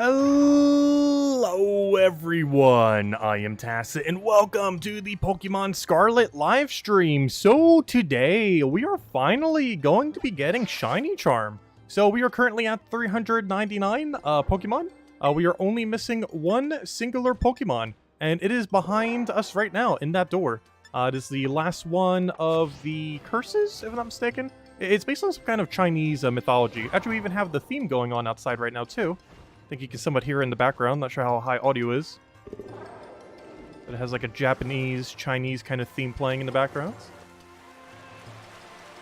Hello everyone, I am Tacit and welcome to the Pokemon Scarlet live stream. So today we are finally going to be getting Shiny Charm. So we are currently at 399 Pokemon. We are only missing one singular Pokemon and it is behind us right now in that door. It is the last one of the curses, if I'm not mistaken. It's based on some kind of Chinese mythology. Actually, we even have the theme going on outside right now too. I think you can somewhat hear in the background. Not sure how high audio is. But it has like a Japanese, Chinese kind of theme playing in the background.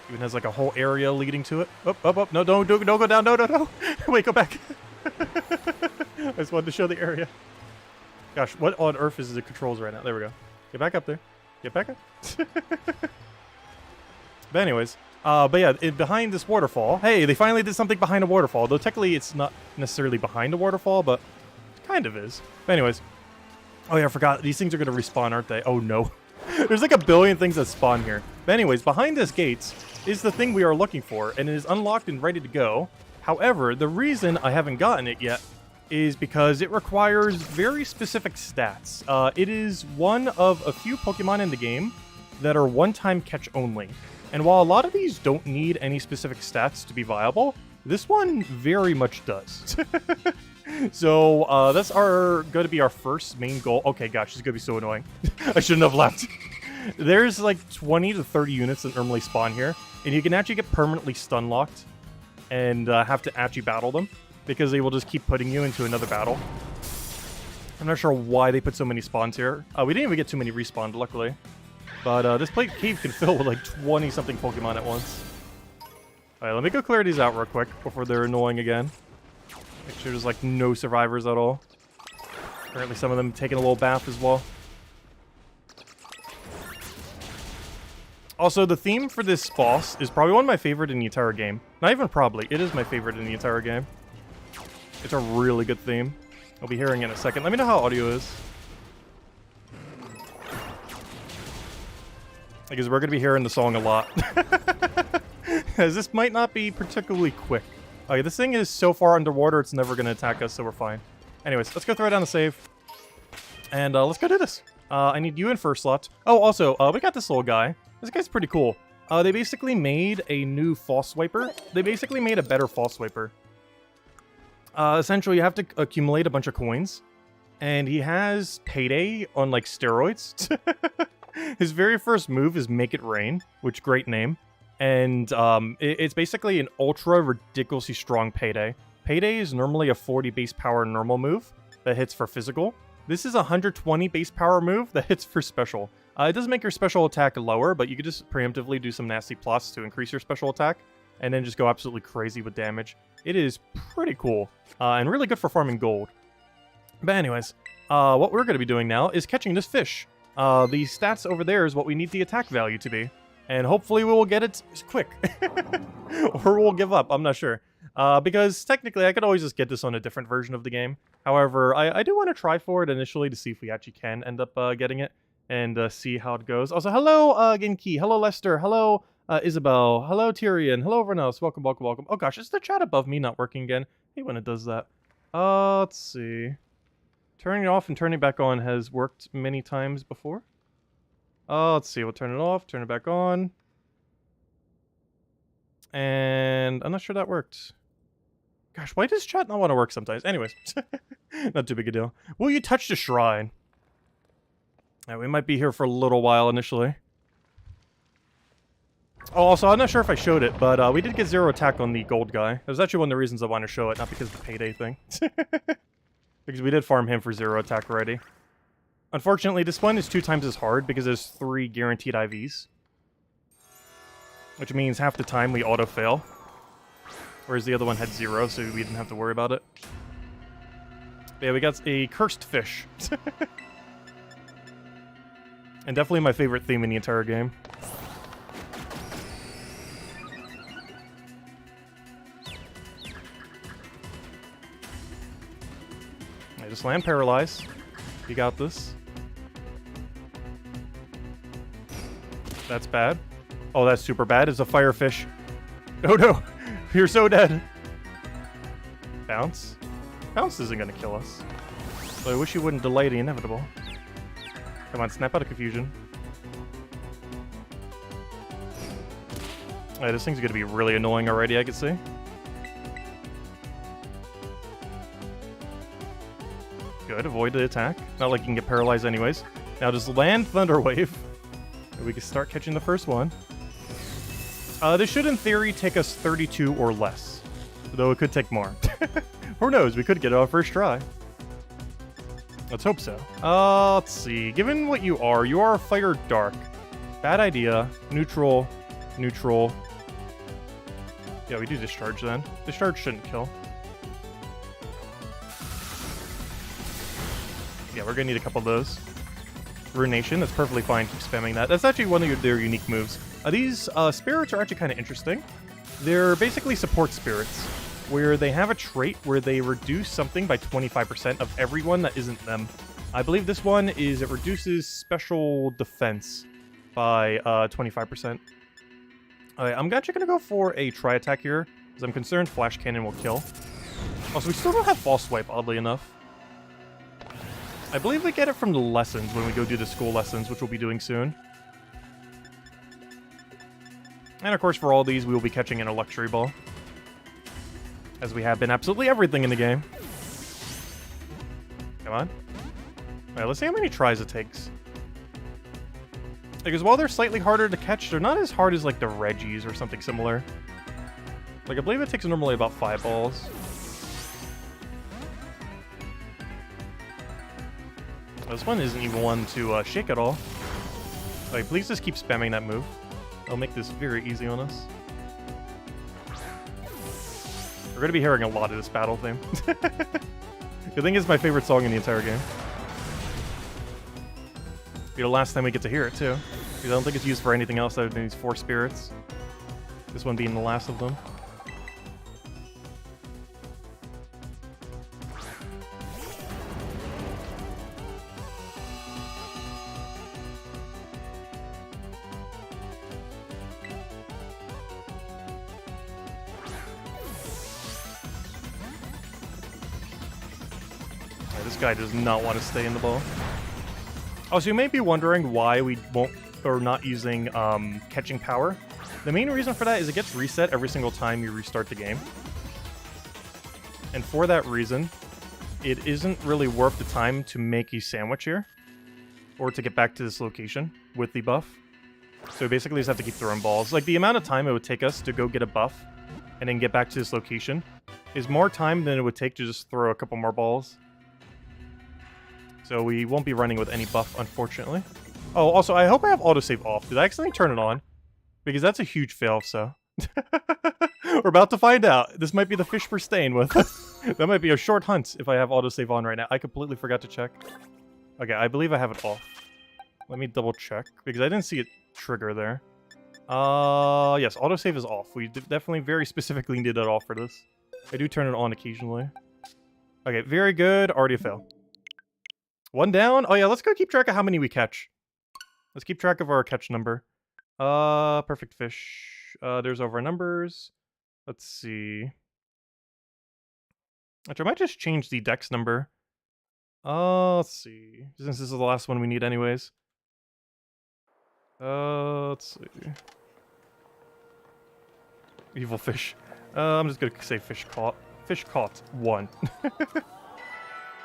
Even has like a whole area leading to it. Up. No, don't go down. No. Wait, go back. I just wanted to show the area. Gosh, what on earth is the controls right now? There we go. Get back up there. Get back up. But anyways. But yeah, behind this waterfall... Hey, they finally did something behind a waterfall. Though technically it's not necessarily behind a waterfall, but it kind of is. But anyways. Oh yeah, I forgot. These things are going to respawn, aren't they? Oh no. There's like a billion things that spawn here. But anyways, behind this gates is the thing we are looking for. And it is unlocked and ready to go. However, the reason I haven't gotten it yet is because it requires very specific stats. It is one of a few Pokemon in the game that are one-time catch only. And while a lot of these don't need any specific stats to be viable, this one very much does. So that's going to be our first main goal. Okay, gosh, this is going to be so annoying. I shouldn't have left. There's like 20 to 30 units that normally spawn here, and you can actually get permanently stun locked and have to actually battle them because they will just keep putting you into another battle. I'm not sure why they put so many spawns here. We didn't even get too many respawned, luckily. But this cave can fill with like 20-something Pokemon at once. Alright, let me go clear these out real quick before they're annoying again. Make sure there's like no survivors at all. Apparently some of them taking a little bath as well. Also, the theme for this boss is probably one of my favorite in the entire game. Not even probably, it is my favorite in the entire game. It's a really good theme. I'll be hearing it in a second. Let me know how audio is. Because we're going to be hearing the song a lot. As this might not be particularly quick. Okay, this thing is so far underwater, it's never going to attack us, so we're fine. Anyways, let's go throw down the save. And let's go do this. I need you in first slot. Oh, also, we got this little guy. This guy's pretty cool. They basically made a new False Swiper. They basically made a better False Swiper. Essentially, you have to accumulate a bunch of coins. And he has Payday on, like, steroids. His very first move is Make It Rain, which great name. And it's basically an ultra ridiculously strong Payday. Payday is normally a 40 base power normal move that hits for physical. This is a 120 base power move that hits for special. It does make your special attack lower, but you could just preemptively do some nasty plus to increase your special attack, and then just go absolutely crazy with damage. It is pretty cool, and really good for farming gold. But anyways, what we're going to be doing now is catching this fish. The stats over there is what we need the attack value to be. And hopefully we will get it quick. Or we'll give up, I'm not sure. Because technically I could always just get this on a different version of the game. However, I do want to try for it initially to see if we actually can end up getting it. And see how it goes. Also, hello Genki, hello Lester, hello Isabel, hello Tyrion, hello everyone else. Welcome. Oh gosh, is the chat above me not working again? I hate when it does that. Let's see. Turning it off and turning it back on has worked many times before. Let's see. We'll turn it off, turn it back on. And I'm not sure that worked. Gosh, why does chat not want to work sometimes? Anyways, not too big a deal. Will you touch the shrine? We might be here for a little while initially. Oh, also, I'm not sure if I showed it, but we did get 0 attack on the gold guy. That was actually one of the reasons I wanted to show it, not because of the Payday thing. Because we did farm him for 0 attack already. Unfortunately, this one is 2 times as hard because there's 3 guaranteed IVs. Which means half the time we auto-fail. Whereas the other one had 0, so we didn't have to worry about it. But yeah, we got a cursed fish. And definitely my favorite theme in the entire game. I just land paralyzed. You got this. That's bad. Oh, that's super bad. It's a firefish. Oh no! You're so dead. Bounce. Bounce isn't gonna kill us. So I wish you wouldn't delay the inevitable. Come on, snap out of confusion. Alright, this thing's gonna be really annoying already, I can see. Good, avoid the attack. Not like you can get paralyzed anyways. Now just land Thunder Wave. And we can start catching the first one. This should, in theory, take us 32 or less. Though it could take more. Who knows? We could get it on first try. Let's hope so. Let's see. Given what you are a fighter dark. Bad idea. Neutral. Neutral. Yeah, we do discharge then. Discharge shouldn't kill. Yeah, we're gonna need a couple of those. Ruination, that's perfectly fine. Keep spamming that. That's actually one of their unique moves. These spirits are actually kind of interesting. They're basically support spirits, where they have a trait where they reduce something by 25% of everyone that isn't them. I believe this one is it reduces special defense by 25%. I'm actually going to go for a tri-attack here, because I'm concerned Flash Cannon will kill. Also, we still don't have False Swipe, oddly enough. I believe we get it from the lessons when we go do the school lessons, which we'll be doing soon. And of course, for all these, we will be catching in a Luxury Ball. As we have been absolutely everything in the game. Come on. Alright, let's see how many tries it takes. Because while they're slightly harder to catch, they're not as hard as like the Reggies or something similar. Like, I believe it takes normally about 5 balls. This one isn't even one to shake at all. Like, please just keep spamming that move. It'll make this very easy on us. We're going to be hearing a lot of this battle theme. I think it's my favorite song in the entire game. Be the last time we get to hear it, too. Because I don't think it's used for anything else other than these 4 spirits. This one being the last of them. This guy does not want to stay in the ball. Oh, so you may be wondering why we won't, or not using catching power. The main reason for that is it gets reset every single time you restart the game. And for that reason, it isn't really worth the time to make a sandwich here. Or to get back to this location with the buff. So we basically just have to keep throwing balls. Like, the amount of time it would take us to go get a buff and then get back to this location is more time than it would take to just throw a couple more balls. So we won't be running with any buff, unfortunately. Oh, also, I hope I have autosave off. Did I accidentally turn it on? Because that's a huge fail, so... We're about to find out. This might be the fish we're staying with. That might be a short hunt if I have autosave on right now. I completely forgot to check. Okay, I believe I have it off. Let me double check, because I didn't see it trigger there. Yes, autosave is off. We definitely very specifically needed it off for this. I do turn it on occasionally. Okay, very good. Already a fail. One down. Oh yeah, let's go keep track of how many we catch. Let's keep track of our catch number. Perfect fish. There's over numbers. Let's see. Actually, I might just change the dex number. Let's see. Since this is the last one we need anyways. Let's see. Evil fish. I'm just gonna say fish caught. Fish caught. 1.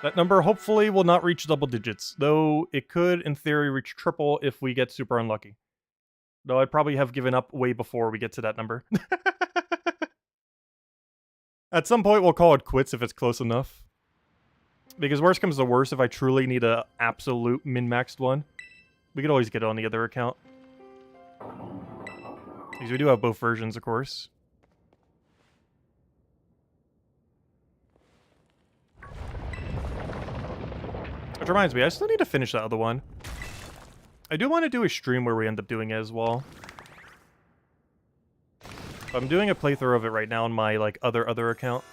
That number hopefully will not reach double digits, though it could, in theory, reach triple if we get super unlucky. Though I'd probably have given up way before we get to that number. At some point, we'll call it quits if it's close enough. Because worst comes to worst, if I truly need an absolute min-maxed one, we could always get it on the other account. Because we do have both versions, of course. Which reminds me, I still need to finish that other one. I do want to do a stream where we end up doing it as well. I'm doing a playthrough of it right now on my, like, other account.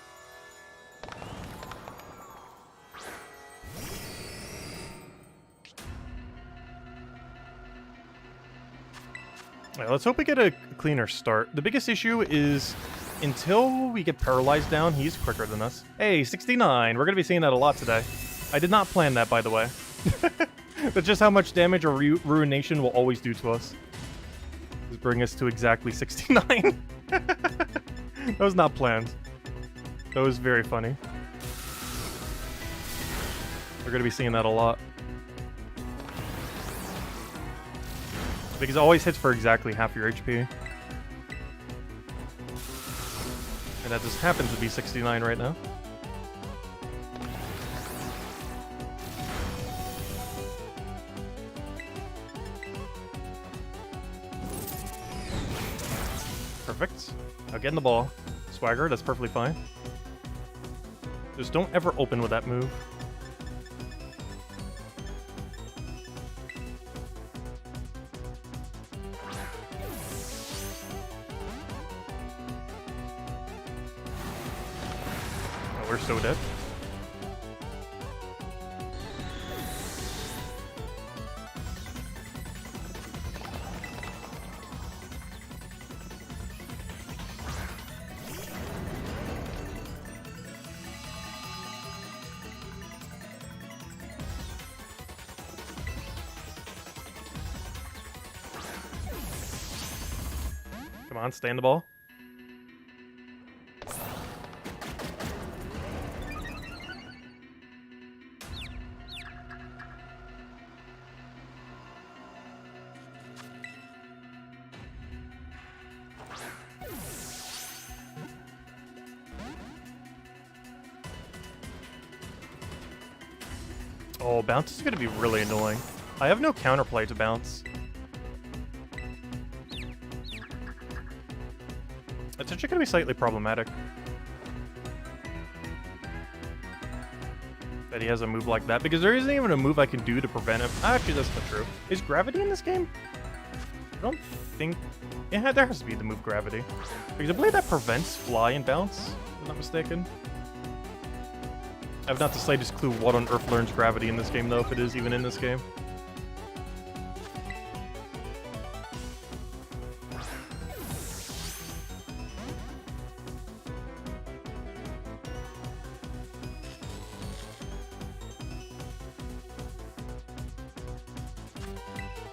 Alright, let's hope we get a cleaner start. The biggest issue is until we get paralyzed down, he's quicker than us. Hey, 69. We're going to be seeing that a lot today. I did not plan that, by the way. That's just how much damage a ruination will always do to us. Just bring us to exactly 69. That was not planned. That was very funny. We're going to be seeing that a lot. Because it always hits for exactly half your HP. And that just happens to be 69 right now. Perfect. Now get in the ball. Swagger, that's perfectly fine. Just don't ever open with that move. Oh, we're so dead. Come on, stay in the ball. Oh, bounce is going to be really annoying. I have no counterplay to bounce. It's actually going to be slightly problematic. That he has a move like that, because there isn't even a move I can do to prevent him. Actually, that's not true. Is gravity in this game? I don't think... Yeah, there has to be the move gravity. Because I believe that prevents fly and bounce, if I'm not mistaken. I have not the slightest clue what on earth learns gravity in this game, though, if it is even in this game.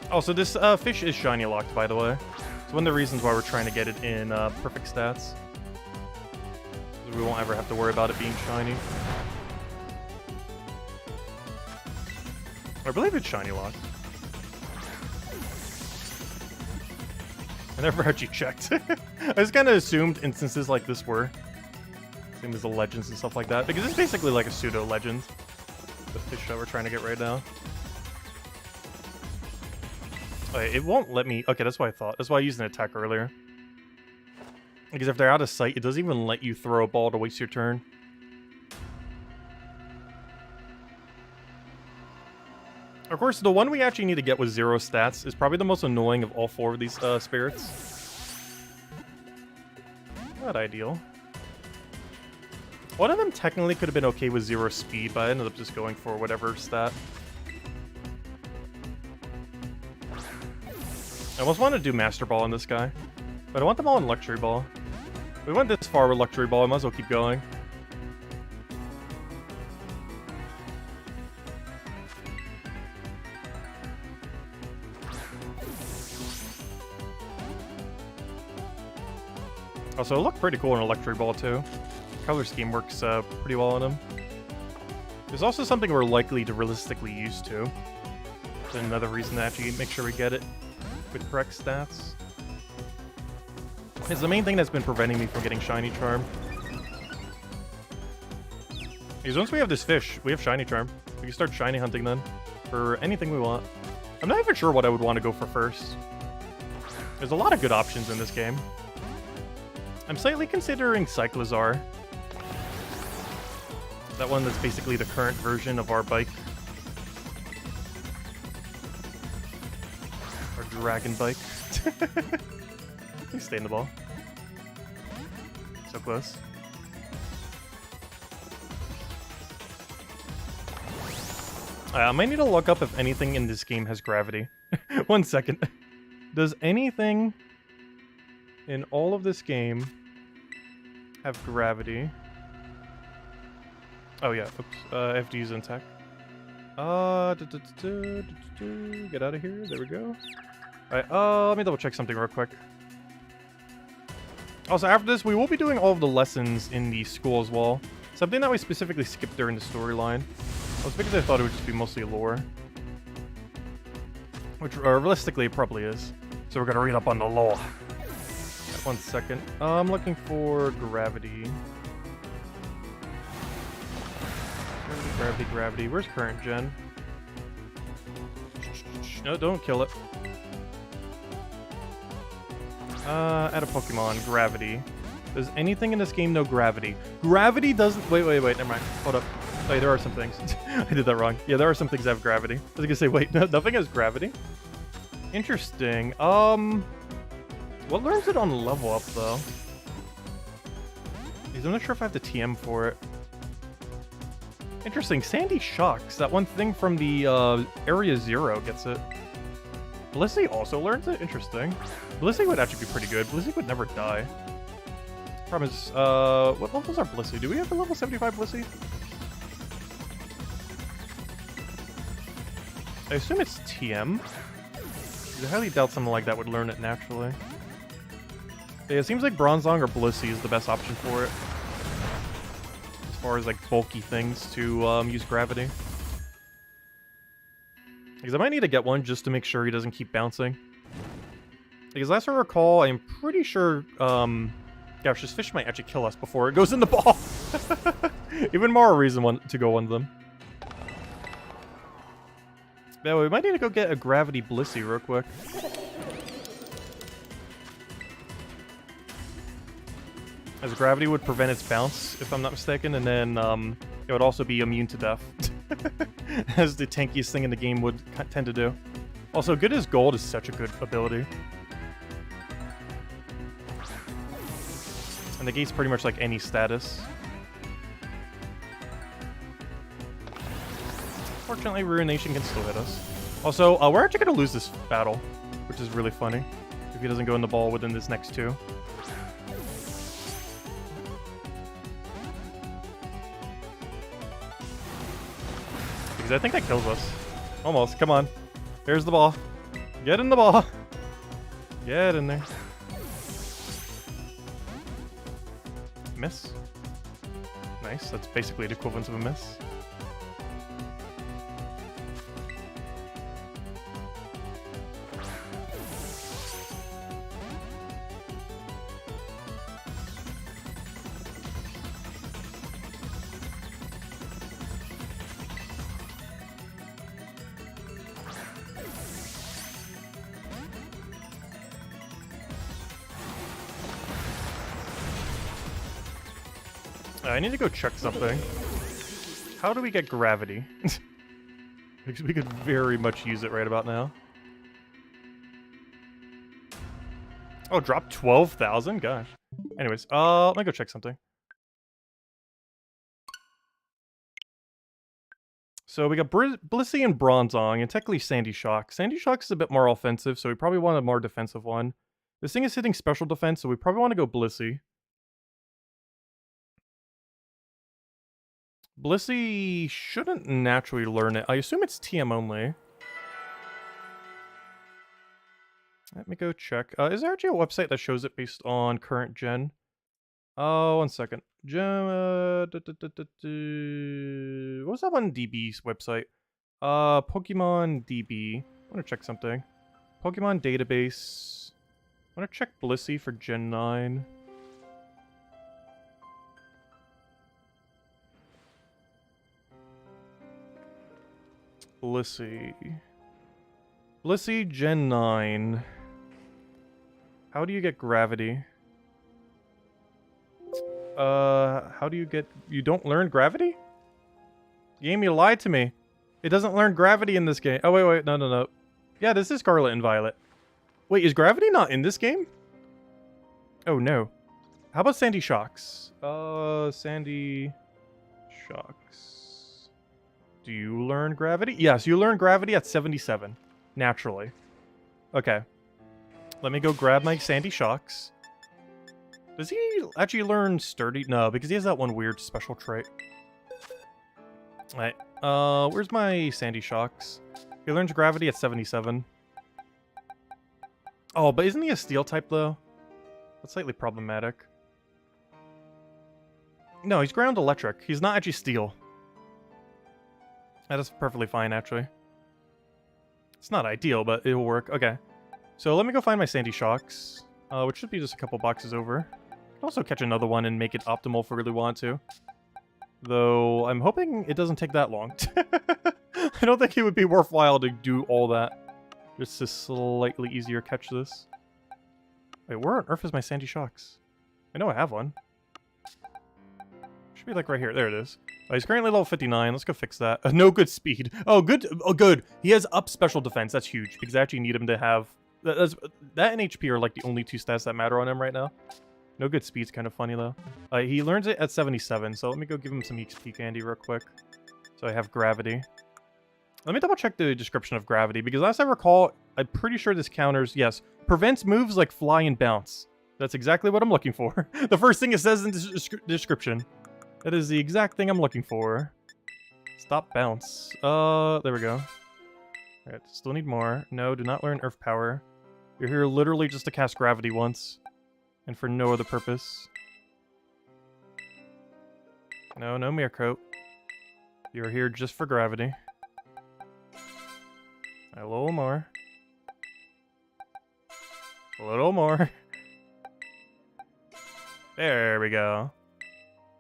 Oh, so this fish is shiny locked, by the way. It's one of the reasons why we're trying to get it in perfect stats. We won't ever have to worry about it being shiny. I believe it's shiny locked. I never actually checked. I just kind of assumed instances like this were. Same as the legends and stuff like that. Because it's basically like a pseudo-legend. The fish that we're trying to get right now. Wait, it won't let me... Okay, that's what I thought. That's why I used an attack earlier. Because if they're out of sight, it doesn't even let you throw a ball to waste your turn. Of course, the one we actually need to get with 0 stats is probably the most annoying of all 4 of these spirits. Not ideal. One of them technically could have been okay with 0 speed, but I ended up just going for whatever stat. I almost want to do Master Ball on this guy, but I want them all in Luxury Ball. We went this far with Luxury Ball, I might as well keep going. Also, it looked pretty cool in a Luxury Ball, too. Color scheme works pretty well on him. There's also something we're likely to realistically use, too. That's another reason to actually make sure we get it with correct stats. It's the main thing that's been preventing me from getting Shiny Charm. Because once we have this fish, we have Shiny Charm. We can start Shiny hunting then, for anything we want. I'm not even sure what I would want to go for first. There's a lot of good options in this game. I'm slightly considering Cyclizar. That one that's basically the current version of our bike. Our dragon bike. Please stay in the ball. So close. I might need to look up if anything in this game has gravity. 1 second. Does anything in all of this game have gravity. Oh yeah, oops. FD's in tech. Get out of here. There we go. Alright, let me double check something real quick. Also, after this, we will be doing all of the lessons in the school as well. Something that we specifically skipped during the storyline. Well, it's because I thought it would just be mostly lore. Which, realistically, it probably is. So we're gonna read up on the lore. Right, 1 second. I'm looking for gravity. Gravity. Where's current gen? No, don't kill it. Add a Pokemon. Gravity. Does anything in this game know gravity? Gravity doesn't... Wait. Never mind. Hold up. Wait, there are some things. I did that wrong. Yeah, there are some things that have gravity. I was gonna say, wait, no, nothing has gravity? Interesting. What learns it on level up, though? Because I'm not sure if I have the TM for it. Interesting. Sandy Shocks. That one thing from the Area Zero gets it. Blissey also learns it? Interesting. Blissey would actually be pretty good. Blissey would never die. Problem is, what levels are Blissey? Do we have a level 75 Blissey? I assume it's TM. I highly doubt something like that would learn it naturally. Yeah, it seems like Bronzong or Blissey is the best option for it. As far as like bulky things to use gravity. Because I might need to get one just to make sure he doesn't keep bouncing. Because last I recall, I'm pretty sure, gosh, this fish might actually kill us before it goes in the ball. Even more a reason to go on them. Yeah, we might need to go get a gravity Blissey real quick. As gravity would prevent its bounce, if I'm not mistaken, and then it would also be immune to death. As the tankiest thing in the game would tend to do. Also, good as gold is such a good ability. And negates pretty much like any status. Fortunately, Ruination can still hit us. Also, we're actually going to lose this battle, which is really funny, if he doesn't go in the ball within this next 2. Because I think that kills us. Almost. Come on. Here's the ball. Get in the ball. Get in there. Miss. Nice. That's basically the equivalent of a miss. I need to go check something. How do we get gravity? Because we could very much use it right about now. Oh, drop 12,000? Gosh. Anyways, let me go check something. So we got Blissey and Bronzong, and technically Sandy Shock. Sandy Shock is a bit more offensive, so we probably want a more defensive one. This thing is hitting special defense, so we probably want to go Blissey. Blissey shouldn't naturally learn it. I assume it's TM only. Let me go check. Is there actually a website that shows it based on current gen? Oh, 1 second. What was that one DB's website? Pokemon DB. I want to check something. Pokemon database. I want to check Blissey for Gen 9. Blissey. Blissey Gen 9. How do you get gravity? How do you get... You don't learn gravity? Game, you lied to me. It doesn't learn gravity in this game. Oh, wait. No. Yeah, this is Scarlet and Violet. Wait, is gravity not in this game? Oh, no. How about Sandy Shocks? Sandy Shocks. Do you learn gravity? Yes, you learn gravity at 77. Naturally. Okay. Let me go grab my Sandy Shocks. Does he actually learn sturdy? No, because he has that one weird special trait. Alright, where's my Sandy Shocks? He learns gravity at 77. Oh, but isn't he a steel type, though? That's slightly problematic. No, he's ground electric. He's not actually steel. That is perfectly fine, actually. It's not ideal, but it'll work. Okay. So let me go find my Sandy Shocks, which should be just a couple boxes over. Can also catch another one and make it optimal if we really want to. Though, I'm hoping it doesn't take that long. I don't think it would be worthwhile to do all that. Just to slightly easier catch this. Wait, where on earth is my Sandy Shocks? I know I have one. Should be like right here. There it is. Oh, he's currently level 59. Let's go fix that. No good speed. Oh, good. Oh, good. He has up special defense. That's huge because I actually need him to have... That and HP are like the only two stats that matter on him right now. No good speed's kind of funny, though. He learns it at 77, so let me go give him some XP candy real quick. So I have gravity. Let me double check the description of gravity, because last I recall, I'm pretty sure this counters, yes, prevents moves like fly and bounce. That's exactly what I'm looking for. The first thing it says in the description. That is the exact thing I'm looking for. Stop bounce. There we go. Alright, still need more. No, do not learn Earth Power. You're here literally just to cast gravity once. And for no other purpose. No, no Mirror Coat. You're here just for gravity. A little more. A little more. There we go.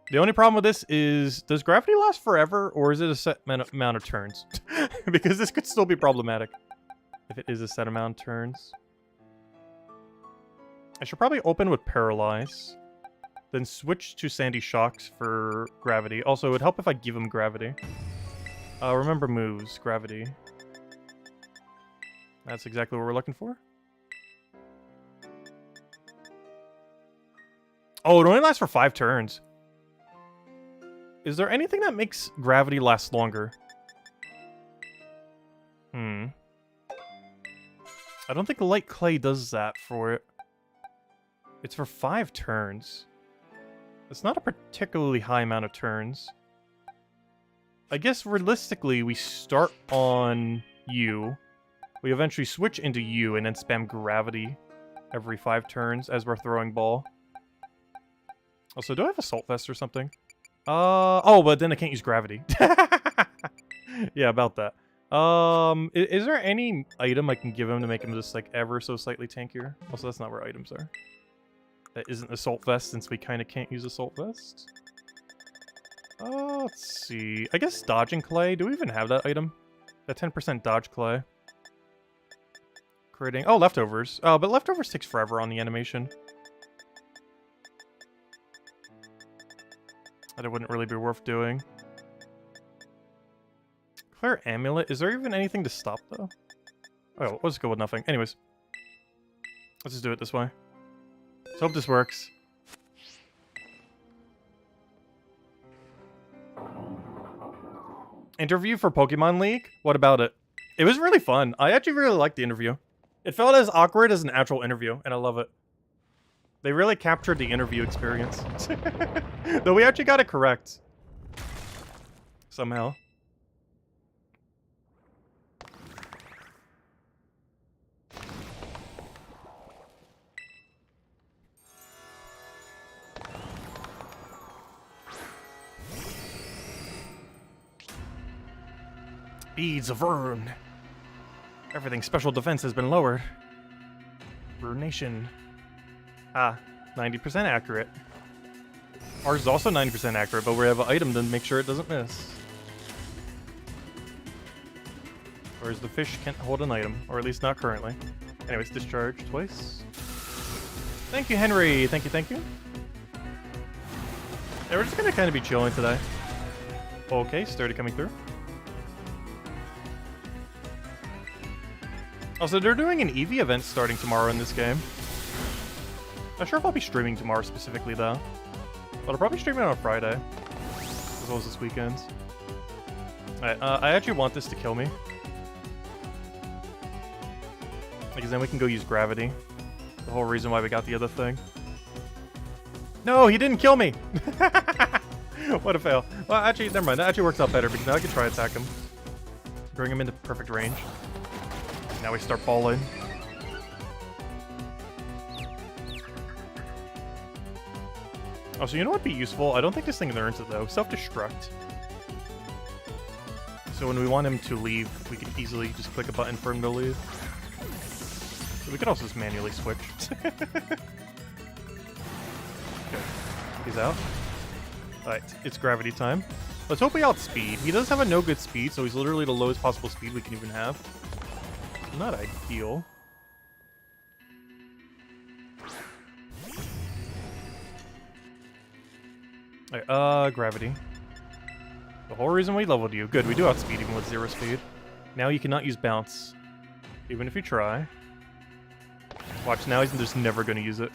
The only problem with this is, does gravity last forever, or is it a set amount of turns? Because this could still be problematic if it is a set amount of turns. I should probably open with Paralyze, then switch to Sandy Shocks for gravity. Also, it would help if I give him gravity. Remember moves, gravity. That's exactly what we're looking for. Oh, it only lasts for 5 turns. Is there anything that makes gravity last longer? I don't think Light Clay does that for it. It's for 5 turns. It's not a particularly high amount of turns. I guess realistically, we start on you. We eventually switch into you and then spam gravity every 5 turns as we're throwing ball. Also, do I have Assault Vest or something? Oh, but then I can't use gravity. Yeah, about that. Is there any item I can give him to make him just like ever so slightly tankier? Also, that's not where items are. That isn't Assault Vest since we kind of can't use Assault Vest. Let's see. I guess Dodging Clay. Do we even have that item? That 10% Dodge Clay. Critting. Oh, Leftovers. Oh, but Leftovers takes forever on the animation. That wouldn't really be worth doing. Clear Amulet. Is there even anything to stop, though? Oh, let's go with nothing. Anyways. Let's just do it this way. Let's hope this works. Interview for Pokemon League? What about it? It was really fun. I actually really liked the interview. It felt as awkward as an actual interview, and I love it. They really captured the interview experience. Though we actually got it correct. Somehow. Beads of Rune. Everything's special defense has been lowered. Ruination. Ah, 90% accurate. Ours is also 90% accurate, but we have an item to make sure it doesn't miss. Whereas the fish can't hold an item, or at least not currently. Anyways, discharge twice. Thank you, Henry. Thank you, thank you. Yeah, we're just gonna kind of be chilling today. Okay, Sturdy coming through. Also, they're doing an EV event starting tomorrow in this game. Not sure if I'll be streaming tomorrow specifically, though. But I'll probably stream it on Friday. As well as this weekend. Alright, I actually want this to kill me. Because then we can go use gravity. The whole reason why we got the other thing. No, he didn't kill me. What a fail. Well, actually, never mind. That actually works out better because now I can try attack him. Bring him into perfect range. Now we start falling. Oh, so you know what'd be useful? I don't think this thing learns it though. Self-destruct. So when we want him to leave, we can easily just click a button for him to leave. So we could also just manually switch. Okay. He's out. Alright, it's gravity time. Let's hope we outspeed. He does have a no good speed, so he's literally the lowest possible speed we can even have. Not ideal. Alright, gravity. The whole reason we leveled you. Good, we do outspeed even with 0 speed. Now you cannot use bounce. Even if you try. Watch, now he's just never going to use it.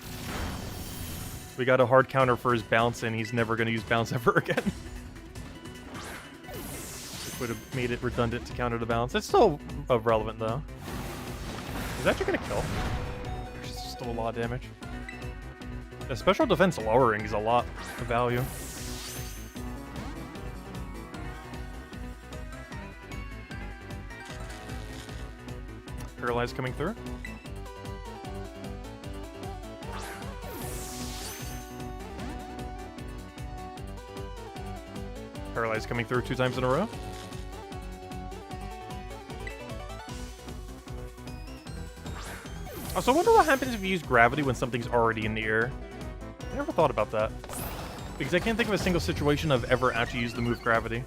We got a hard counter for his bounce, and he's never going to use bounce ever again. It would have made it redundant to counter the bounce. It's still relevant, though. Is that actually going to kill? It's still a lot of damage. The special defense lowering is a lot of value. Paralyze coming through. Paralyze coming through 2 times in a row. Also, I wonder what happens if you use gravity when something's already in the air. I never thought about that. Because I can't think of a single situation I've ever actually used the move gravity.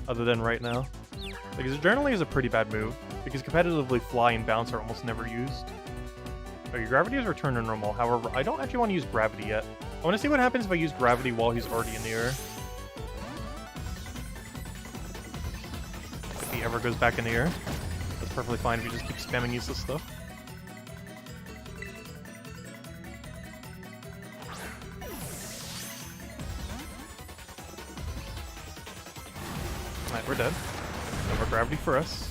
Other than right now. Because it generally is a pretty bad move. Because competitively fly and bounce are almost never used. Okay, gravity is return to normal. However, I don't actually want to use gravity yet. I want to see what happens if I use gravity while he's already in the air. If he ever goes back in the air. That's perfectly fine if you just keep spamming useless stuff. Alright, we're dead. No more gravity for us.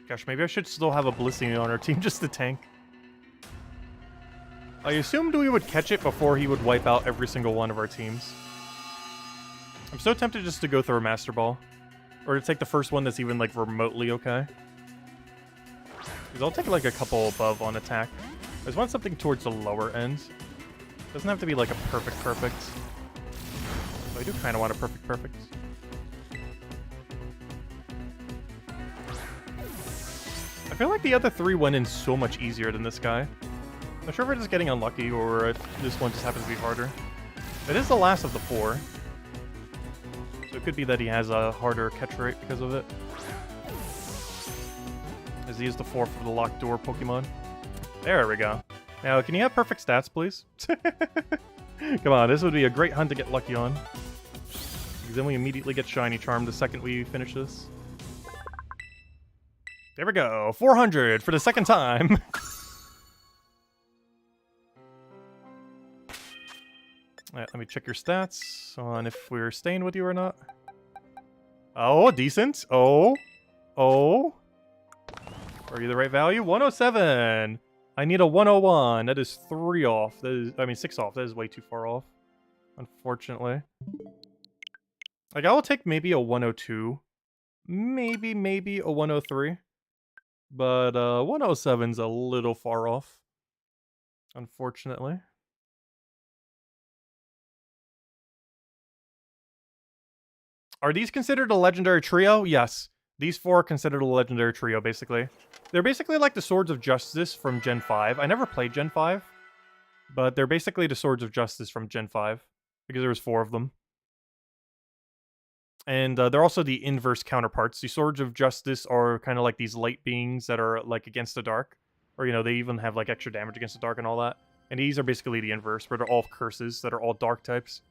Gosh, maybe I should still have a Blissey on our team just to tank. I assumed we would catch it before he would wipe out every single one of our teams. I'm so tempted just to go through a Master Ball. Or to take the first one that's even, like, remotely okay. Because I'll take, like, a couple above on attack. I just want something towards the lower end. Doesn't have to be, like, a perfect. But I do kind of want a perfect. I feel like the other 3 went in so much easier than this guy. I'm not sure if we're just getting unlucky or if this one just happens to be harder. It is the last of the 4. So it could be that he has a harder catch rate because of it. As he is the 4 for the locked door Pokemon. There we go. Now, can you have perfect stats, please? Come on, this would be a great hunt to get lucky on. Because then we immediately get Shiny Charm the second we finish this. There we go. 400 for the second time. Alright, let me check your stats on if we're staying with you or not. Oh, decent. Oh. Are you the right value? 107. I need a 101. That is 3 off. That is, I mean, 6 off. That is way too far off. Unfortunately. Like, I will take maybe a 102. Maybe a 103. But 107's a little far off. Unfortunately. Are these considered a legendary trio? Yes. These 4 are considered a legendary trio, basically. They're basically like the Swords of Justice from Gen 5. I never played Gen 5. But they're basically the Swords of Justice from Gen 5. Because there was 4 of them. And they're also the inverse counterparts. The Swords of Justice are kind of like these light beings that are like against the dark. Or, you know, they even have like extra damage against the dark and all that. And these are basically the inverse, where they're all curses that are all dark types.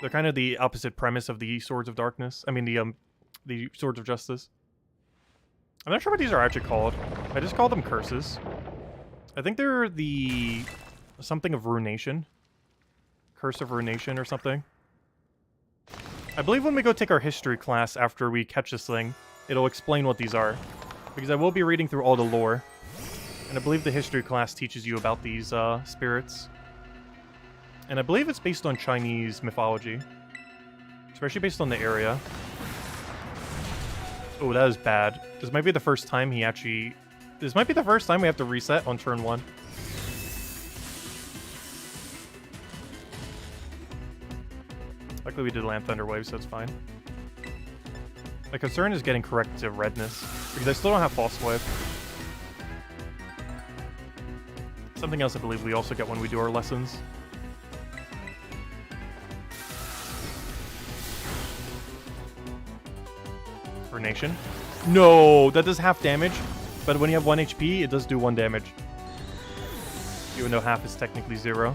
They're kind of the opposite premise of the Swords of Darkness. I mean, the Swords of Justice. I'm not sure what these are actually called. I just call them curses. I think they're the... something of Ruination. Curse of Ruination or something. I believe when we go take our history class after we catch this thing, it'll explain what these are. Because I will be reading through all the lore. And I believe the history class teaches you about these spirits. And I believe it's based on Chinese mythology. Especially based on the area. Oh, that is bad. This might be the first time he actually... This might be the first time we have to reset on turn 1. Luckily we did land Thunder Wave, so it's fine. My concern is getting correct to redness, because I still don't have False Wave. Something else I believe we also get when we do our lessons. Nation. No, that does half damage, but when you have 1 HP, it does do 1 damage. Even though half is technically 0.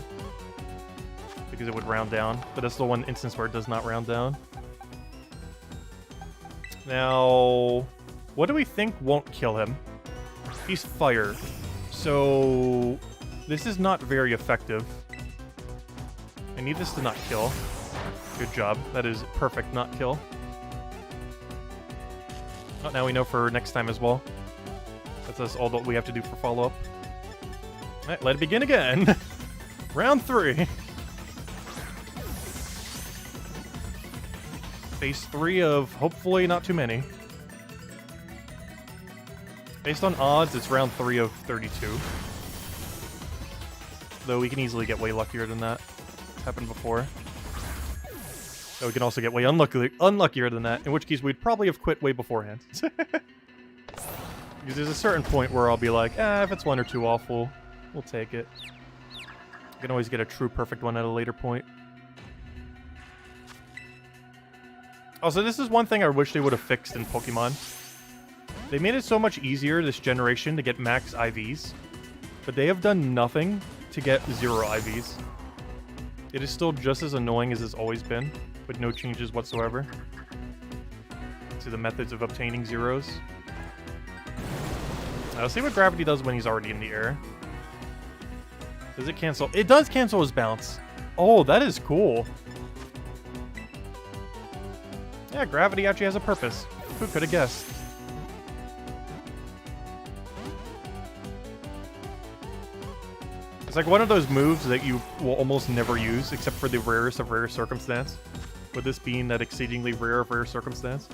Because it would round down, but that's the one instance where it does not round down. Now, what do we think won't kill him? He's fire, so this is not very effective. I need this to not kill. Good job. That is perfect not kill. Oh, now we know for next time as well. That's all that we have to do for follow-up. Alright, let it begin again. Round 3. Phase 3 of hopefully not too many. Based on odds, it's round 3 of 32. Though we can easily get way luckier than that. It's happened before. So we can also get way unluckier than that, in which case we'd probably have quit way beforehand. Because there's a certain point where I'll be like, if it's 1 or 2 awful, we'll take it. I can always get a true perfect one at a later point. Also, this is one thing I wish they would have fixed in Pokemon. They made it so much easier this generation to get max IVs, but they have done nothing to get 0 IVs. It is still just as annoying as it's always been, with no changes whatsoever to the methods of obtaining zeros. Let's see what gravity does when he's already in the air. Does it cancel? It does cancel his bounce. Oh, that is cool. Yeah, gravity actually has a purpose. Who could have guessed? It's like one of those moves that you will almost never use, except for the rarest of rare circumstance. With this being that exceedingly rare of rare circumstance.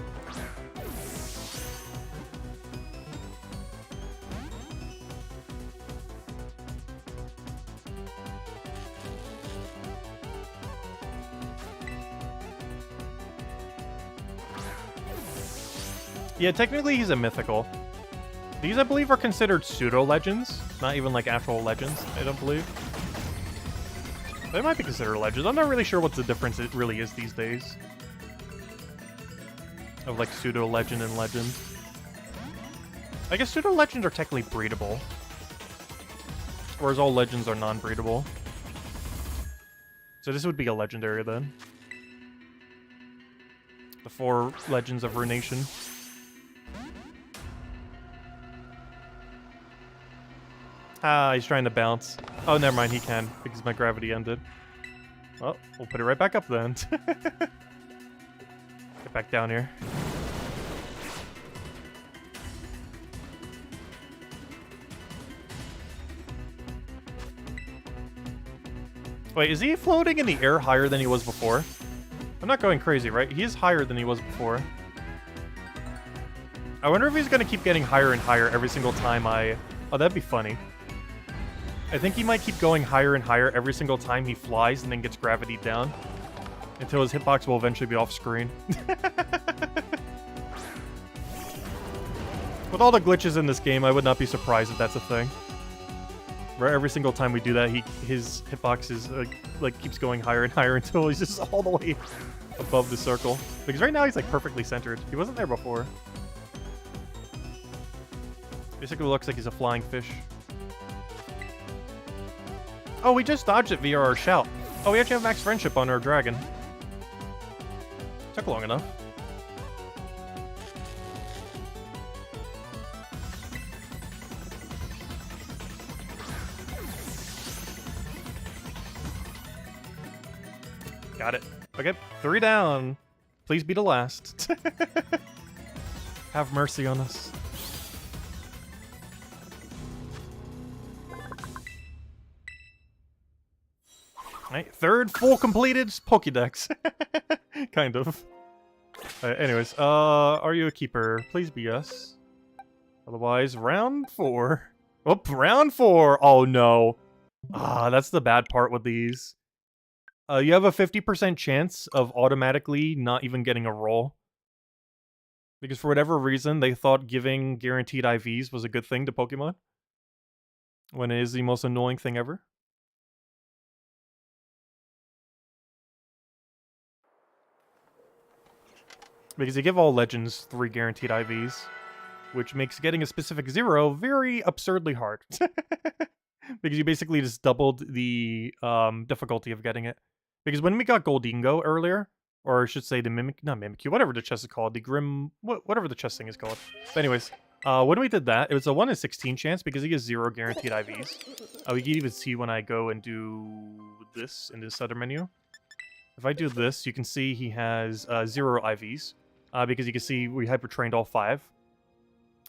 Yeah, technically he's a mythical. These, I believe, are considered pseudo-legends. Not even, like, actual legends, I don't believe. They might be considered legends. I'm not really sure what the difference it really is these days. Of, like, pseudo-legend and legend. I guess pseudo-legends are technically breedable. Whereas all legends are non-breedable. So this would be a legendary, then. The 4 legends of Ruination. Ah, he's trying to bounce. Oh, never mind, he can, because my gravity ended. Well, we'll put it right back up then. Get back down here. Wait, is he floating in the air higher than he was before? I'm not going crazy, right? He is higher than he was before. I wonder if he's going to keep getting higher and higher every single time I... Oh, that'd be funny. I think he might keep going higher and higher every single time he flies and then gets gravity down. Until his hitbox will eventually be off screen. With all the glitches in this game, I would not be surprised if that's a thing. Where every single time we do that, his hitbox is like keeps going higher and higher until he's just all the way above the circle. Because right now he's like perfectly centered. He wasn't there before. Basically looks like he's a flying fish. Oh, we just dodged it via our shout. Oh, we actually have max friendship on our dragon. Took long enough. Got it. Okay, 3 down. Please be the last. Have mercy on us. Right, third full completed Pokédex. Kind of. Anyways, are you a keeper? Please be yes. Otherwise, round 4. Oh, round 4! Oh no. Ah, that's the bad part with these. You have a 50% chance of automatically not even getting a roll. Because for whatever reason, they thought giving guaranteed IVs was a good thing to Pokemon. When it is the most annoying thing ever. Because they give all legends 3 guaranteed IVs. Which makes getting a specific 0 very absurdly hard. Because you basically just doubled the difficulty of getting it. Because when we got Goldingo earlier, or I should say the not Mimikyu, whatever the chest is called, the Grim, whatever the chest thing is called. But anyways, when we did that, it was a 1 in 16 chance because he has 0 guaranteed IVs. We can even see when I go and do this in this other menu. If I do this, you can see he has 0 IVs. Because you can see we hyper-trained all 5.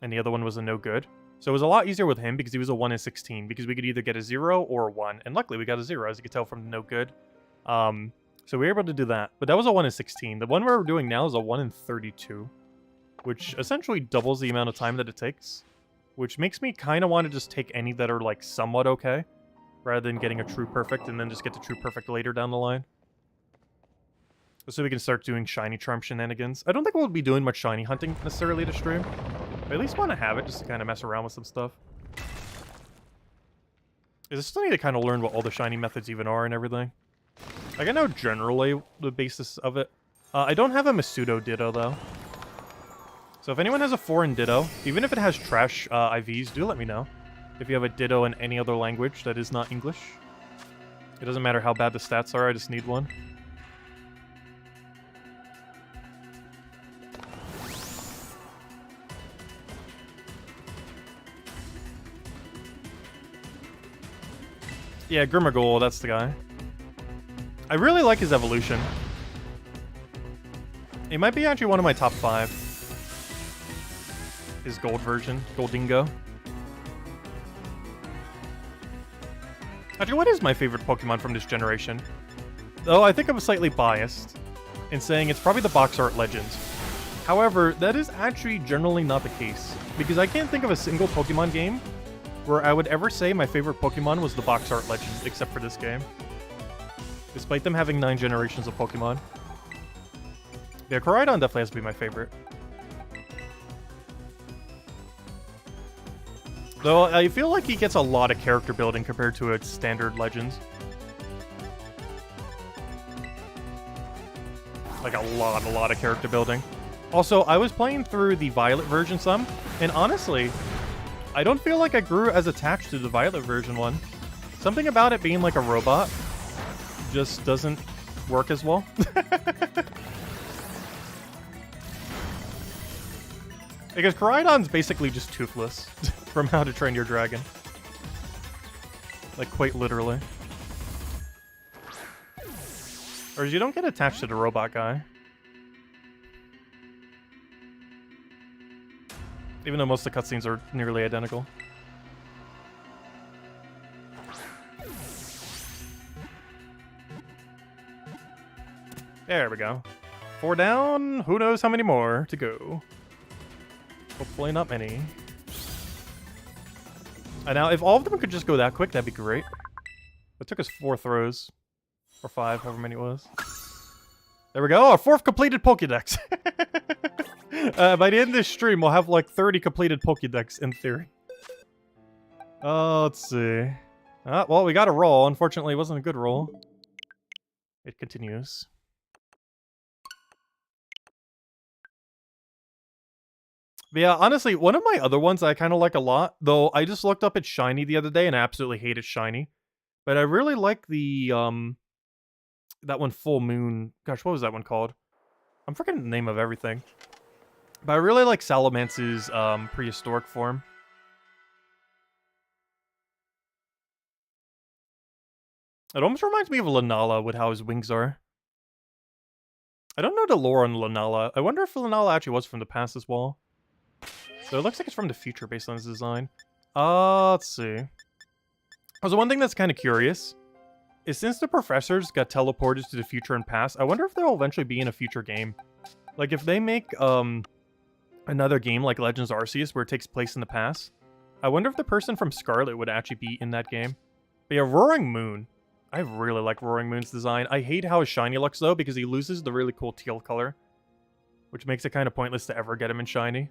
And the other one was a no good. So it was a lot easier with him because he was a 1 in 16. Because we could either get a 0 or a 1. And luckily we got a 0, as you can tell from the no good. So we were able to do that. But that was a 1 in 16. The one we're doing now is a 1 in 32. Which essentially doubles the amount of time that it takes. Which makes me kind of want to just take any that are like somewhat okay. Rather than getting a true perfect and then just get the true perfect later down the line. So we can start doing shiny charm shenanigans. I don't think we'll be doing much shiny hunting necessarily to stream. But I at least want to have it just to kind of mess around with some stuff. I still need to kind of learn what all the shiny methods even are and everything. Like, I know generally the basis of it. I don't have a Masudo Ditto, though. So if anyone has a foreign Ditto, even if it has trash IVs, do let me know. If you have a Ditto in any other language that is not English. It doesn't matter how bad the stats are, I just need one. Yeah, Grimagol, that's the guy. I really like his evolution. He might be actually one of my top 5. His gold version, Goldingo. Actually, what is my favorite Pokemon from this generation? Though I think I'm slightly biased in saying it's probably the box art Legends. However, that is actually generally not the case, because I can't think of a single Pokemon game where I would ever say my favorite Pokemon was the box art Legends, except for this game. Despite them having 9 generations of Pokemon. Yeah, Koraidon definitely has to be my favorite. Though, I feel like he gets a lot of character building compared to its standard Legends. Like, a lot of character building. Also, I was playing through the Violet version some, and honestly, I don't feel like I grew as attached to the Violet version one. Something about it being like a robot just doesn't work as well. Because Koraidon's basically just toothless from How to Train Your Dragon. Like, quite literally. Or you don't get attached to the robot guy. Even though most of the cutscenes are nearly identical. There we go. 4 down. Who knows how many more to go. Hopefully not many. Now, if all of them could just go that quick, that'd be great. It took us 4 throws. Or 5, however many it was. There we go. Our 4th completed Pokédex. By the end of this stream, we'll have like 30 completed Pokédex in theory. Let's see. Well, we got a roll. Unfortunately, it wasn't a good roll. It continues. But yeah, honestly, one of my other ones I kind of like a lot, though I just looked up at Shiny the other day and I absolutely hated Shiny. But I really like the, that one, Full Moon. Gosh, what was that one called? I'm forgetting the name of everything. But I really like Salamance's prehistoric form. It almost reminds me of Lunala with how his wings are. I don't know the lore on Lunala. I wonder if Lunala actually was from the past as well. So it looks like it's from the future based on his design. Let's see. So one thing that's kind of curious since the professors got teleported to the future and past, I wonder if they'll eventually be in a future game. Like, if they make, another game like Legends Arceus where it takes place in the past, I wonder if the person from Scarlet would actually be in that game. But yeah, Roaring Moon. I really like Roaring Moon's design. I hate how his shiny looks, though, because he loses the really cool teal color, which makes it kind of pointless to ever get him in shiny.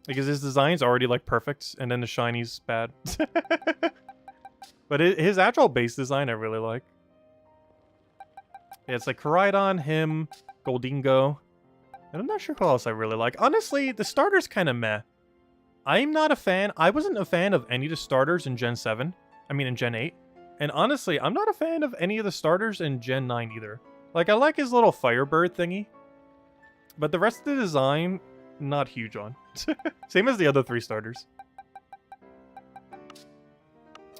Because his design's already, like, perfect, and then the shiny's bad. But his actual base design I really like. Yeah, it's like Koraidon, him, Goldingo, and I'm not sure who else I really like. Honestly, the starter's kind of meh. I'm not a fan. I wasn't a fan of any of the starters in Gen 7. I mean, in Gen 8. And honestly, I'm not a fan of any of the starters in Gen 9 either. Like, I like his little Firebird thingy. But the rest of the design, not huge on. Same as the other 3 starters.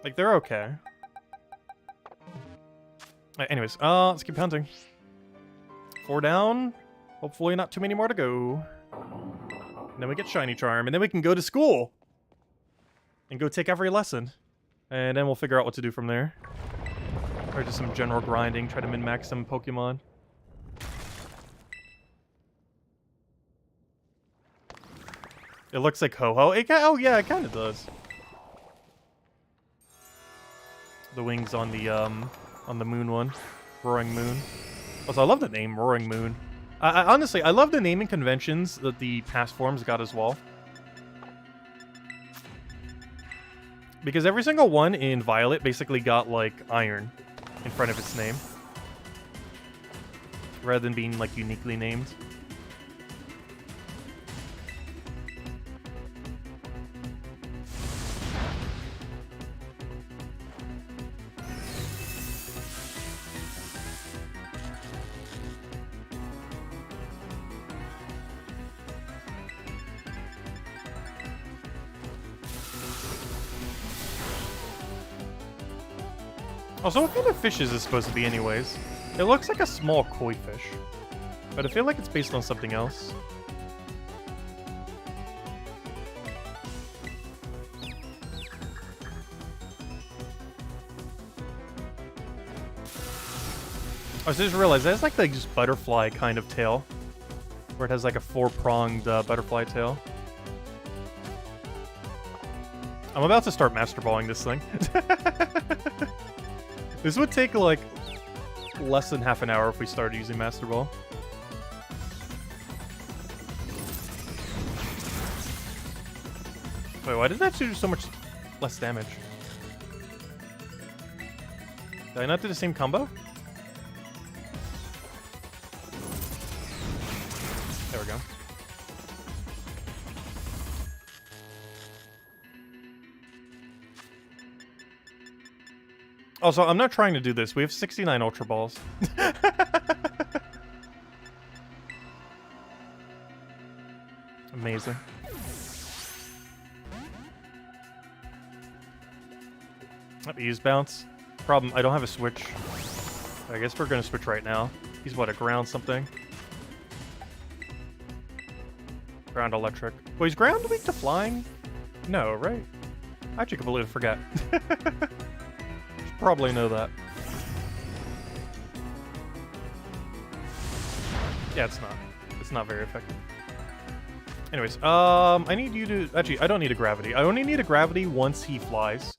Like, they're okay. Anyways, let's keep hunting. 4 down. Hopefully not too many more to go. And then we get Shiny Charm, and then we can go to school! And go take every lesson. And then we'll figure out what to do from there. Or just some general grinding, try to min-max some Pokemon. It looks like Ho-Ho. Oh yeah, it kind of does. The wings on the moon one. Roaring Moon. Also, I love the name, Roaring Moon. Honestly, I love the naming conventions that the past forms got as well. Because every single one in Violet basically got, like, iron in front of its name. Rather than being, like, uniquely named. Also, what kind of fish is this supposed to be anyways? It looks like a small koi fish. But I feel like it's based on something else. I just realized that's like the just butterfly kind of tail. Where it has like a 4-pronged butterfly tail. I'm about to start master balling this thing. This would take, like, less than half an hour if we started using Master Ball. Wait, why did that do so much less damage? Did I not do the same combo? There we go. Also, I'm not trying to do this. We have 69 Ultra Balls. Amazing. Use bounce. Problem, I don't have a switch. I guess we're gonna switch right now. He's what, a ground something? Ground electric. Well, is ground weak to flying? No, right? I actually completely forget. Probably know that. Yeah, it's not. It's not very effective. Anyways, I need you to... Actually, I don't need a gravity. I only need a gravity once he flies.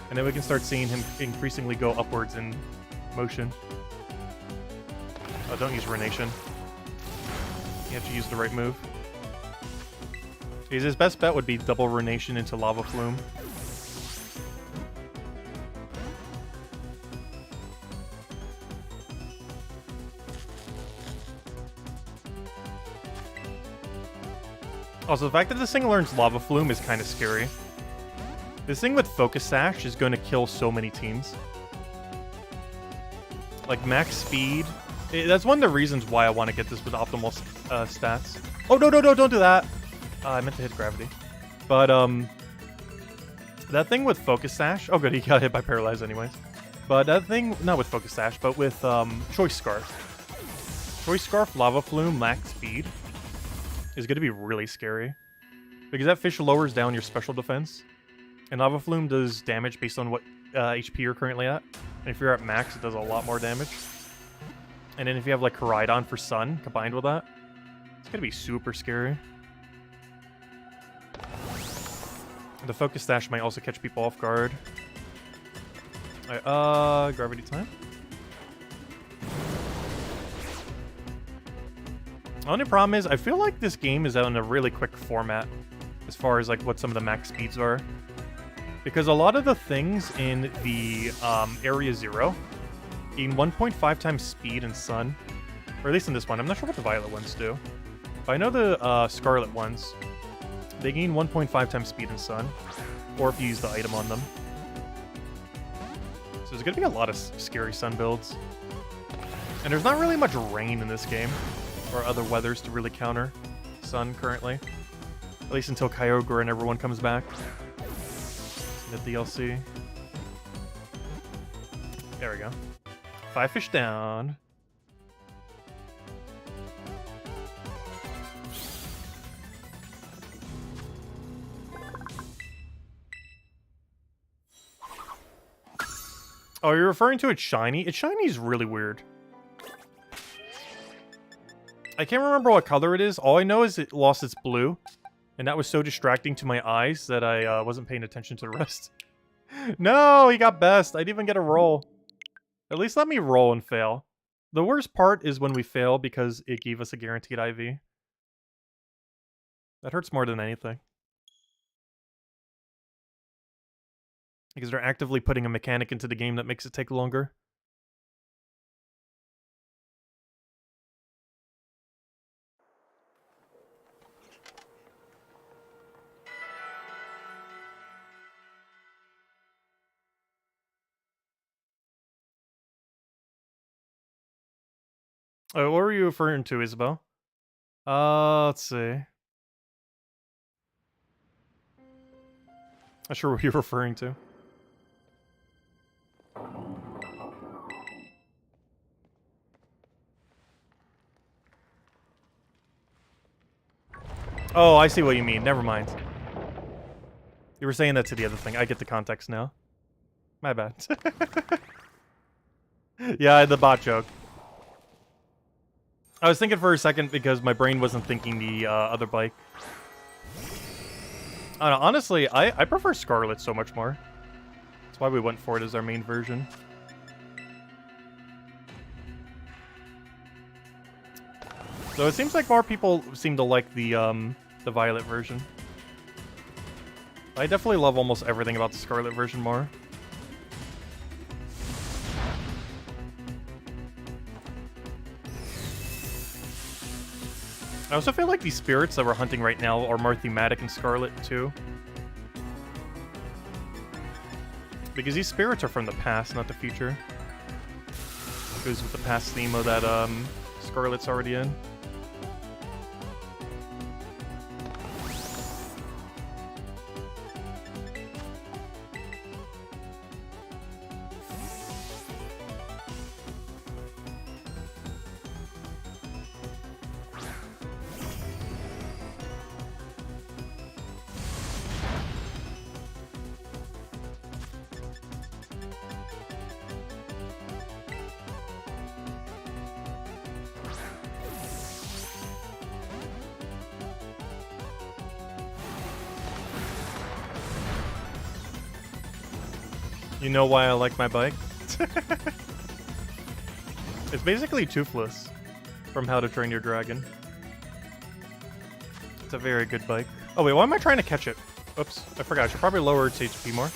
And then we can start seeing him increasingly go upwards in motion. Oh, don't use Renation. You have to use the right move. His best bet would be double Renation into Lava Flume. Also, the fact that this thing learns Lava Flume is kind of scary. This thing with Focus Sash is going to kill so many teams. Like, max speed. That's one of the reasons why I want to get this with optimal stats. Oh, no, don't do that! I meant to hit gravity. But, that thing with Focus Sash... Oh, good, he got hit by Paralyze anyways. But that thing... Not with Focus Sash, but with, Choice Scarf. Choice Scarf, Lava Flume, max speed is going to be really scary. Because that fish lowers down your special defense. And Lava Flume does damage based on what HP you're currently at. And if you're at max, it does a lot more damage. And then if you have like Koraidon for Sun combined with that, it's gonna be super scary. The Focus Dash might also catch people off guard. Alright, Gravity Time. The only problem is, I feel like this game is out in a really quick format as far as like what some of the max speeds are. Because a lot of the things in the Area 0 gain 1.5 times speed in Sun. Or at least in this one. I'm not sure what the Violet ones do. But I know the Scarlet ones, they gain 1.5 times speed in Sun. Or if you use the item on them. So there's going to be a lot of scary Sun builds. And there's not really much rain in this game. Or other weathers to really counter Sun currently. At least until Kyogre and everyone comes back. The DLC. There we go. 5 fish down. Oh, you're referring to it shiny? Its shiny is really weird. I can't remember what color it is. All I know is it lost its blue. And that was so distracting to my eyes that I wasn't paying attention to the rest. No, he got best. I didn't even get a roll. At least let me roll and fail. The worst part is when we fail because it gave us a guaranteed IV. That hurts more than anything. Because they're actively putting a mechanic into the game that makes it take longer. Oh, what were you referring to, Isabel? Let's see. Not sure what you're referring to. Oh, I see what you mean. Never mind. You were saying that to the other thing. I get the context now. My bad. Yeah, the bot joke. I was thinking for a second because my brain wasn't thinking the other bike. I don't know, honestly, I prefer Scarlet so much more. That's why we went for it as our main version. Though it seems like more people seem to like the Violet version. I definitely love almost everything about the Scarlet version more. I also feel like these spirits that we're hunting right now are more thematic in Scarlet, too. Because these spirits are from the past, not the future. Goes with the past theme of that Scarlet's already in. You know why I like my bike? It's basically Toothless from How to Train Your Dragon. It's a very good bike. Oh wait, why am I trying to catch it? Oops, I forgot. I should probably lower its HP more.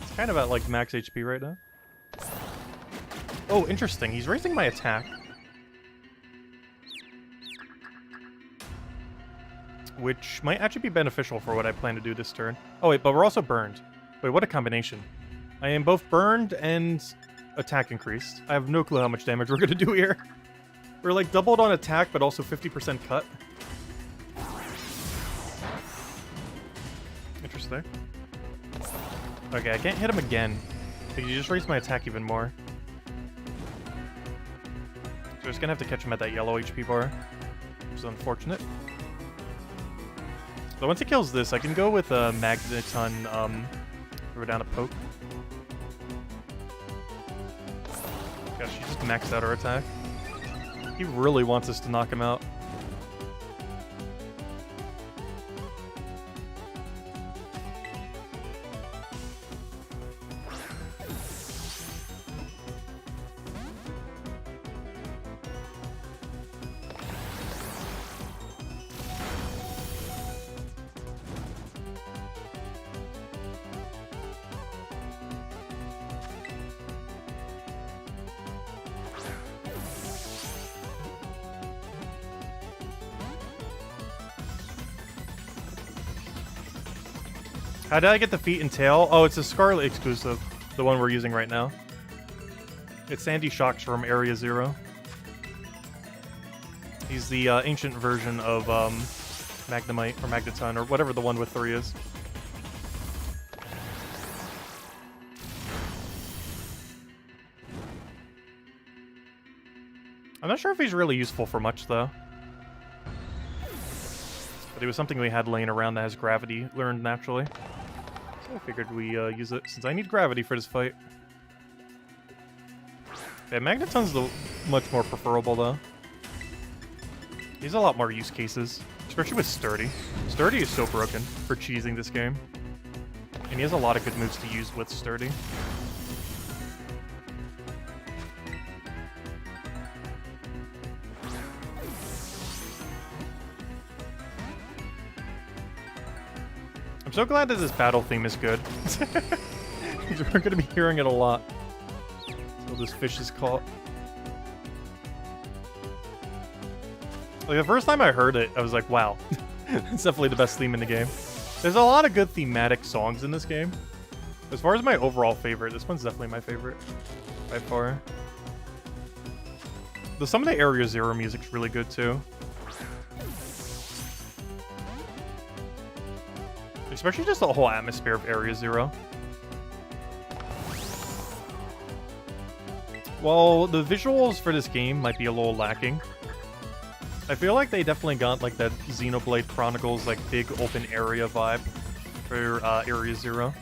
It's kind of at like max HP right now. Oh, interesting. He's raising my attack. Which might actually be beneficial for what I plan to do this turn. Oh wait, but we're also burned. Wait, what a combination. I am both burned and attack increased. I have no clue how much damage we're gonna do here. We're like doubled on attack, but also 50% cut. Interesting. Okay, I can't hit him again. Because you just raised my attack even more. So we're just gonna have to catch him at that yellow HP bar. Which is unfortunate. So once he kills this, I can go with a Magneton, throw down a poke. Yeah, she just maxed out her attack. He really wants us to knock him out. How did I get the feet and tail? Oh, it's a Scarlet exclusive, the one we're using right now. It's Sandy Shocks from Area Zero. He's the ancient version of Magnemite or Magneton or whatever the one with 3 is. I'm not sure if he's really useful for much though. But it was something we had laying around that has gravity learned naturally. So I figured we use it since I need gravity for this fight. Yeah, Magneton's much more preferable though. He's a lot more use cases, especially with Sturdy. Sturdy is so broken for cheesing this game. And he has a lot of good moves to use with Sturdy. I'm so glad that this battle theme is good. We're going to be hearing it a lot. So this fish is caught. Like, the first time I heard it, I was like, wow. It's definitely the best theme in the game. There's a lot of good thematic songs in this game. As far as my overall favorite, this one's definitely my favorite. By far. Some of the Area Zero music's really good, too. Especially just the whole atmosphere of Area Zero. Well, the visuals for this game might be a little lacking. I feel like they definitely got like that Xenoblade Chronicles like big open area vibe for Area Zero.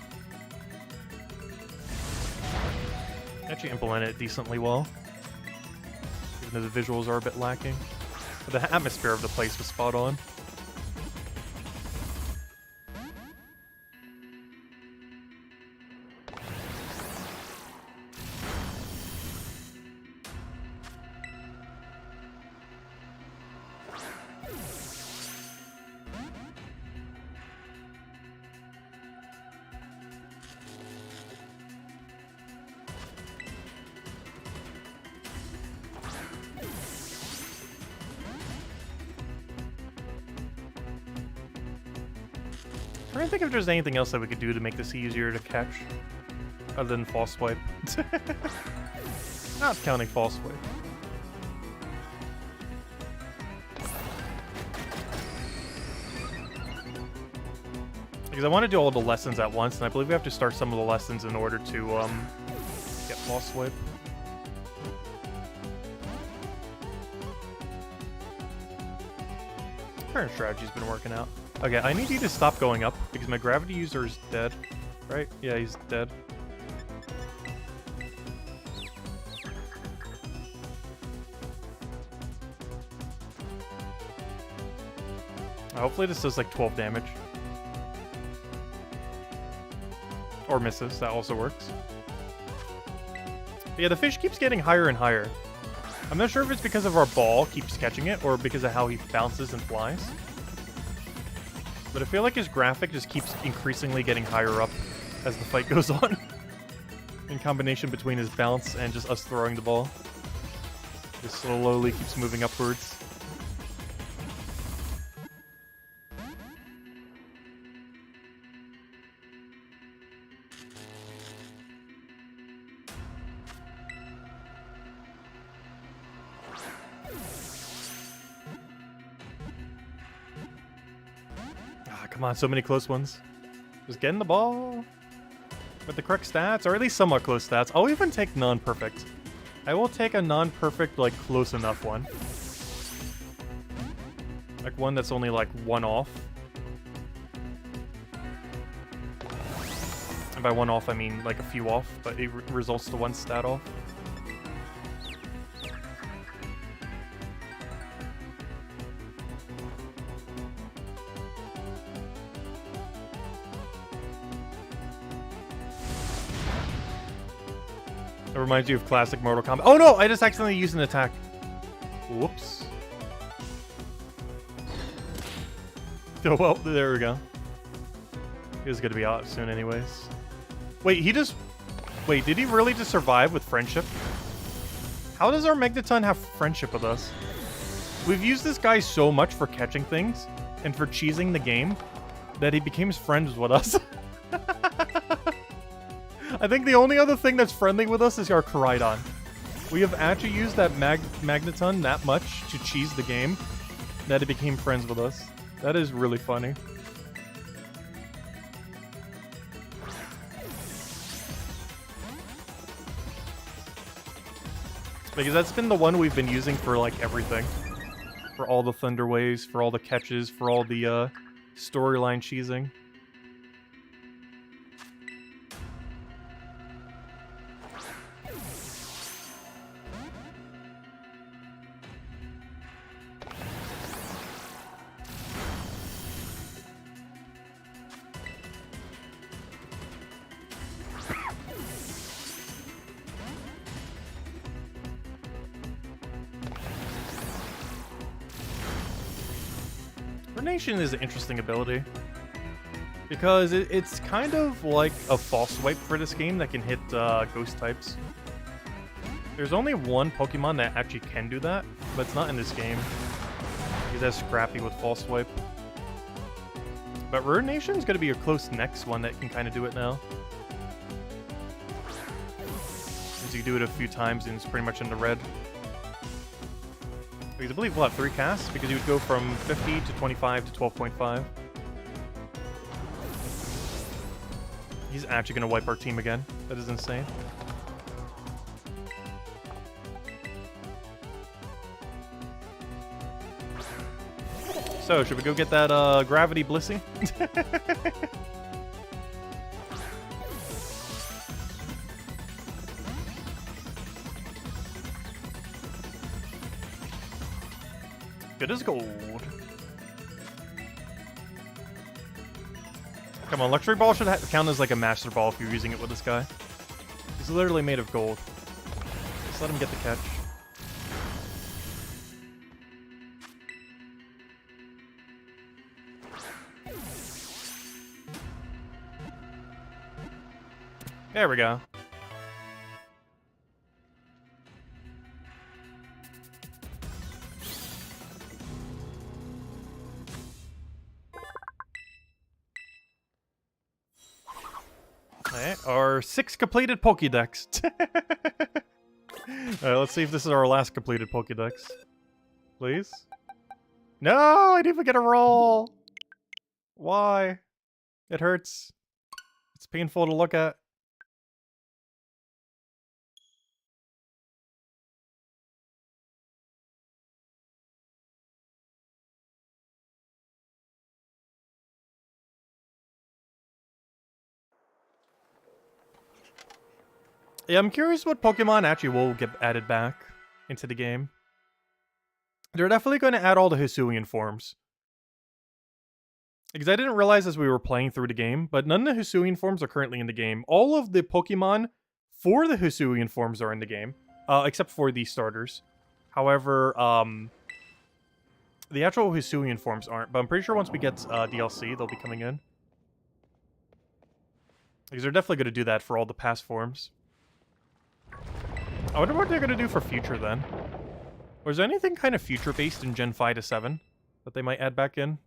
Actually implemented it decently well, even though the visuals are a bit lacking. But the atmosphere of the place was spot on. I'm trying to think if there's anything else that we could do to make this easier to catch, other than false swipe. Not counting false swipe. Because I want to do all the lessons at once, and I believe we have to start some of the lessons in order to get false swipe. Current strategy's been working out. Okay, I need you to stop going up, because my gravity user is dead. Right? Yeah, he's dead. Hopefully this does like 12 damage. Or misses, that also works. But yeah, the fish keeps getting higher and higher. I'm not sure if it's because of our ball keeps catching it, or because of how he bounces and flies. But I feel like his graphic just keeps increasingly getting higher up as the fight goes on. In combination between his bounce and just us throwing the ball. It slowly keeps moving upwards. Come on, so many close ones. Just getting the ball with the correct stats, or at least somewhat close stats. I'll even take non-perfect. I will take a non-perfect, like, close enough one. Like one that's only, like, one off. And by one off, I mean, like, a few off, but it results to one stat off. It reminds you of classic Mortal Kombat. Oh no! I just accidentally used an attack. Whoops. Oh, well, there we go. He was gonna be out soon anyways. Wait, Wait, did he really just survive with friendship? How does our Magneton have friendship with us? We've used this guy so much for catching things and for cheesing the game that he became friends with us. I think the only other thing that's friendly with us is our Koraidon. We have actually used that Magneton that much to cheese the game that it became friends with us. That is really funny. Because that's been the one we've been using for, like, everything. For all the Thunder Waves, for all the catches, for all the, storyline cheesing. Nation is an interesting ability because it's kind of like a false swipe for this game that can hit ghost types. There's only one Pokemon that actually can do that, but it's not in this game. He's as scrappy with false swipe. But Rare Nation's gonna be a close next one that can kind of do it now. Since you do it a few times and it's pretty much in the red. Because I believe we'll have 3 casts, because you would go from 50 to 25 to 12.5. He's actually going to wipe our team again. That is insane. So, should we go get that Gravity Blissey? Good as gold. Come on, Luxury Ball should count as like a Master Ball if you're using it with this guy. He's literally made of gold. Just let him get the catch. There we go. Our 6 completed Pokédex. Alright, let's see if this is our last completed Pokédex. Please? No, I didn't even get a roll! Why? It hurts. It's painful to look at. Yeah, I'm curious what Pokemon actually will get added back into the game. They're definitely going to add all the Hisuian forms. Because I didn't realize as we were playing through the game, but none of the Hisuian forms are currently in the game. All of the Pokemon for the Hisuian forms are in the game, except for the starters. However, the actual Hisuian forms aren't, but I'm pretty sure once we get DLC, they'll be coming in. Because they're definitely going to do that for all the past forms. I wonder what they're going to do for future then. Or is there anything kind of future-based in Gen 5 to 7 that they might add back in?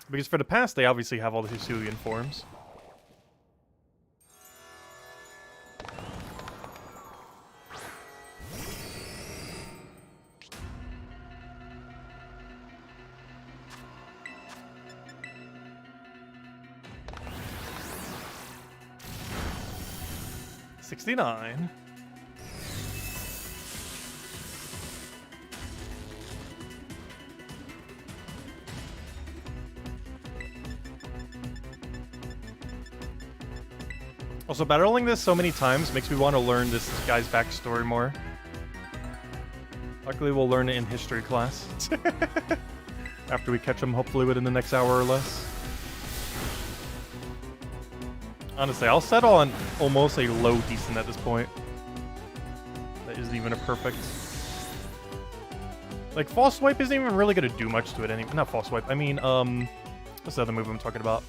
Because for the past, they obviously have all the Hisuian forms. $69. Also, battling this so many times makes me want to learn this guy's backstory more. Luckily, we'll learn it in history class. After we catch him, hopefully within the next hour or less. Honestly, I'll settle on almost a low decent at this point. That isn't even a perfect. Like, false swipe isn't even really gonna do much to it anyway. Not false swipe, I mean, what's the other move I'm talking about?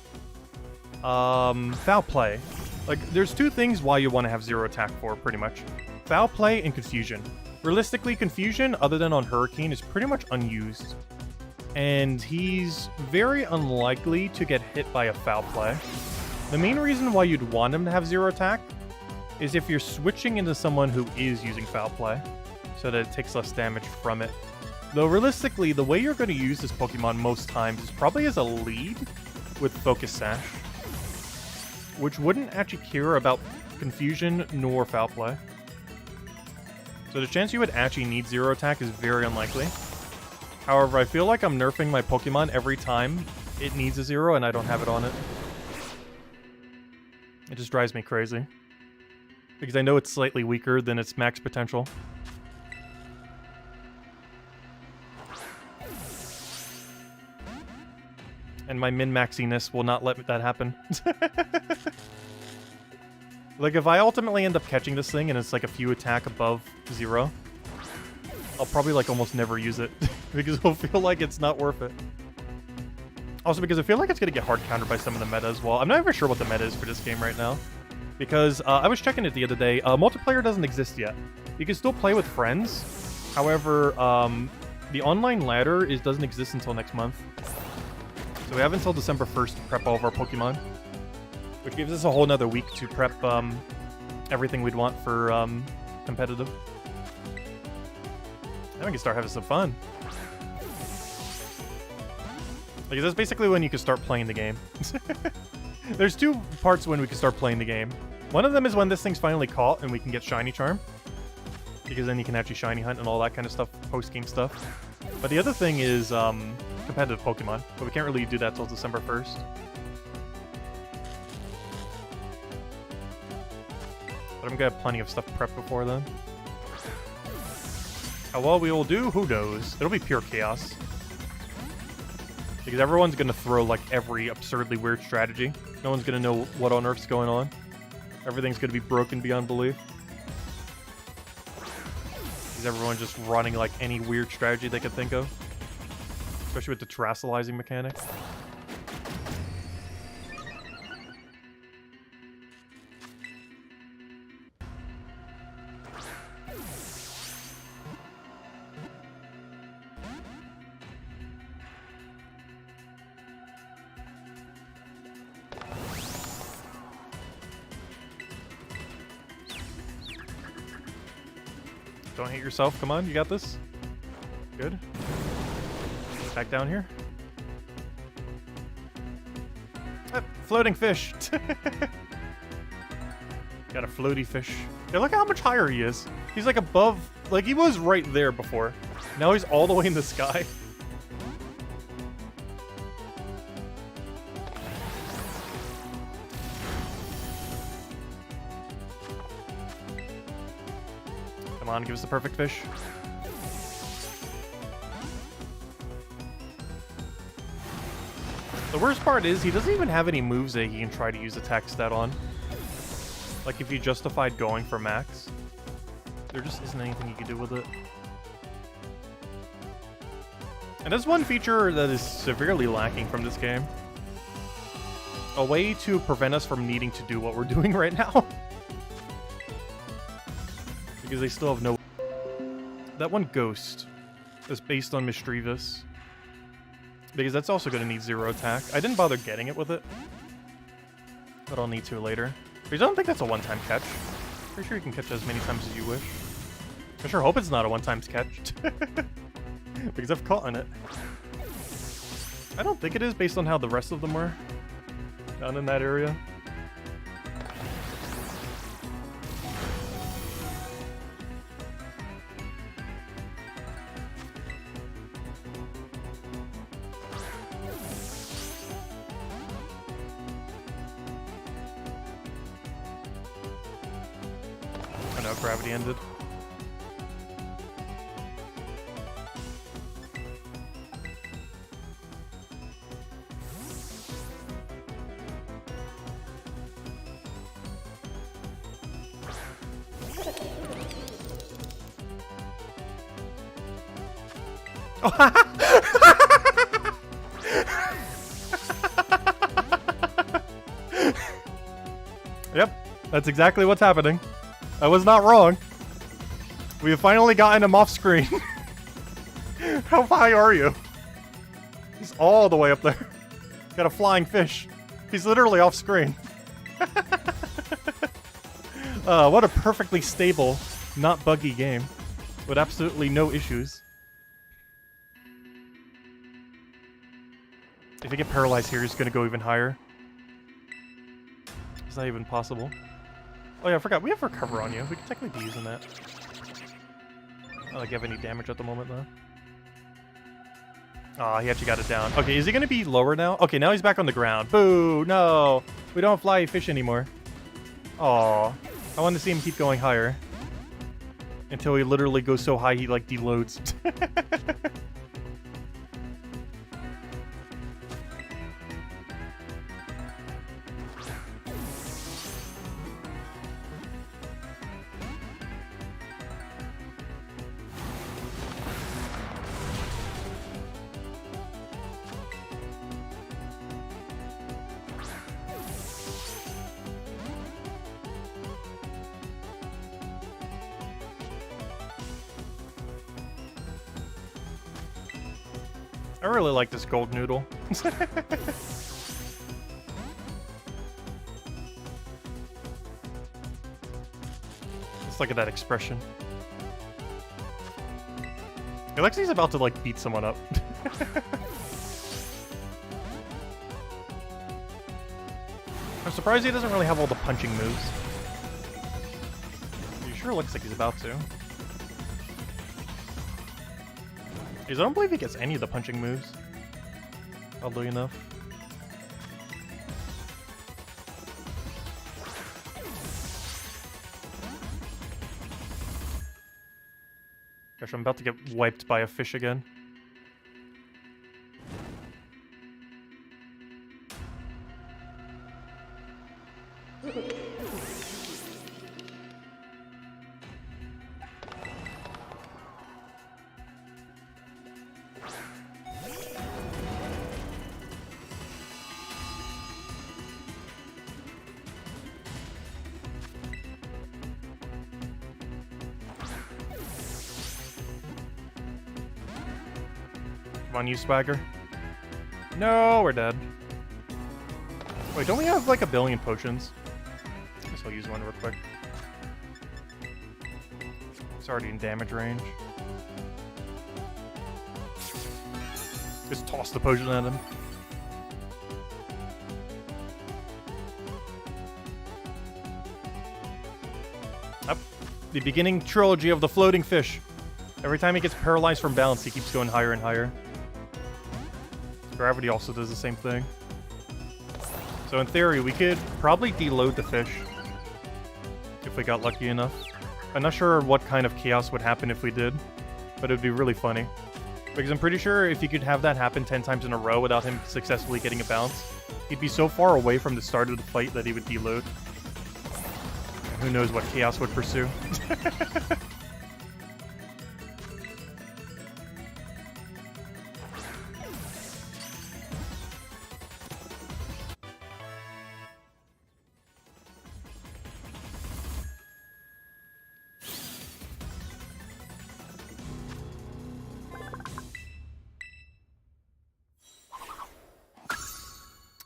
Foul play. Like, there's two things why you want to have zero attack for, pretty much. Foul play and confusion. Realistically, confusion, other than on Hurricane, is pretty much unused. And he's very unlikely to get hit by a foul play. The main reason why you'd want him to have zero attack is if you're switching into someone who is using foul play, so that it takes less damage from it. Though realistically, the way you're going to use this Pokemon most times is probably as a lead with Focus Sash, which wouldn't actually care about confusion nor foul play. So the chance you would actually need zero attack is very unlikely. However, I feel like I'm nerfing my Pokemon every time it needs a zero and I don't have it on it. It just drives me crazy. Because I know it's slightly weaker than its max potential. And my min-maxiness will not let that happen. Like, if I ultimately end up catching this thing and it's like a few attack above zero, I'll probably like almost never use it. Because it'll feel like it's not worth it. Also because I feel like it's going to get hard countered by some of the meta as well. I'm not even sure what the meta is for this game right now. Because I was checking it the other day. Multiplayer doesn't exist yet. You can still play with friends. However, the online ladder doesn't exist until next month. So we have until December 1st to prep all of our Pokemon. Which gives us a whole nother week to prep everything we'd want for competitive. Then we can start having some fun. Like, that's basically when you can start playing the game. There's two parts when we can start playing the game. One of them is when this thing's finally caught and we can get Shiny Charm. Because then you can actually Shiny Hunt and all that kind of stuff, post-game stuff. But the other thing is competitive Pokemon. But we can't really do that till December 1st. But I'm gonna have plenty of stuff prepped before then. How well we will do, who knows? It'll be pure chaos. Because everyone's gonna throw like every absurdly weird strategy. No one's gonna know what on earth's going on. Everything's gonna be broken beyond belief. Because everyone's just running like any weird strategy they could think of. Especially with the terrestrializing mechanic. Don't hit yourself. Come on, you got this. Good. Back down here. Floating fish. Got a floaty fish. Yeah, look how much higher he is. He's like above, like he was right there before. Now he's all the way in the sky. Come on, give us the perfect fish. The worst part is he doesn't even have any moves that he can try to use attack stat on. Like if you justified going for max, there just isn't anything you can do with it. And there's one feature that is severely lacking from this game. A way to prevent us from needing to do what we're doing right now. Because they still have no... That one Ghost is based on Mischievous. Because that's also going to need zero attack. I didn't bother getting it with it. But I'll need to later. Because I don't think that's a one-time catch. Pretty sure you can catch it as many times as you wish. I sure hope it's not a one-time catch. Because I've caught on it. I don't think it is based on how the rest of them were. Down in that area. Oh no, gravity ended. Yep, that's exactly what's happening. I was not wrong. We have finally gotten him off screen. How high are you? He's all the way up there. Got a flying fish. He's literally off screen. What a perfectly stable, not buggy game. With absolutely no issues. If I get paralyzed here, he's gonna go even higher. Is that even possible? Oh yeah, I forgot. We have Recover on you. We could technically be using that. I don't think you have any damage at the moment, though. Aw, he actually got it down. Okay, is he gonna be lower now? Okay, now he's back on the ground. Boo! No! We don't fly fish anymore. Aw. I want to see him keep going higher. Until he literally goes so high he, like, deloads. I really like this gold noodle. Just look at that expression. Alexi's about to, like, beat someone up. I'm surprised he doesn't really have all the punching moves. He sure looks like he's about to. Because I don't believe he gets any of the punching moves. Oddly enough. Gosh, I'm about to get wiped by a fish again. Come on, you swagger. No, we're dead. Wait, don't we have like a billion potions? I guess I'll use one real quick. It's already in damage range. Just toss the potion at him. Up. The beginning trilogy of the floating fish. Every time he gets paralyzed from balance, he keeps going higher and higher. Gravity also does the same thing. So in theory, we could probably deload the fish if we got lucky enough. I'm not sure what kind of chaos would happen if we did, but it would be really funny. Because I'm pretty sure if you could have that happen 10 times in a row without him successfully getting a bounce, he'd be so far away from the start of the fight that he would deload. And who knows what chaos would pursue.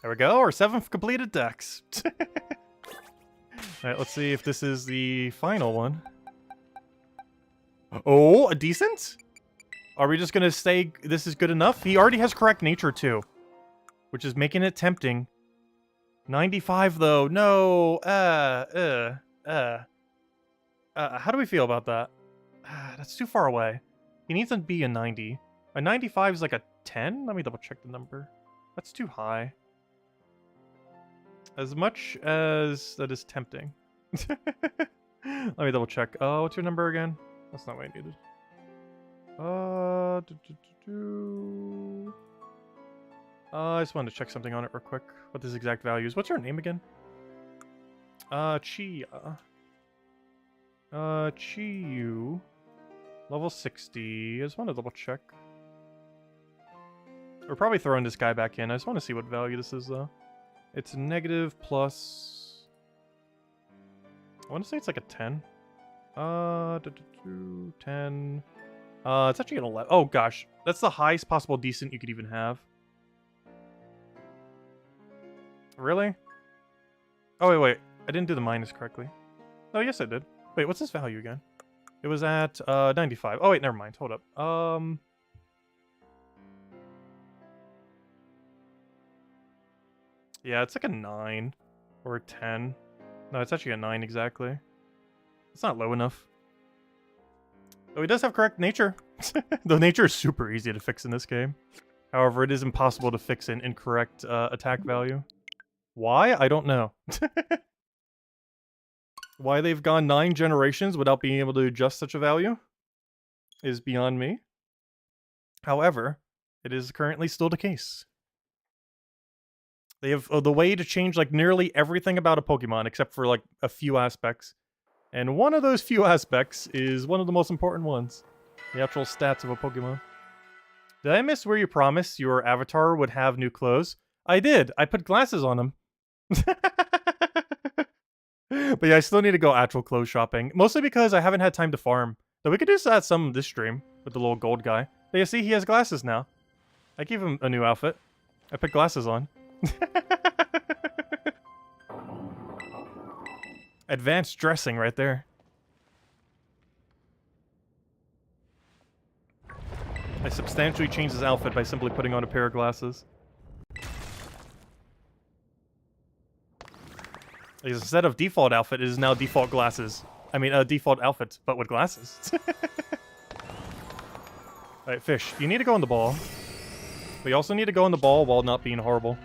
There we go, our 7th completed dex. Alright, let's see if this is the final one. Oh, a decent? Are we just gonna say this is good enough? He already has correct nature too, which is making it tempting. 95 though, no, how do we feel about that? That's too far away. He needs to be a 90. A 95 is like a 10? Let me double check the number. That's too high. As much as that is tempting. Let me double check. What's your number again? That's not what I needed. I just wanted to check something on it real quick. What this exact value is. What's your name again? Chia. Chiyu. Level 60. I just want to double check. We're probably throwing this guy back in. I just want to see what value this is, though. It's negative plus... I want to say it's like a 10. 10... it's actually an 11. Oh, gosh. That's the highest possible decent you could even have. Really? Oh, wait. I didn't do the minus correctly. Oh, yes, I did. Wait, what's this value again? It was at 95. Oh, wait, never mind. Hold up. Yeah, it's like a 9 or a 10. No, it's actually a 9 exactly. It's not low enough. Though he does have correct nature. Though nature is super easy to fix in this game. However, it is impossible to fix an incorrect attack value. Why? I don't know. Why they've gone 9 generations without being able to adjust such a value is beyond me. However, it is currently still the case. They have the way to change like nearly everything about a Pokemon except for like a few aspects. And one of those few aspects is one of the most important ones. The actual stats of a Pokemon. Did I miss where you promised your avatar would have new clothes? I did. I put glasses on him. But yeah, I still need to go actual clothes shopping. Mostly because I haven't had time to farm. Though we could do that some this stream with the little gold guy. But you see, he has glasses now. I gave him a new outfit. I put glasses on. Advanced dressing right there. I substantially changed his outfit by simply putting on a pair of glasses. Instead of default outfit, it is now default glasses. I mean, default outfit, but with glasses. Alright, Fish, you need to go on the ball. But you also need to go on the ball while not being horrible.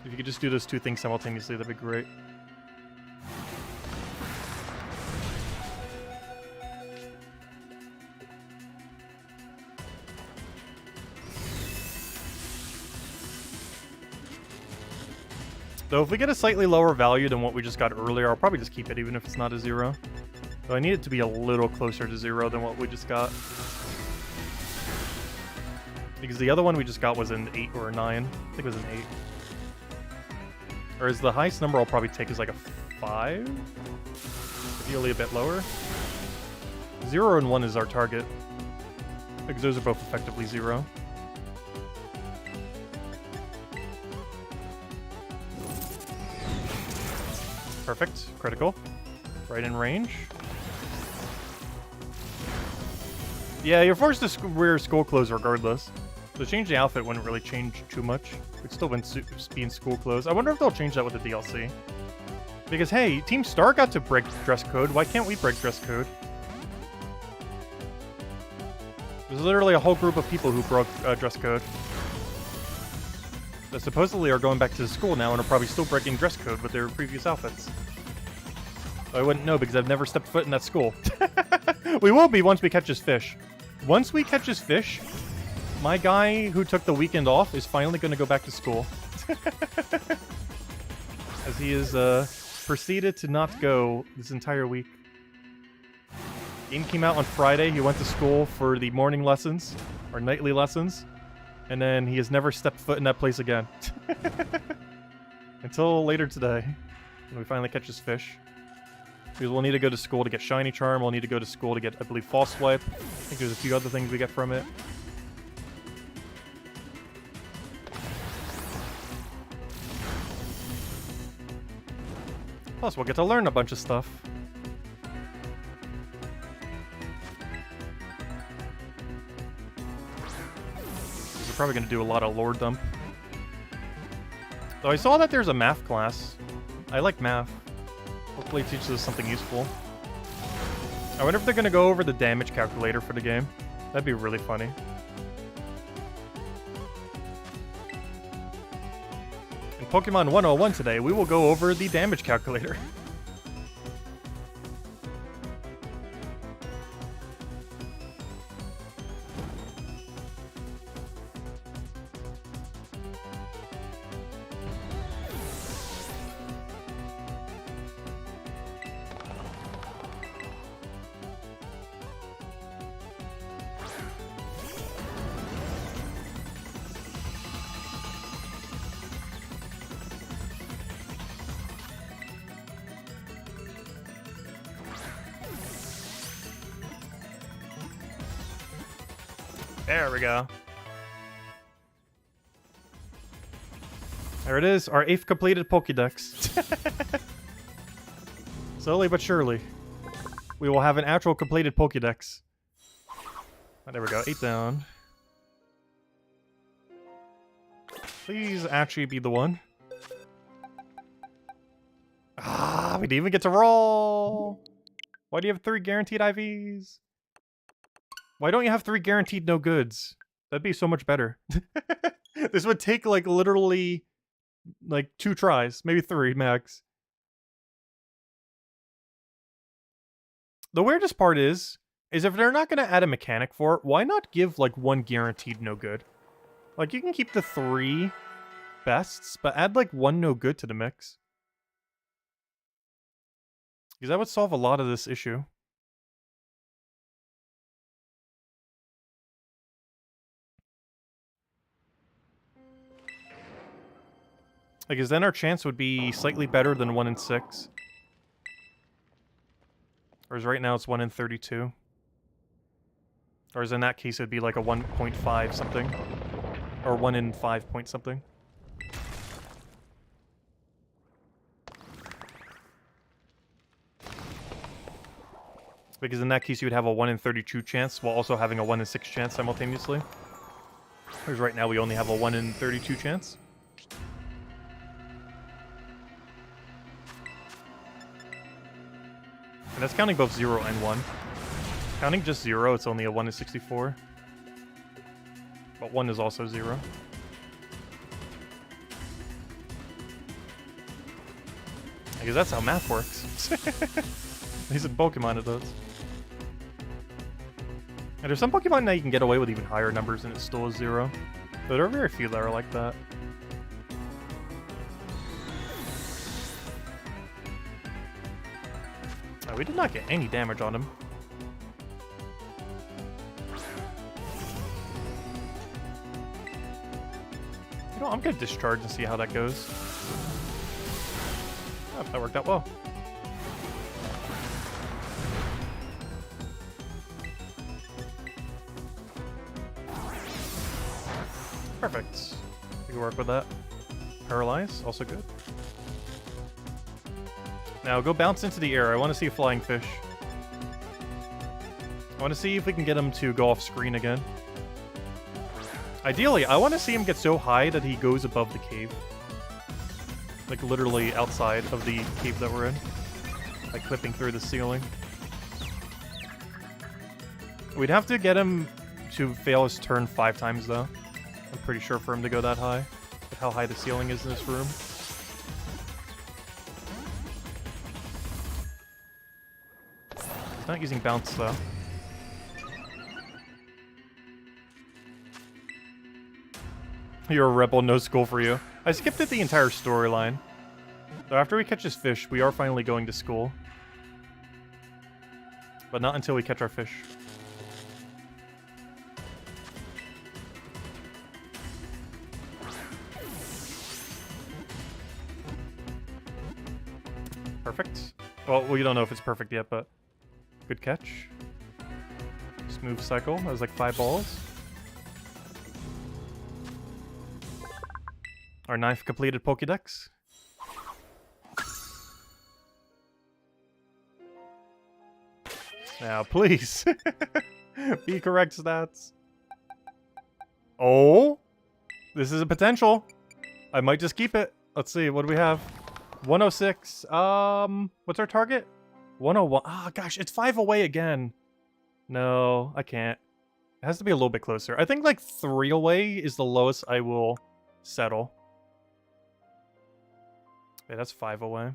If you could just do those two things simultaneously, that'd be great. Though if we get a slightly lower value than what we just got earlier, I'll probably just keep it even if it's not a 0. Though I need it to be a little closer to 0 than what we just got. Because the other one we just got was an 8 or a 9. I think it was an 8. Or is the highest number I'll probably take is like a 5? Ideally a bit lower. 0 and 1 is our target. Because those are both effectively 0. Perfect. Critical. Right in range. Yeah, you're forced to wear school clothes regardless. So change the outfit wouldn't really change too much. We'd still be in school clothes. I wonder if they'll change that with the DLC. Because, hey, Team Star got to break dress code. Why can't we break dress code? There's literally a whole group of people who broke dress code. That supposedly are going back to school now and are probably still breaking dress code with their previous outfits. I wouldn't know because I've never stepped foot in that school. We will be once we catch his fish. Once we catch his fish, my guy who took the weekend off is finally going to go back to school. As he is proceeded to not go this entire week. Game came out on Friday. He went to school for the morning lessons, or nightly lessons. And then he has never stepped foot in that place again. Until later today, when we finally catch his fish. Because we'll need to go to school to get Shiny Charm, we'll need to go to school to get, I believe, False Swipe. I think there's a few other things we get from it. Plus, we'll get to learn a bunch of stuff. Probably going to do a lot of lore dump. Though I saw that there's a math class. I like math. Hopefully it teaches us something useful. I wonder if they're going to go over the damage calculator for the game. That'd be really funny. In Pokemon 101 today, we will go over the damage calculator. There we go. There it is, our 8th completed Pokédex. Slowly but surely, we will have an actual completed Pokédex. Oh, there we go, 8 down. Please actually be the one. Ah, we didn't even get to roll! Why do you have 3 guaranteed IVs? Why don't you have 3 guaranteed no goods? That'd be so much better. This would take, like, literally, like, 2 tries. Maybe 3, max. The weirdest part is if they're not going to add a mechanic for it, why not give, like, 1 guaranteed no good? Like, you can keep the 3 bests, but add, like, 1 no good to the mix. Because that would solve a lot of this issue. Because then our chance would be slightly better than 1 in 6. Whereas right now it's 1 in 32. Whereas in that case it'd be like a 1.5 something. Or 1 in 5 point something. Because in that case you would have a 1 in 32 chance while also having a 1 in 6 chance simultaneously. Whereas right now we only have a 1 in 32 chance. And that's counting both 0 and 1. Counting just 0, it's only a 1 in 64. But 1 is also 0. I guess that's how math works. At least in Pokemon it does. And there's some Pokemon that you can get away with even higher numbers and it's still a 0. But there are very few that are like that. Oh, we did not get any damage on him. You know, I'm gonna discharge and see how that goes. Oh, that worked out well. Perfect. We can work with that. Paralyze, also good. Now go bounce into the air. I want to see a flying fish. I want to see if we can get him to go off screen again. Ideally, I want to see him get so high that he goes above the cave. Like literally outside of the cave that we're in. Like clipping through the ceiling. We'd have to get him to fail his turn 5 times though. I'm pretty sure for him to go that high. With how high the ceiling is in this room. He's not using bounce though. You're a rebel, no school for you. I skipped it the entire storyline. So after we catch this fish, we are finally going to school. But not until we catch our fish. Perfect. Well, we don't know if it's perfect yet, but good catch. Smooth cycle. That was like 5 balls. Our 9th completed Pokédex. Now, please. Be correct stats. Oh! This is a potential. I might just keep it. Let's see, what do we have? 106. What's our target? 101. Ah, gosh, it's 5 away again. No, I can't. It has to be a little bit closer. I think like 3 away is the lowest I will settle. Yeah, that's 5 away.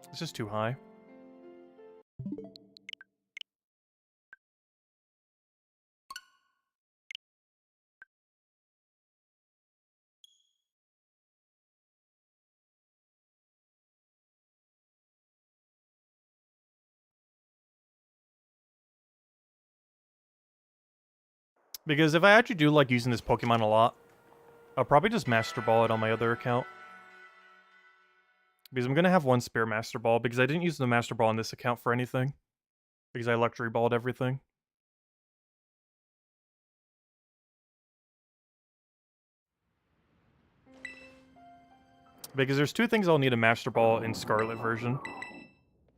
This is too high. Because if I actually do like using this Pokemon a lot, I'll probably just Master Ball it on my other account. Because I'm going to have 1 spare Master Ball, because I didn't use the Master Ball on this account for anything. Because I Luxury Balled everything. Because there's two things I'll need a Master Ball in Scarlet version.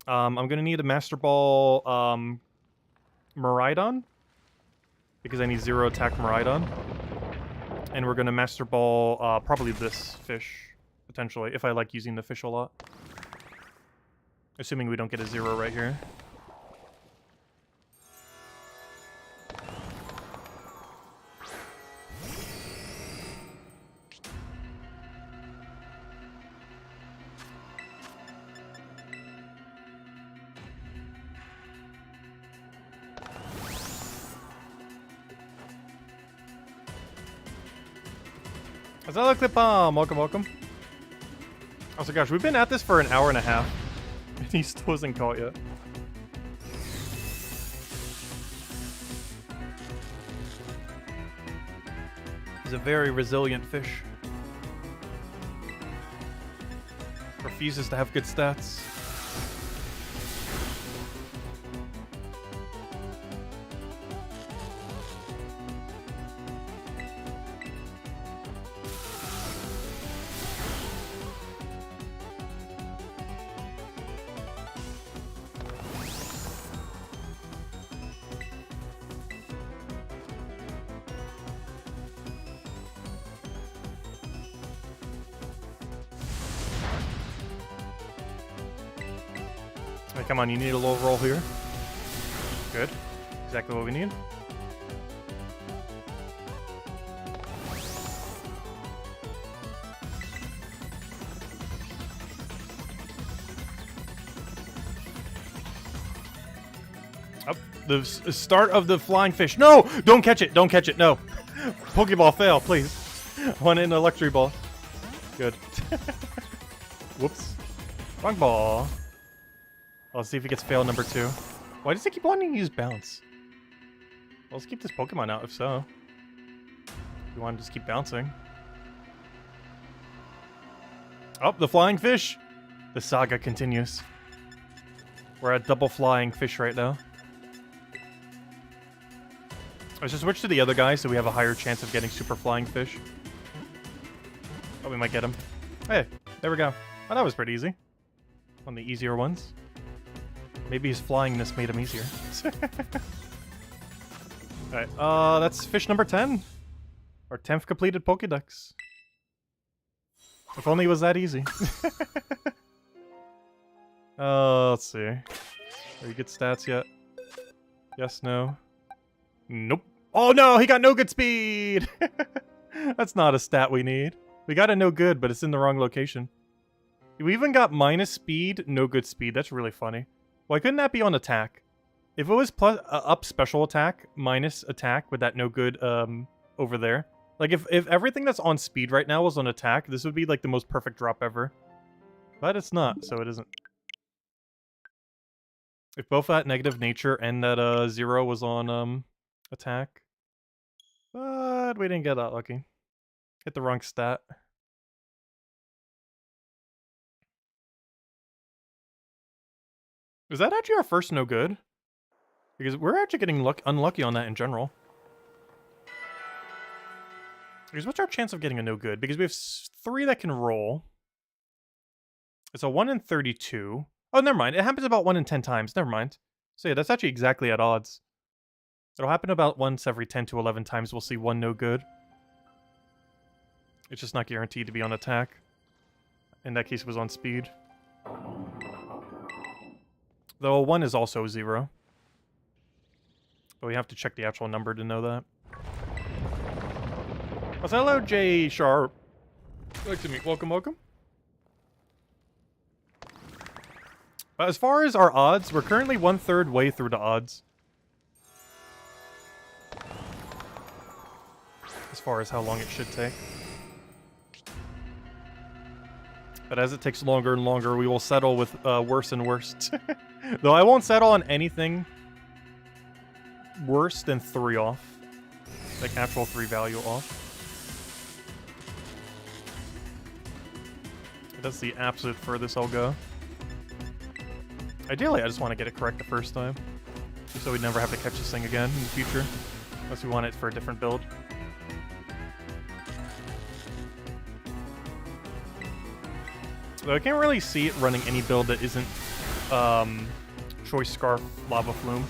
I'm gonna need a Master Ball, Miraidon. Because I need 0 attack Miraidon. And we're gonna Master Ball, probably this fish, potentially, if I like using the fish a lot. Assuming we don't get a 0 right here. Azala Clip Bomb! Welcome, welcome. Oh my gosh, we've been at this for an hour and a half. And he still isn't caught yet. He's a very resilient fish. Refuses to have good stats. Hey, come on, you need a low roll here. Good. Exactly what we need. Up the start of the flying fish. No! Don't catch it! Don't catch it! No! Pokeball fail, please. One in the luxury ball. Good. Whoops. Wrong ball. Let's see if he gets fail number 2. Why does he keep wanting to use bounce? Well, let's keep this Pokemon out if so. We want to just keep bouncing. Oh, the flying fish! The saga continues. We're at double flying fish right now. Let's just switch to the other guy so we have a higher chance of getting super flying fish. Oh, we might get him. Hey, there we go. Oh, that was pretty easy. One of the easier ones. Maybe his flyingness made him easier. Alright, that's fish number 10. Our 10th completed Pokédex. If only it was that easy. Let's see. Are you good stats yet? Yes, no. Nope. Oh no, he got no good speed! That's not a stat we need. We got a no good, but it's in the wrong location. We even got minus speed, no good speed. That's really funny. Why couldn't that be on attack? If it was plus up special attack, minus attack with that no good over there. Like if everything that's on speed right now was on attack, this would be like the most perfect drop ever. But it's not, so it isn't. If both that negative nature and that 0 was on attack. But we didn't get that lucky. Hit the wrong stat. Is that actually our first no good? Because we're actually getting unlucky on that in general. Because what's our chance of getting a no good? Because we have 3 that can roll. It's a 1 in 32. Oh, never mind. It happens about 1 in 10 times. Never mind. So yeah, that's actually exactly at odds. It'll happen about once every 10 to 11 times we'll see 1 no good. It's just not guaranteed to be on attack. In that case, it was on speed. Though 1 is also 0. But we have to check the actual number to know that. Oh, so hello, J Sharp. Like to meet. Welcome, welcome. As far as our odds, we're currently 1/3 way through the odds. As far as how long it should take. But as it takes longer and longer, we will settle with worse and worse. Though I won't settle on anything worse than 3 off. Like actual 3 value off. That's the absolute furthest I'll go. Ideally, I just want to get it correct the first time. Just so we never have to catch this thing again in the future. Unless we want it for a different build. Though I can't really see it running any build that isn't Choice Scarf Lava Flume.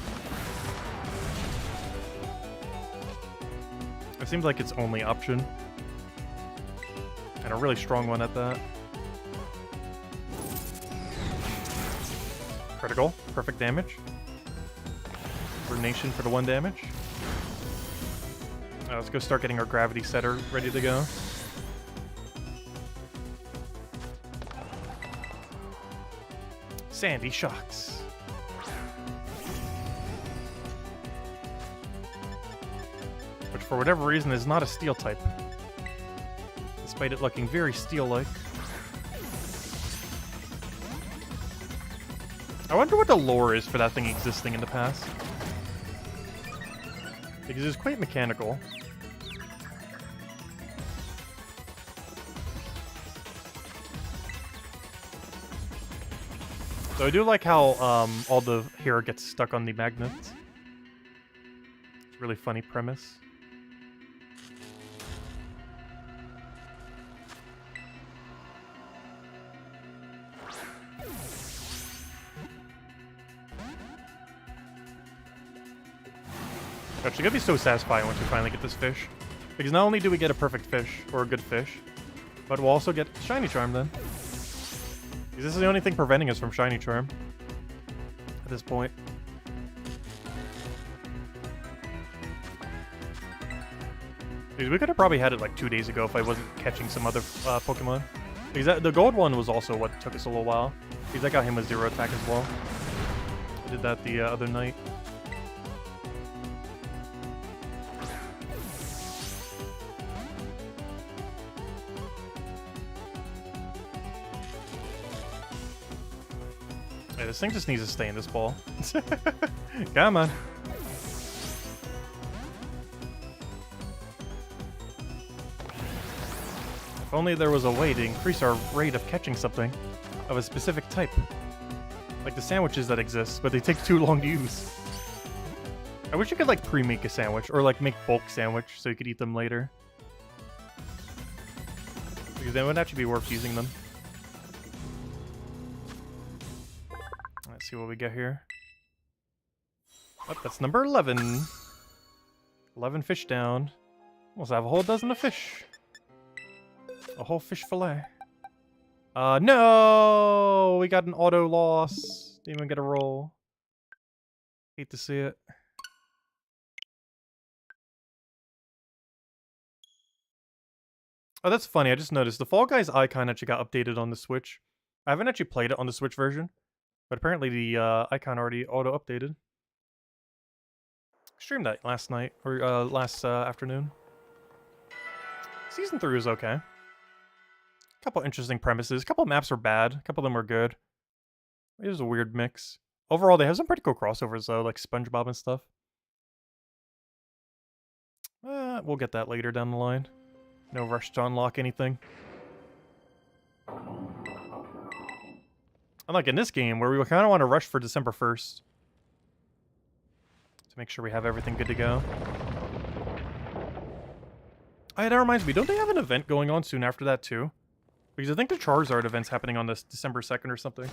It seems like its only option. And a really strong one at that. Critical. Perfect damage. Nation for the 1 damage. Let's go start getting our gravity setter ready to go. Sandy Shocks. Which for whatever reason is not a steel type. Despite it looking very steel-like. I wonder what the lore is for that thing existing in the past. Because it's quite mechanical. So I do like how all the hair gets stuck on the magnets. It's a really funny premise. It's gonna be so satisfying once we finally get this fish. Because not only do we get a perfect fish, or a good fish, but we'll also get Shiny Charm then. Because this is the only thing preventing us from Shiny Charm. At this point. Because we could have probably had it like 2 days ago if I wasn't catching some other Pokemon. Because the gold one was also what took us a little while. Because I got him with 0 attack as well. I did that the other night. This thing just needs to stay in this ball. Come on. If only there was a way to increase our rate of catching something of a specific type. Like the sandwiches that exist, but they take too long to use. I wish you could like pre-make a sandwich, or like make bulk sandwich so you could eat them later. Because then it would actually be worth using them. Let's see what we get here. Oh, that's number 11. 11 fish down. Almost have a whole dozen of fish. A whole fish fillet. No! We got an auto loss. Didn't even get a roll. Hate to see it. Oh, that's funny. I just noticed the Fall Guys icon actually got updated on the Switch. I haven't actually played it on the Switch version. But apparently the icon already auto-updated. Streamed that last night, or last afternoon. Season 3 was okay. A couple interesting premises. A couple maps were bad. A couple of them were good. It was a weird mix. Overall, they have some pretty cool crossovers, though, like SpongeBob and stuff. We'll get that later down the line. No rush to unlock anything. Unlike in this game, where we kind of want to rush for December 1st. To make sure we have everything good to go. Oh yeah, that reminds me, don't they have an event going on soon after that too? Because I think the Charizard event's happening on this December 2nd or something.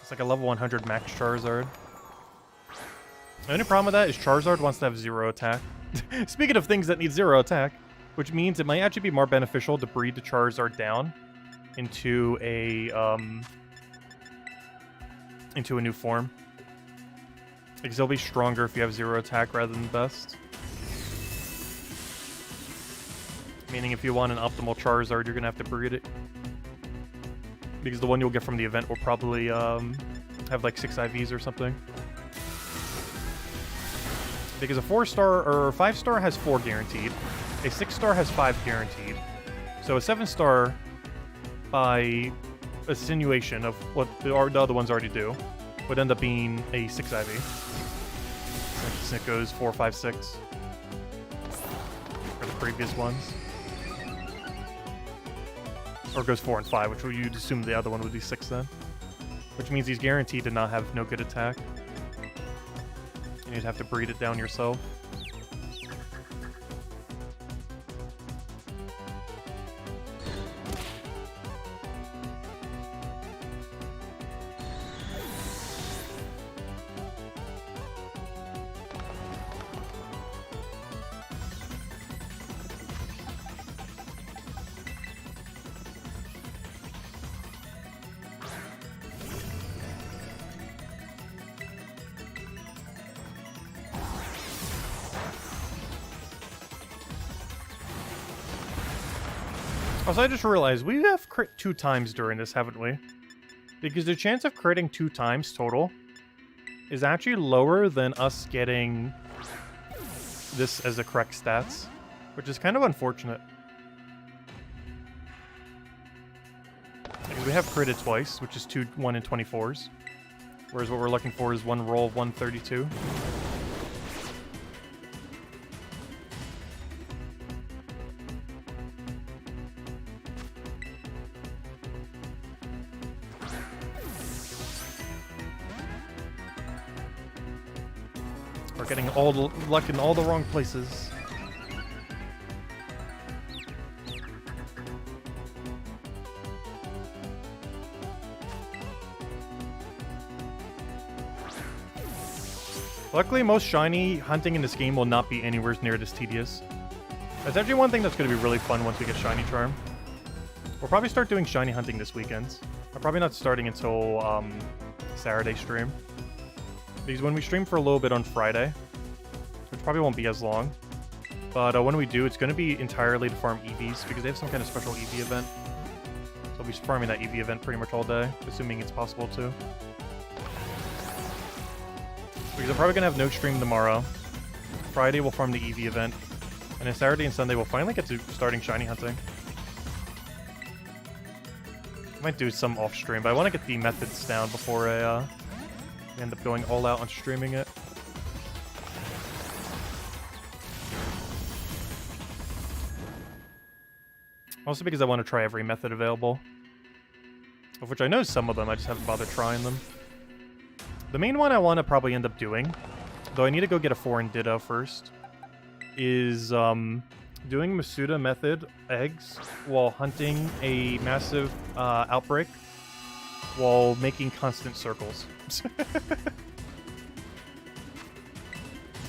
It's like a level 100 max Charizard. The only problem with that is Charizard wants to have 0 attack. Speaking of things that need 0 attack, which means it might actually be more beneficial to breed the Charizard down into a new form. Because they'll be stronger if you have 0 attack rather than best. Meaning if you want an optimal Charizard, you're gonna have to breed it. Because the one you'll get from the event will probably have like 6 IVs or something. Because a 4-star or 5-star has 4 guaranteed. A 6-star has 5 guaranteed. So a 7-star, by attenuation of what the other ones already do, would end up being a 6 IV. Since it goes 4, 5, 6 for the previous ones. Or it goes 4 and 5, which you'd assume the other one would be 6 then. Which means he's guaranteed to not have no good attack. And you'd have to breed it down yourself. Also, I just realized we have crit 2 times during this, haven't we? Because the chance of critting 2 times total is actually lower than us getting this as the correct stats, which is kind of unfortunate. Because we have critted twice, which is 2 1 and 24s. Whereas what we're looking for is 1 roll of 132. We're getting all the luck in all the wrong places. Luckily, most shiny hunting in this game will not be anywhere near this tedious. That's actually one thing that's going to be really fun once we get Shiny Charm. We'll probably start doing shiny hunting this weekend. I'm probably not starting until Saturday stream. Because when we stream for a little bit on Friday, which probably won't be as long, but when we do, it's going to be entirely to farm EVs, because they have some kind of special EV event. So I'll be farming that EV event pretty much all day, assuming it's possible to. Because I'm probably going to have no stream tomorrow. Friday we'll farm the EV event, and then Saturday and Sunday we'll finally get to starting shiny hunting. I might do some off stream, but I want to get the methods down before I end up going all out on streaming it. Also because I want to try every method available. Of which I know some of them, I just haven't bothered trying them. The main one I want to probably end up doing, though I need to go get a foreign Ditto first, is doing Masuda method eggs while hunting a massive outbreak while making constant circles.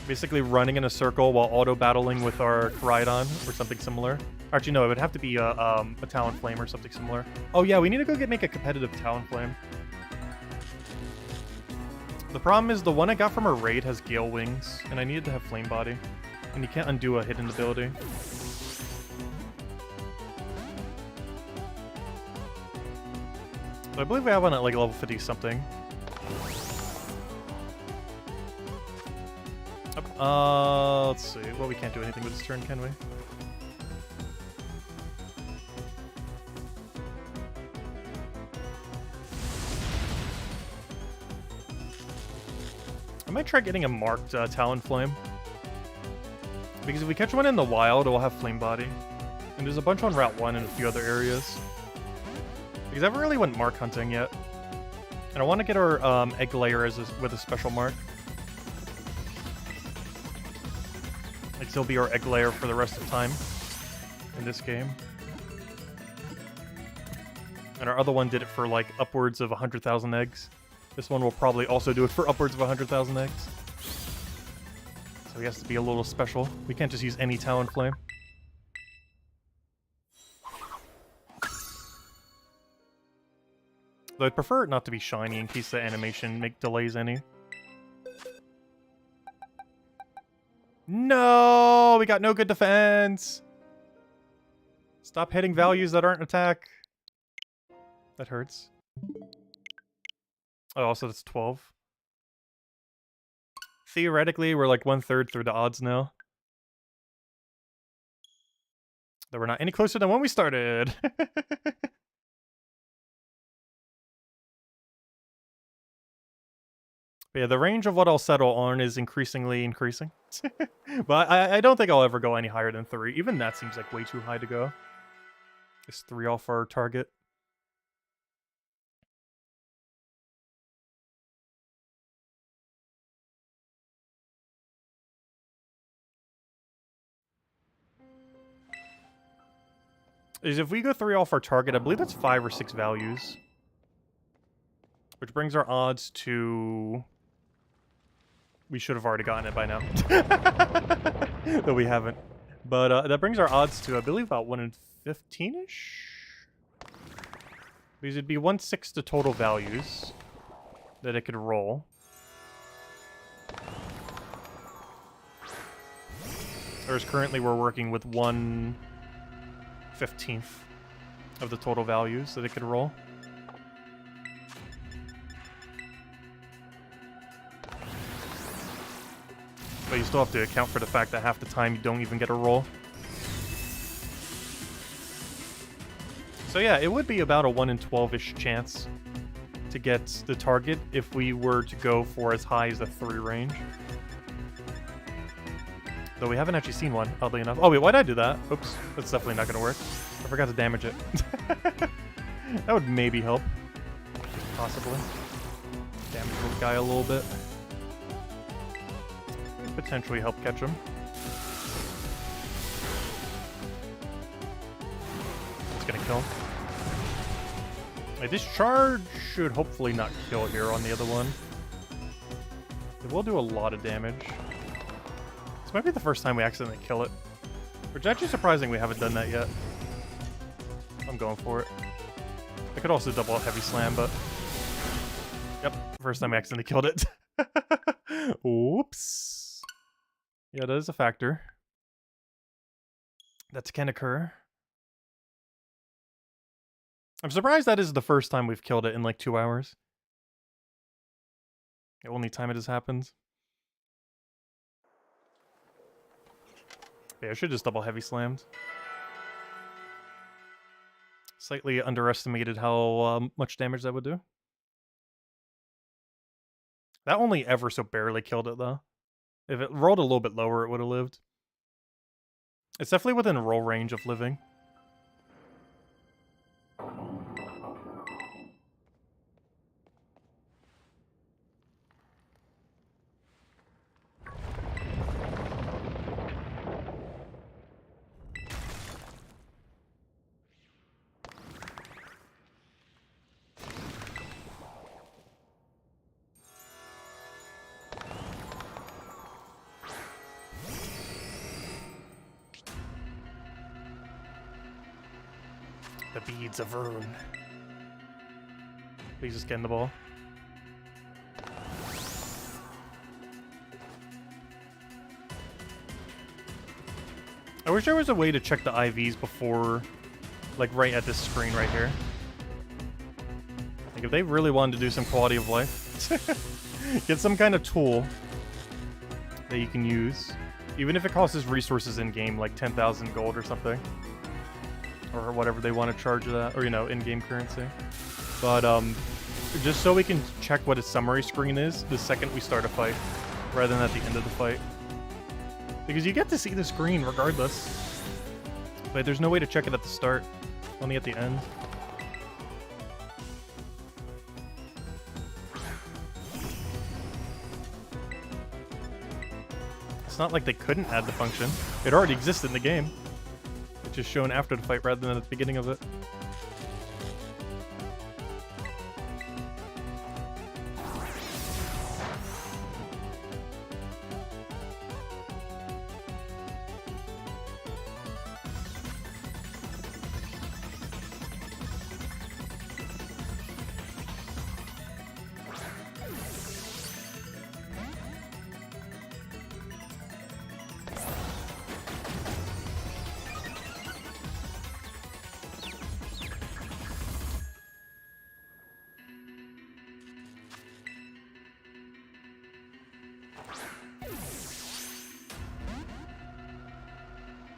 Basically running in a circle while auto-battling with our Koraidon or something similar. Actually, no, it would have to be a Talonflame or something similar. Oh yeah, we need to go make a competitive Talonflame. The problem is the one I got from her raid has Gale Wings, and I needed to have Flame Body. And you can't undo a hidden ability. So I believe we have one at like level 50 something. Let's see. Well, we can't do anything with this turn, can we? I might try getting a marked Talonflame. Because if we catch one in the wild, it will have Flame Body. And there's a bunch on Route 1 and a few other areas. Because I haven't really went mark hunting yet. And I want to get our egg layer with a special mark. Like, still be our egg layer for the rest of time in this game. And our other one did it for like upwards of 100,000 eggs. This one will probably also do it for upwards of 100,000 eggs. So he has to be a little special. We can't just use any Talonflame. Though I'd prefer it not to be shiny in case the animation delays any. No! We got no good defense! Stop hitting values that aren't attack. That hurts. Oh, also that's 12. Theoretically, we're like 1/3 through the odds now. That we're not any closer than when we started. But yeah, the range of what I'll settle on is increasingly increasing. But I don't think I'll ever go any higher than 3. Even that seems like way too high to go. It's 3 off our target. Is if we go 3 off our target, I believe that's 5 or 6 values. Which brings our odds to... We should have already gotten it by now. Though we haven't. But that brings our odds to, I believe, about 1 in 15-ish? Because it'd be 1/6 the total values that it could roll. Whereas currently we're working with 1/15. of the total values that it could roll. But you still have to account for the fact that half the time you don't even get a roll. So yeah, it would be about a 1 in 12-ish chance to get the target if we were to go for as high as a 3 range. Though we haven't actually seen one, oddly enough. Oh wait, why'd I do that? Oops, that's definitely not gonna work. I forgot to damage it. That would maybe help. Possibly. Damage the guy a little bit. Potentially help catch him. It's gonna kill him. My discharge should hopefully not kill here on the other one. It will do a lot of damage. This might be the first time we accidentally kill it. Which is actually surprising we haven't done that yet. I'm going for it. I could also double up Heavy Slam, but... Yep, first time I accidentally killed it. Whoops. Yeah, that is a factor. That can occur. I'm surprised that is the first time we've killed it in like 2 hours. The only time it has happened. Yeah, I should just double Heavy Slammed. Slightly underestimated how much damage that would do. That only ever so barely killed it, though. If it rolled a little bit lower, it would have lived. It's definitely within roll range of living. The beads of Rune. Please just get in the ball. I wish there was a way to check the IVs before, like right at this screen right here. Like if they really wanted to do some quality of life, get some kind of tool that you can use, even if it costs us resources in game, like 10,000 gold or something. Or whatever they want to charge that, or, you know, in-game currency. But, just so we can check what its summary screen is the second we start a fight, rather than at the end of the fight. Because you get to see the screen regardless. But there's no way to check it at the start, only at the end. It's not like they couldn't add the function. It already existed in the game. Just shown after the fight rather than at the beginning of it.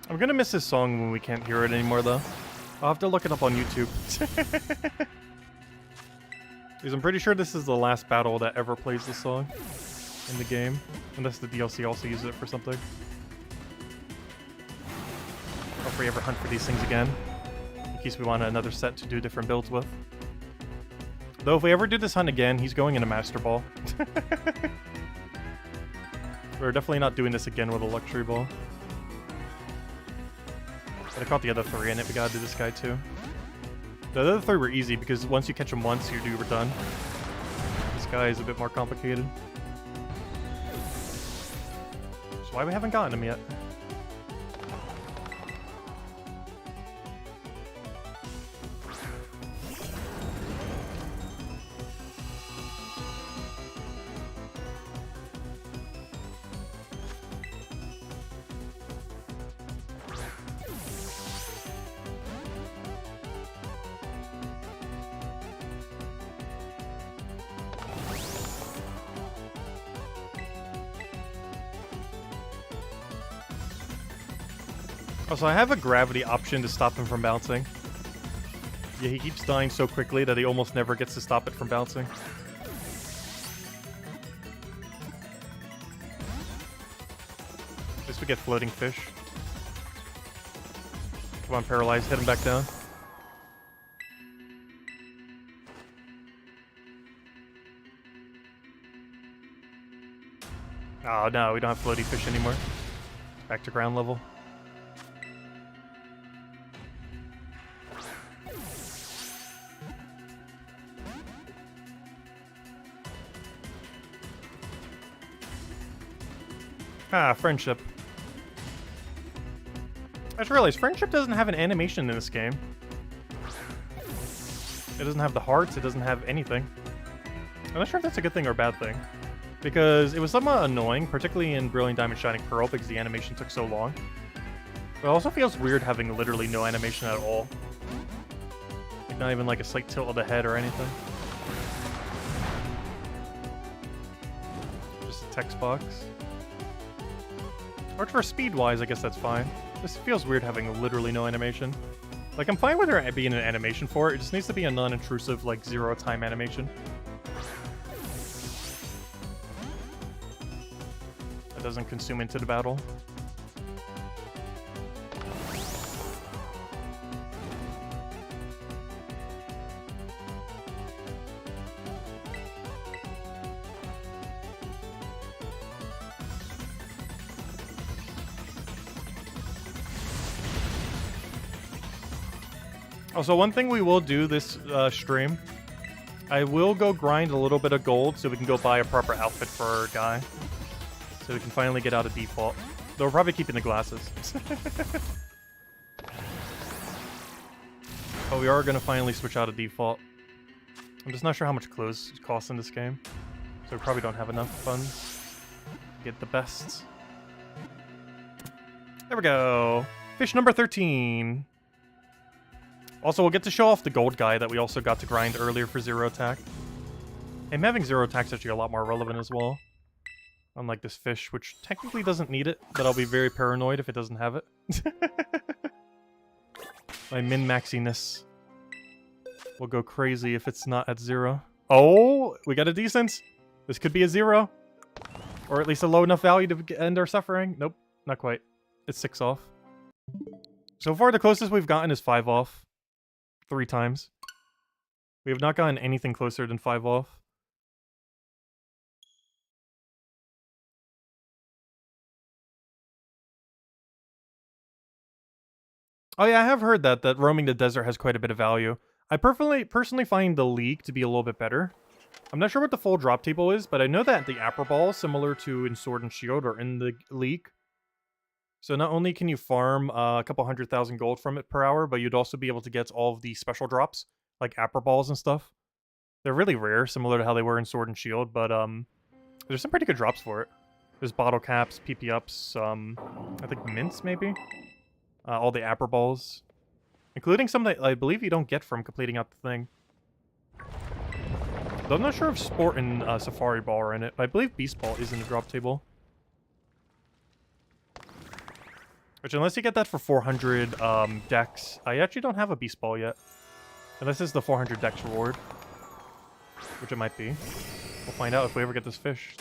I'm gonna miss this song when we can't hear it anymore, though. I'll have to look it up on YouTube. Because I'm pretty sure this is the last battle that ever plays this song in the game. Unless the DLC also uses it for something. If we ever hunt for these things again. In case we want another set to do different builds with. Though if we ever do this hunt again, he's going in a Master Ball. We're definitely not doing this again with a Luxury Ball. But I caught the other 3 in it, we gotta do this guy too. The other 3 were easy because once you catch him once, you're done. This guy is a bit more complicated. That's why we haven't gotten him yet. Also, I have a gravity option to stop him from bouncing. Yeah, he keeps dying so quickly that he almost never gets to stop it from bouncing. At least we get floating fish. Come on, Paralyzed. Hit him back down. Oh, no, we don't have floaty fish anymore. Back to ground level. Ah, friendship. I just realized friendship doesn't have an animation in this game. It doesn't have the hearts, it doesn't have anything. I'm not sure if that's a good thing or a bad thing. Because it was somewhat annoying, particularly in Brilliant Diamond Shining Pearl, because the animation took so long. But it also feels weird having literally no animation at all. Like not even like a slight tilt of the head or anything. Just a text box. Or for speed-wise, I guess that's fine. This feels weird having literally no animation. Like, I'm fine with there being an animation for it. It just needs to be a non-intrusive, like, zero-time animation. That doesn't consume into the battle. Also, one thing we will do this stream, I will go grind a little bit of gold so we can go buy a proper outfit for our guy. So we can finally get out of default. Though we're probably keeping the glasses. But we are going to finally switch out of default. I'm just not sure how much clothes cost in this game. So we probably don't have enough funds to get the best. There we go. Fish number 13. Also, we'll get to show off the gold guy that we also got to grind earlier for zero attack. Him having zero attack is actually a lot more relevant as well. Unlike this fish, which technically doesn't need it, but I'll be very paranoid if it doesn't have it. My min-maxiness will go crazy if it's not at zero. Oh, we got a decent. This could be a 0. Or at least a low enough value to end our suffering. Nope, not quite. It's 6 off. So far, the closest we've gotten is 5 off. 3 times. We have not gotten anything closer than 5 off. Oh yeah, I have heard that roaming the desert has quite a bit of value. I personally find the league to be a little bit better. I'm not sure what the full drop table is, but I know that the Apple Ball, similar to in Sword and Shield, are in the league. So not only can you farm a couple 100,000 gold from it per hour, but you'd also be able to get all of the special drops, like Apple Balls and stuff. They're really rare, similar to how they were in Sword and Shield, but there's some pretty good drops for it. There's bottle caps, PP ups, I think mints maybe? All the Apple Balls. Including some that I believe you don't get from completing out the thing. Though I'm not sure if Sport and Safari Ball are in it, but I believe Beast Ball is in the drop table. Which, unless you get that for 400 dex, I actually don't have a Beast Ball yet. Unless it's the 400 dex reward. Which it might be. We'll find out if we ever get this fish.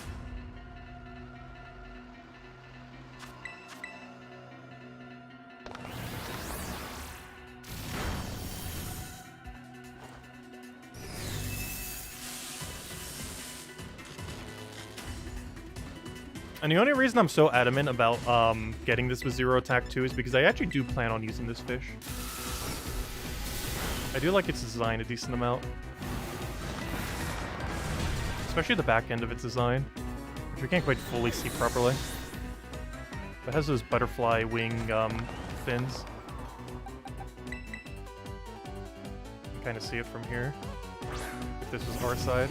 And the only reason I'm so adamant about getting this with zero attack too is because I actually do plan on using this fish. I do like its design a decent amount. Especially the back end of its design, which we can't quite fully see properly. It has those butterfly wing fins. You can kind of see it from here, if this was our side.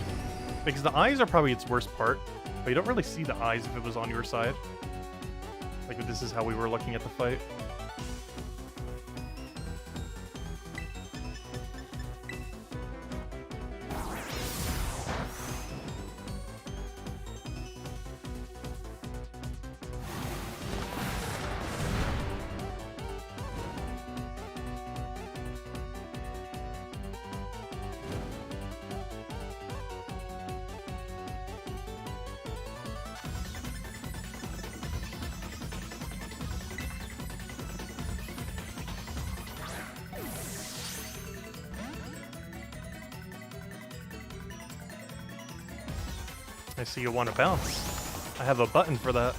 Because the eyes are probably its worst part. But you don't really see the eyes if it was on your side. Like, if this is how we were looking at the fight. I see you want to bounce. I have a button for that.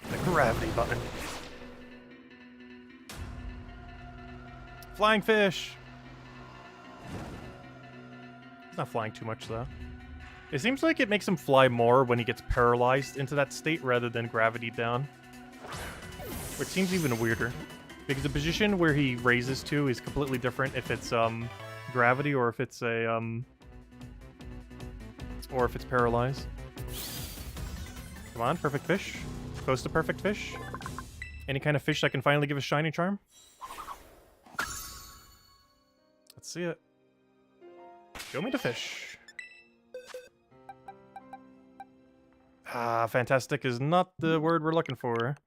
The gravity button. Flying fish! It's not flying too much, though. It seems like it makes him fly more when he gets paralyzed into that state rather than gravity down. Which seems even weirder. Because the position where he raises to is completely different if it's gravity or if it's paralyzed. Come on, perfect fish. Close to perfect fish. Any kind of fish that can finally give a shiny charm? Let's see it. Show me the fish. Ah, fantastic is not the word we're looking for.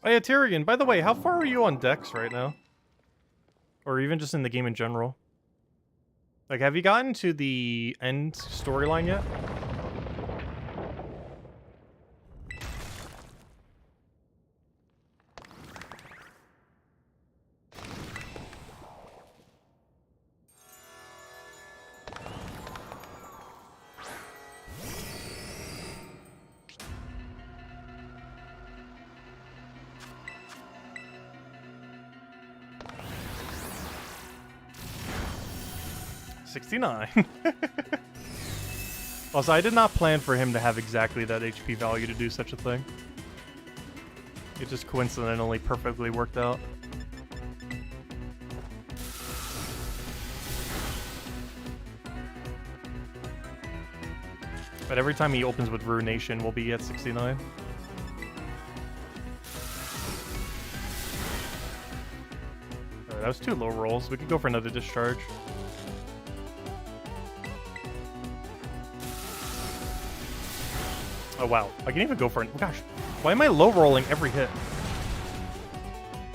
Hey, Tyrion, by the way, how far are you on Dex right now? Or even just in the game in general? Like, have you gotten to the end storyline yet? Also, I did not plan for him to have exactly that HP value to do such a thing. It just coincidentally perfectly worked out. But every time he opens with Ruination, we'll be at 69. Alright, that was 2 low rolls. We could go for another discharge. Oh wow, I can even go for it. Oh gosh, why am I low rolling every hit?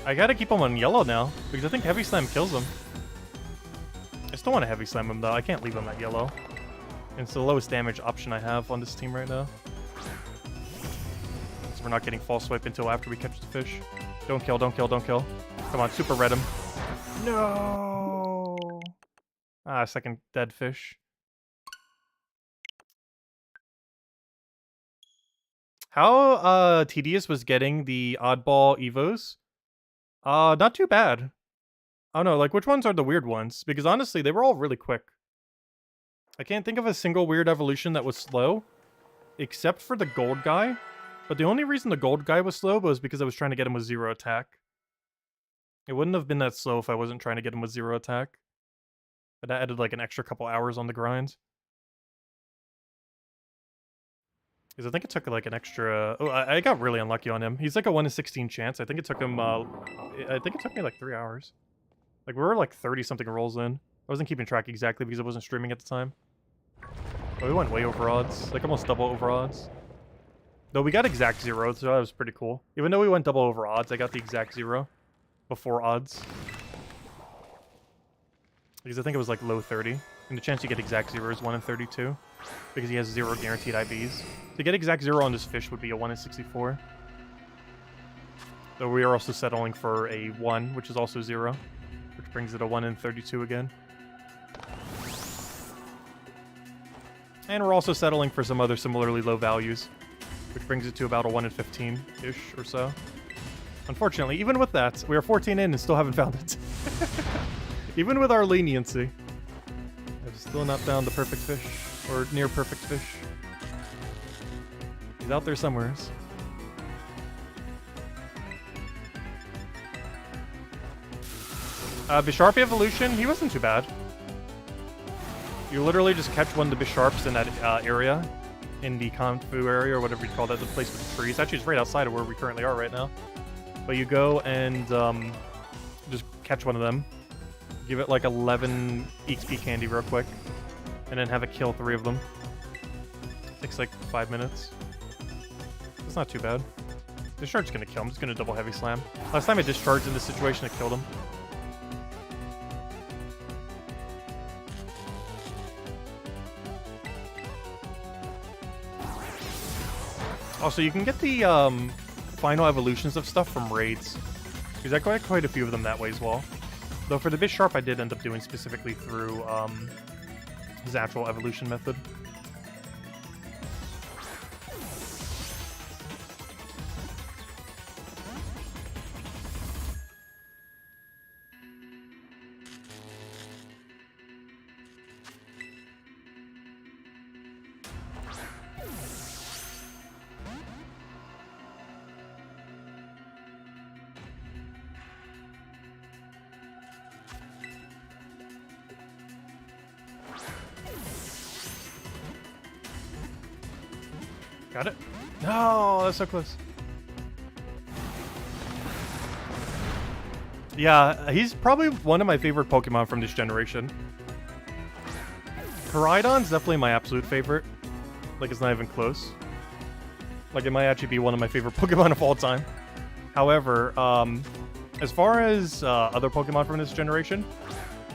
I gotta keep him on yellow now, because I think Heavy Slam kills him. I still want to Heavy Slam him though, I can't leave him at yellow. And it's the lowest damage option I have on this team right now. So we're not getting False Swipe until after we catch the fish. Don't kill, don't kill, don't kill. Come on, Super Red him. No! Ah, second dead fish. How tedious was getting the oddball Evos? Not too bad. Oh no, like which ones are the weird ones? Because honestly, they were all really quick. I can't think of a single weird evolution that was slow, except for the gold guy. But the only reason the gold guy was slow was because I was trying to get him with 0 attack. It wouldn't have been that slow if I wasn't trying to get him with 0 attack. But that added like an extra couple hours on the grind. Because I think it took like an extra... Oh, I got really unlucky on him. He's like a 1 in 16 chance. I think it took him... I think it took me like 3 hours. Like we were like 30-something rolls in. I wasn't keeping track exactly because I wasn't streaming at the time. But we went way over odds. Like almost double over odds. Though we got exact 0, so that was pretty cool. Even though we went double over odds, I got the exact 0 before odds. Because I think it was like low 30. And the chance you get exact 0 is 1 in 32. Because he has 0 guaranteed IVs. To get exact 0 on this fish would be a 1 in 64. Though we are also settling for a 1, which is also 0. Which brings it a 1 in 32 again. And we're also settling for some other similarly low values. Which brings it to about a 1 in 15-ish or so. Unfortunately, even with that, we are 14 in and still haven't found it. Even with our leniency. I've still not found the perfect fish. Or near perfect fish. He's out there somewhere. Bisharp evolution, he wasn't too bad. You literally just catch one of the Bisharps in that area, in the Kung Fu area, or whatever you call that, the place with the trees. Actually, it's right outside of where we currently are right now. But you go and just catch one of them. Give it like 11 XP candy real quick. And then have it kill 3 of them. Takes like 5 minutes. It's not too bad. Discharge's gonna kill him. I'm just gonna double heavy slam. Last time I discharged in this situation, it killed him. Also, you can get the final evolutions of stuff from raids. Because I got quite a few of them that way as well. Though for the Bisharp, I did end up doing specifically through his actual evolution method. Got it? No, that's so close. Yeah, he's probably one of my favorite Pokemon from this generation. Koraidon's definitely my absolute favorite. Like, it's not even close. Like, it might actually be one of my favorite Pokemon of all time. However, as far as other Pokemon from this generation,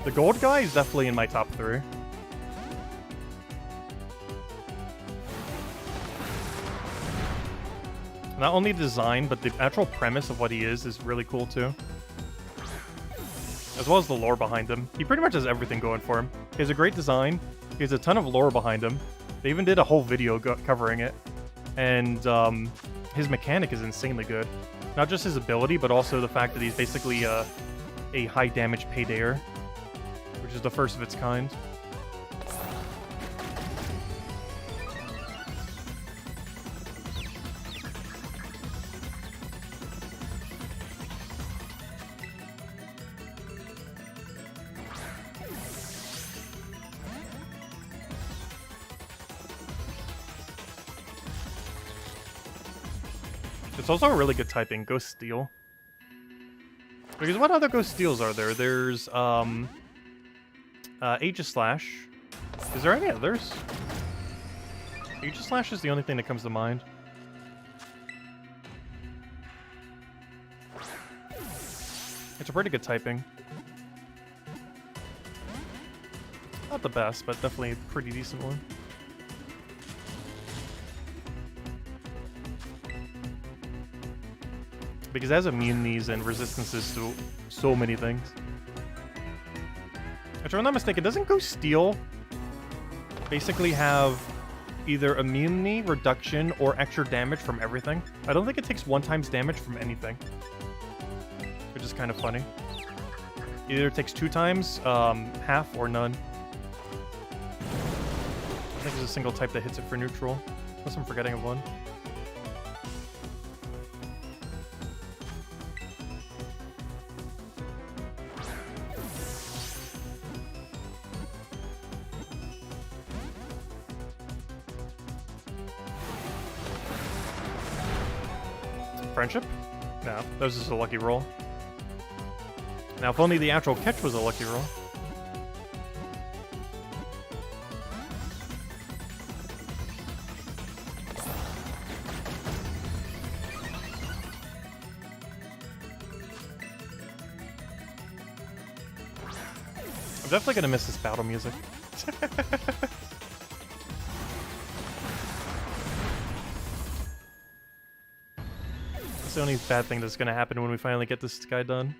the gold guy is definitely in my top 3. Not only the design, but the actual premise of what he is really cool too. As well as the lore behind him. He pretty much has everything going for him. He has a great design. He has a ton of lore behind him. They even did a whole video covering it. And his mechanic is insanely good. Not just his ability, but also the fact that he's basically a high damage paydayer, which is the first of its kind. It's also a really good typing, Ghost Steel. Because what other Ghost Steels are there? There's, Aegislash. Is there any others? Aegislash is the only thing that comes to mind. It's a pretty good typing. Not the best, but definitely a pretty decent one. Because it has immunities and resistances to so many things. If I'm not mistaken, doesn't Ghost Steel basically have either immunity, reduction, or extra damage from everything? I don't think it takes 1 times damage from anything. Which is kind of funny. Either it takes 2 times, half, or none. I think there's a single type that hits it for neutral. Unless I'm forgetting of one. Friendship? No, that was just a lucky roll. Now, if only the actual catch was a lucky roll. I'm definitely gonna miss this battle music. That's the only bad thing that's gonna happen when we finally get this guy done.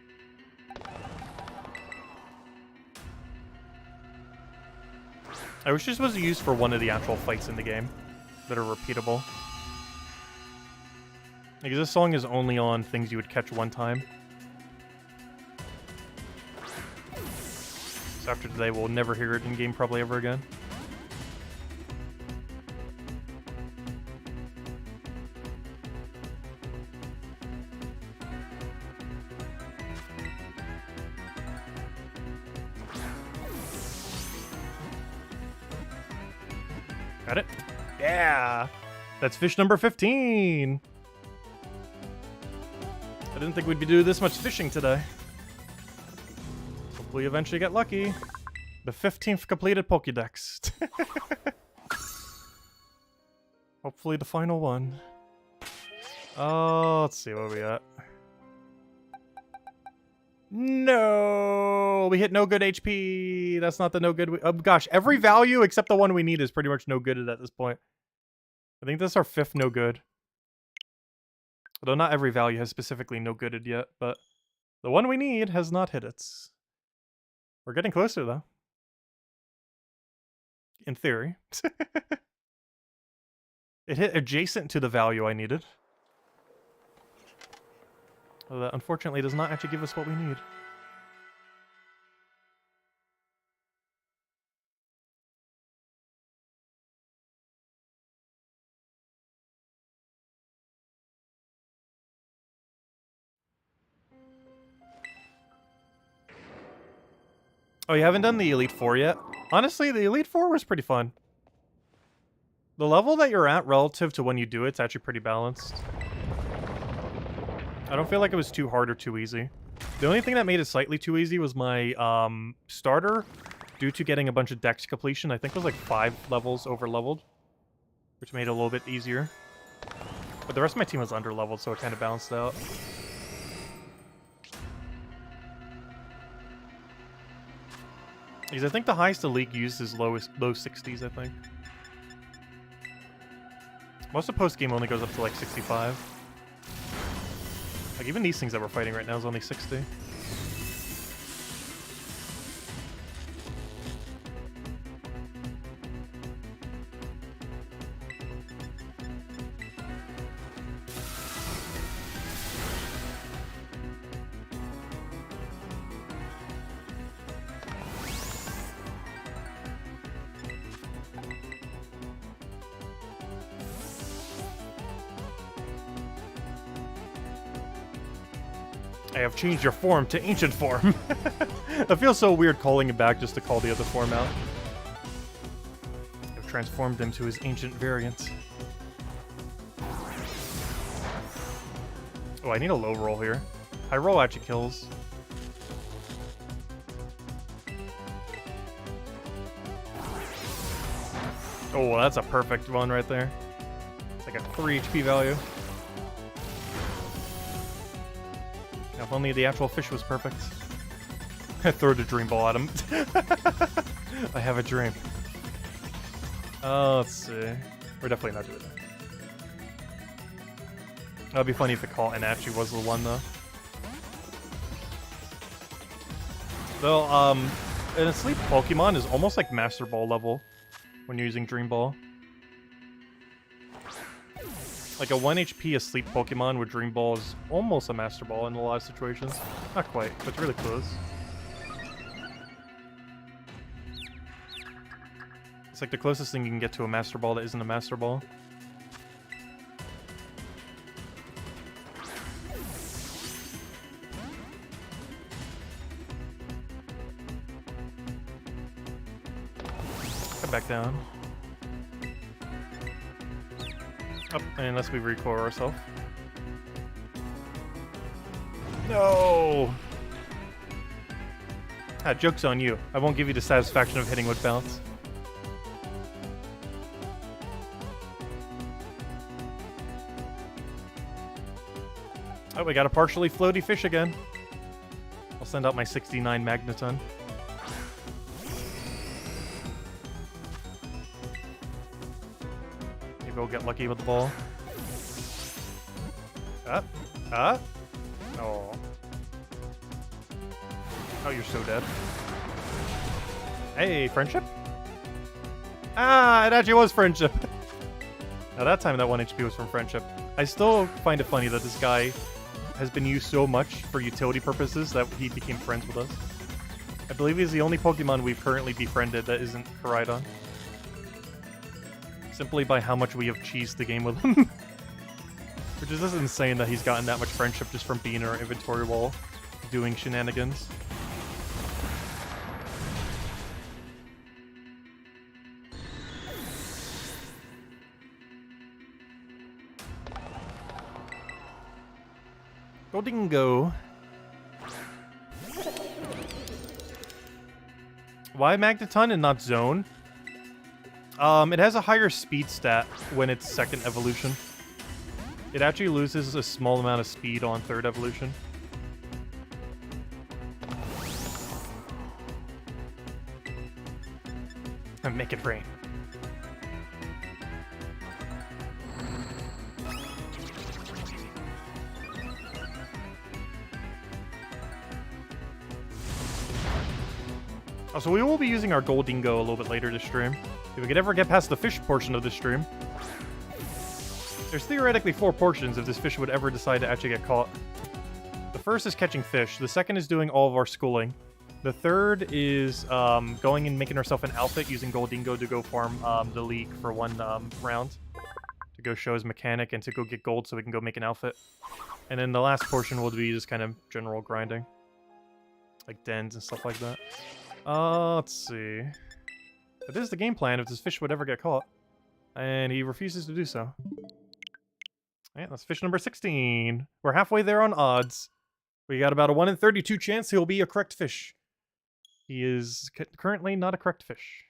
I wish this was used for one of the actual fights in the game that are repeatable. Because this song is only on things you would catch 1 time. So after today, we'll never hear it in game probably ever again. Got it? Yeah! That's fish number 15! I didn't think we'd be doing this much fishing today. Hopefully eventually get lucky. The 15th completed Pokédex. Hopefully the final one. Oh, let's see what we got. No! We hit no good HP. That's not the no good. Oh gosh, every value except the one we need is pretty much no good at this point. I think this is our 5th no good. Although not every value has specifically no gooded yet, but the one we need has not hit it. We're getting closer though. In theory. It hit adjacent to the value I needed. Well, that unfortunately does not actually give us what we need. Oh, you haven't done the Elite Four yet? Honestly, the Elite Four was pretty fun. The level that you're at relative to when you do it's actually pretty balanced. I don't feel like it was too hard or too easy. The only thing that made it slightly too easy was my starter, due to getting a bunch of dex completion. I think it was like 5 levels over-leveled, which made it a little bit easier. But the rest of my team was under-leveled, so it kind of balanced out. Because I think the highest the league used is low 60s, I think. Most of post-game only goes up to like 65. Like, even these things that we're fighting right now is only 60. I have changed your form to ancient form. It feels so weird calling it back just to call the other form out. I've transformed him to his ancient variant. Oh, I need a low roll here. High roll actually kills. Oh, that's a perfect one right there. It's like a 3 HP value. If only the actual fish was perfect. I throw the dream ball at him. I have a dream. Let's see. We're definitely not doing that. That'd be funny if the call and actually was the one though. Though, an asleep Pokemon is almost like Master Ball level when you're using Dream Ball. Like a 1 HP asleep Pokemon with Dream Ball is almost a Master Ball in a lot of situations. Not quite, but it's really close. It's like the closest thing you can get to a Master Ball that isn't a Master Ball. Come back down. Up, unless we recoil ourselves. No! Ah, joke's on you. I won't give you the satisfaction of hitting with bounce. Oh, we got a partially floaty fish again. I'll send out my 69 Magneton. We'll get lucky with the ball. Oh. Oh, you're so dead. Hey, friendship? Ah, it actually was friendship. Now that time that 1 HP was from friendship. I still find it funny that this guy has been used so much for utility purposes that he became friends with us. I believe he's the only Pokemon we've currently befriended that isn't Koraidon. Simply by how much we have cheesed the game with him. Which is just insane that he's gotten that much friendship just from being in our inventory wall, doing shenanigans. Goldingo. Why Magneton and not Zone? It has a higher speed stat when it's second evolution. It actually loses a small amount of speed on third evolution. And make it rain. Oh, so we will be using our Goldingo a little bit later this stream. If we could ever get past the fish portion of this stream. There's theoretically 4 portions if this fish would ever decide to actually get caught. The first is catching fish. The second is doing all of our schooling. The third is going and making ourselves an outfit using Goldingo to go farm the league for 1 round. To go show his mechanic and to go get gold so we can go make an outfit. And then the last portion will be just kind of general grinding. Like dens and stuff like that. Let's see. But this is the game plan if this fish would ever get caught. And he refuses to do so. Yeah, that's fish number 16. We're halfway there on odds. We got about a 1 in 32 chance he'll be a correct fish. He is currently not a correct fish.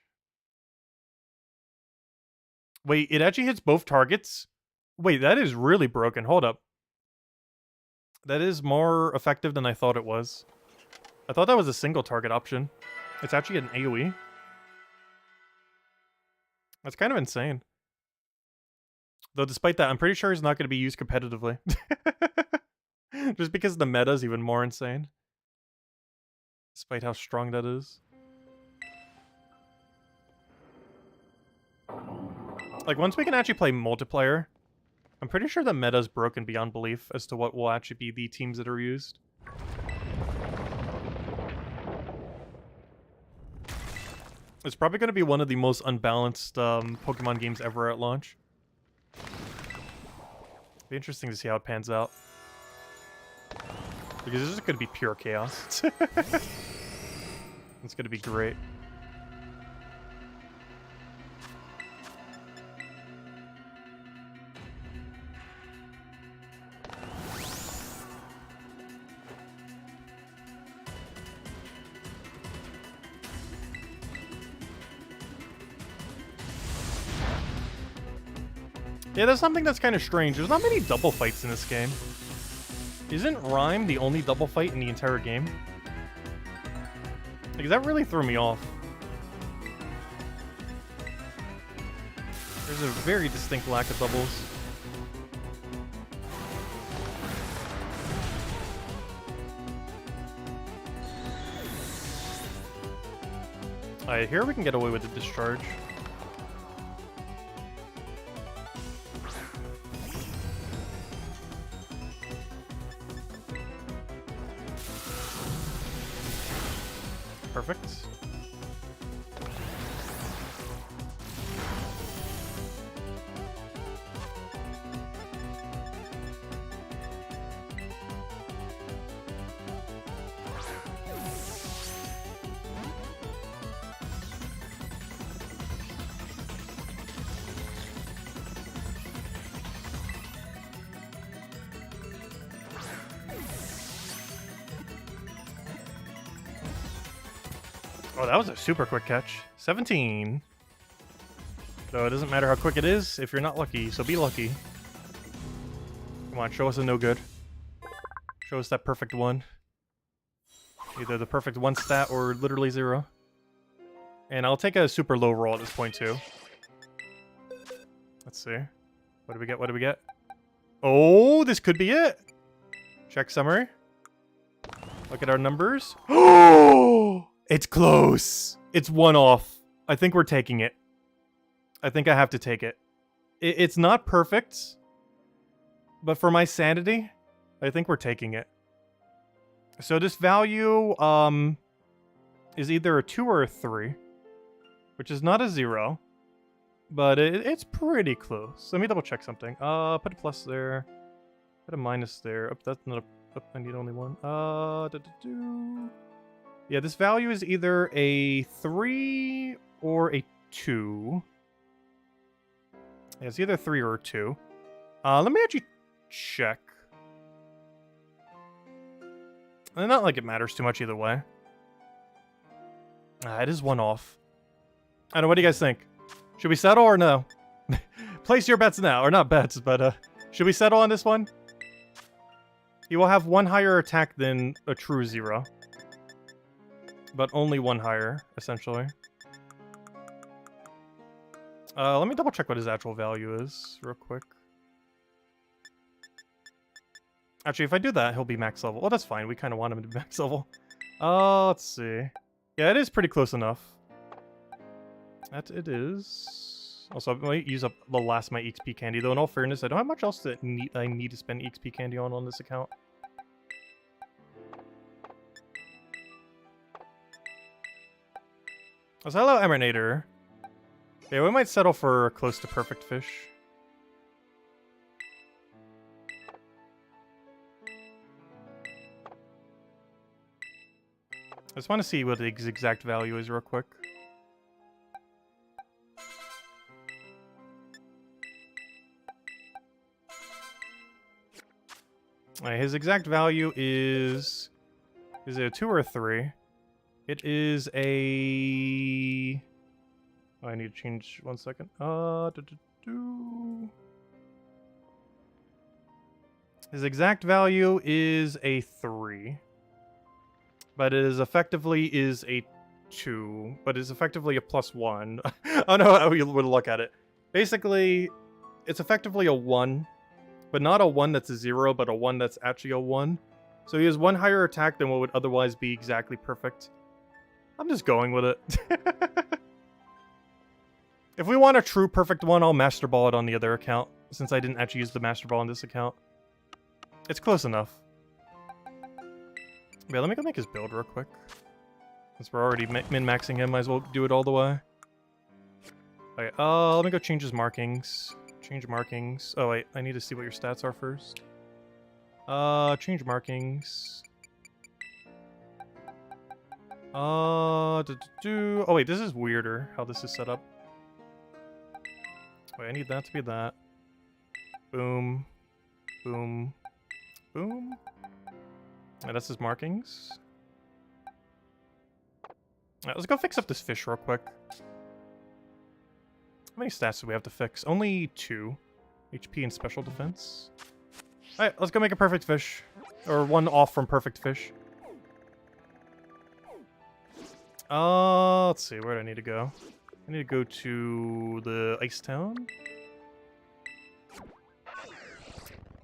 Wait, it actually hits both targets? Wait, that is really broken. Hold up. That is more effective than I thought it was. I thought that was a single target option. It's actually an AoE. That's kind of insane. Though despite that, I'm pretty sure it's not going to be used competitively. Just because the meta is even more insane. Despite how strong that is. Like, once we can actually play multiplayer, I'm pretty sure the meta is broken beyond belief as to what will actually be the teams that are used. It's probably going to be one of the most unbalanced Pokemon games ever at launch. Be interesting to see how it pans out. Because this is going to be pure chaos. It's going to be great. Yeah, that's something that's kind of strange. There's not many double fights in this game. Isn't Rhyme the only double fight in the entire game? Like, that really threw me off. There's a very distinct lack of doubles. Alright, here we can get away with the discharge. Perfect. Oh, that was a super quick catch. 17. So it doesn't matter how quick it is if you're not lucky, so be lucky. Come on, show us a no good. Show us that perfect 1. Either the perfect 1 stat or literally 0. And I'll take a super low roll at this point too. Let's see. What do we get? What do we get? Oh, this could be it. Check summary. Look at our numbers. Oh! It's close. It's 1 off. I think we're taking it. I think I have to take it. It's not perfect, but for my sanity, I think we're taking it. So this value is either a 2 or a 3, which is not a 0, but it's pretty close. Let me double check something. Put a plus there. Put a minus there. Oh, that's not a... Oh, I need only 1. Yeah, this value is either a 3 or a 2. Yeah, it's either 3 or a 2. Let me actually check. And not like it matters too much either way. It is one off. I don't know, what do you guys think? Should we settle or no? Place your bets now. Or not bets, but should we settle on this one? He will have one higher attack than a true 0. But only one higher, essentially. Let me double check what his actual value is, real quick. Actually, if I do that, he'll be max level. Well, that's fine. We kind of want him to be max level. Let's see. Yeah, it is pretty close enough. That it is. Also, I might use up the last of my EXP candy, though. In all fairness, I don't have much else that I need to spend EXP candy on this account. So hello, Emanator. Yeah, we might settle for close to perfect fish. I just want to see what the exact value is real quick. Alright, his exact value is it a 2 or a 3? It is a... Oh, I need to change 1 second. His exact value is a 3. But it is effectively a 2. But it's effectively a +1. I don't know how you would look at it. Basically, it's effectively a 1. But not a 1 that's a 0, but a 1 that's actually a 1. So he has one higher attack than what would otherwise be exactly perfect. I'm just going with it. If we want a true perfect one, I'll Master Ball it on the other account, since I didn't actually use the Master Ball on this account. It's close enough. Yeah, let me go make his build real quick. Since we're already min-maxing him, might as well do it all the way. Okay, let me go change his markings. Change markings. Oh wait, I need to see what your stats are first. Change markings. Oh wait, this is weirder, how this is set up. Wait, I need that to be that. Boom. Boom. Boom. Yeah, that's his markings. Alright, let's go fix up this fish real quick. How many stats do we have to fix? Only 2. HP and special defense. Alright, let's go make a perfect fish. Or one off from perfect fish. Let's see, where do I need to go? I need to go to the Ice Town.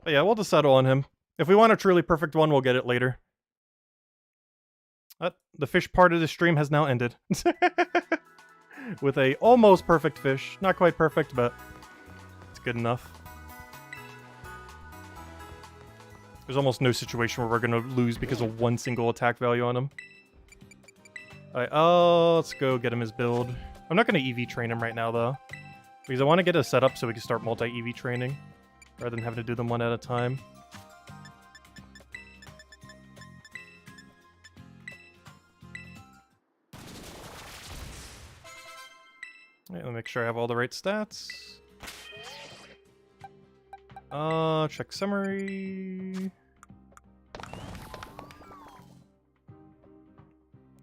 But yeah, we'll just settle on him. If we want a truly perfect one, we'll get it later. The fish part of the stream has now ended. With a almost perfect fish. Not quite perfect, but it's good enough. There's almost no situation where we're going to lose because of one single attack value on him. Alright, let's go get him his build. I'm not going to EV train him right now, though. Because I want to get a setup so we can start multi-EV training. Rather than having to do them one at a time. Alright, let me make sure I have all the right stats. Check summary.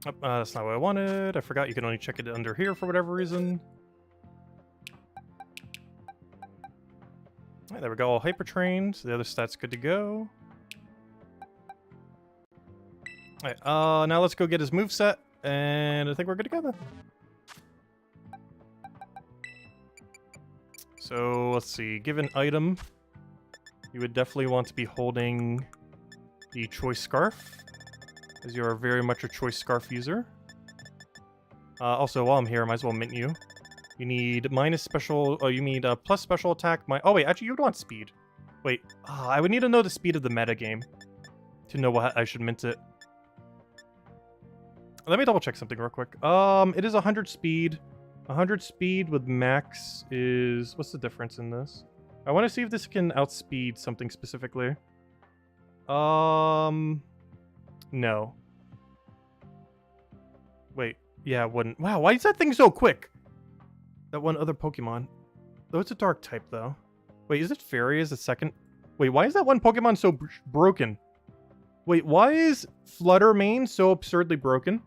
Oh, that's not what I wanted. I forgot you can only check it under here for whatever reason. Alright, there we go, all hyper trained. The other stats good to go. Alright, now let's go get his moveset, and I think we're good to go then. So, let's see, given item, you would definitely want to be holding the Choice Scarf, as you are very much a Choice Scarf user. Also, while I'm here, I might as well mint you. You need minus special, you need plus special attack, oh wait, actually you would want speed. Wait, I would need to know the speed of the meta game to know what I should mint it. Let me double check something real quick. It is 100 speed. 100 speed with max is... What's the difference in this? I want to see if this can outspeed something specifically. No. Wait. Yeah, it wouldn't. Wow, why is that thing so quick? That one other Pokemon. Though it's a dark type, though. Wait, is it Fairy as a second? Wait, why is that one Pokemon so broken? Wait, why is Flutter Mane so absurdly broken?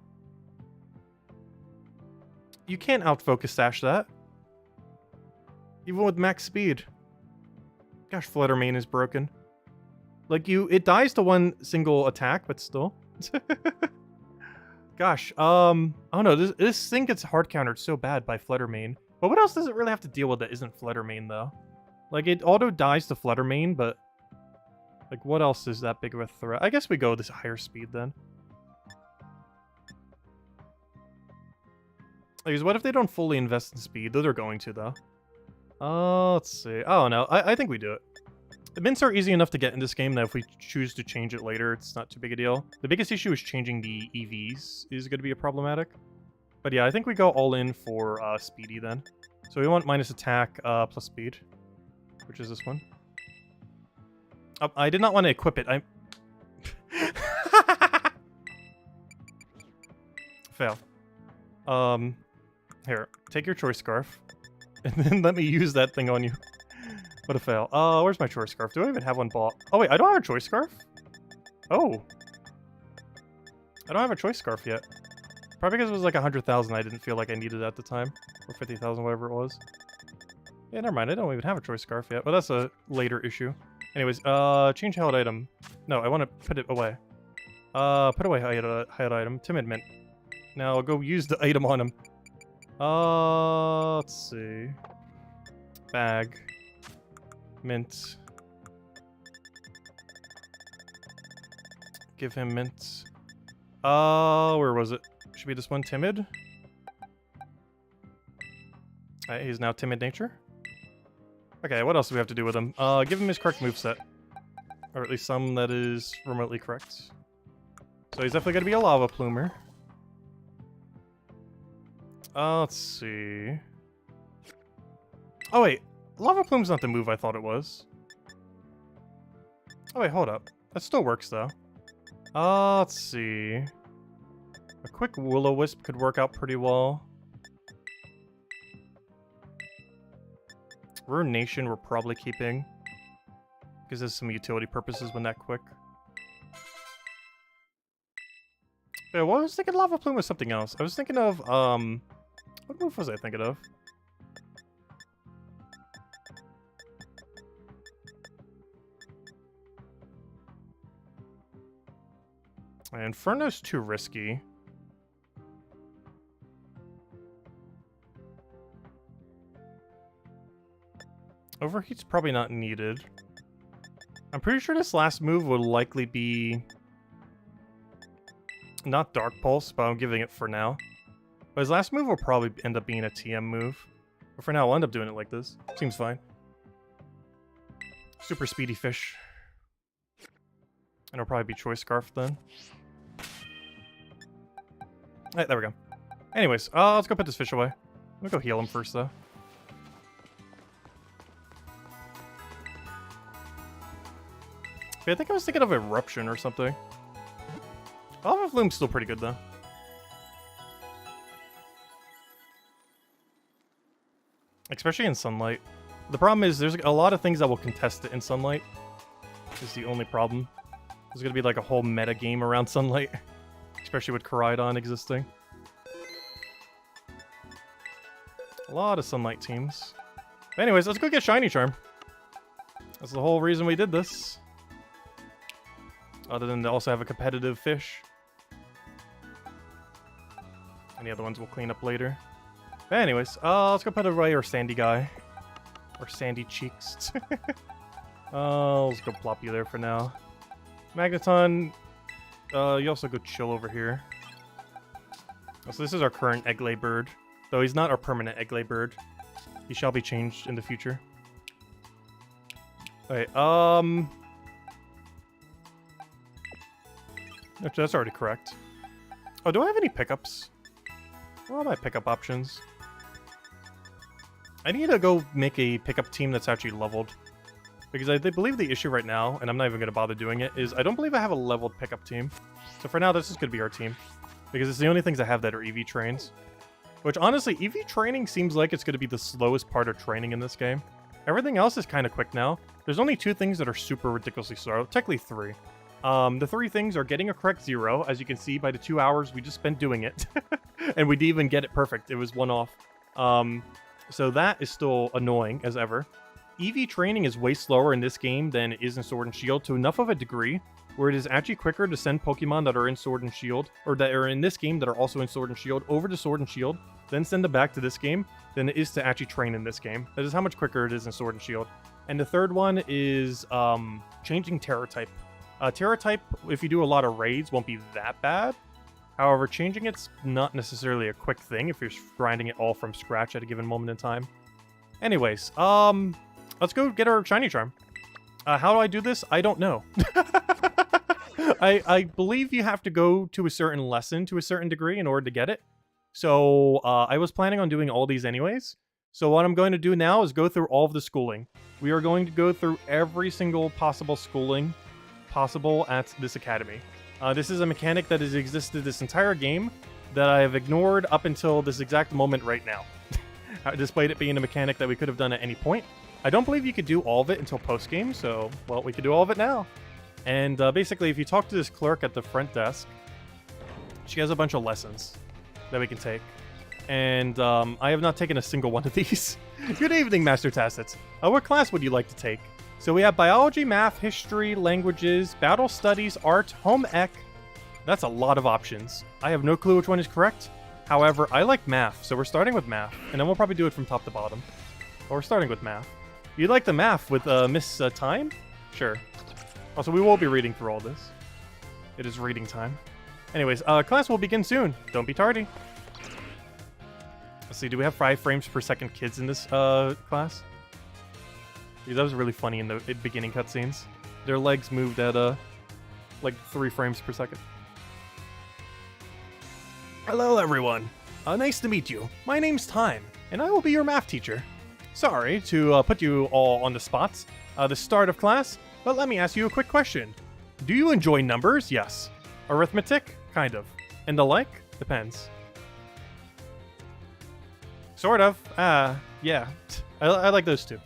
You can't outfocus Sash that. Even with max speed. Gosh, Flutter Mane is broken. Like, it dies to one single attack, but still. Gosh, I don't know, this thing gets hard countered so bad by Flutter Mane. But what else does it really have to deal with that isn't Flutter Mane, though? Like, it auto dies to Flutter Mane, but... Like, what else is that big of a threat? I guess we go this higher speed, then. Because what if they don't fully invest in speed? Though they're going to, though. Let's see. Oh, no. I think we do it. The mints are easy enough to get in this game that if we choose to change it later, it's not too big a deal. The biggest issue is changing the EVs is going to be a problematic. But yeah, I think we go all in for speedy then. So we want minus attack plus speed, which is this one. Oh, I did not want to equip it. Fail. Here, take your choice scarf, and then let me use that thing on you. What a fail. Where's my choice scarf? Do I even have one bought? Oh wait, I don't have a choice scarf? Oh. I don't have a choice scarf yet. Probably because it was like 100,000, I didn't feel like I needed it at the time. Or 50,000, whatever it was. Yeah, never mind, I don't even have a choice scarf yet, but that's a later issue. Anyways, change held item. No, I want to put it away. Put away hide item. Timid mint. Now I'll go use the item on him. Let's see. Bag. Mint. Give him mint. Where was it? Should be this one, timid. He's now timid nature. Okay, what else do we have to do with him? Give him his correct moveset. Or at least some that is remotely correct. So he's definitely going to be a lava plumer. Let's see. Oh wait, lava plume's not the move I thought it was. Oh wait, hold up. That still works though. Let's see. A quick Will-O-Wisp could work out pretty well. Ruination we're probably keeping. Because there's some utility purposes when that quick. Yeah, well, I was thinking Lava Plume was something else. I was thinking of, what move was I thinking of? Inferno's too risky. Overheat's probably not needed. I'm pretty sure this last move will likely be... not Dark Pulse, but I'm giving it for now. But his last move will probably end up being a TM move. But for now, we'll end up doing it like this. Seems fine. Super speedy fish. And it'll probably be Choice Scarf then. Alright, there we go. Anyways, let's go put this fish away. Let me go heal him first, though. I think I was thinking of Eruption or something. Lava Flume's still pretty good, though. Especially in sunlight. The problem is there's a lot of things that will contest it in sunlight. Is the only problem. There's gonna be like a whole meta game around sunlight. Especially with Koraidon existing. A lot of sunlight teams. But anyways, let's go get Shiny Charm. That's the whole reason we did this. Other than to also have a competitive fish. Any other ones we'll clean up later. But anyways, let's go put away our Sandy guy. Or Sandy Cheeks. Let's go plop you there for now. Magneton, you also go chill over here. So this is our current Egglay bird. Though he's not our permanent Egglay bird. He shall be changed in the future. Alright, actually, that's already correct. Oh, do I have any pickups? What are my pickup options? I need to go make a pickup team that's actually leveled. Because I believe the issue right now, and I'm not even going to bother doing it, is I don't believe I have a leveled pickup team. So for now, this is going to be our team. Because it's the only things I have that are EV trains. Which, honestly, EV training seems like it's going to be the slowest part of training in this game. Everything else is kind of quick now. There's only 2 things that are super ridiculously slow. Technically 3. The 3 things are getting a correct 0, as you can see by the 2 hours we just spent doing it. And we didn't even get it perfect. It was 1 off. So that is still annoying as ever. EV training is way slower in this game than it is in Sword and Shield, to enough of a degree where it is actually quicker to send Pokemon that are in Sword and Shield, or that are in this game that are also in Sword and Shield, over to Sword and Shield, then send them back to this game, than it is to actually train in this game. That is how much quicker it is in Sword and Shield. And the third one is changing Terra type. Terra type, if you do a lot of raids, won't be that bad. However, changing it's not necessarily a quick thing if you're grinding it all from scratch at a given moment in time. Anyways, let's go get our shiny charm. How do I do this? I don't know. I believe you have to go to a certain lesson to a certain degree in order to get it. So I was planning on doing all these anyways. So what I'm going to do now is go through all of the schooling. We are going to go through every single possible schooling possible at this academy. This is a mechanic that has existed this entire game that I have ignored up until this exact moment right now. Despite it being a mechanic that we could have done at any point. I don't believe you could do all of it until post-game, so, well, we could do all of it now. And basically, if you talk to this clerk at the front desk, she has a bunch of lessons that we can take. And I have not taken a single one of these. Good evening, Master Tacit. What class would you like to take? So we have biology, math, history, languages, battle studies, art, home ec. That's a lot of options. I have no clue which one is correct. However, I like math, so we're starting with math. And then we'll probably do it from top to bottom. But we're starting with math. You'd like the math with Miss Time? Sure. Also, we will be reading through all this. It is reading time. Anyways, class will begin soon. Don't be tardy. Let's see, do we have 5 frames per second kids in this class? Because that was really funny in the beginning cutscenes. Their legs moved at like 3 frames per second. Hello, everyone. Nice to meet you. My name's Time, and I will be your math teacher. Sorry to put you all on the spot. The start of class, but let me ask you a quick question. Do you enjoy numbers? Yes. Arithmetic? Kind of. And the like? Depends. Sort of. Yeah. I like those two.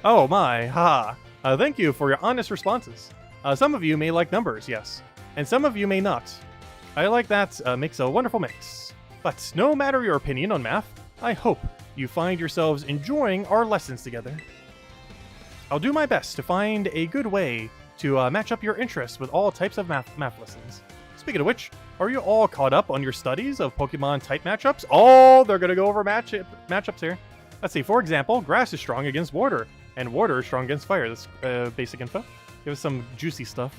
Oh my, ha. Thank you for your honest responses. Some of you may like numbers, yes. And some of you may not. I like that makes a wonderful mix. But no matter your opinion on math, I hope you find yourselves enjoying our lessons together. I'll do my best to find a good way to match up your interests with all types of math lessons. Speaking of which, are you all caught up on your studies of Pokemon type matchups? Oh, they're going to go over matchups here. Let's see, for example, grass is strong against water, and water is strong against fire. That's basic info. Give us some juicy stuff.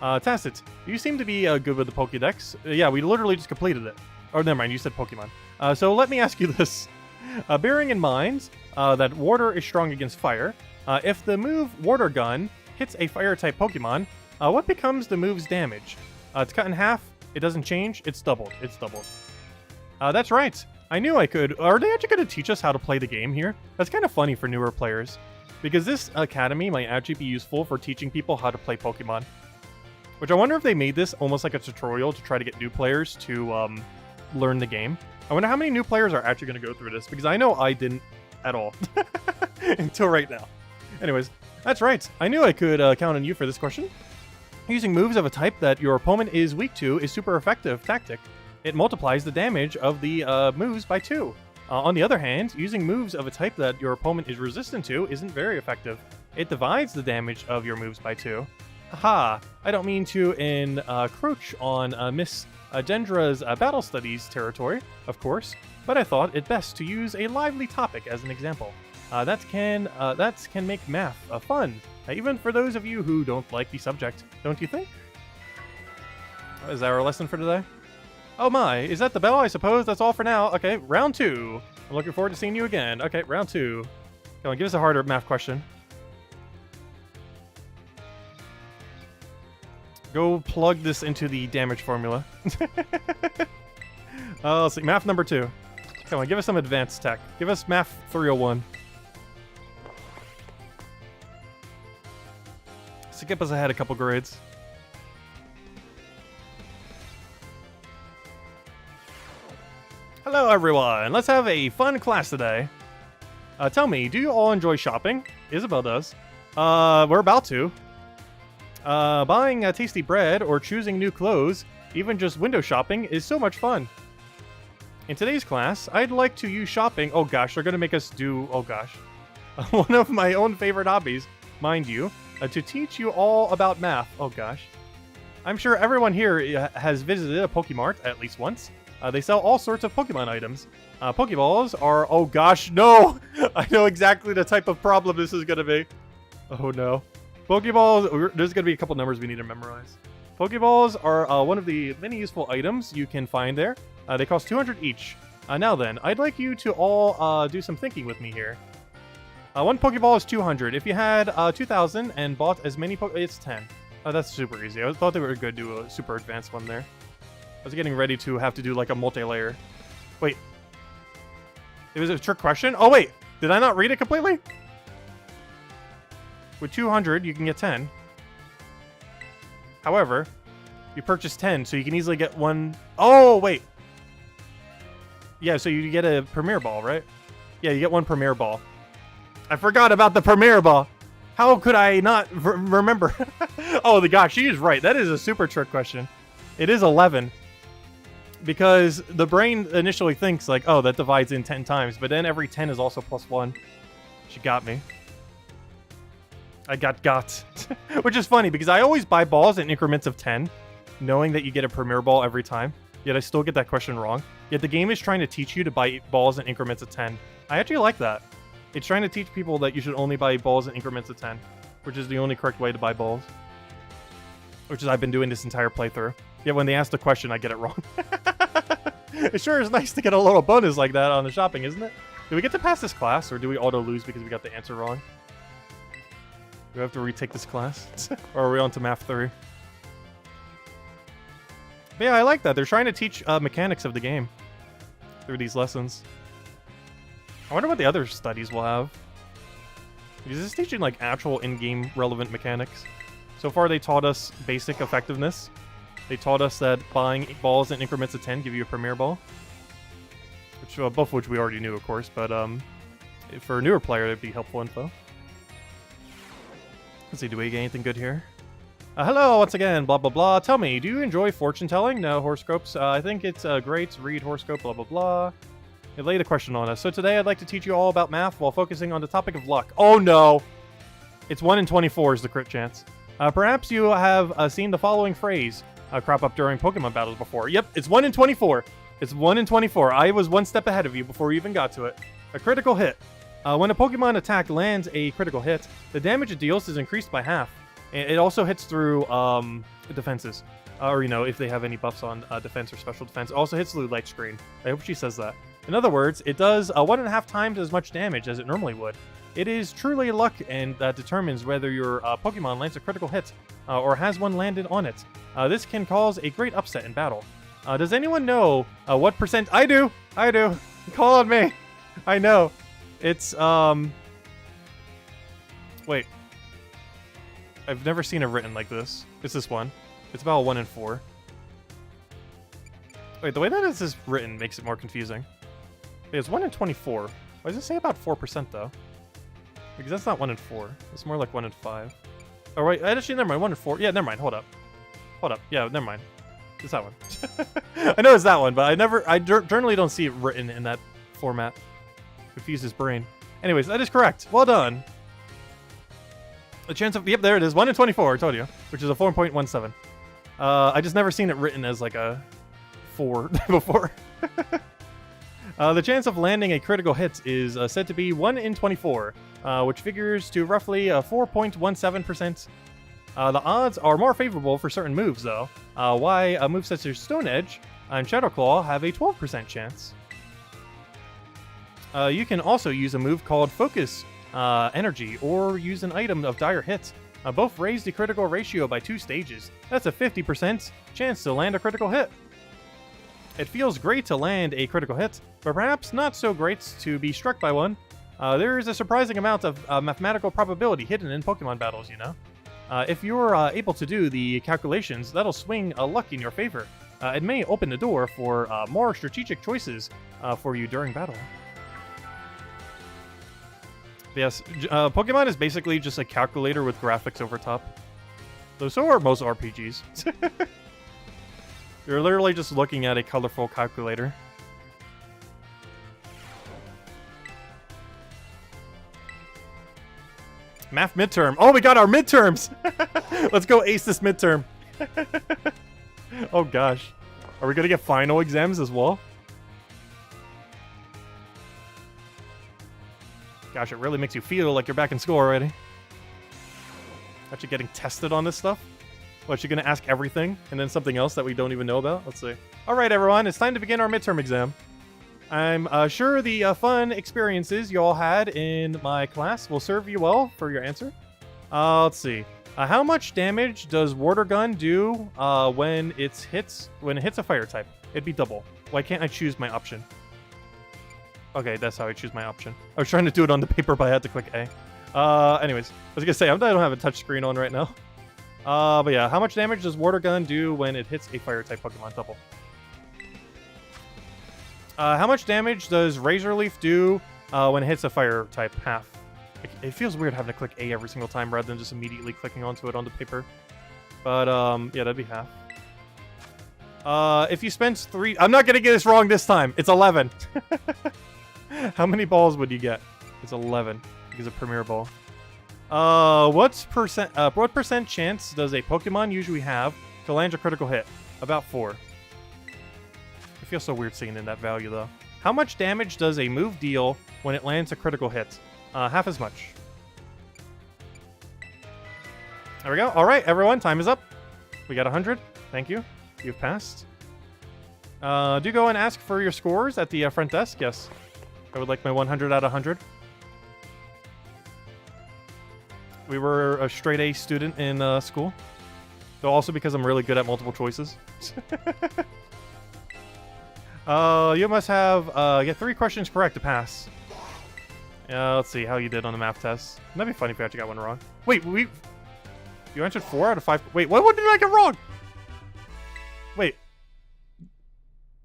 Tacit, you seem to be good with the Pokédex. Yeah, we literally just completed it. Oh, never mind, you said Pokemon. So let me ask you this. Bearing in mind that water is strong against fire, if the move Water Gun hits a fire-type Pokemon, what becomes the move's damage? It's cut in half, it doesn't change, it's doubled. It's doubled. That's right. I knew I could. Are they actually going to teach us how to play the game here? That's kind of funny for newer players. Because this academy might actually be useful for teaching people how to play Pokemon. Which I wonder if they made this almost like a tutorial to try to get new players to learn the game. I wonder how many new players are actually going to go through this, because I know I didn't at all. Until right now. Anyways, that's right. I knew I could count on you for this question. Using moves of a type that your opponent is weak to is super effective tactic. It multiplies the damage of the moves by 2. On the other hand, using moves of a type that your opponent is resistant to isn't very effective. It divides the damage of your moves by 2. Haha, I don't mean to encroach on Miss Dendra's battle studies territory, of course, but I thought it best to use a lively topic as an example. That can make math fun, even for those of you who don't like the subject, don't you think? Is that our lesson for today? Oh my, is that the bell? I suppose that's all for now. Okay, round 2. I'm looking forward to seeing you again. Okay, round 2. Come on, give us a harder math question. Go plug this into the damage formula. Let's see, math number 2. Come on, give us some advanced tech. Give us math 301. Skip us ahead a couple grades. Hello everyone, let's have a fun class today. Tell me, do you all enjoy shopping? Isabel does. We're about to. Buying tasty bread or choosing new clothes, even just window shopping, is so much fun. In today's class, I'd like to use shopping. Oh gosh, they're gonna make us do. Oh gosh, one of my own favorite hobbies, mind you, to teach you all about math. Oh gosh, I'm sure everyone here has visited a Pokemart at least once. They sell all sorts of Pokemon items. Pokeballs are. Oh gosh, no! I know exactly the type of problem this is gonna be. Oh no. Pokeballs, there's going to be a couple numbers we need to memorize. Pokeballs are one of the many useful items you can find there. They cost 200 each. Now then, I'd like you to all do some thinking with me here. One Pokeball is 200. If you had 2,000 and bought as many it's 10. That's super easy. I thought they were going to do a super advanced one there. I was getting ready to have to do like a multi-layer. Wait. It was a trick question? Oh wait, did I not read it completely? With 200, you can get 10. However, you purchase 10, so you can easily get one. Oh, wait. Yeah, so you get a Premier Ball, right? Yeah, you get one Premier Ball. I forgot about the Premier Ball. How could I not remember? Oh, the gosh, she is right. That is a super trick question. It is 11. Because the brain initially thinks, like, oh, that divides in 10 times. But then every 10 is also plus 1. She got me. I got. Which is funny, because I always buy balls in increments of 10, knowing that you get a Premier Ball every time. Yet I still get that question wrong. Yet the game is trying to teach you to buy balls in increments of 10. I actually like that. It's trying to teach people that you should only buy balls in increments of 10, which is the only correct way to buy balls. Which is I've been doing this entire playthrough. Yet when they ask the question, I get it wrong. It sure is nice to get a little bonus like that on the shopping, isn't it? Do we get to pass this class, or do we auto-lose because we got the answer wrong? Do we have to retake this class? Or are we on to Math 3? But yeah, I like that. They're trying to teach mechanics of the game through these lessons. I wonder what the other studies will have. Is this teaching like actual in-game relevant mechanics? So far they taught us basic effectiveness. They taught us that buying balls in increments of 10 give you a Premier Ball. Which, both of which we already knew, of course, but for a newer player, it'd be helpful info. Let's see, do we get anything good here? Hello, once again, blah, blah, blah. Tell me, do you enjoy fortune telling? No, horoscopes. I think it's great to read horoscope, blah, blah, blah. It laid a question on us. So today I'd like to teach you all about math while focusing on the topic of luck. Oh no! It's 1 in 24 is the crit chance. Perhaps you have seen the following phrase crop up during Pokemon battles before. Yep, it's 1 in 24. It's 1 in 24. I was one step ahead of you before you even got to it. A critical hit. When a Pokemon attack lands a critical hit, the damage it deals is increased by half. It also hits through defenses. Or, you know, if they have any buffs on defense or special defense. It also hits through light screen. I hope she says that. In other words, it does 1.5 times as much damage as it normally would. It is truly luck and determines whether your Pokemon lands a critical hit or has one landed on it. This can cause a great upset in battle. Does anyone know what percent? I do! Call on me! I know. It's, wait. I've never seen it written like this. It's this one. It's about 1 in 4. Wait, the way that this is written makes it more confusing. Wait, it's 1 in 24. Why does it say about 4% though? Because that's not 1 in 4. It's more like 1 in 5. Oh, wait, actually, never mind. 1 in 4. Yeah, never mind. Hold up. Yeah, never mind. It's that one. I know it's that one, but I generally don't see it written in that format. Confuses brain. Anyways, that is correct. Well done. The chance of, yep, there it is. 1 in 24, I told you. Which is a 4.17. I just never seen it written as like a 4 before. The chance of landing a critical hit is said to be 1 in 24, which figures to roughly 4.17%. The odds are more favorable for certain moves, though. Why moves such as Stone Edge and Shadow Claw have a 12% chance. You can also use a move called Focus Energy, or use an item of Dire Hit. Both raise the critical ratio by 2 stages. That's a 50% chance to land a critical hit. It feels great to land a critical hit, but perhaps not so great to be struck by one. There is a surprising amount of mathematical probability hidden in Pokemon battles, you know? If you're able to do the calculations, that'll swing luck in your favor. It may open the door for more strategic choices for you during battle. Yes, Pokemon is basically just a calculator with graphics over top. Though so are most RPGs. You're literally just looking at a colorful calculator. Math midterm. Oh, we got our midterms! Let's go ace this midterm. Oh gosh. Are we gonna get final exams as well? Gosh, it really makes you feel like you're back in school already. Actually getting tested on this stuff? What, you gonna ask everything and then something else that we don't even know about? Let's see. Alright everyone, it's time to begin our midterm exam. I'm sure the fun experiences you all had in my class will serve you well for your answer. Let's see. How much damage does water gun do when it hits a fire type? It'd be double. Why can't I choose my option? Okay, that's how I choose my option. I was trying to do it on the paper, but I had to click A. Anyways, I was gonna say I don't have a touch screen on right now. But yeah, how much damage does water gun do when it hits a fire type Pokemon? Double. How much damage does Razor Leaf do when it hits a fire type? Half. It feels weird having to click A every single time rather than just immediately clicking onto it on the paper. But, yeah, that'd be half. If you spend 3... I'm not gonna get this wrong this time. It's 11. How many balls would you get? It's 11. Because of Premier Ball. What percent chance does a Pokemon usually have to land a critical hit? About 4. It feels so weird seeing in that value, though. How much damage does a move deal when it lands a critical hit? Half as much. There we go. All right, everyone, time is up. We got 100. Thank you. You've passed. Do go and ask for your scores at the front desk. Yes. I would like my 100 out of 100. We were a straight A student in school. Though also because I'm really good at multiple choices. You must have get 3 questions correct to pass. Let's see how you did on the math test. That'd be funny if you actually got one wrong. Wait, you answered 4 out of 5. Wait, what did I get wrong? Wait.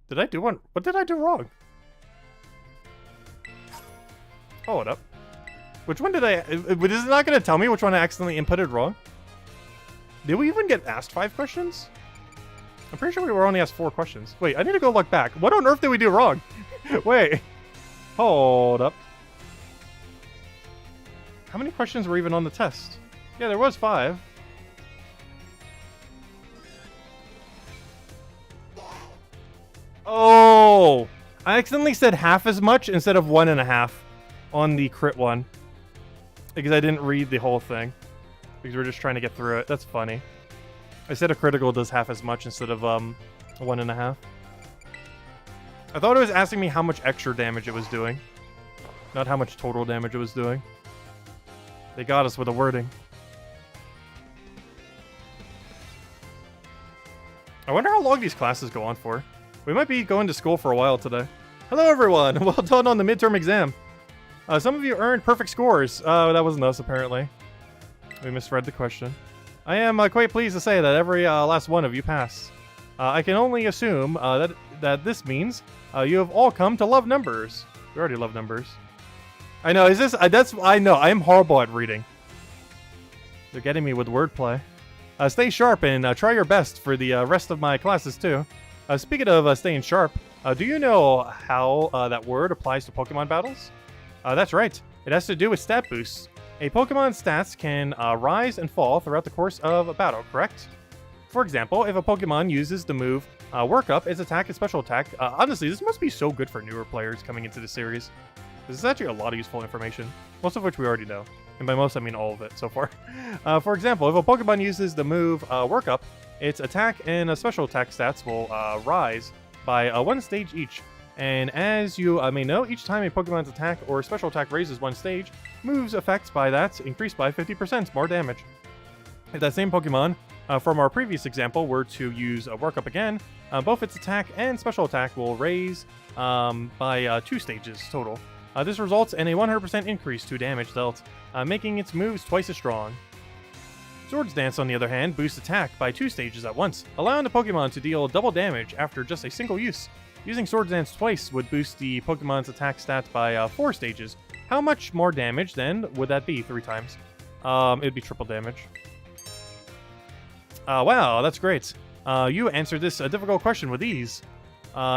Did I do one? What did I do wrong? Hold up. Which one did I... Is it not going to tell me which one I accidentally inputted wrong? Did we even get asked 5 questions? I'm pretty sure we were only asked 4 questions. Wait, I need to go look back. What on earth did we do wrong? Wait. Hold up. How many questions were even on the test? Yeah, there was 5. Oh! I accidentally said half as much instead of 1.5 on the crit one. Because I didn't read the whole thing. Because we're just trying to get through it. That's funny. I said a critical does half as much instead of 1.5. I thought it was asking me how much extra damage it was doing. Not how much total damage it was doing. They got us with the wording. I wonder how long these classes go on for. We might be going to school for a while today. Hello everyone! Well done on the midterm exam. Some of you earned perfect scores. That wasn't us apparently. We misread the question. I am quite pleased to say that every last one of you passed. I can only assume that this means you have all come to love numbers. We already love numbers. I know, is this... I know, I am horrible at reading. They're getting me with wordplay. Stay sharp and try your best for the rest of my classes too. Speaking of staying sharp, do you know how that word applies to Pokemon battles? That's right, it has to do with stat boosts. A Pokemon's stats can rise and fall throughout the course of a battle, correct? For example, if a Pokemon uses the move Work Up, its attack and special attack. Honestly, this must be so good for newer players coming into the series. This is actually a lot of useful information, most of which we already know. And by most, I mean all of it so far. For example, if a Pokemon uses the move Work Up, its attack and special attack stats will rise by 1 stage each. And as you may know, each time a Pokemon's attack or special attack raises 1 stage, moves effects by that increase by 50% more damage. If that same Pokemon from our previous example were to use Work Up again, both its attack and special attack will raise by 2 stages total. This results in a 100% increase to damage dealt, making its moves twice as strong. Swords Dance, on the other hand, boosts attack by 2 stages at once, allowing the Pokemon to deal double damage after just a single use. Using Swords Dance twice would boost the Pokemon's attack stat by 4 stages. How much more damage, then, would that be 3 times? It would be triple damage. Wow, that's great. You answered this difficult question with ease.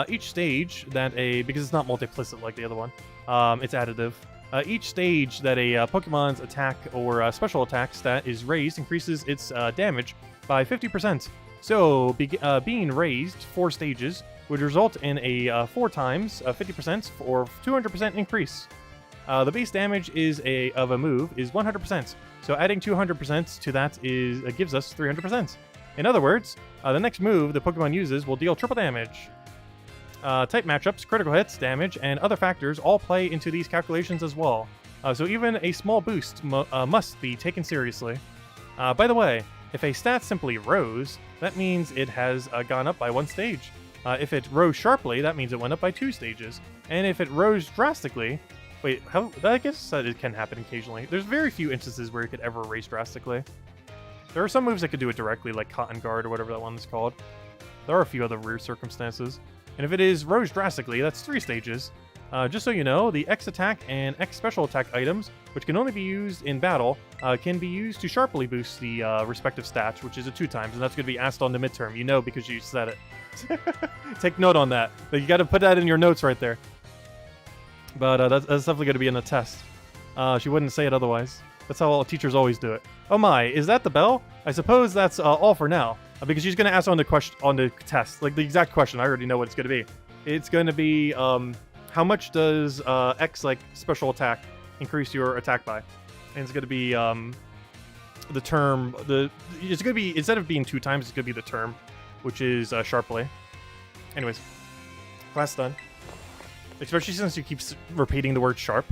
Each stage that because it's not multiplicit like the other one, it's additive. Each stage that a Pokemon's attack or special attack stat is raised increases its damage by 50%. So being raised 4 stages would result in a 4 times 50% or 200% increase. The base damage of a move is 100%. So adding 200% to that gives us 300%. In other words, the next move the Pokemon uses will deal triple damage. Type matchups, critical hits, damage, and other factors all play into these calculations as well. So even a small boost must be taken seriously. By the way, if a stat simply rose, that means it has gone up by 1 stage. If it rose sharply, that means it went up by 2 stages. And if it rose drastically... Wait, how? I guess that it can happen occasionally. There's very few instances where it could ever raise drastically. There are some moves that could do it directly, like Cotton Guard or whatever that one is called. There are a few other weird circumstances. And if it is rose drastically, that's 3 stages. Just so you know, the X attack and X special attack items, which can only be used in battle, can be used to sharply boost the respective stats, which is a 2 times, and that's going to be asked on the midterm. You know because you said it. Take note on that. But you got to put that in your notes right there. But that's definitely going to be in the test. She wouldn't say it otherwise. That's how all teachers always do it. Oh my, is that the bell? I suppose that's all for now. Because she's going to ask on the test, like the exact question. I already know what it's going to be. It's going to be, how much does X like special attack increase your attack by? And it's going to be the term. It's going to be, instead of being 2 times, it's going to be the term, which is sharply. Anyways, class done. Especially since you keep repeating the word sharp.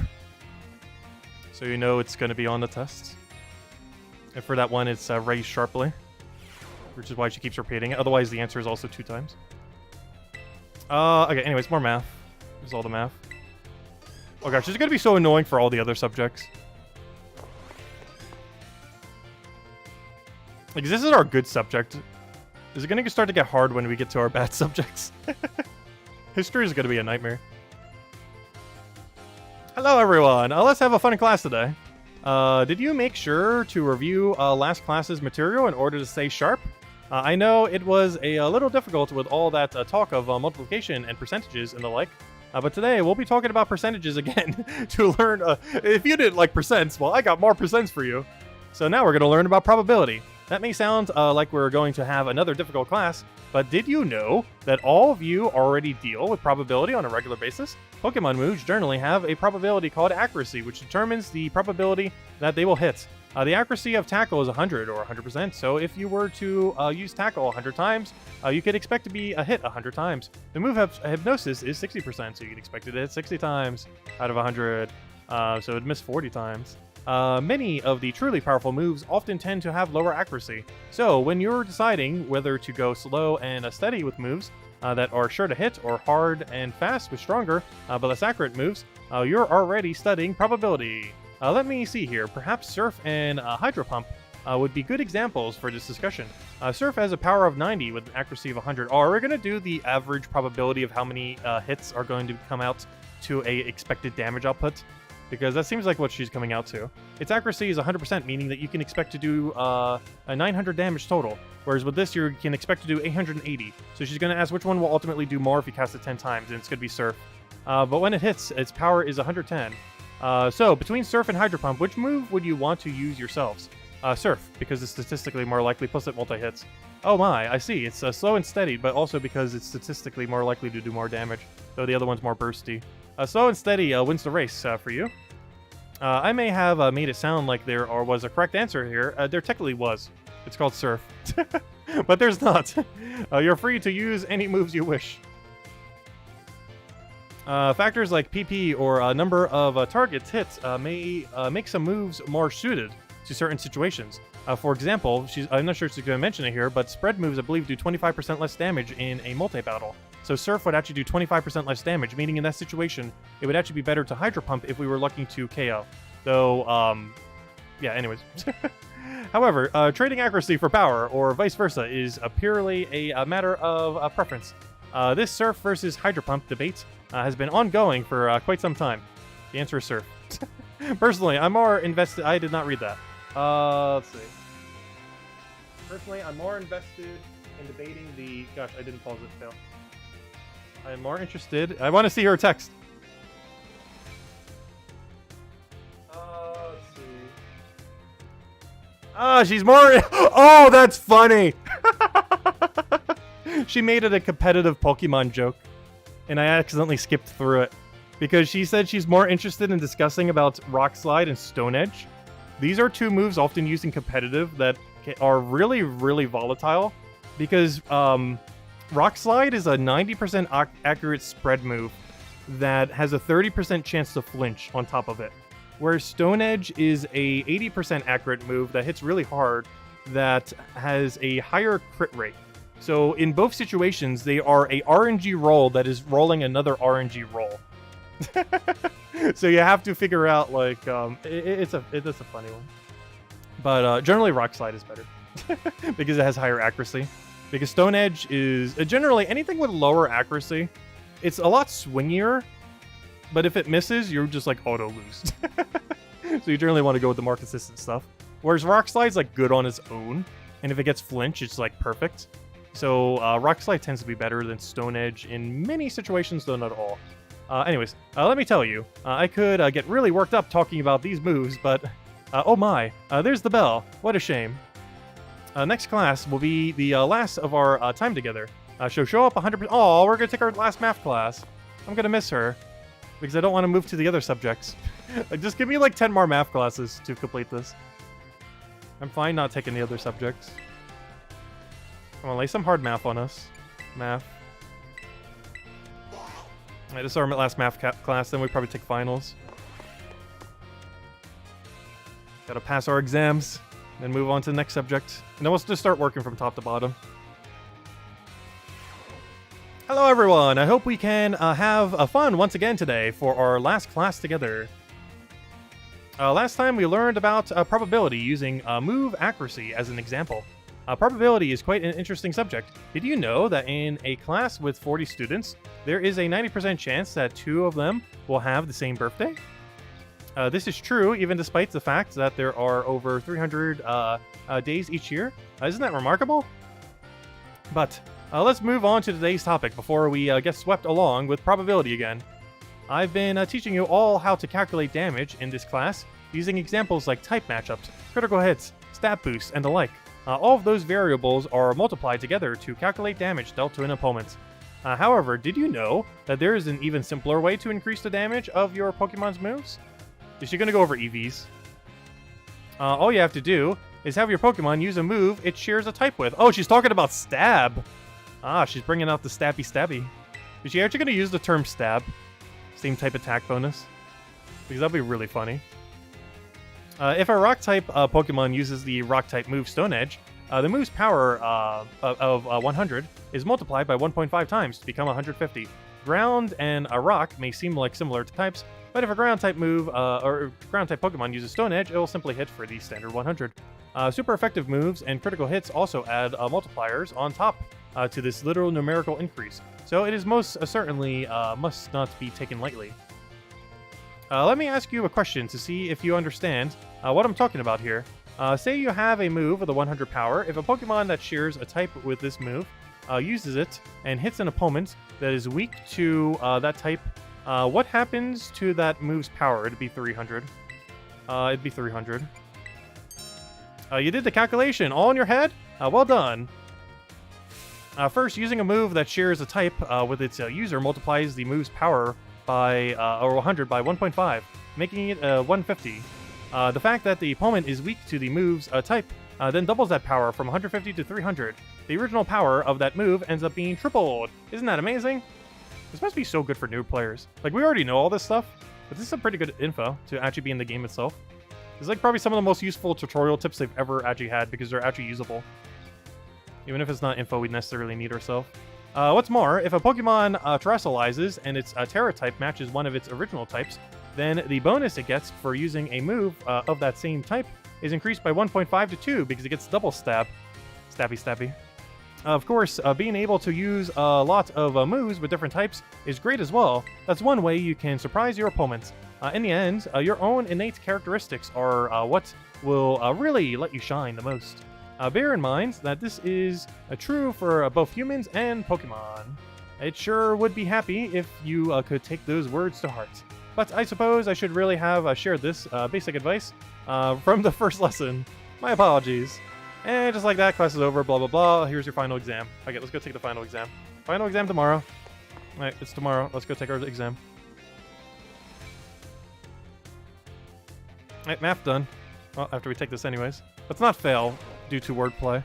So you know it's going to be on the test. And for that one, it's raised sharply. Which is why she keeps repeating it. Otherwise, the answer is also 2 times. Okay, anyways, more math. Here's all the math. Oh gosh, this is going to be so annoying for all the other subjects. Like, this is our good subject. Is it going to start to get hard when we get to our bad subjects? History is going to be a nightmare. Hello, everyone. Let's have a fun class today. Did you make sure to review last class's material in order to stay sharp? I know it was a little difficult with all that talk of multiplication and percentages and the like, but today we'll be talking about percentages again to learn. If you didn't like percents, well, I got more percents for you. So now we're going to learn about probability. That may sound like we're going to have another difficult class, but did you know that all of you already deal with probability on a regular basis? Pokemon moves generally have a probability called accuracy, which determines the probability that they will hit. The accuracy of tackle is 100 or 100%, so if you were to use tackle 100 times, you could expect to be a hit 100 times. The move hypnosis is 60%, so you could expect it to hit 60 times out of 100, so it'd miss 40 times. Many of the truly powerful moves often tend to have lower accuracy. So when you're deciding whether to go slow and steady with moves that are sure to hit, or hard and fast with stronger but less accurate moves, you're already studying probability. Let me see here. Perhaps Surf and Hydro Pump would be good examples for this discussion. Surf has a power of 90 with an accuracy of 100. Oh, are we going to do the average probability of how many hits are going to come out to a expected damage output? Because that seems like what she's coming out to. Its accuracy is 100%, meaning that you can expect to do a 900 damage total. Whereas with this, you can expect to do 880. So she's going to ask which one will ultimately do more if you cast it 10 times, and it's going to be Surf. But when it hits, its power is 110. So between Surf and Hydro Pump, which move would you want to use yourselves? Surf, because it's statistically more likely, plus it multi-hits. Oh my, I see. It's slow and steady, but also because it's statistically more likely to do more damage, though the other one's more bursty. Slow and steady wins the race for you. I may have made it sound like there was a correct answer here. There technically was. It's called Surf. But there's not. You're free to use any moves you wish. Factors like PP or number of targets hit may make some moves more suited to certain situations. For example, I'm not sure if she's going to mention it here, but spread moves, I believe, do 25% less damage in a multi-battle. So Surf would actually do 25% less damage, meaning in that situation, it would actually be better to Hydro Pump if we were looking to KO. Though, yeah, anyways. However, trading accuracy for power, or vice versa, is purely a matter of preference. This Surf versus Hydro Pump debate has been ongoing for quite some time. The answer is Surf. Personally, I'm more invested. I did not read that. Let's see. Personally, I'm more invested in debating the... Gosh, I didn't pause it. Fail. I'm more interested... I want to see her text. Let's see. Ah, she's more... Oh, that's funny! She made it a competitive Pokemon joke, and I accidentally skipped through it. Because she said she's more interested in discussing about Rock Slide and Stone Edge. These are two moves often used in competitive that are really, really volatile. Because Rock Slide is a 90% accurate spread move that has a 30% chance to flinch on top of it. Whereas Stone Edge is a 80% accurate move that hits really hard that has a higher crit rate. So in both situations, they are a RNG roll that is rolling another RNG roll. So you have to figure out, like, it's a funny one. But generally Rock Slide is better because it has higher accuracy. Because Stone Edge is generally anything with lower accuracy. It's a lot swingier, but if it misses, you're just like auto lose. So you generally want to go with the more consistent stuff. Whereas Rock Slide's like good on its own, and if it gets flinch, it's like perfect. So Rock Slide tends to be better than Stone Edge in many situations, though not all. Anyways, let me tell you, I could get really worked up talking about these moves, but oh my, there's the bell. What a shame. Next class will be the last of our time together. She'll show up 100%. Oh, we're going to take our last math class. I'm going to miss her because I don't want to move to the other subjects. Just give me like 10 more math classes to complete this. I'm fine not taking the other subjects. Come on, lay some hard math on us. Math. Alright, this is our last math class, then we probably take finals. Gotta pass our exams, then move on to the next subject. And then we'll just start working from top to bottom. Hello everyone, I hope we can have fun once again today for our last class together. Last time we learned about probability using move accuracy as an example. Probability is quite an interesting subject. Did you know that in a class with 40 students, there is a 90% chance that 2 of them will have the same birthday? This is true even despite the fact that there are over 300 days each year. Isn't that remarkable? But let's move on to today's topic before we get swept along with probability again. I've been teaching you all how to calculate damage in this class using examples like type matchups, critical hits, stat boosts, and the like. All of those variables are multiplied together to calculate damage dealt to an opponent. However, did you know that there is an even simpler way to increase the damage of your Pokemon's moves? Is she going to go over EVs? All you have to do is have your Pokemon use a move it shares a type with. Oh, she's talking about stab. Ah, she's bringing out the stabby stabby. Is she actually going to use the term stab? Same type attack bonus? Because that'd be really funny. If a Rock-type Pokemon uses the Rock-type move Stone Edge, the move's power of 100 is multiplied by 1.5 times to become 150. Ground and a Rock may seem like similar types, but if a Ground-type move or Ground-type Pokemon uses Stone Edge, it will simply hit for the standard 100. Super effective moves and critical hits also add multipliers on top to this literal numerical increase, so it is most certainly must not be taken lightly. Let me ask you a question to see if you understand what I'm talking about here. Say you have a move with a 100 power. If a Pokemon that shares a type with this move uses it and hits an opponent that is weak to that type, what happens to that move's power? It'd be 300. It'd be 300. You did the calculation all in your head? Well done. First, using a move that shares a type with its user multiplies the move's power by or 100 by 1.5, making it 150. The fact that the opponent is weak to the move's type then doubles that power from 150 to 300. The original power of that move ends up being tripled. Isn't that amazing? This must be so good for new players. Like, we already know all this stuff, but this is some pretty good info to actually be in the game itself. It's like probably some of the most useful tutorial tips they've ever actually had because they're actually usable. Even if it's not info we necessarily need ourselves. What's more, if a Pokemon terrestrializes and its Terra type matches one of its original types, then the bonus it gets for using a move of that same type is increased by 1.5 to 2 because it gets double stab. Stabby stabby. Of course, being able to use a lot of moves with different types is great as well. That's one way you can surprise your opponents. In the end, your own innate characteristics are what will really let you shine the most. Bear in mind that this is true for both humans and Pokemon. It sure would be happy if you could take those words to heart. But I suppose I should really have shared this basic advice from the first lesson. My apologies. And just like that, class is over, blah, blah, blah. Here's your final exam. Okay, let's go take the final exam. Final exam tomorrow. All right, it's tomorrow. Let's go take our exam. All right, math done. Well, after we take this anyways. Let's not fail due to wordplay.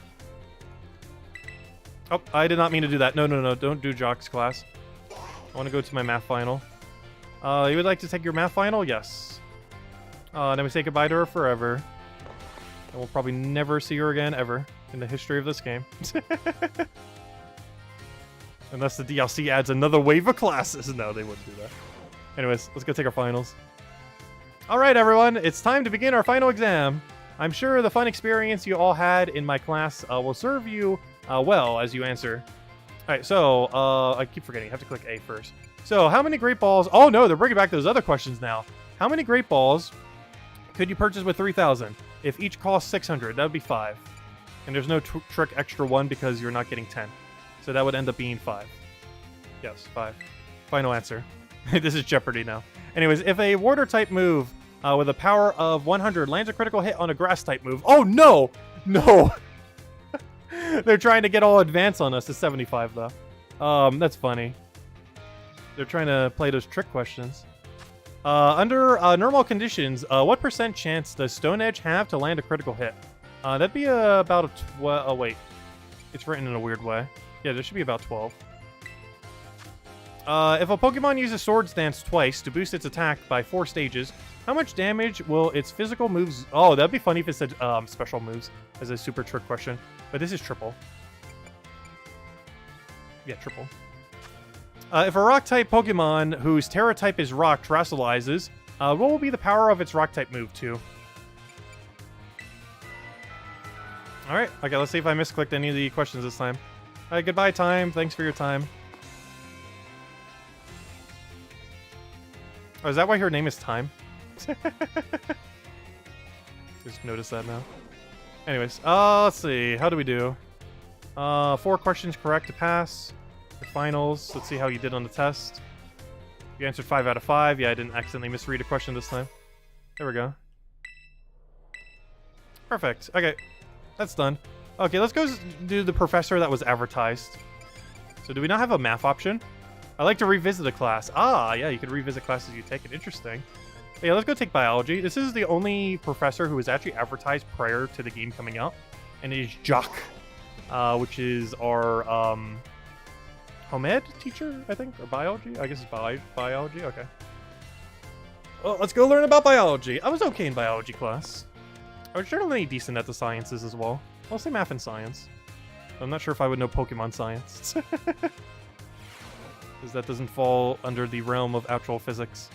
Oh, I did not mean to do that. No, no, no, don't do Jock's class. I want to go to my math final. You would like to take your math final? Yes. Then we say goodbye to her forever. And we'll probably never see her again, ever, in the history of this game. Unless the DLC adds another wave of classes. No, they wouldn't do that. Anyways, let's go take our finals. Alright, everyone, it's time to begin our final exam. I'm sure the fun experience you all had in my class will serve you well as you answer. Alright, so, I keep forgetting. I have to click A first. So, how many Great Balls... Oh, no, they're bringing back those other questions now. How many Great Balls could you purchase with 3,000? If each costs 600, that would be 5. And there's no trick extra 1 because you're not getting 10. So that would end up being 5. Yes, 5. Final answer. This is Jeopardy now. Anyways, if a Water-type move with a power of 100 lands a critical hit on a Grass-type move... Oh, no! No! They're trying to get all advanced on us to 75, though. That's funny. They're trying to play those trick questions. Under normal conditions, what % chance does Stone Edge have to land a critical hit? That'd be about a 12... Oh, wait. It's written in a weird way. Yeah, there should be about 12. If a Pokemon uses Swords Dance twice to boost its attack by 4 stages, how much damage will its physical moves... Oh, that'd be funny if it said special moves as a super trick question. But this is triple. Yeah, triple. If a Rock-type Pokemon whose Terra-type is Rock terrestrializes, what will be the power of its Rock-type move, too? Alright, okay, let's see if I misclicked any of the questions this time. Alright, goodbye, time. Thanks for your time. Oh, is that why her name is Time? Just noticed that now. Anyways, let's see. How do we do? 4 questions correct to pass. The finals. Let's see how you did on the test. You answered 5 out of 5. Yeah, I didn't accidentally misread a question this time. There we go. Perfect. Okay, that's done. Okay, let's go do the professor that was advertised. So do we not have a math option? I like to revisit a class. Ah, yeah, you can revisit classes you take. Interesting. Yeah, let's go take biology. This is the only professor who was actually advertised prior to the game coming out. And it is Jock, which is our home ed teacher, I think? Or biology? I guess it's biology. Okay. Well, let's go learn about biology. I was okay in biology class. I was generally decent at the sciences as well. Mostly math and science. I'm not sure if I would know Pokemon science. Because that doesn't fall under the realm of actual physics.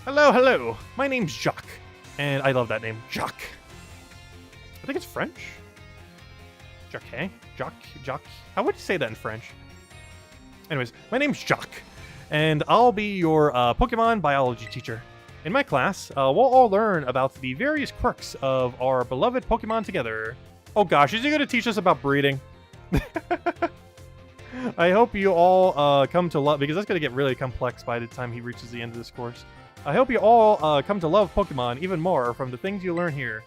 Hello, hello. My name's Jacques. And I love that name, Jacques. I think it's French. Jacques? Jacques? How would you say that in French? Anyways, my name's Jacques. And I'll be your Pokemon biology teacher. In my class, we'll all learn about the various quirks of our beloved Pokemon together. Oh gosh, is he going to teach us about breeding? I hope you all come to love, because that's going to get really complex by the time he reaches the end of this course. I hope you all come to love Pokemon even more from the things you learn here.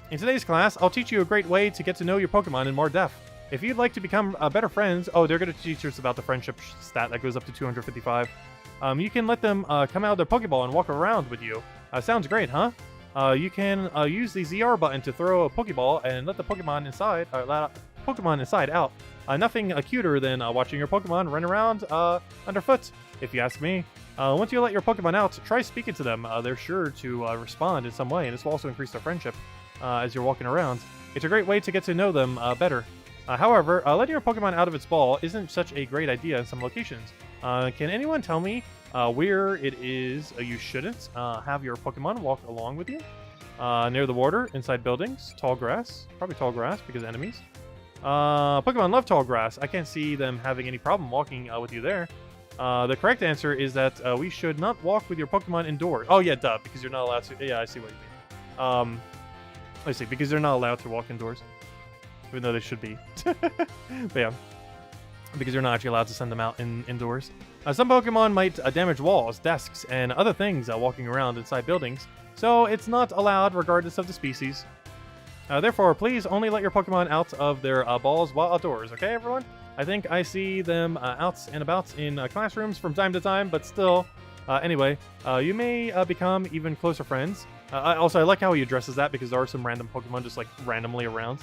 In today's class, I'll teach you a great way to get to know your Pokemon in more depth. If you'd like to become better friends... Oh, they're going to teach us about the friendship stat that goes up to 255. You can let them come out of their Pokeball and walk around with you. Sounds great, huh? You can use the ZR button to throw a Pokeball and let the Pokemon inside, out. Nothing cuter than watching your Pokemon run around underfoot, if you ask me. Once you let your Pokemon out, try speaking to them. They're sure to respond in some way, and this will also increase their friendship as you're walking around. It's a great way to get to know them better. However, letting your Pokemon out of its ball isn't such a great idea in some locations. Can anyone tell me where it is you shouldn't have your Pokemon walk along with you? Near the water, inside buildings, tall grass. Probably tall grass because enemies. Pokemon love tall grass. I can't see them having any problem walking with you there. The correct answer is that we should not walk with your Pokemon indoors. Oh yeah, duh, because you're not allowed to. Yeah, I see what you mean. I see, because they're not allowed to walk indoors. Even though they should be. But yeah. Because you're not actually allowed to send them out indoors. Some Pokemon might damage walls, desks, and other things walking around inside buildings, so it's not allowed regardless of the species. Therefore, please only let your Pokemon out of their balls while outdoors, okay, everyone? I think I see them out and about in classrooms from time to time, but still. Anyway, you may become even closer friends. I like how he addresses that, because there are some random Pokemon just, like, randomly around.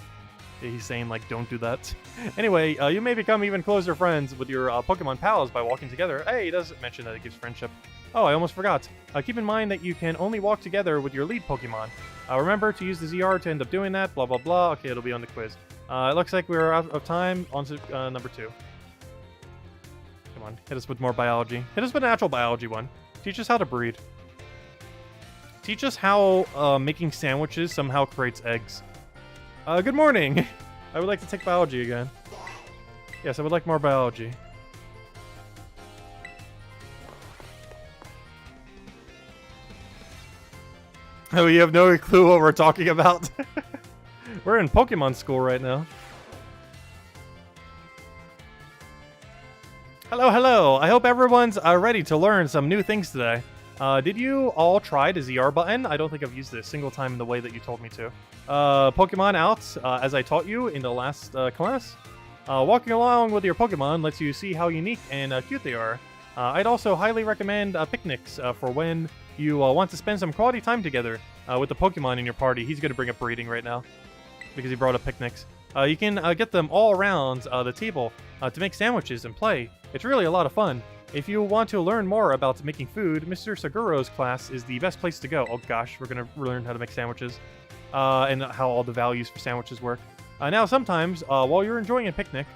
He's saying, like, don't do that. Anyway, you may become even closer friends with your Pokemon pals by walking together. Hey, he does mention that it gives friendship. Oh, I almost forgot. Keep in mind that you can only walk together with your lead Pokemon. Remember to use the ZR to end up doing that, blah, blah, blah. Okay, it'll be on the quiz. It looks like we're out of time. On to number 2. Come on, hit us with more biology. Hit us with natural biology one. Teach us how to breed. Teach us how making sandwiches somehow creates eggs. Good morning. I would like to take biology again. Yes, I would like more biology. Oh, you have no clue what we're talking about? We're in Pokemon school right now. Hello, hello. I hope everyone's ready to learn some new things today. Did you all try the ZR button? I don't think I've used it a single time in the way that you told me to. Pokemon out, as I taught you in the last class. Walking along with your Pokemon lets you see how unique and cute they are. I'd also highly recommend picnics for when you want to spend some quality time together with the Pokemon in your party. He's going to bring up breeding right now because he brought up picnics. You can get them all around the table to make sandwiches and play. It's really a lot of fun. If you want to learn more about making food, Mr. Seguro's class is the best place to go. Oh gosh, we're going to learn how to make sandwiches and how all the values for sandwiches work. Now, sometimes, while you're enjoying a picnic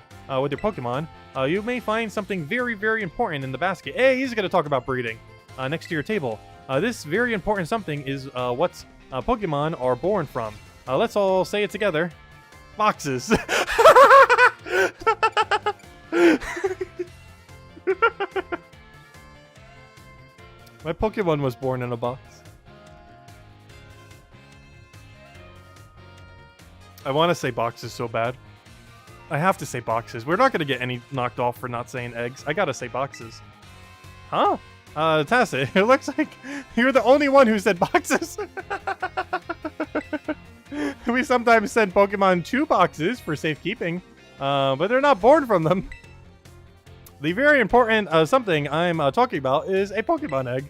with your Pokemon, you may find something very, very important in the basket. Hey, he's going to talk about breeding next to your table. This very important something is what Pokemon are born from. Let's all say it together. Boxes. My Pokemon was born in a box. I want to say boxes so bad. I have to say boxes. We're not going to get any knocked off for not saying eggs. I gotta say boxes. Huh? Tassie, it looks like you're the only one who said boxes. We sometimes send Pokemon to boxes for safekeeping, but they're not born from them. The very important something I'm talking about is a Pokemon egg.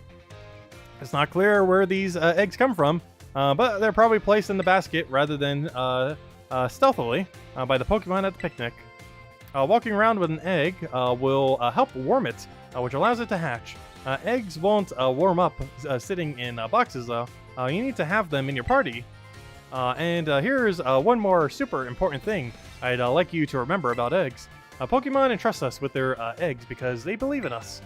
It's not clear where these eggs come from, but they're probably placed in the basket rather than stealthily by the Pokemon at the picnic. Walking around with an egg will help warm it, which allows it to hatch. Eggs won't warm up sitting in boxes, though. You need to have them in your party. And here's one more super important thing I'd like you to remember about eggs. Pokemon entrust us with their eggs because they believe in us.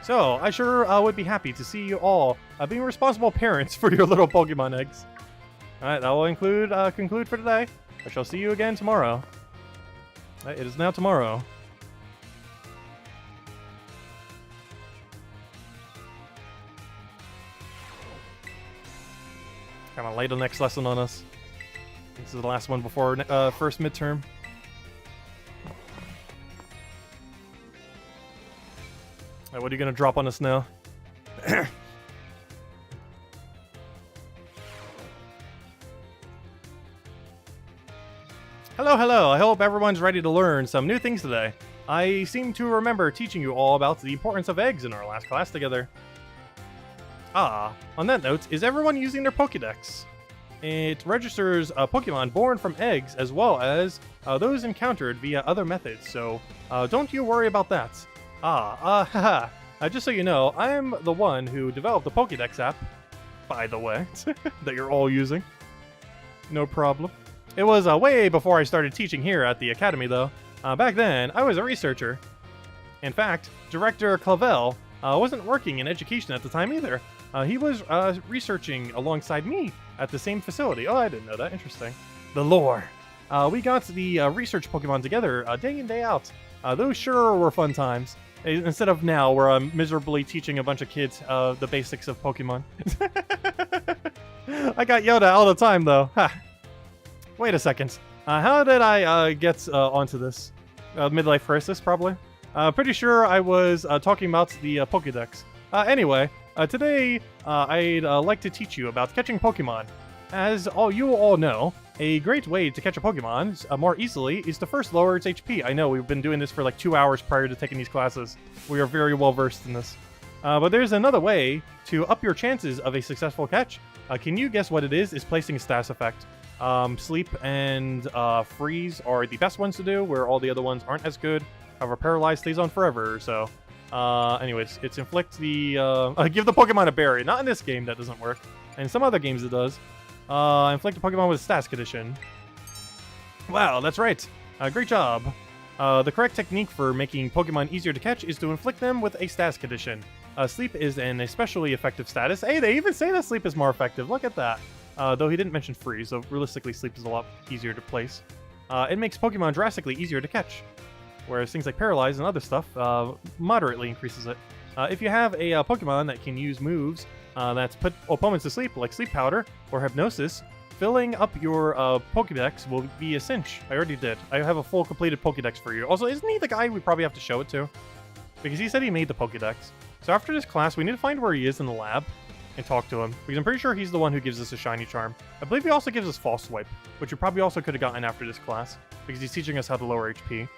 So, I sure would be happy to see you all being responsible parents for your little Pokemon eggs. Alright, that will conclude for today. I shall see you again tomorrow. It is now tomorrow. Kind of lay the next lesson on us. This is the last one before first midterm. What are you gonna drop on us now? Hello, hello. I hope everyone's ready to learn some new things today. I seem to remember teaching you all about the importance of eggs in our last class together. On that note, is everyone using their Pokédex? It registers Pokemon born from eggs as well as those encountered via other methods, so don't you worry about that. Just so you know, I'm the one who developed the Pokédex app, by the way, that you're all using. No problem. It was way before I started teaching here at the academy, though. Back then, I was a researcher. In fact, Director Clavel wasn't working in education at the time either. He was researching alongside me at the same facility. Oh, I didn't know that. Interesting. The lore. We got the research Pokemon together day in, day out. Those sure were fun times. Instead of now, where I'm miserably teaching a bunch of kids the basics of Pokemon. I got Yoda all the time, though. Ha. Wait a second. How did I get onto this? Midlife crisis, probably. Pretty sure I was talking about the Pokédex. Anyway, today I'd like to teach you about catching Pokemon. As you all know, a great way to catch a Pokemon more easily is to first lower its HP. I know, we've been doing this for like 2 hours prior to taking these classes. We are very well versed in this. But there's another way to up your chances of a successful catch. Can you guess what it is? It's placing a status effect. Sleep and freeze are the best ones to do, where all the other ones aren't as good. However, paralyze stays on forever, so... anyways, it's inflict the... give the Pokemon a berry. Not in this game, that doesn't work. In some other games it does. Inflict a Pokemon with a status condition. Wow, that's right. Great job. The correct technique for making Pokemon easier to catch is to inflict them with a status condition. Sleep is an especially effective status. Hey, they even say that sleep is more effective. Look at that. Though he didn't mention freeze, so realistically sleep is a lot easier to place. It makes Pokemon drastically easier to catch. Whereas things like paralyze and other stuff moderately increases it. If you have a Pokemon that can use moves that's put opponents to sleep, like Sleep Powder or Hypnosis, filling up your Pokédex will be a cinch. I already did. I have a full completed Pokédex for you. Also, isn't he the guy we probably have to show it to? Because he said he made the Pokédex. So after this class, we need to find where he is in the lab and talk to him. Because I'm pretty sure he's the one who gives us a Shiny Charm. I believe he also gives us False Swipe, which we probably also could have gotten after this class, because he's teaching us how to lower HP.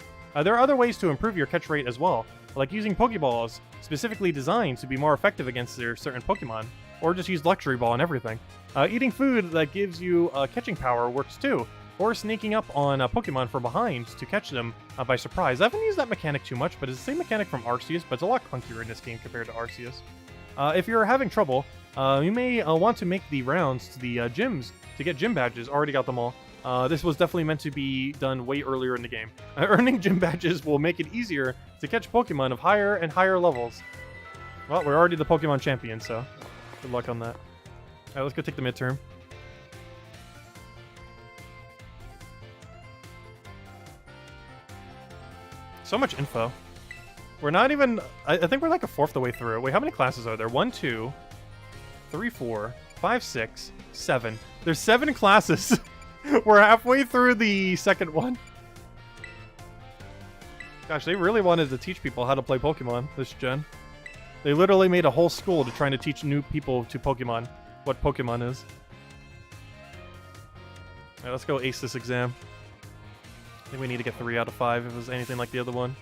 There are other ways to improve your catch rate as well, like using Pokeballs, specifically designed to be more effective against their certain Pokemon, or just use Luxury Ball and everything. Eating food that gives you catching power works too, or sneaking up on Pokemon from behind to catch them by surprise. I haven't used that mechanic too much, but it's the same mechanic from Arceus, but it's a lot clunkier in this game compared to Arceus. If you're having trouble, you may want to make the rounds to the gyms to get gym badges. Already got them all. This was definitely meant to be done way earlier in the game. Earning gym badges will make it easier to catch Pokemon of higher and higher levels. Well, we're already the Pokemon champion, so good luck on that. Alright, let's go take the midterm. So much info. We're not even... I think we're like a fourth the way through. Wait, how many classes are there? 1, 2, 3, 4, 5, 6, 7. There's 7 classes. We're halfway through the second one. Gosh, they really wanted to teach people how to play Pokemon this gen. They literally made a whole school to trying to teach new people to Pokemon what Pokemon is. Alright, let's go ace this exam. I think we need to get 3 out of 5 if it was anything like the other one.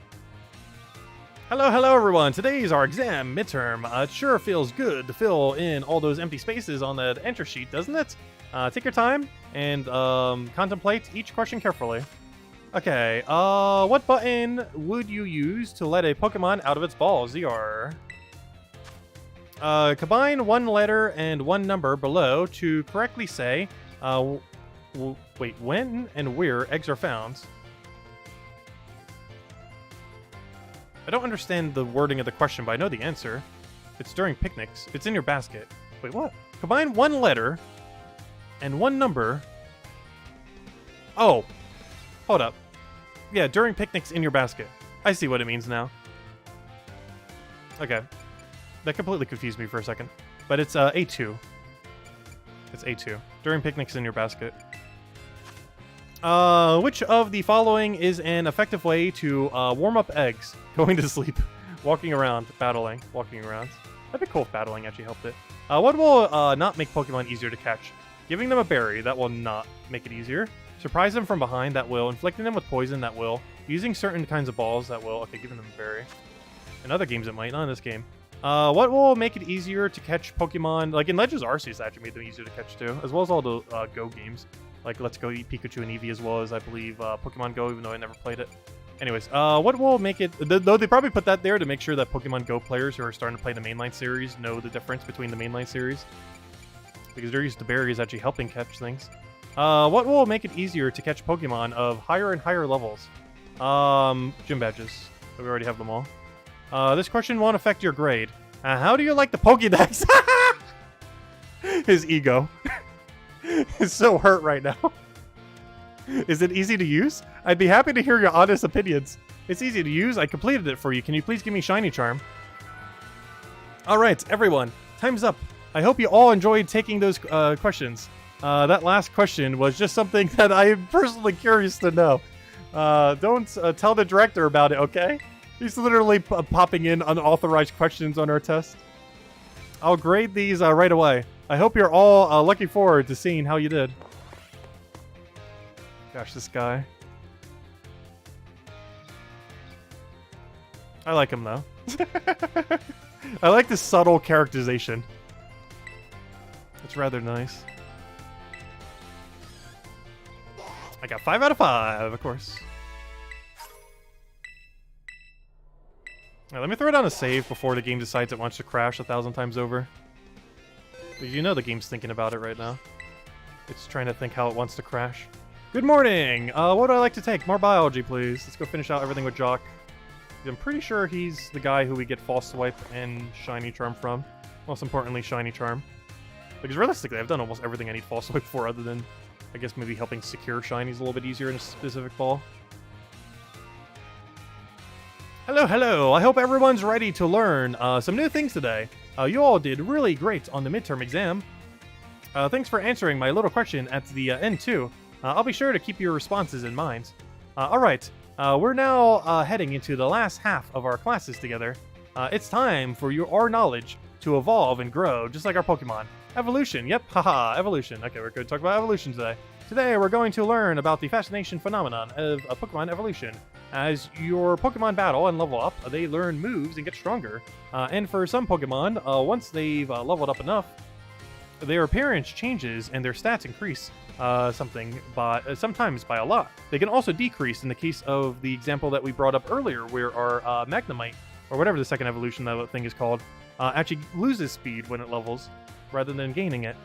Hello everyone! Today's our exam midterm. It sure feels good to fill in all those empty spaces on the enter sheet, doesn't it? Take your time and contemplate each question carefully. Okay, what button would you use to let a Pokemon out of its ball, ZR? Combine one letter and one number below to correctly say, wait, when and where eggs are found. I don't understand the wording of the question, but I know the answer. It's during picnics. It's in your basket. Wait, what? Combine one letter and one number. Oh, hold up. Yeah, during picnics in your basket. I see what it means now. Okay. That completely confused me for a second. But it's A2. It's A2. During picnics in your basket. Which of the following is an effective way to warm up eggs? Going to sleep, walking around, battling, walking around. That'd be cool if battling actually helped it. What will not make Pokemon easier to catch? Giving them a berry, that will not make it easier. Surprise them from behind, that will. Inflicting them with poison, that will. Using certain kinds of balls, that will. Okay, giving them a berry. In other games it might, not in this game. What will make it easier to catch Pokemon? Like in Legends Arceus actually made them easier to catch too, as well as all the Go games. Like Let's Go Eat Pikachu and Eevee, as well as I believe Pokemon Go, even though I never played it. Anyways, what will make it... Though they probably put that there to make sure that Pokemon Go players who are starting to play the mainline series know the difference between the mainline series. Because they're used to berries actually helping catch things. What will make it easier to catch Pokemon of higher and higher levels? Gym badges. We already have them all. This question won't affect your grade. How do you like the Pokédex? His ego. Is so hurt right now. Is it easy to use? I'd be happy to hear your honest opinions. It's easy to use. I completed it for you. Can you please give me Shiny Charm? Alright, everyone. Time's up. I hope you all enjoyed taking those questions. That last question was just something that I'm personally curious to know. Don't tell the director about it, okay? He's literally popping in unauthorized questions on our test. I'll grade these right away. I hope you're all looking forward to seeing how you did. Gosh, this guy. I like him, though. I like this subtle characterization. It's rather nice. I got 5 out of 5, of course. Now, let me throw down a save before the game decides it wants to crash 1,000 times over. Because you know the game's thinking about it right now. It's trying to think how it wants to crash. Good morning! What would I like to take? More biology, please. Let's go finish out everything with Jock. I'm pretty sure he's the guy who we get False Swipe and Shiny Charm from. Most importantly, Shiny Charm. Because realistically, I've done almost everything I need False Swipe for other than, I guess, maybe helping secure Shinies a little bit easier in a specific ball. Hello, hello! I hope everyone's ready to learn some new things today. You all did really great on the midterm exam. Thanks for answering my little question at the end, too. I'll be sure to keep your responses in mind. Alright, we're now heading into the last half of our classes together. It's time for our knowledge to evolve and grow, just like our Pokemon. Evolution, yep, haha, evolution. Okay, we're going to talk about evolution today. Today, we're going to learn about the fascination phenomenon of Pokemon evolution. As your Pokemon battle and level up, they learn moves and get stronger. And for some Pokemon, once they've leveled up enough, their appearance changes and their stats increase sometimes by a lot. They can also decrease in the case of the example that we brought up earlier, where our Magnemite, or whatever the second evolution that thing is called, actually loses speed when it levels, rather than gaining it.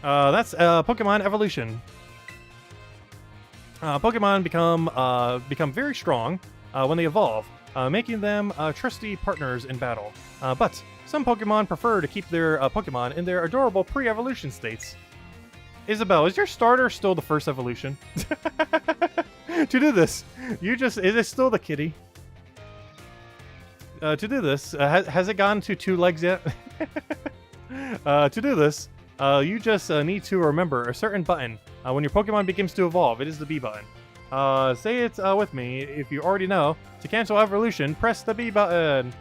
That's Pokemon evolution. Pokemon become very strong when they evolve, making them trusty partners in battle. But some Pokemon prefer to keep their Pokemon in their adorable pre-evolution states. Isabelle, is your starter still the first evolution? To do this, it is still the kitty. To do this, has it gotten to 2 legs yet? To do this, you just need to remember a certain button. When your Pokemon begins to evolve, it is the B button. Say it with me if you already know. To cancel evolution, press the B button.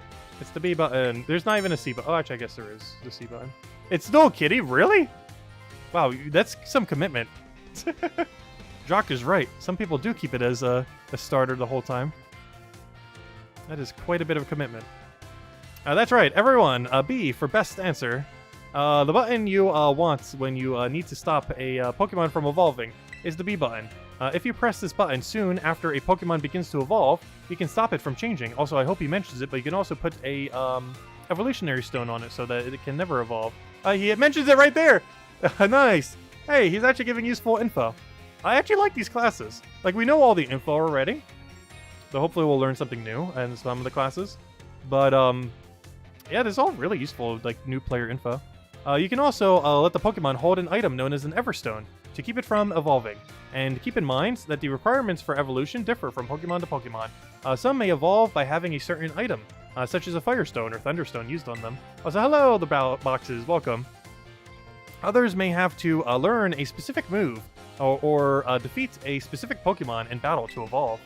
It's the B button. There's not even a C button. Oh, actually, I guess there is the C button. It's still a kitty? Really? Wow, that's some commitment. Jock is right. Some people do keep it as a starter the whole time. That is quite a bit of commitment. That's right, everyone. B for best answer. The button you want when you need to stop a Pokemon from evolving is the B button. If you press this button soon after a Pokemon begins to evolve, you can stop it from changing. Also, I hope he mentions it, but you can also put a evolutionary stone on it so that it can never evolve. He mentions it right there! Nice! Hey, he's actually giving useful info. I actually like these classes. Like, we know all the info already, so hopefully we'll learn something new in some of the classes. But, yeah, this is all really useful, like, new player info. You can also let the Pokemon hold an item known as an Everstone to keep it from evolving. And keep in mind that the requirements for evolution differ from Pokemon to Pokemon. Some may evolve by having a certain item, such as a Firestone or Thunderstone used on them. Also, hello, the boxes, welcome. Others may have to learn a specific move or defeat a specific Pokemon in battle to evolve.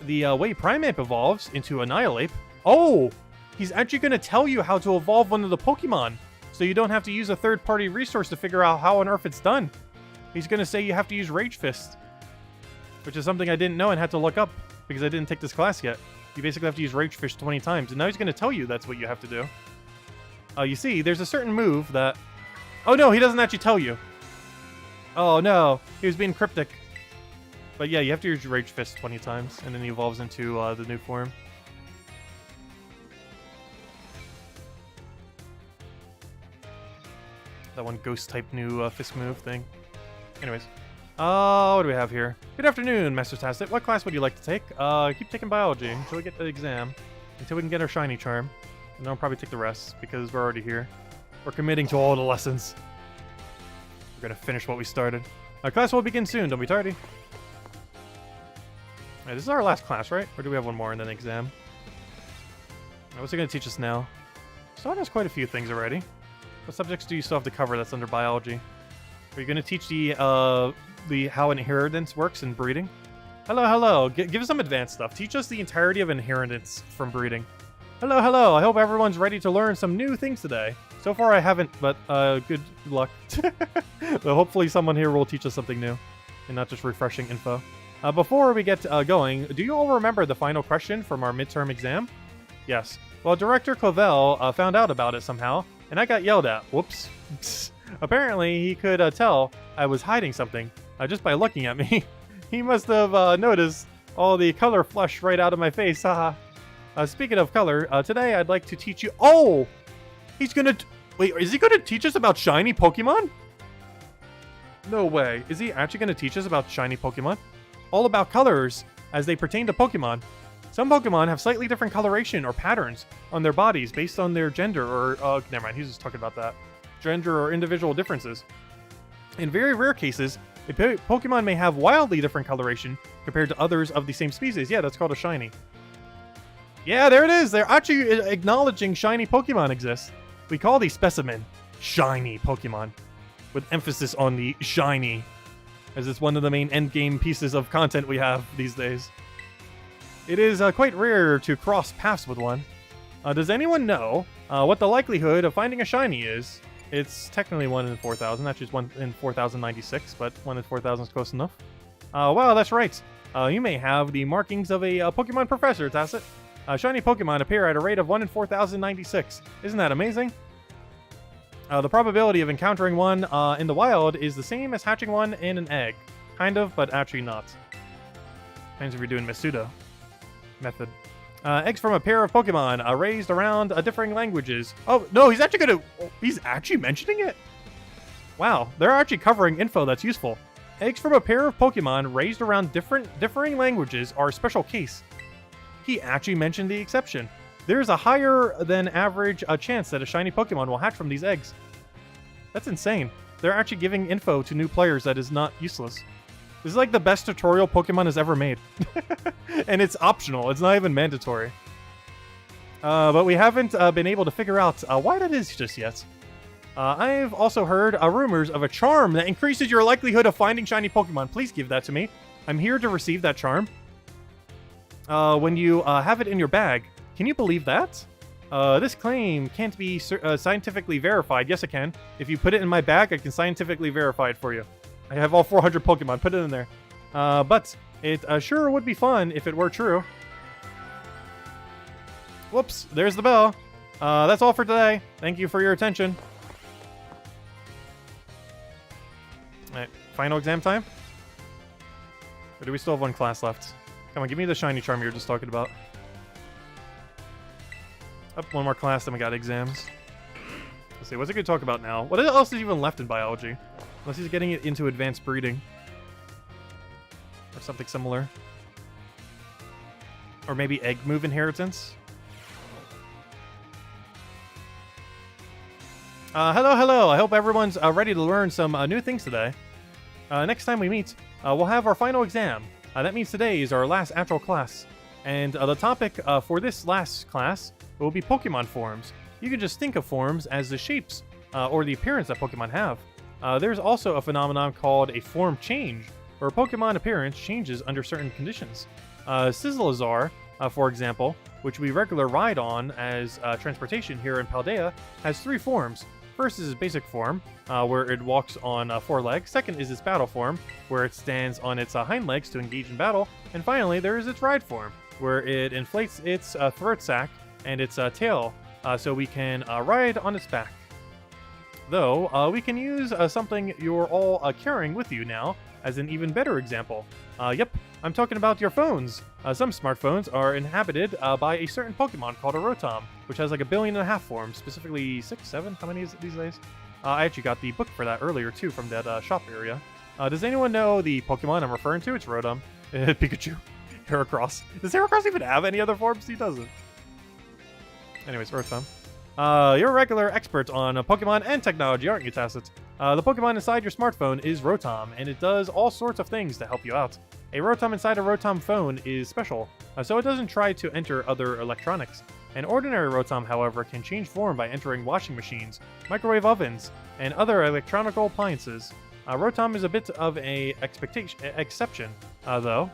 The way Primeape evolves into Annihilate... Oh! He's actually going to tell you how to evolve one of the Pokemon, so you don't have to use a third-party resource to figure out how on earth it's done. He's going to say you have to use Rage Fist, which is something I didn't know and had to look up because I didn't take this class yet. You basically have to use Rage Fist 20 times, and now he's going to tell you that's what you have to do. You see, there's a certain move that... Oh no, he doesn't actually tell you. Oh no, he was being cryptic. But yeah, you have to use Rage Fist 20 times, and then he evolves into the new form. That one ghost-type new fist move thing. Anyways. What do we have here? Good afternoon, Master Tasset. What class would you like to take? Keep taking biology until we get the exam. Until we can get our shiny charm. And then I'll probably take the rest, because we're already here. We're committing to all the lessons. We're gonna finish what we started. Our class will begin soon, don't be tardy. Alright, this is our last class, right? Or do we have one more and then exam? What's it gonna teach us now? So it has quite a few things already. What subjects do you still have to cover that's under biology? Are you going to teach the how inheritance works in breeding? Hello, hello. Give us some advanced stuff. Teach us the entirety of inheritance from breeding. Hello, hello. I hope everyone's ready to learn some new things today. So far I haven't, but good luck. But hopefully someone here will teach us something new and not just refreshing info. Before we get going, do you all remember the final question from our midterm exam? Yes. Well, Director Clavell found out about it somehow, and I got yelled at. Whoops. Apparently, he could tell I was hiding something just by looking at me. He must have noticed all the color flush right out of my face. Haha. Speaking of color, today I'd like to teach you... Oh! He's gonna... Wait, is he gonna teach us about shiny Pokemon? No way. Is he actually gonna teach us about shiny Pokemon? All about colors as they pertain to Pokemon. Some Pokemon have slightly different coloration or patterns on their bodies based on their gender or... never mind, he's just talking about that. Gender or individual differences. In very rare cases, a Pokemon may have wildly different coloration compared to others of the same species. Yeah, that's called a shiny. Yeah, there it is. They're actually acknowledging shiny Pokemon exist. We call these specimen shiny Pokemon, with emphasis on the shiny, as it's one of the main endgame pieces of content we have these days. It is quite rare to cross paths with one. Does anyone know what the likelihood of finding a shiny is? It's technically 1 in 4,000. Actually, it's 1 in 4,096, but 1 in 4,000 is close enough. Wow, that's right. You may have the markings of a Pokemon professor, Tacit. Shiny Pokemon appear at a rate of 1 in 4,096. Isn't that amazing? The probability of encountering one in the wild is the same as hatching one in an egg. Kind of, but actually not. Depends if you're doing Masuda method. Eggs from a pair of Pokemon raised around differing languages. Oh, no, he's actually mentioning it? Wow, they're actually covering info that's useful. Eggs from a pair of Pokemon raised around differing languages are a special case. He actually mentioned the exception. There's a higher than average chance that a shiny Pokemon will hatch from these eggs. That's insane. They're actually giving info to new players that is not useless. This is like the best tutorial Pokemon has ever made. And it's optional. It's not even mandatory. But we haven't been able to figure out why that is just yet. I've also heard rumors of a charm that increases your likelihood of finding shiny Pokemon. Please give that to me. I'm here to receive that charm. When you have it in your bag. Can you believe that? This claim can't be scientifically verified. Yes, it can. If you put it in my bag, I can scientifically verify it for you. I have all 400 Pokemon. Put it in there. But it sure would be fun if it were true. Whoops. There's the bell. That's all for today. Thank you for your attention. Alright. Final exam time? Or do we still have one class left? Come on, give me the shiny charm you were just talking about. Up, one more class, then we got exams. Let's see, what's it going to talk about now? What else is even left in biology? Unless he's getting it into advanced breeding. Or something similar. Or maybe egg move inheritance. Hello, hello. I hope everyone's ready to learn some new things today. Next time we meet, we'll have our final exam. That means today is our last actual class. And the topic for this last class will be Pokemon forms. You can just think of forms as the shapes or the appearance that Pokemon have. There's also a phenomenon called a form change, where Pokemon appearance changes under certain conditions. Sizzlazar, for example, which we regularly ride on as transportation here in Paldea, has 3 forms. First is its basic form, where it walks on 4 legs. Second is its battle form, where it stands on its hind legs to engage in battle. And finally, there is its ride form, where it inflates its throat sac and its tail, so we can ride on its back. Though, we can use something you're all carrying with you now as an even better example. Yep, I'm talking about your phones. Some smartphones are inhabited by a certain Pokemon called a Rotom, which has like 1.5 billion forms, specifically 6, 7, how many is it these days? I actually got the book for that earlier too from that shop area. Does anyone know the Pokemon I'm referring to? It's Rotom. Pikachu. Heracross. Does Heracross even have any other forms? He doesn't. Anyways, Rotom. You're a regular expert on Pokemon and technology, aren't you, Tacit? The Pokemon inside your smartphone is Rotom, and it does all sorts of things to help you out. A Rotom inside a Rotom phone is special, so it doesn't try to enter other electronics. An ordinary Rotom, however, can change form by entering washing machines, microwave ovens, and other electronical appliances. Rotom is a bit of a exception, though.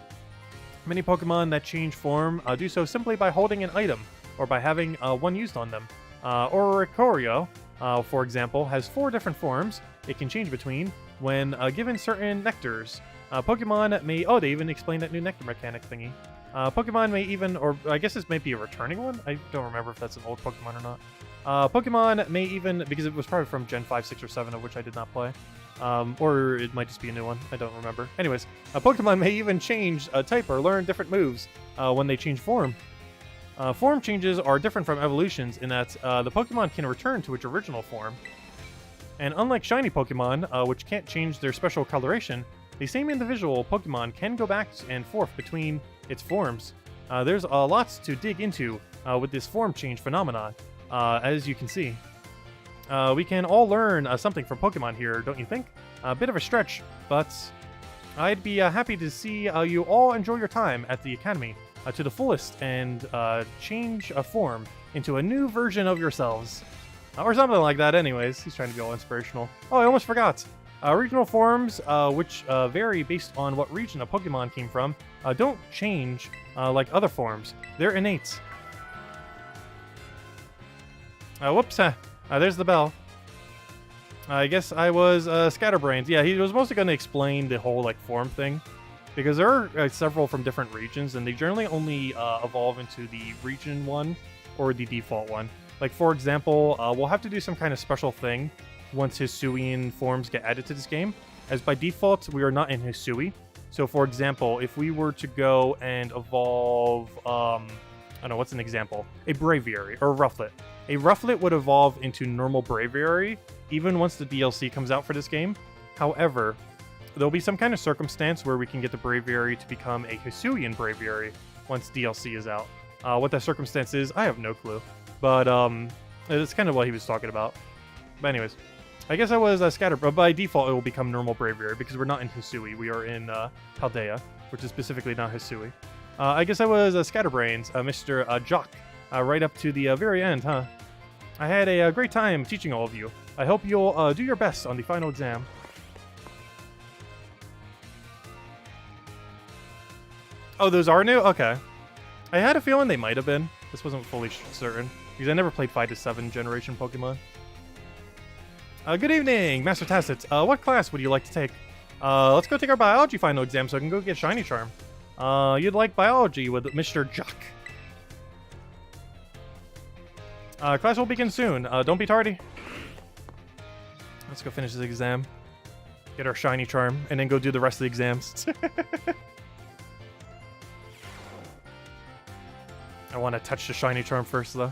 Many Pokemon that change form do so simply by holding an item, or by having one used on them. Oricorio, for example, has 4 different forms it can change between when given certain nectars. Pokemon may... Oh, they even explained that new nectar mechanic thingy. Pokemon may even... Or I guess this might be a returning one? I don't remember if that's an old Pokemon or not. Pokemon may even... Because it was probably from Gen 5, 6, or 7, of which I did not play. Or it might just be a new one. I don't remember. Anyways, Pokemon may even change a type or learn different moves when they change form. Form changes are different from evolutions in that the Pokemon can return to its original form. And unlike shiny Pokemon, which can't change their special coloration, the same individual Pokemon can go back and forth between its forms. There's a lot to dig into with this form change phenomenon, as you can see. We can all learn something from Pokemon here, don't you think? A bit of a stretch, but I'd be happy to see you all enjoy your time at the Academy to the fullest and change a form into a new version of yourselves. Or something like that anyways. He's trying to be all inspirational. Oh, I almost forgot. Regional forms, which vary based on what region a Pokemon came from, don't change like other forms. They're innate. Whoops. There's the bell. I guess I was scatterbrained. Yeah, he was mostly going to explain the whole like form thing. Because there are several from different regions, and they generally only evolve into the region one or the default one. Like, for example, we'll have to do some kind of special thing once Hisuian forms get added to this game, as by default, we are not in Hisui. So, for example, if we were to go and evolve, I don't know, what's an example? A Braviary, or a Rufflet. A Rufflet would evolve into normal Braviary, even once the DLC comes out for this game. However, there'll be some kind of circumstance where we can get the Braviary to become a Hisuian Braviary once DLC is out. What that circumstance is, I have no clue. But it's kind of what he was talking about. But anyways, I guess I was scattered. But by default, it will become normal Braviary because we're not in Hisui. We are in Paldea, which is specifically not Hisui. I guess I was Scatterbrains, Mr. Jock, right up to the very end, huh? I had a great time teaching all of you. I hope you'll do your best on the final exam. Oh, those are new? Okay. I had a feeling they might have been. This wasn't fully certain, because I never played 5 to 7 generation Pokemon. Good evening, Master Tacit. What class would you like to take? Let's go take our biology final exam so I can go get Shiny Charm. You'd like biology with Mr. Jock. Class will begin soon. Don't be tardy. Let's go finish this exam. Get our Shiny Charm, and then go do the rest of the exams. I want to touch the Shiny Charm first, though.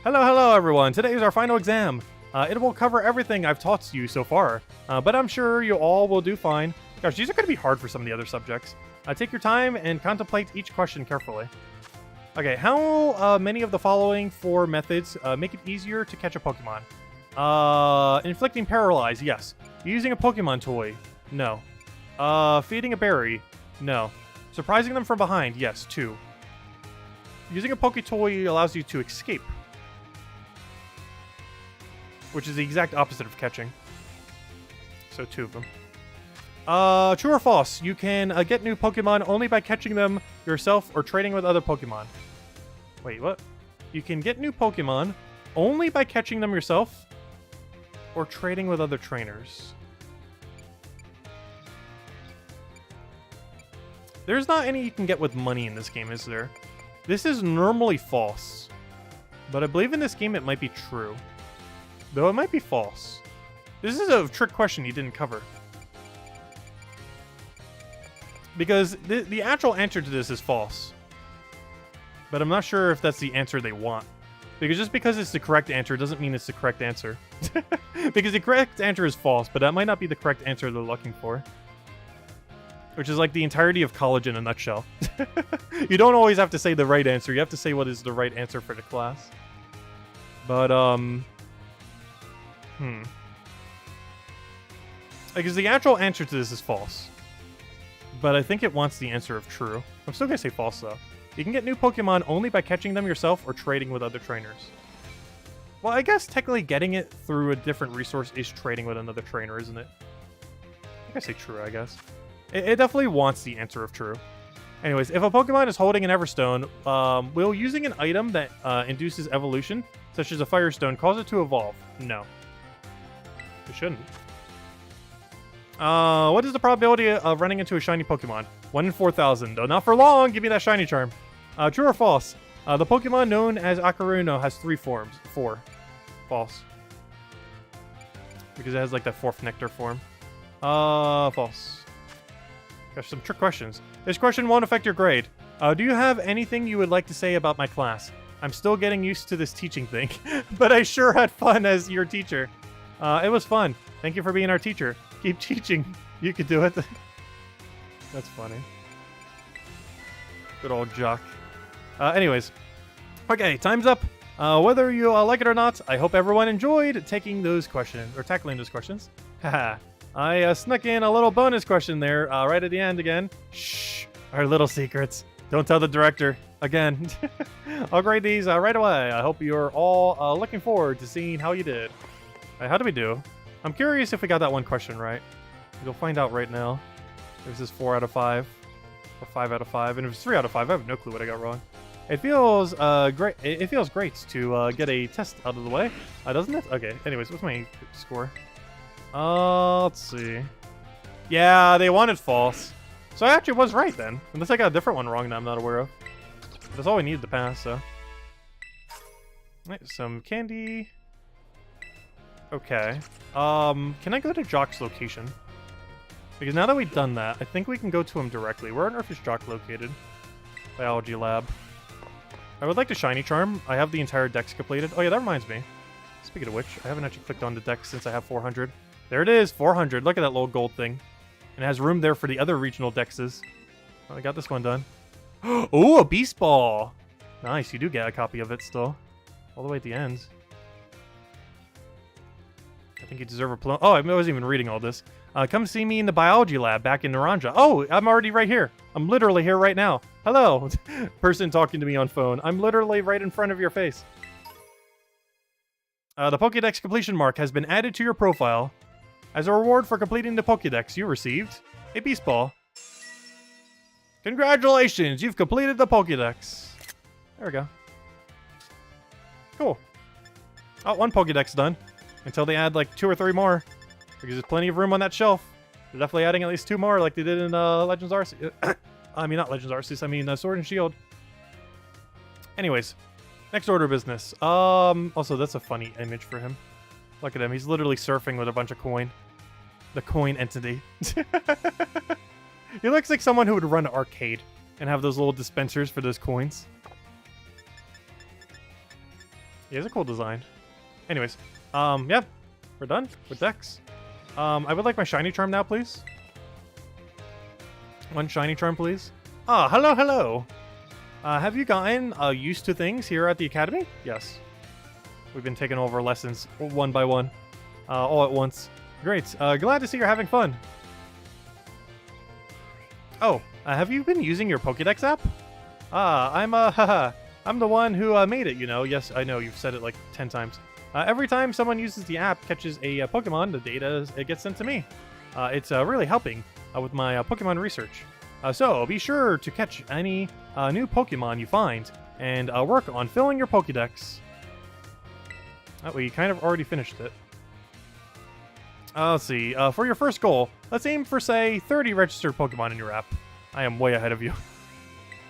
Hello, everyone. Today is our final exam. It will cover everything I've taught you so far, but I'm sure you all will do fine. Gosh, these are going to be hard for some of the other subjects. Take your time and contemplate each question carefully. Okay, how many of the following 4 methods make it easier to catch a Pokemon? Inflicting Paralyze, yes. Using a Pokemon toy, no. Feeding a berry, no. Surprising them from behind, yes, 2. Using a Poketoy allows you to escape, which is the exact opposite of catching. So 2 of them. True or false? You can get new Pokemon only by catching them yourself or trading with other Pokemon. Wait, what? You can get new Pokemon only by catching them yourself or trading with other trainers. There's not any you can get with money in this game, is there? This is normally false, but I believe in this game it might be true. Though it might be false. This is a trick question you didn't cover. Because the actual answer to this is false. But I'm not sure if that's the answer they want. Because just because it's the correct answer doesn't mean it's the correct answer. Because the correct answer is false, but that might not be the correct answer they're looking for. Which is like the entirety of college in a nutshell. You don't always have to say the right answer. You have to say what is the right answer for the class. But, because the actual answer to this is false. But I think it wants the answer of true. I'm still gonna say false, though. You can get new Pokemon only by catching them yourself or trading with other trainers. Well, I guess technically getting it through a different resource is trading with another trainer, isn't it? I think I say true, I guess. It definitely wants the answer of true. Anyways, if a Pokemon is holding an Everstone, will using an item that induces evolution, such as a Firestone, cause it to evolve? No. It shouldn't. What is the probability of running into a shiny Pokemon? 1 in 4,000. Though not for long, give me that shiny charm. True or false? The Pokemon known as Akaruno has 3 forms. 4. False. Because it has like that 4th nectar form. False. Gosh, some trick questions. This question won't affect your grade. Do you have anything you would like to say about my class? I'm still getting used to this teaching thing, but I sure had fun as your teacher. It was fun. Thank you for being our teacher. Keep teaching. You could do it. That's funny. Good old jock. Anyways. Okay, time's up. Whether you like it or not, I hope everyone enjoyed taking those questions, or tackling those questions. Haha. I snuck in a little bonus question there right at the end again. Shh, our little secrets. Don't tell the director. Again. I'll grade these right away. I hope you're all looking forward to seeing how you did. How do we do? I'm curious if we got that one question right. We'll find out right now. There's this 4 out of 5. Or 5 out of 5. And if it's 3 out of 5, I have no clue what I got wrong. It feels great. It feels great to get a test out of the way, doesn't it? Okay. Anyways, what's my score? Let's see. Yeah, they wanted false. So I actually was right then. Unless I got a different one wrong that I'm not aware of. That's all we needed to pass, so. Alright, some candy. Okay. Can I go to Jock's location? Because now that we've done that, I think we can go to him directly. Where on earth is Jock located? Biology lab. I would like to shiny charm. I have the entire dex completed. Oh yeah, that reminds me. Speaking of which, I haven't actually clicked on the dex since I have 400. There it is, 400. Look at that little gold thing. And it has room there for the other regional dexes. Oh, I got this one done. Oh, a beast ball. Nice, you do get a copy of it still. All the way at the end. I think you deserve a plum. Oh, I wasn't even reading all this. Come see me in the biology lab back in Naranja. Oh, I'm already right here. I'm literally here right now. Hello. Person talking to me on phone. I'm literally right in front of your face. The Pokédex completion mark has been added to your profile. As a reward for completing the Pokédex, you received a Beast Ball. Congratulations, you've completed the Pokédex. There we go. Cool. Oh, 1 Pokédex done. Until they add like 2 or 3 more. Because there's plenty of room on that shelf. They're definitely adding at least 2 more like they did in Legends Arceus. I mean, not Legends Arceus, I mean Sword and Shield. Anyways, next order of business. Also, that's a funny image for him. Look at him, he's literally surfing with a bunch of coin. The coin entity. He looks like someone who would run an arcade and have those little dispensers for those coins. He has a cool design. Anyways, yeah, we're done with Dex. I would like my shiny charm now, please. 1 shiny charm, please. Ah, hello, hello. Have you gotten used to things here at the academy? Yes. We've been taking over lessons one by one, all at once. Great. Glad to see you're having fun. Oh, have you been using your Pokédex app? I'm the one who made it, you know. Yes, I know, you've said it like 10 times. Every time someone uses the app, catches a Pokemon, the data, it gets sent to me. It's really helping with my Pokemon research. So be sure to catch any new Pokemon you find and work on filling your Pokédex. We kind of already finished it. Let's see. For your first goal, let's aim for, say, 30 registered Pokemon in your app. I am way ahead of you.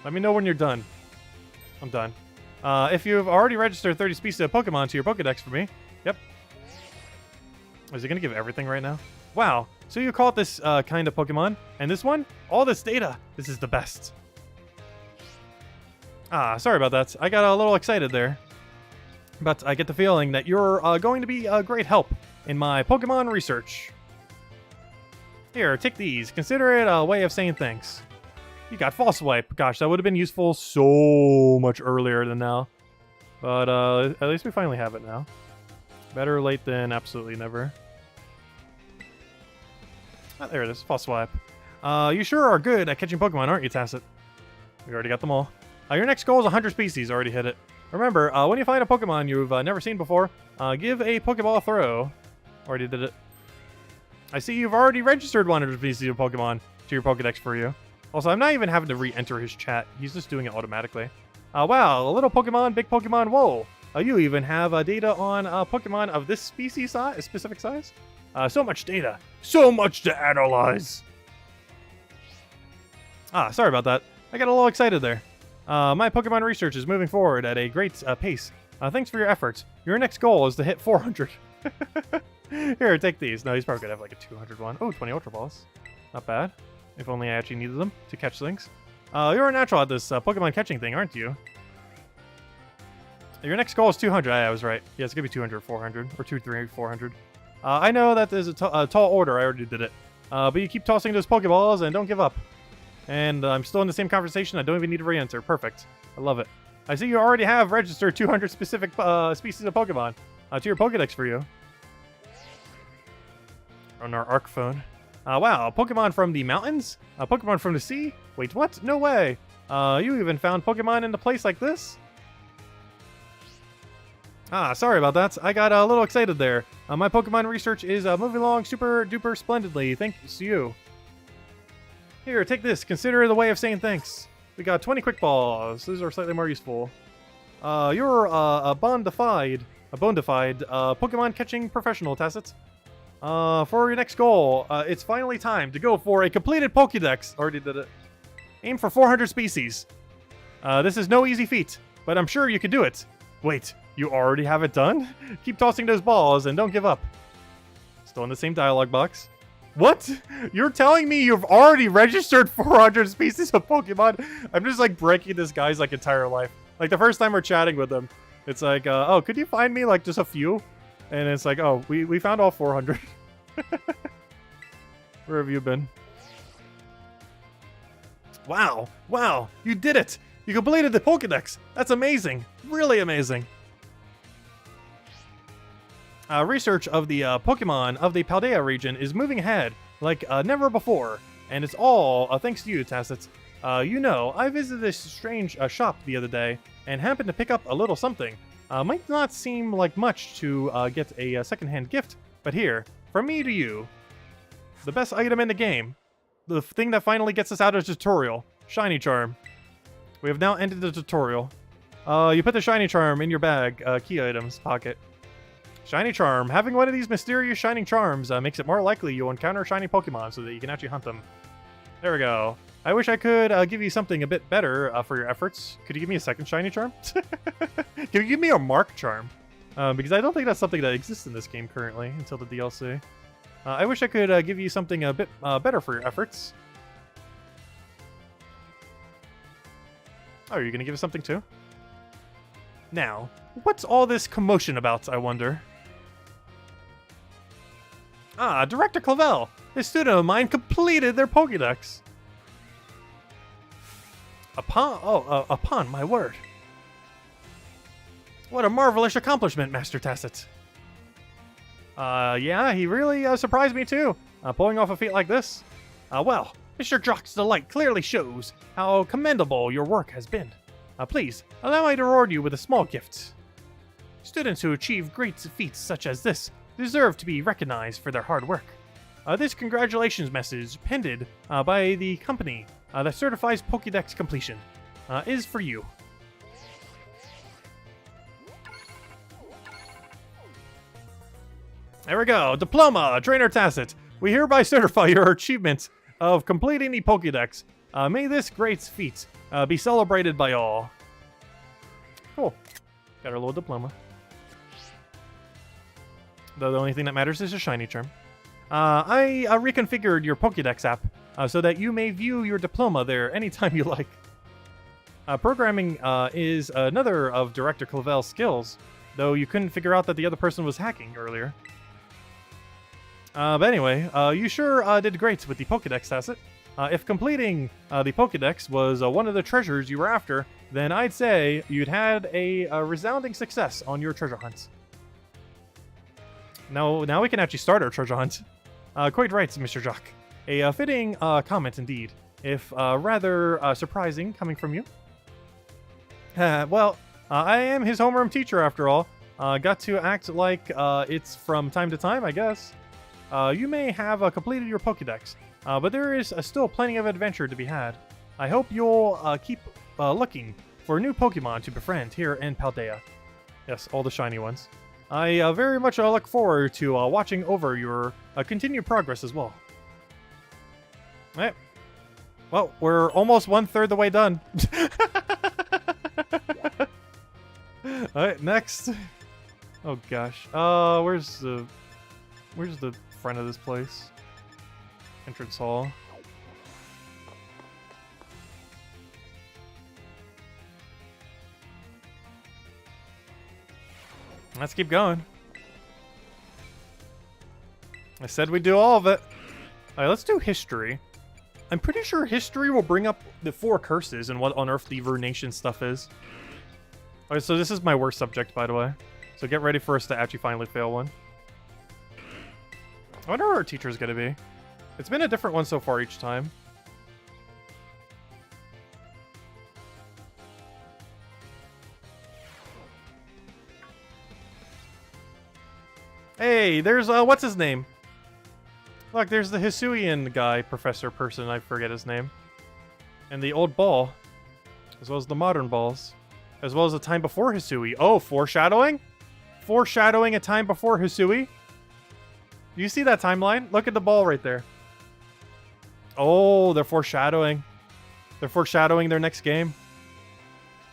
Let me know when you're done. I'm done. If you've already registered 30 species of Pokemon to your Pokédex for me. Yep. Is he going to give everything right now? Wow. So you caught this kind of Pokemon. And this one? All this data. This is the best. Sorry about that. I got a little excited there. But I get the feeling that you're going to be a great help in my Pokemon research. Here, take these. Consider it a way of saying thanks. You got False Swipe. Gosh, that would have been useful so much earlier than now. But at least we finally have it now. Better late than absolutely never. There it is. False Swipe. You sure are good at catching Pokemon, aren't you, Tacit? We already got them all. Your next goal is 100 species. Already hit it. Remember, when you find a Pokemon you've never seen before, give a Pokeball a throw. Already did it. I see you've already registered 100 species of Pokemon to your Pokedex for you. Also, I'm not even having to re-enter his chat. He's just doing it automatically. Wow, a little Pokemon, big Pokemon, whoa. You even have data on Pokemon of this species size, specific size. So much data. So much to analyze. Sorry about that. I got a little excited there. My Pokemon research is moving forward at a great pace. Thanks for your efforts. Your next goal is to hit 400. Here, take these. No, he's probably going to have like a 200 one. Oh, 20 Ultra Balls. Not bad. If only I actually needed them to catch things. You're a natural at this Pokemon catching thing, aren't you? Your next goal is 200. I was right. Yeah, it's going to be 200, 400, or 2, 3, 400. I know that there's a tall order. I already did it. But you keep tossing those Pokeballs and don't give up. And I'm still in the same conversation. I don't even need to re-enter. Perfect. I love it. I see you already have registered 200 specific species of Pokemon to your Pokedex for you. On our Arc phone. Wow, Pokemon from the mountains? Pokemon from the sea? Wait, what? No way. You even found Pokemon in a place like this? Sorry about that. I got a little excited there. My Pokemon research is moving along super duper splendidly. Thanks to you. Here, take this. Consider the way of saying thanks. We got 20 quick balls. These are slightly more useful. You're a bona fide Pokemon catching professional, Tacit. For your next goal, it's finally time to go for a completed Pokédex. Already did it. Aim for 400 species. This is no easy feat, but I'm sure you can do it. Wait, you already have it done? Keep tossing those balls and don't give up. Still in the same dialogue box. What? You're telling me you've already registered 400 species of Pokemon? I'm just like breaking this guy's like entire life. Like the first time we're chatting with him, it's like, oh, could you find me like just a few? And it's like, oh, we found all 400. Where have you been? Wow, you did it! You completed the Pokedex! That's amazing! Really amazing! Research of the Pokemon of the Paldea region is moving ahead like never before, and it's all thanks to you, Tacit. You know, I visited this strange shop the other day and happened to pick up a little something. Might not seem like much to get a secondhand gift, but here, from me to you, the best item in the game, the thing that finally gets us out of the tutorial, Shiny Charm. We have now ended the tutorial. You put the Shiny Charm in your bag, key items, pocket. Shiny Charm. Having one of these mysterious shining charms makes it more likely you'll encounter shiny Pokemon so that you can actually hunt them. There we go. I wish I could give you something a bit better for your efforts. Could you give me a second Shiny Charm? Can you give me a Mark Charm? Because I don't think that's something that exists in this game currently until the DLC. I wish I could give you something a bit better for your efforts. Oh, are you going to give us something too? Now, what's all this commotion about, I wonder? Director Clavel! This student of mine completed their Pokédex! Upon my word. What a marvelous accomplishment, Master Tacit. Yeah, he really surprised me too, pulling off a feat like this. Well, Mr. Jock's delight clearly shows how commendable your work has been. Please, allow me to reward you with a small gift. Students who achieve great feats such as this deserve to be recognized for their hard work. This congratulations message, penned by the company that certifies Pokédex completion, is for you. There we go. Diploma, Trainer Tacit. We hereby certify your achievement of completing the Pokédex. May this great feat be celebrated by all. Cool. Got our little diploma. Though the only thing that matters is a Shiny Charm. I reconfigured your Pokédex app so that you may view your diploma there anytime you like. Programming is another of Director Clavel's skills, though you couldn't figure out that the other person was hacking earlier. But anyway, you sure did great with the Pokédex, Tacit. If completing the Pokédex was one of the treasures you were after, then I'd say you'd had a resounding success on your treasure hunt. Now we can actually start our treasure hunt. Quite right, Mr. Jock. A fitting comment indeed, if rather surprising coming from you. Well, I am his homeroom teacher after all. Got to act like it's from time to time, I guess. You may have completed your Pokédex, but there is still plenty of adventure to be had. I hope you'll keep looking for new Pokemon to befriend here in Paldea. Yes, all the shiny ones. I very much look forward to watching over your continued progress as well. Alright. Well, we're almost 1/3 the way done. Alright, next. Oh gosh. Where's the front of this place? Entrance hall. Let's keep going. I said we'd do all of it. Alright, let's do history. I'm pretty sure history will bring up the 4 curses and what on earth the Ruination stuff is. Alright, so this is my worst subject, by the way. So get ready for us to actually finally fail one. I wonder where our teacher's gonna be. It's been a different one so far each time. Hey, there's, what's his name? Look, there's the Hisuian guy, professor person, I forget his name. And the old ball. As well as the modern balls. As well as the time before Hisui. Oh, foreshadowing? Foreshadowing a time before Hisui? Do you see that timeline? Look at the ball right there. Oh, they're foreshadowing. They're foreshadowing their next game.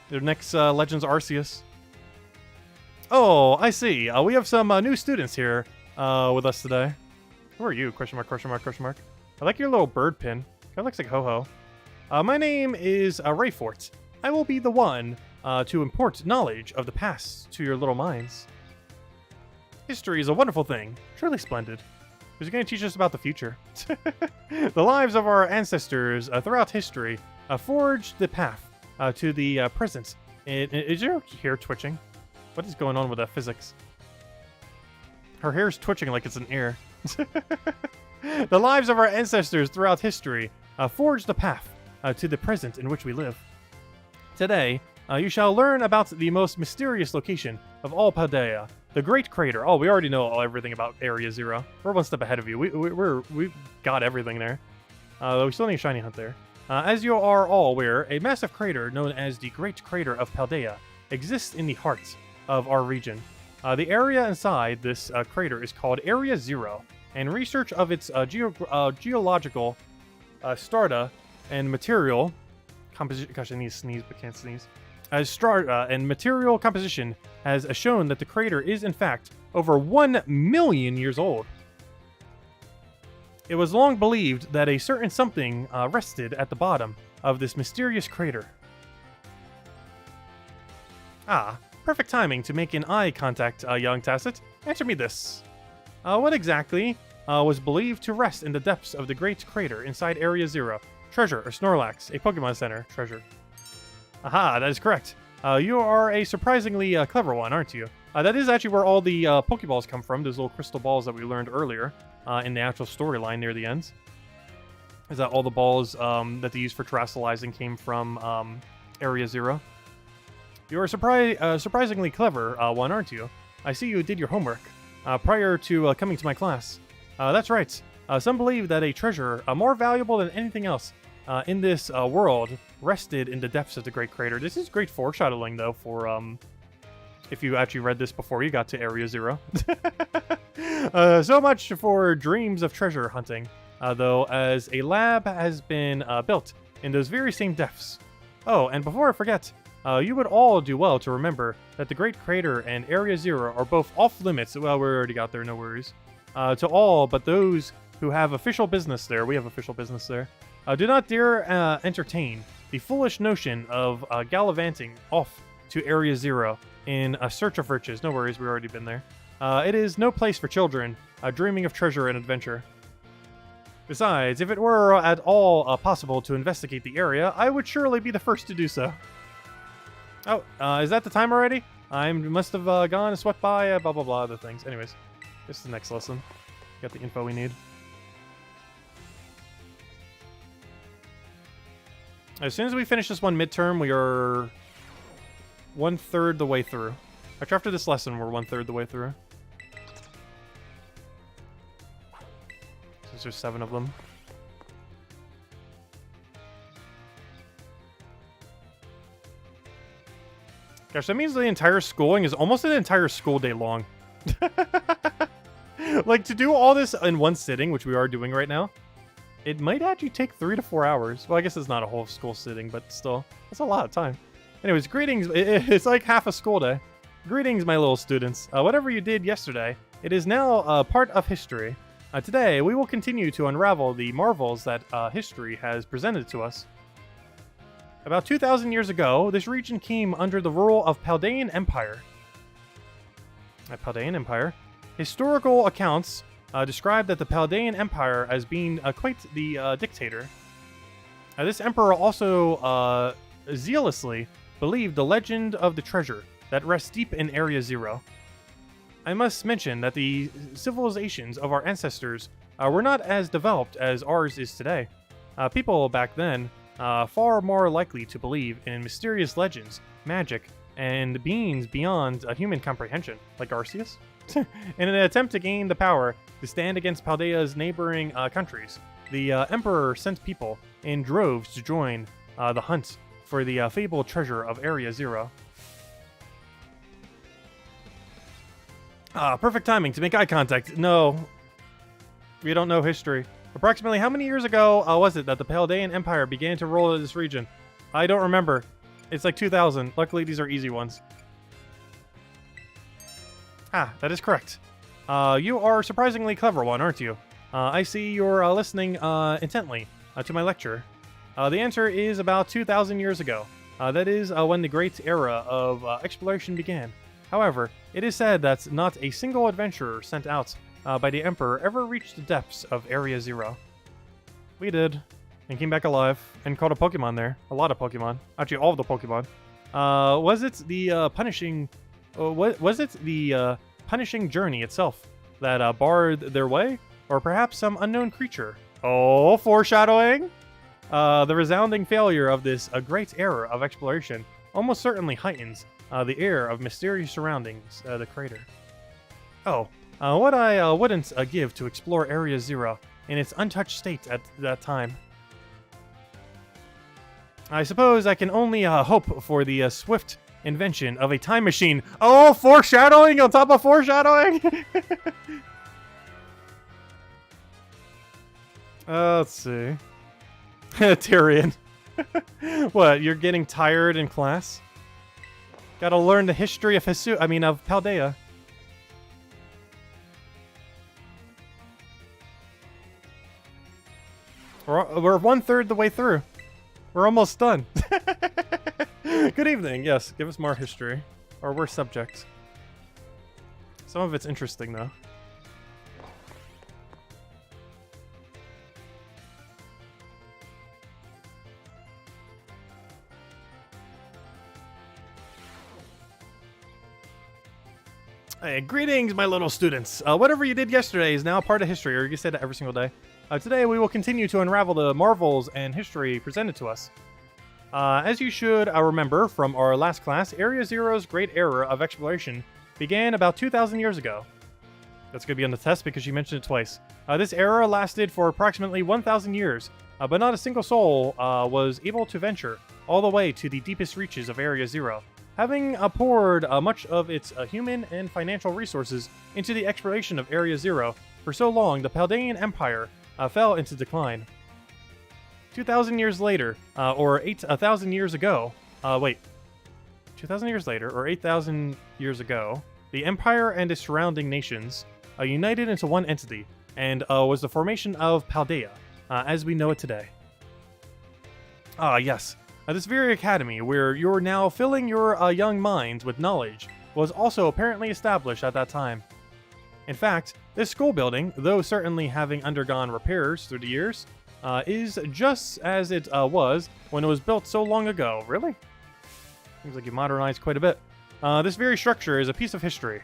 Their next Legends Arceus. Oh, I see. We have some new students here with us today. Who are you? Question mark, question mark, question mark. I like your little bird pin. Kind of looks like Ho-Ho. My name is Rayfort. I will be the one to impart knowledge of the past to your little minds. History is a wonderful thing. Truly splendid. Who's going to teach us about the future? The lives of our ancestors throughout history forged the path to the present. Is your hair twitching? What is going on with that physics? Her hair's twitching like it's an ear. The lives of our ancestors throughout history forged the path to the present in which we live. Today, you shall learn about the most mysterious location of all Paldea, the Great Crater. Oh, we already know everything about Area Zero. We're one step ahead of you. We've got everything there. We still need a shiny hunt there. As you are all aware, a massive crater known as the Great Crater of Paldea exists in the heart of our region. The area inside this crater is called Area Zero, and research of its geological strata and material composition. Gosh, I need to sneeze but can't sneeze. As strata and material composition has shown that the crater is in fact over 1 million years old. It was long believed that a certain something rested at the bottom of this mysterious crater. Ah, perfect timing to make an eye contact, young Tacit. Answer me this. What exactly was believed to rest in the depths of the Great Crater inside Area Zero? Treasure or Snorlax, a Pokemon Center. Treasure. Aha, that is correct. You are a surprisingly clever one, aren't you? That is actually where all the Pokeballs come from, those little crystal balls that we learned earlier in the actual storyline near the end. Is that all the balls that they used for terastallizing came from Area Zero? You are surprisingly clever one, aren't you? I see you did your homework prior to coming to my class. That's right. Some believe that a treasure more valuable than anything else in this world rested in the depths of the Great Crater. This is great foreshadowing, though, for if you actually read this before you got to Area Zero. So much for dreams of treasure hunting, though, as a lab has been built in those very same depths. Oh, and before I forget, you would all do well to remember that the Great Crater and Area Zero are both off-limits. Well, we already got there, no worries. To all but those who have official business there. We have official business there. Do not dare entertain the foolish notion of gallivanting off to Area Zero in a search of riches. No worries, we've already been there. It is no place for children dreaming of treasure and adventure. Besides, if it were at all possible to investigate the area, I would surely be the first to do so. Oh, is that the time already? I must have gone and swept by, blah blah blah, other things. Anyways, this is the next lesson. Got the info we need. As soon as we finish this one midterm, we are 1/3 the way through. Actually, after this lesson, we're 1/3 the way through. Since there's 7 of them. Gosh, that means the entire schooling is almost an entire school day long. Like, to do all this in one sitting, which we are doing right now, it might actually take 3 to 4 hours. Well, I guess it's not a whole school sitting, but still, that's a lot of time. Anyways, greetings. It's like half a school day. Greetings, my little students. Whatever you did yesterday, it is now part of history. Today, we will continue to unravel the marvels that history has presented to us. About 2,000 years ago, this region came under the rule of Paldean Empire. Paldean Empire. Historical accounts describe that the Paldean Empire as being quite the dictator. This emperor also zealously believed the legend of the treasure that rests deep in Area Zero. I must mention that the civilizations of our ancestors were not as developed as ours is today. People back then far more likely to believe in mysterious legends, magic, and beings beyond human comprehension, like Arceus. In an attempt to gain the power to stand against Paldea's neighboring countries, the Emperor sent people in droves to join the hunt for the fabled treasure of Area Zero. Perfect timing to make eye contact. No, we don't know history. Approximately how many years ago was it that the Paldean Empire began to rule this region? I don't remember. It's like 2,000. Luckily, these are easy ones. That is correct. You are a surprisingly clever one, aren't you? I see you're listening intently to my lecture. The answer is about 2,000 years ago. That is when the great era of exploration began. However, it is said that not a single adventurer sent out by the Emperor ever reached the depths of Area Zero. We did, and came back alive, and caught a Pokemon there. A lot of Pokemon. Actually, all of the Pokemon. Was it the punishing journey itself that barred their way? Or perhaps some unknown creature? Oh, foreshadowing! The resounding failure of this great era of exploration almost certainly heightens the air of mysterious surroundings, the crater. Oh, what I wouldn't give to explore Area Zero in its untouched state at that time. I suppose I can only hope for the swift invention of a time machine. Oh, foreshadowing on top of foreshadowing! Let's see. Tyrion. What, you're getting tired in class? Gotta learn the history of of Paldea. We're 1/3 the way through. We're almost done. Good evening. Yes, give us more history. Or worse subjects. Some of it's interesting, though. Hey, greetings, my little students. Whatever you did yesterday is now a part of history, or you say that every single day. Today, we will continue to unravel the marvels and history presented to us. As you should remember from our last class, Area Zero's great era of exploration began about 2,000 years ago. That's going to be on the test because she mentioned it twice. This era lasted for approximately 1,000 years, but not a single soul was able to venture all the way to the deepest reaches of Area Zero. Having poured much of its human and financial resources into the exploration of Area Zero for so long, the Paldean Empire fell into decline. 2,000 years later, or 8,000 years ago, 2,000 years later, or 8,000 years ago, the Empire and its surrounding nations united into one entity, and was the formation of Paldea, as we know it today. Yes. This very academy, where you're now filling your young minds with knowledge, was also apparently established at that time. In fact, this school building, though certainly having undergone repairs through the years, is just as it was when it was built so long ago. Really? Seems like you modernized quite a bit. This very structure is a piece of history.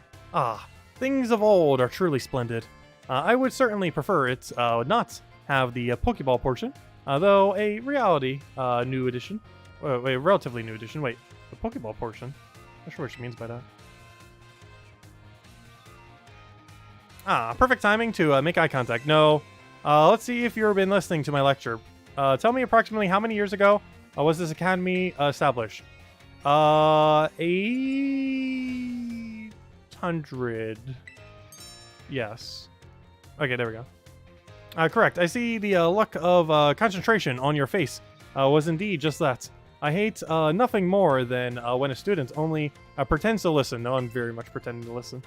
Things of old are truly splendid. I would certainly prefer it not have the Pokeball portion, though a relatively new addition. Wait, the Pokeball portion? Not sure what she means by that. Perfect timing to make eye contact. No. Let's see if you've been listening to my lecture. Tell me approximately how many years ago was this academy established? 800. Yes. Okay, there we go. Correct. I see the look of concentration on your face was indeed just that. I hate nothing more than when a student only pretends to listen. No, I'm very much pretending to listen.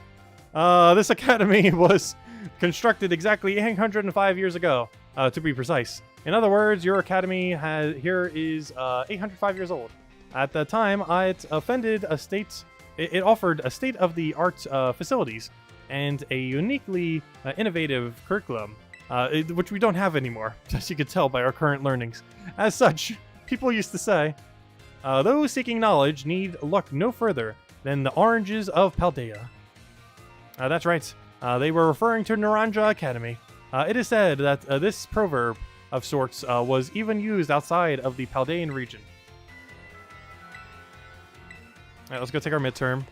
This academy was constructed exactly 805 years ago, to be precise. In other words, your academy here is 805 years old. At the time, it offered a state-of-the-art facilities and a uniquely innovative curriculum, which we don't have anymore, as you could tell by our current learnings. As such, people used to say, those seeking knowledge need look no further than the oranges of Paldea. That's right. They were referring to Naranja Academy. It is said that this proverb of sorts was even used outside of the Paldean region. Alright, let's go take our midterm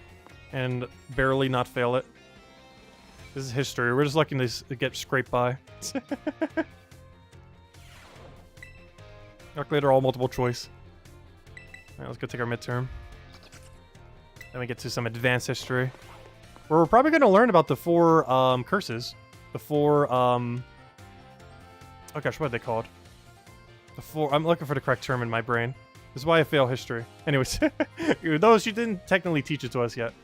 and barely not fail it. This is history. We're just lucky to get scraped by. Luckily, they're all multiple choice. Alright, let's go take our midterm. Then we get to some advanced history. We're probably going to learn about the 4 curses. The 4, oh gosh, what are they called? The 4, I'm looking for the correct term in my brain. This is why I fail history. Anyways, those she didn't technically teach it to us yet.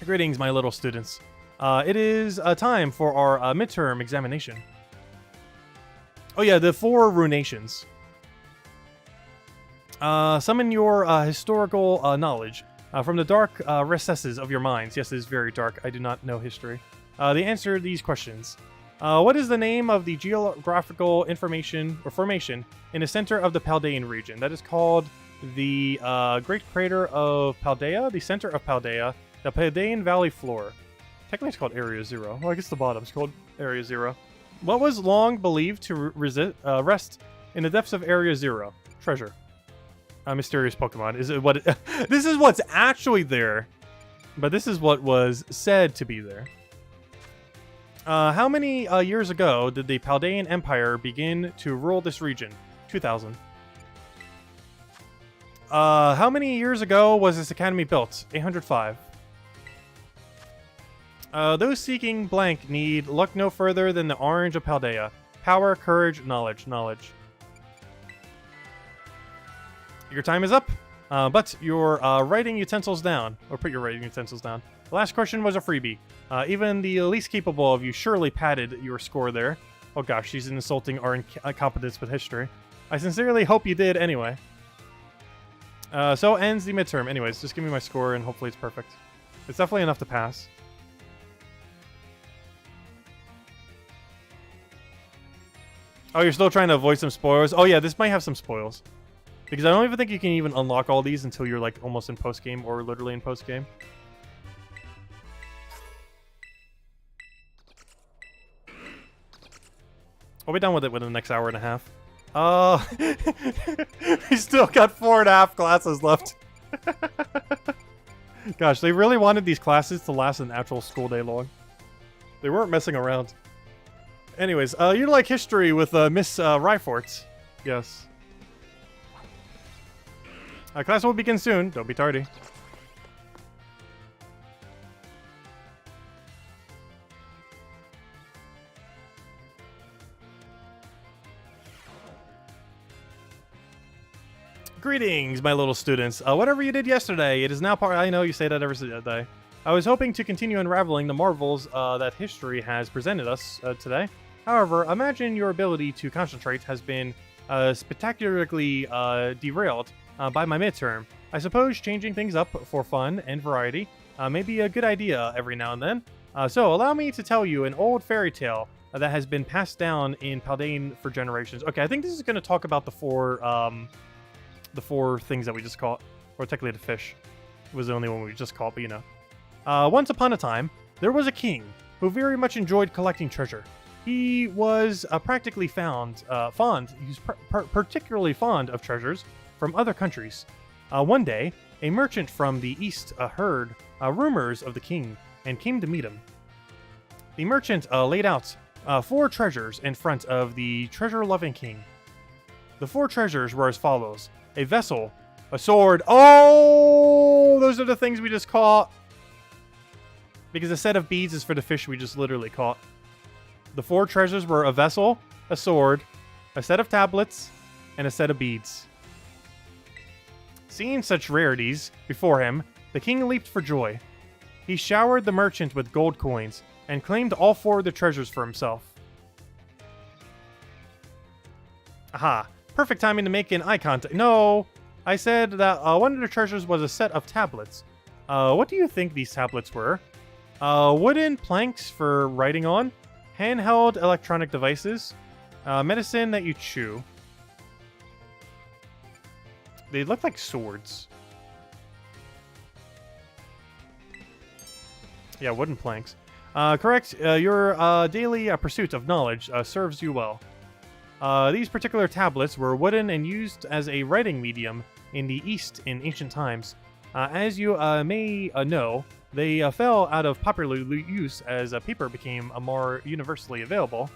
Greetings, my little students. It is time for our midterm examination. Oh yeah, the 4 runations. Summon your historical knowledge from the dark recesses of your minds. Yes, it is very dark. I do not know history. They answer these questions. What is the name of the geographical information or formation in the center of the Paldean region? That is called the Great Crater of Paldea, the center of Paldea, the Paldean Valley floor. Technically, it's called Area 0. Well, I guess the bottom is called Area 0. What was long believed to rest in the depths of Area 0? Treasure. A mysterious Pokemon. Is it what? This is what's actually there, but this is what was said to be there. How many years ago did the Paldean Empire begin to rule this region? 2000. How many years ago was this academy built? 805. Those seeking blank need look no further than the orange of Paldea. Power, courage, knowledge. Your time is up, but your writing utensils down. Or put your writing utensils down. The last question was a freebie. Even the least capable of you surely padded your score there. Oh gosh, she's insulting our incompetence with history. I sincerely hope you did anyway. So ends the midterm. Anyways, just give me my score and hopefully it's perfect. It's definitely enough to pass. Oh, you're still trying to avoid some spoilers? Oh yeah, this might have some spoils. Because I don't even think you can even unlock all these until you're like almost in post-game or literally in post-game. I'll be done with it within the next hour and a half. We still got 4.5 classes left. Gosh, they really wanted these classes to last an actual school day long. They weren't messing around. Anyways, you like history with Miss Ryfort. Yes. Class will begin soon. Don't be tardy. Greetings, my little students. Whatever you did yesterday, it is now part. I know you say that every day. I was hoping to continue unraveling the marvels that history has presented us today. However, imagine your ability to concentrate has been spectacularly derailed by my midterm. I suppose changing things up for fun and variety may be a good idea every now and then. So allow me to tell you an old fairy tale that has been passed down in Paldean for generations. Okay, I think this is going to talk about the four things that we just caught. Or technically the fish. It was the only one we just caught, but you know. Once upon a time, there was a king who very much enjoyed collecting treasure. He was particularly fond of treasures from other countries. One day, a merchant from the east heard rumors of the king and came to meet him. The merchant laid out 4 treasures in front of the treasure-loving king. The 4 treasures were as follows: a vessel, a sword. Oh, those are the things we just caught. Because a set of beads is for the fish we just literally caught. The 4 treasures were a vessel, a sword, a set of tablets, and a set of beads. Seeing such rarities before him, the king leaped for joy. He showered the merchant with gold coins and claimed all 4 of the treasures for himself. Aha, perfect timing to make an eye contact. No, I said that one of the treasures was a set of tablets. What do you think these tablets were? Wooden planks for writing on, handheld electronic devices, medicine that you chew. They look like swords. Yeah, wooden planks. Correct. Your daily pursuit of knowledge serves you well. These particular tablets were wooden and used as a writing medium in the East in ancient times. As you may know, they fell out of popular use as paper became more universally available.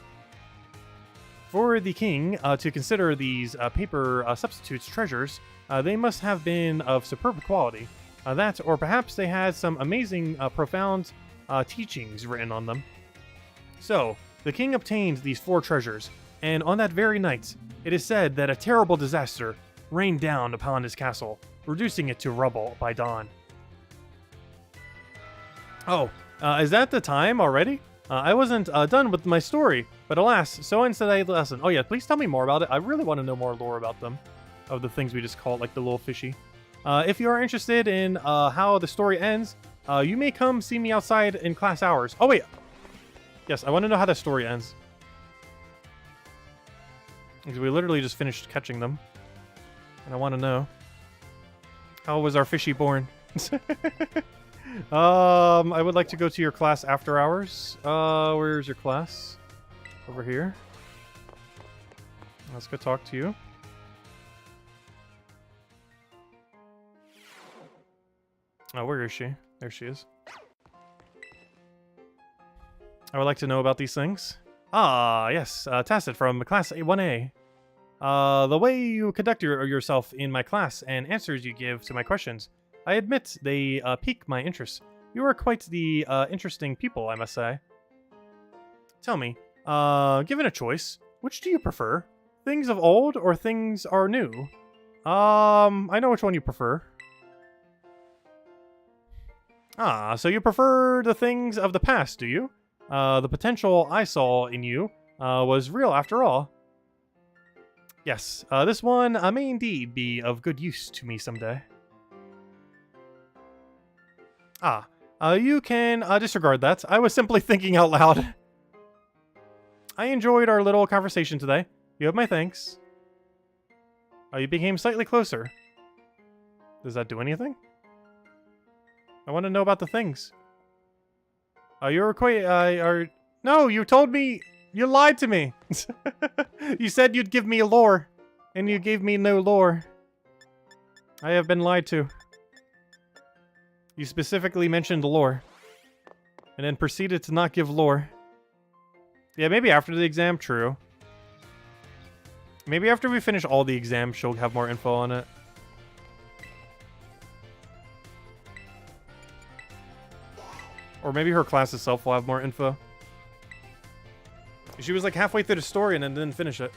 For the king to consider these paper substitutes treasures, they must have been of superb quality. That, or perhaps they had some amazing, profound teachings written on them. So, the king obtained these 4 treasures, and on that very night, it is said that a terrible disaster rained down upon his castle, reducing it to rubble by dawn. Oh, is that the time already? I wasn't done with my story, but alas, so ends today's lesson. Oh yeah, please tell me more about it. I really want to know more lore about them, of the things we just called, like the little fishy. If you are interested in how the story ends, you may come see me outside in class hours. Oh wait, yes, I want to know how the story ends. Because we literally just finished catching them. And I want to know. How was our fishy born? I would like to go to your class after hours. Where's your class? Over here. Let's go talk to you. Oh, where is she? There she is. I would like to know about these things. Ah, yes, Tacit from class 1A. The way you conduct yourself in my class and answers you give to my questions, I admit they pique my interest. You are quite the interesting people, I must say. Tell me, given a choice, which do you prefer? Things of old or things are new? I know which one you prefer. Ah, so you prefer the things of the past, do you? The potential I saw in you was real after all. Yes, this one may indeed be of good use to me someday. Ah, you can disregard that. I was simply thinking out loud. I enjoyed our little conversation today. You have my thanks. You became slightly closer. Does that do anything? I want to know about the things. You're quite, no, you told me, you lied to me. You said you'd give me lore, and you gave me no lore. I have been lied to. You specifically mentioned lore, and then proceeded to not give lore. Yeah, maybe after the exam, true. Maybe after we finish all the exams, she'll have more info on it. Or maybe her class itself will have more info. She was like halfway through the story and then didn't finish it.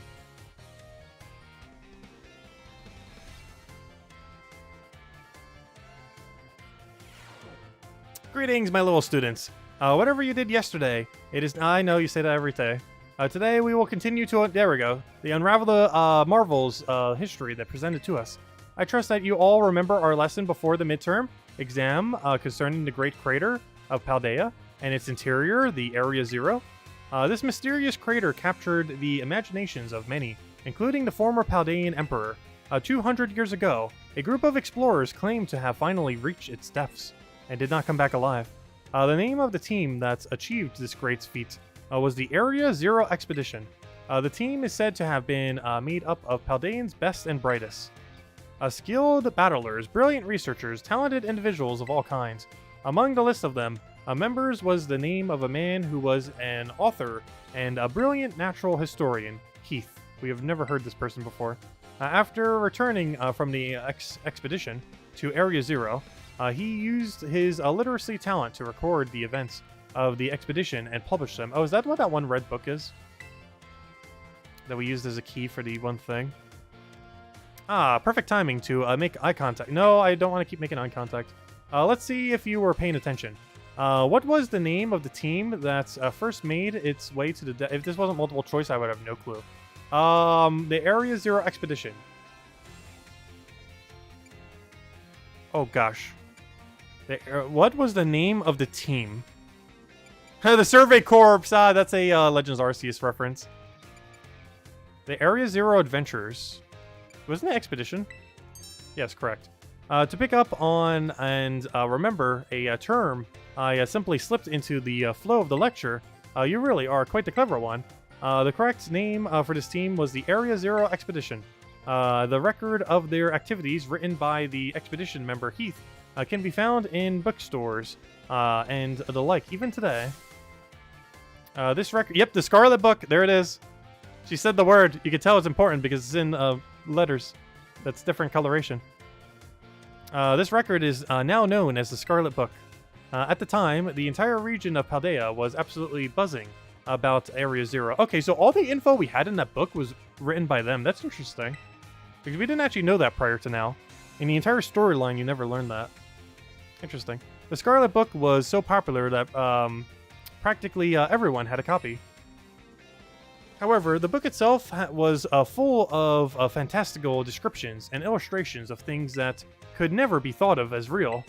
Greetings, my little students. Whatever you did yesterday, it is... I know you say that every day. Today we will continue to... There we go. The unravel the marvels history that presented to us. I trust that you all remember our lesson before the midterm exam concerning the Great Crater of Paldea and its interior, the Area Zero. This mysterious crater captured the imaginations of many, including the former Paldean Emperor. 200 years ago, a group of explorers claimed to have finally reached its depths and did not come back alive. The name of the team that achieved this great feat was the Area Zero Expedition. The team is said to have been made up of Paldean's best and brightest. Skilled battlers, brilliant researchers, talented individuals of all kinds. Among the list of them, members was the name of a man who was an author and a brilliant natural historian, Heath. We have never heard this person before. After returning from the expedition to Area Zero, he used his literacy talent to record the events of the expedition and publish them. Oh, is that what that one red book is? That we used as a key for the one thing? Ah, perfect timing to make eye contact. No, I don't want to keep making eye contact. Let's see if you were paying attention. What was the name of the team that first made its way to the... If this wasn't multiple choice, I would have no clue. The Area Zero Expedition. Oh, gosh. What was the name of the team? The Survey Corps! Ah, that's a Legends Arceus reference. The Area Zero Adventurers. Wasn't it Expedition? Yes, correct. To pick up on and remember a term I simply slipped into the flow of the lecture, you really are quite the clever one. The correct name for this team was the Area Zero Expedition. The record of their activities written by the expedition member Heath can be found in bookstores and the like, even today. This record... Yep, the Scarlet Book. There it is. She said the word. You can tell it's important because it's in letters. That's different coloration. This record is now known as the Scarlet Book. At the time, the entire region of Paldea was absolutely buzzing about Area Zero. Okay, so all the info we had in that book was written by them. That's interesting. Because we didn't actually know that prior to now. In the entire storyline, you never learned that. Interesting. The Scarlet Book was so popular that practically everyone had a copy. However, the book itself was full of fantastical descriptions and illustrations of things that could never be thought of as real.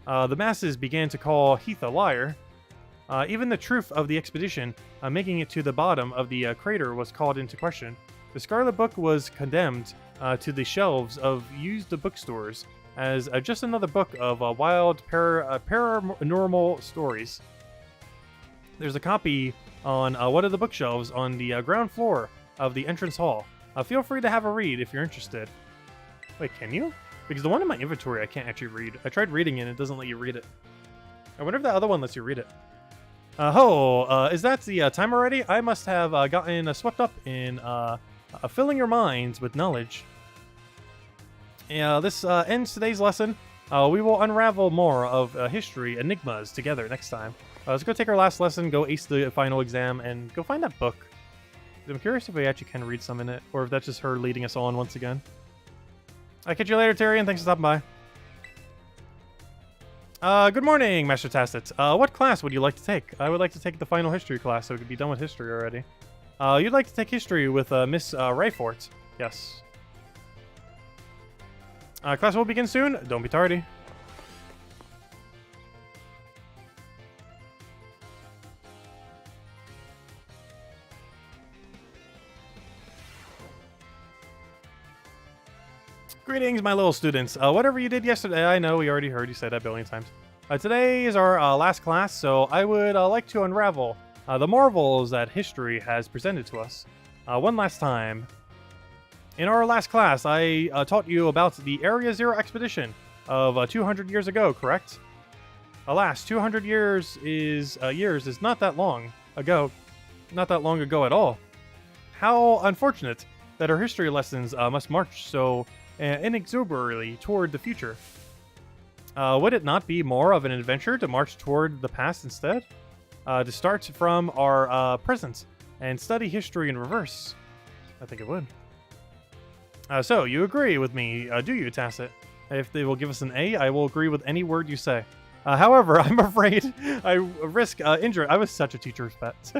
The masses began to call Heath a liar. Even the truth of the expedition making it to the bottom of the crater was called into question. The Scarlet Book was condemned to the shelves of used bookstores as just another book of wild paranormal stories. There's a copy on one of the bookshelves on the ground floor of the entrance hall. Feel free to have a read if you're interested. Wait, can you? Because the one in my inventory I can't actually read. I tried reading it and it doesn't let you read it. I wonder if the other one lets you read it. Is that the time already? I must have gotten swept up in filling your minds with knowledge. This ends today's lesson. We will unravel more of history enigmas together next time. Let's go take our last lesson, go ace the final exam, and go find that book. I'm curious if we actually can read some in it, or if that's just her leading us on once again. I'll catch you later, Terry, and thanks for stopping by. Good morning, Master Tacit. What class would you like to take? I would like to take the final history class, so we could be done with history already. You'd like to take history with Miss Rayfort. Yes. Class will begin soon. Don't be tardy. Greetings, my little students. Whatever you did yesterday, I know we already heard you say that a billion times. Today is our last class, so I would like to unravel the marvels that history has presented to us. One last time. In our last class, I taught you about the Area Zero expedition of 200 years ago, correct? Alas, 200 years is not that long ago. Not that long ago at all. How unfortunate that our history lessons must march so inexorably toward the future. Would it not be more of an adventure to march toward the past instead? To start from our present and study history in reverse? I think it would. So, you agree with me, do you, Tacit? If they will give us an A, I will agree with any word you say. However, I'm afraid I risk injury. I was such a teacher's pet.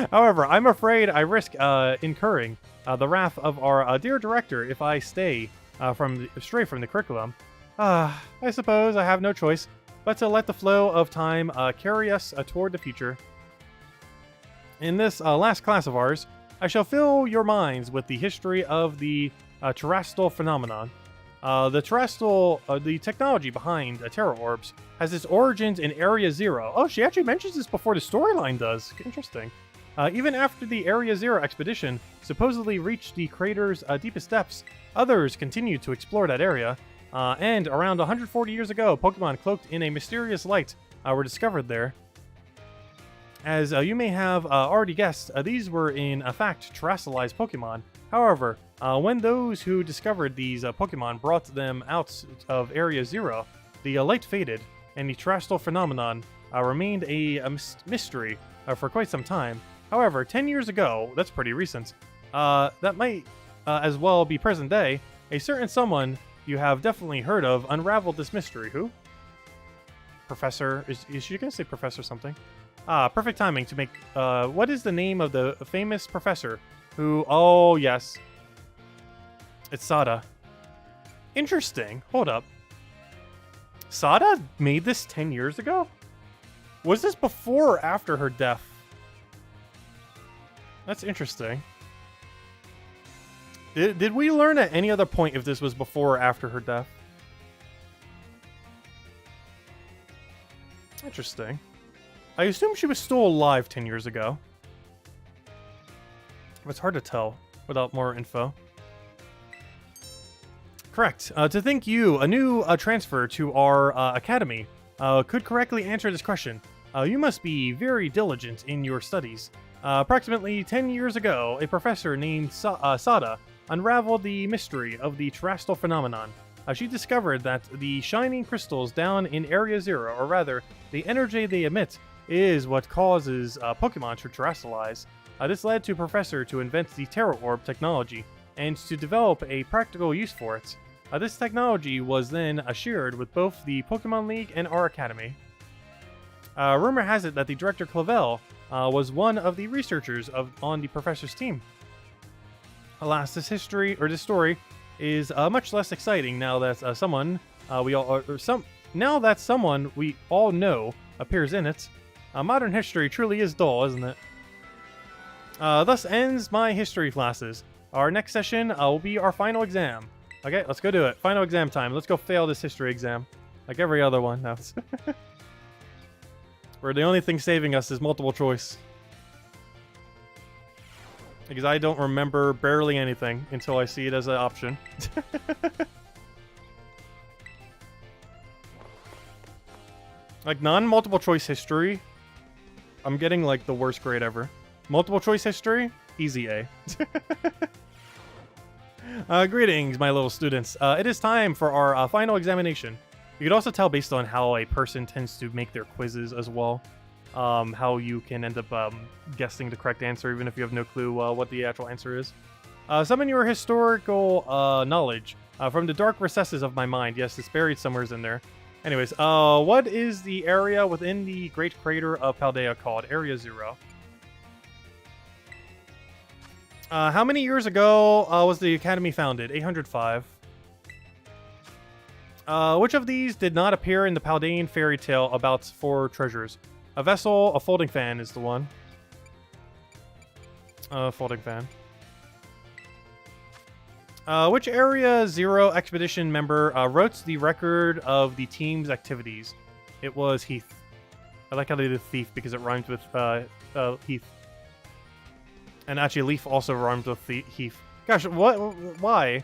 However, I'm afraid I risk incurring the wrath of our dear director if I stray from the curriculum. I suppose I have no choice but to let the flow of time carry us toward the future. In this last class of ours, I shall fill your minds with the history of the terrestrial phenomenon. The technology behind Terra Orbs has its origins in Area Zero. Oh, she actually mentions this before the storyline does. Interesting. Even after the Area Zero expedition supposedly reached the crater's deepest depths, others continued to explore that area. And around 140 years ago, Pokemon cloaked in a mysterious light were discovered there. As you may have already guessed, these were in fact terrestrialized Pokemon. However, when those who discovered these Pokemon brought them out of Area Zero, the light faded, and the terrestrial phenomenon remained a mystery for quite some time. However, 10 years ago, that's pretty recent, that might as well be present day, a certain someone you have definitely heard of unraveled this mystery. Who? Professor, is she gonna say Professor something? Perfect timing to make, what is the name of the famous professor who, oh yes, it's Sada. Interesting, hold up. Sada made this 10 years ago? Was this before or after her death? That's interesting. Did we learn at any other point if this was before or after her death? Interesting. I assume she was still alive 10 years ago. It's hard to tell without more info. Correct. To think you, a new transfer to our academy, could correctly answer this question. You must be very diligent in your studies. Approximately 10 years ago, a professor named Sada unraveled the mystery of the terrestrial phenomenon. She discovered that the shining crystals down in Area Zero, or rather, the energy they emit, is what causes Pokemon to terrestrialize. This led to Professor to invent the Terra Orb technology, and to develop a practical use for it. This technology was then shared with both the Pokemon League and our academy. Rumor has it that the director Clavel was one of the researchers on the professor's team. Alas, this story is much less exciting now that someone we all know appears in it. Modern history truly is dull, isn't it? Thus ends my history classes. Our next session will be our final exam. Okay, let's go do it. Final exam time. Let's go fail this history exam. Like every other one. No. Where the only thing saving us is multiple choice. Because I don't remember barely anything until I see it as an option. Like non-multiple choice history, I'm getting like the worst grade ever. Multiple choice history, easy A. Greetings, my little students. It is time for our final examination. You could also tell based on how a person tends to make their quizzes as well, how you can end up guessing the correct answer even if you have no clue what the actual answer is. Summon your historical knowledge from the dark recesses of my mind. Yes, it's buried somewhere in there. Anyways, what is the area within the Great Crater of Paldea called? Area Zero. How many years ago was the Academy founded? 805. Which of these did not appear in the Paldean fairy tale about 4 treasures? A vessel, a folding fan is the one. Folding fan. Which Area Zero expedition member wrote the record of the team's activities? It was Heath. I like how they did thief because it rhymes with Heath. And actually, Leaf also rhymes with Heath. Gosh, what? Why?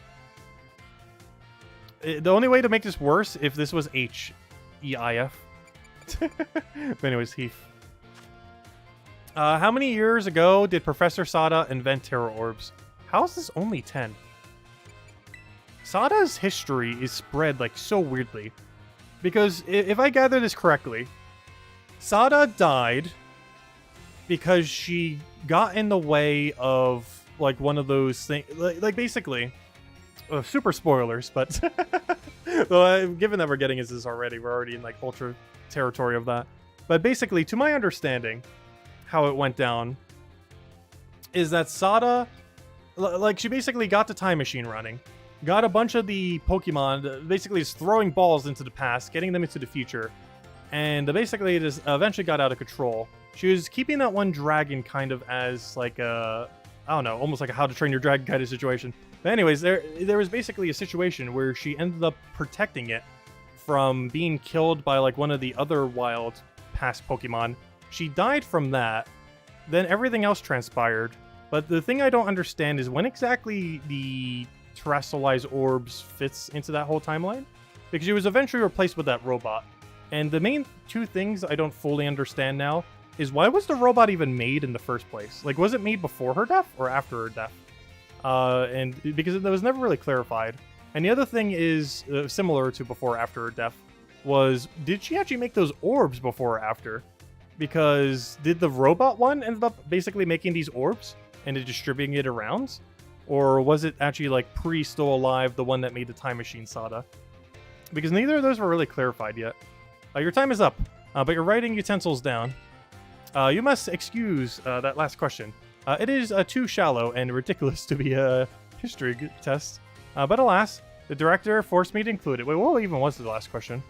The only way to make this worse if this was H-E-I-F. But anyways, Heath. How many years ago did Professor Sada invent Terra Orbs? How is this only 10? Sada's history is spread like so weirdly. Because if I gather this correctly, Sada died because she got in the way of like one of those things, like basically super spoilers, but well, given that we're getting into this already, we're already in like ultra territory of that. But basically, to my understanding, how it went down is that Sada, like, she basically got the time machine running, got a bunch of the Pokemon, basically just throwing balls into the past, getting them into the future, and basically it just eventually got out of control. She was keeping that one dragon kind of as like a, I don't know, almost like a How to Train Your Dragon kind of situation. But anyways, there was basically a situation where she ended up protecting it from being killed by like one of the other wild past Pokemon. She died from that, Then everything else transpired. But the thing I don't understand is when exactly the terrestrialized orbs fits into that whole timeline. Because she was eventually replaced with that robot. And the main two things I don't fully understand now is why was the robot even made in the first place? Like, was it made before her death or after her death? And because it was never really clarified. And the other thing is similar to before or after her death was, did she actually make those orbs before or after? Because did the robot one end up basically making these orbs and then distributing it around? Or was it actually like still alive, the one that made the time machine Sada? Because neither of those were really clarified yet. Your time is up, but you're writing utensils down. You must excuse that last question. It is too shallow and ridiculous to be a history test. But alas, the director forced me to include it. Wait, what even was the last question?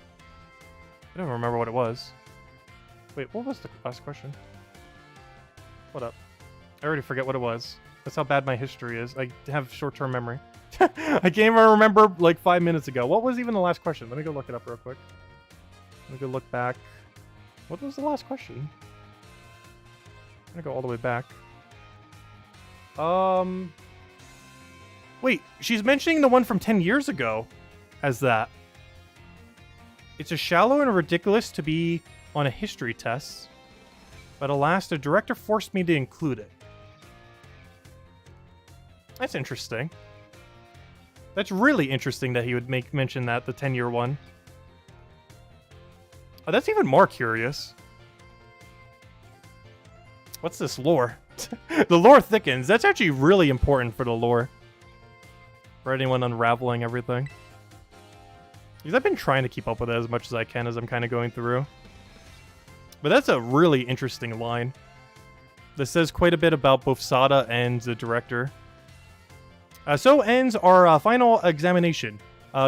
I don't remember what it was. Wait, what was the last question? What up? I already forget what it was. That's how bad my history is. I have short-term memory. I can't even remember like 5 minutes ago. What was even the last question? Let me go look it up real quick. Let me go look back. What was the last question? I'm gonna go all the way back. Wait, she's mentioning the one from 10 years ago as that. It's a shallow and ridiculous to be on a history test, but alas, the director forced me to include it. That's interesting. That's really interesting that he would mention that, the 10-year one. Oh, that's even more curious. What's this lore? The lore thickens. That's actually really important for the lore. For anyone unraveling everything. Because I've been trying to keep up with it as much as I can as I'm kind of going through. But that's a really interesting line. This says quite a bit about both Sada and the director. So ends our final examination.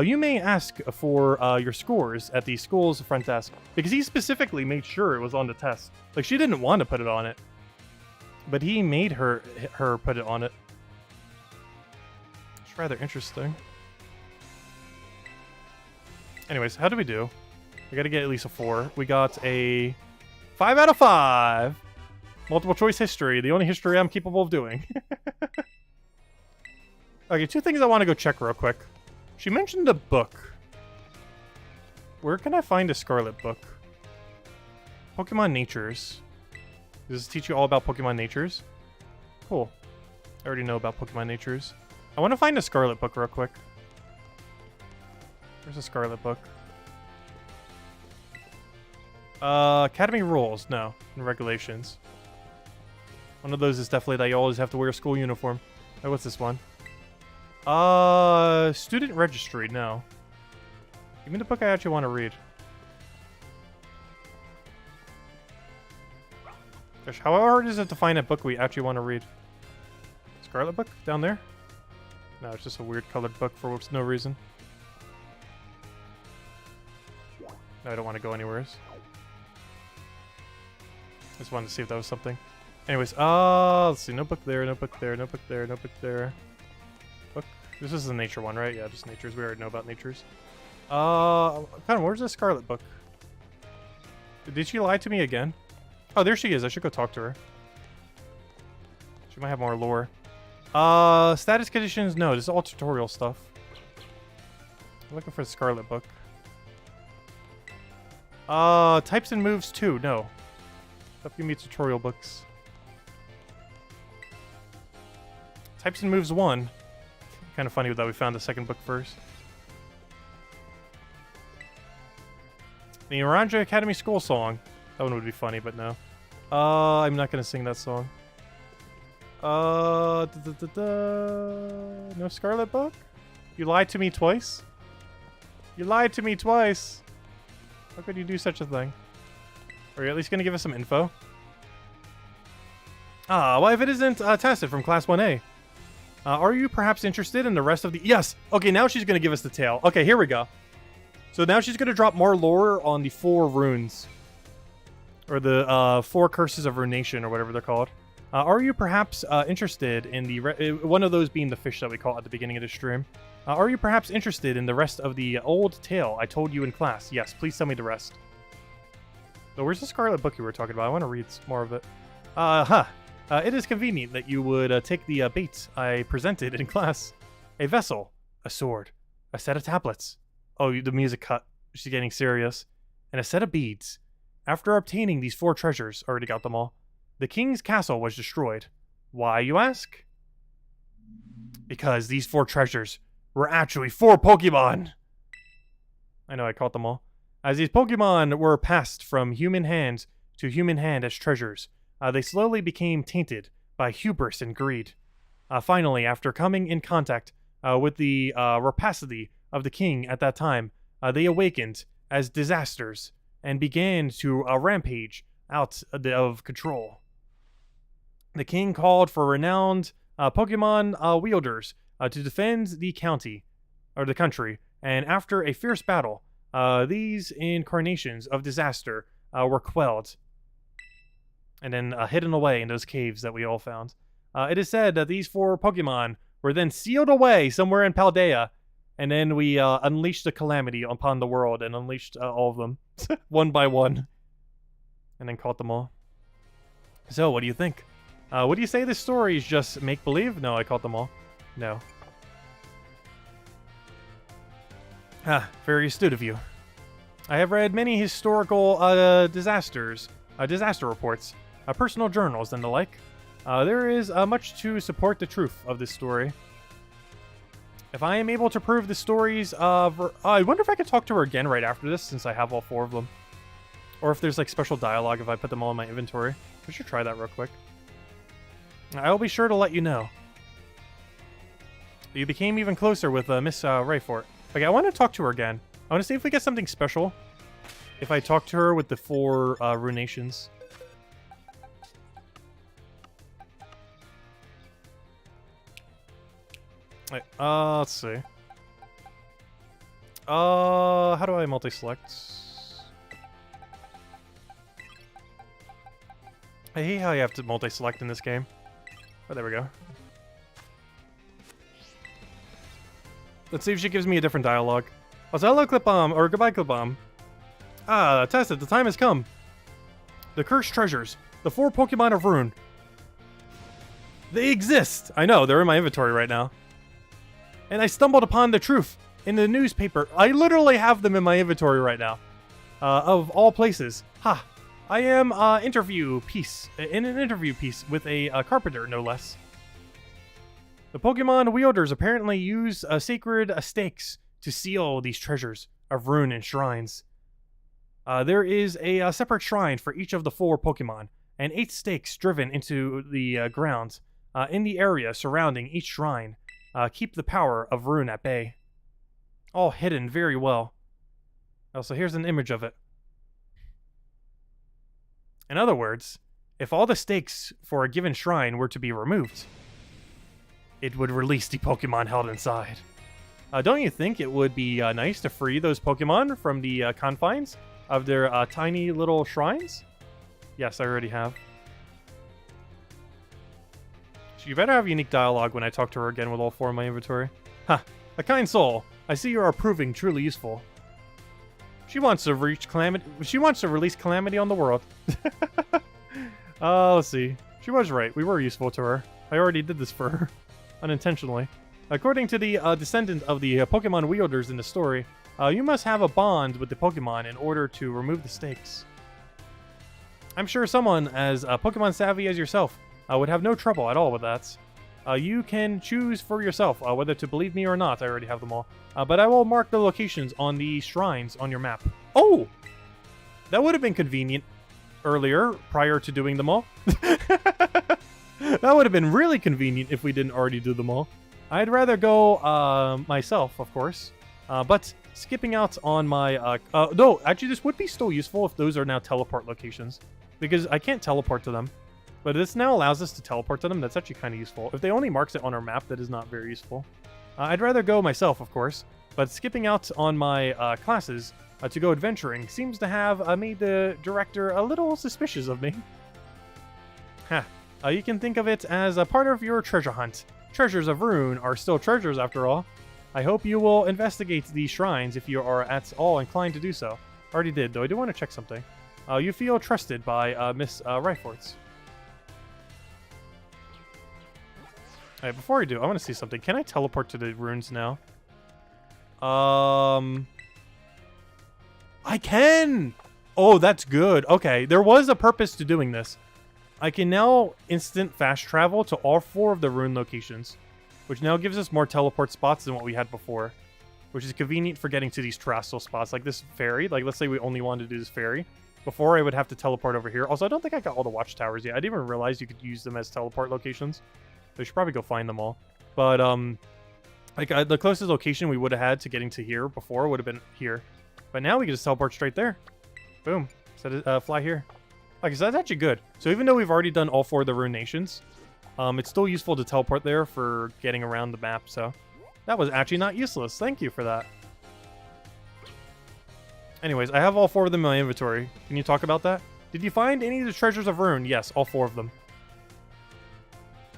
You may ask for your scores at the school's front desk. Because he specifically made sure it was on the test. Like, she didn't want to put it on it. But he made her put it on it. It's rather interesting. Anyways, how do we do? We gotta get at least a 4. We got a 5 out of 5. Multiple choice history. The only history I'm capable of doing. Okay, 2 things I want to go check real quick. She mentioned a book. Where can I find a Scarlet book? Pokemon Natures. Does this teach you all about Pokemon Natures? Cool. I already know about Pokemon Natures. I want to find a Scarlet book real quick. Where's a Scarlet book? Academy rules. No. And regulations. One of those is definitely that you always have to wear a school uniform. Oh, what's this one? Student registry. No. Give me the book I actually want to read. Gosh, how hard is it to find a book we actually want to read? Scarlet book? Down there? No, it's just a weird colored book for no reason. No, I don't want to go anywhere. Just wanted to see if that was something. Anyways, let's see. No book there, no book there, no book there, no book there. Book? This is the nature one, right? Yeah, just natures. We already know about natures. Kind of, where's the Scarlet book? Did she lie to me again? Oh, there she is. I should go talk to her. She might have more lore. Status conditions? No, this is all tutorial stuff. I'm looking for the Scarlet book. Types and moves too. No. Stop giving me tutorial books. Types and moves 1. Kind of funny that we found the second book first. The Oranja Academy School song. That one would be funny, but no. I'm not gonna sing that song. No Scarlet book? You lied to me twice? You lied to me twice! How could you do such a thing? Are you at least gonna give us some info? Well, if it isn't Tacit from Class 1A. Are you perhaps interested in the rest of the... Yes! Okay, now she's gonna give us the tale. Okay, here we go. So now she's gonna drop more lore on the 4 runes. Or the 4 curses of Runation, or whatever they're called. Are you perhaps interested in the... one of those being the fish that we caught at the beginning of the stream. Are you perhaps interested in the rest of the old tale I told you in class? Yes, please tell me the rest. So where's the Scarlet book you were talking about? I want to read more of it. It is convenient that you would take the bait I presented in class. A vessel, a sword, a set of tablets. Oh, the music cut. She's getting serious. And a set of beads. After obtaining these 4 treasures, already got them all, the king's castle was destroyed. Why, you ask? Because these 4 treasures were actually 4 Pokemon! I know, I caught them all. As these Pokemon were passed from human hand to human hand as treasures, they slowly became tainted by hubris and greed. Finally, after coming in contact with the rapacity of the king at that time, they awakened as disasters and began to rampage out of control. The king called for renowned Pokemon wielders to defend the county, or the country, and after a fierce battle, these incarnations of disaster were quelled and then hidden away in those caves that we all found. It is said that these 4 Pokemon were then sealed away somewhere in Paldea, and then we unleashed the calamity upon the world and unleashed all of them, one by one, and then caught them all. So, what do you think? Would you say this story is just make-believe? No, I caught them all. No. Very astute of you. I have read many historical disaster reports, personal journals, and the like. There is much to support the truth of this story. If I am able to prove the stories of... I wonder if I could talk to her again right after this, since I have all 4 of them. Or if there's like special dialogue if I put them all in my inventory. I should try that real quick. I'll be sure to let you know. You became even closer with Miss Rayfort. Okay, I want to talk to her again. I want to see if we get something special. If I talk to her with the 4 runations. Wait, let's see. How do I multi-select? I hate how you have to multi-select in this game. Oh, there we go. Let's see if she gives me a different dialogue. Oh, so hello, Clip Bomb, or goodbye, Clip Bomb. Tessa, the time has come. The cursed treasures. The 4 Pokemon of Rune. They exist! I know, they're in my inventory right now. And I stumbled upon the truth in the newspaper. I literally have them in my inventory right now. Of all places. Ha! I am in an interview piece with a carpenter, no less. The Pokemon wielders apparently use sacred stakes to seal these treasures of rune and shrines. There is a separate shrine for each of the 4 Pokemon, and 8 stakes driven into the ground in the area surrounding each shrine keep the power of rune at bay. All hidden very well. Also, here's an image of it. In other words, if all the stakes for a given shrine were to be removed, it would release the Pokemon held inside. Don't you think it would be nice to free those Pokemon from the confines of their tiny little shrines? Yes, I already have. So you better have unique dialogue when I talk to her again with all 4 in my inventory. Ha! A kind soul. I see you are proving truly useful. She wants to reach calamity. She wants to release calamity on the world. Let's see. She was right. We were useful to her. I already did this for her, unintentionally. According to the descendant of the Pokemon wielders in the story, you must have a bond with the Pokemon in order to remove the stakes. I'm sure someone as Pokemon savvy as yourself would have no trouble at all with that. You can choose for yourself whether to believe me or not. I already have them all. But I will mark the locations on the shrines on your map. Oh! That would have been convenient earlier, prior to doing them all. That would have been really convenient if we didn't already do them all. I'd rather go myself, of course. But skipping out on my... no, actually this would be still useful if those are now teleport locations. Because I can't teleport to them. But this now allows us to teleport to them. That's actually kind of useful. If they only marks it on our map, that is not very useful. I'd rather go myself, of course. But skipping out on my classes to go adventuring seems to have made the director a little suspicious of me. Ha. You can think of it as a part of your treasure hunt. Treasures of Rune are still treasures after all. I hope you will investigate these shrines if you are at all inclined to do so. Already did, though I do want to check something. You feel trusted by Miss Ryforts. Alright, before I do, I want to see something. Can I teleport to the runes now? I can! Oh, that's good. Okay, there was a purpose to doing this. I can now instant fast travel to all 4 of the rune locations, which now gives us more teleport spots than what we had before, which is convenient for getting to these terrestrial spots, like this ferry. Like, let's say we only wanted to do this ferry. Before, I would have to teleport over here. Also, I don't think I got all the watchtowers yet. I didn't even realize you could use them as teleport locations. So I should probably go find them all. But, the closest location we would have had to getting to here before would have been here. But now we can just teleport straight there. Boom. Set it, fly here. Okay, so that's actually good. So even though we've already done all 4 of the rune nations, it's still useful to teleport there for getting around the map. So that was actually not useless. Thank you for that. Anyways, I have all 4 of them in my inventory. Can you talk about that? Did you find any of the treasures of rune? Yes, all 4 of them.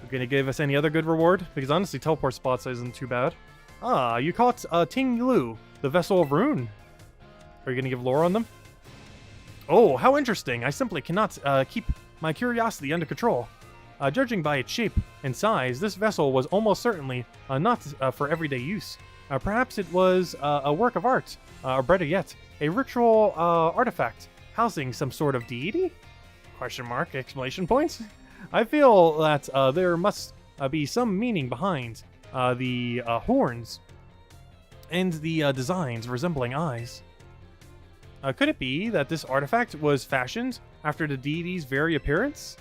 You're gonna give us any other good reward? Because honestly, teleport spots isn't too bad. Ah, you caught Ting Lu, the vessel of rune. Are you gonna give lore on them? Oh, how interesting. I simply cannot keep my curiosity under control. Judging by its shape and size, this vessel was almost certainly not for everyday use. Perhaps it was a work of art, or better yet, a ritual artifact housing some sort of deity? Question mark, exclamation points. I feel that there must be some meaning behind the horns and the designs resembling eyes. Could it be that this artifact was fashioned after the deity's very appearance?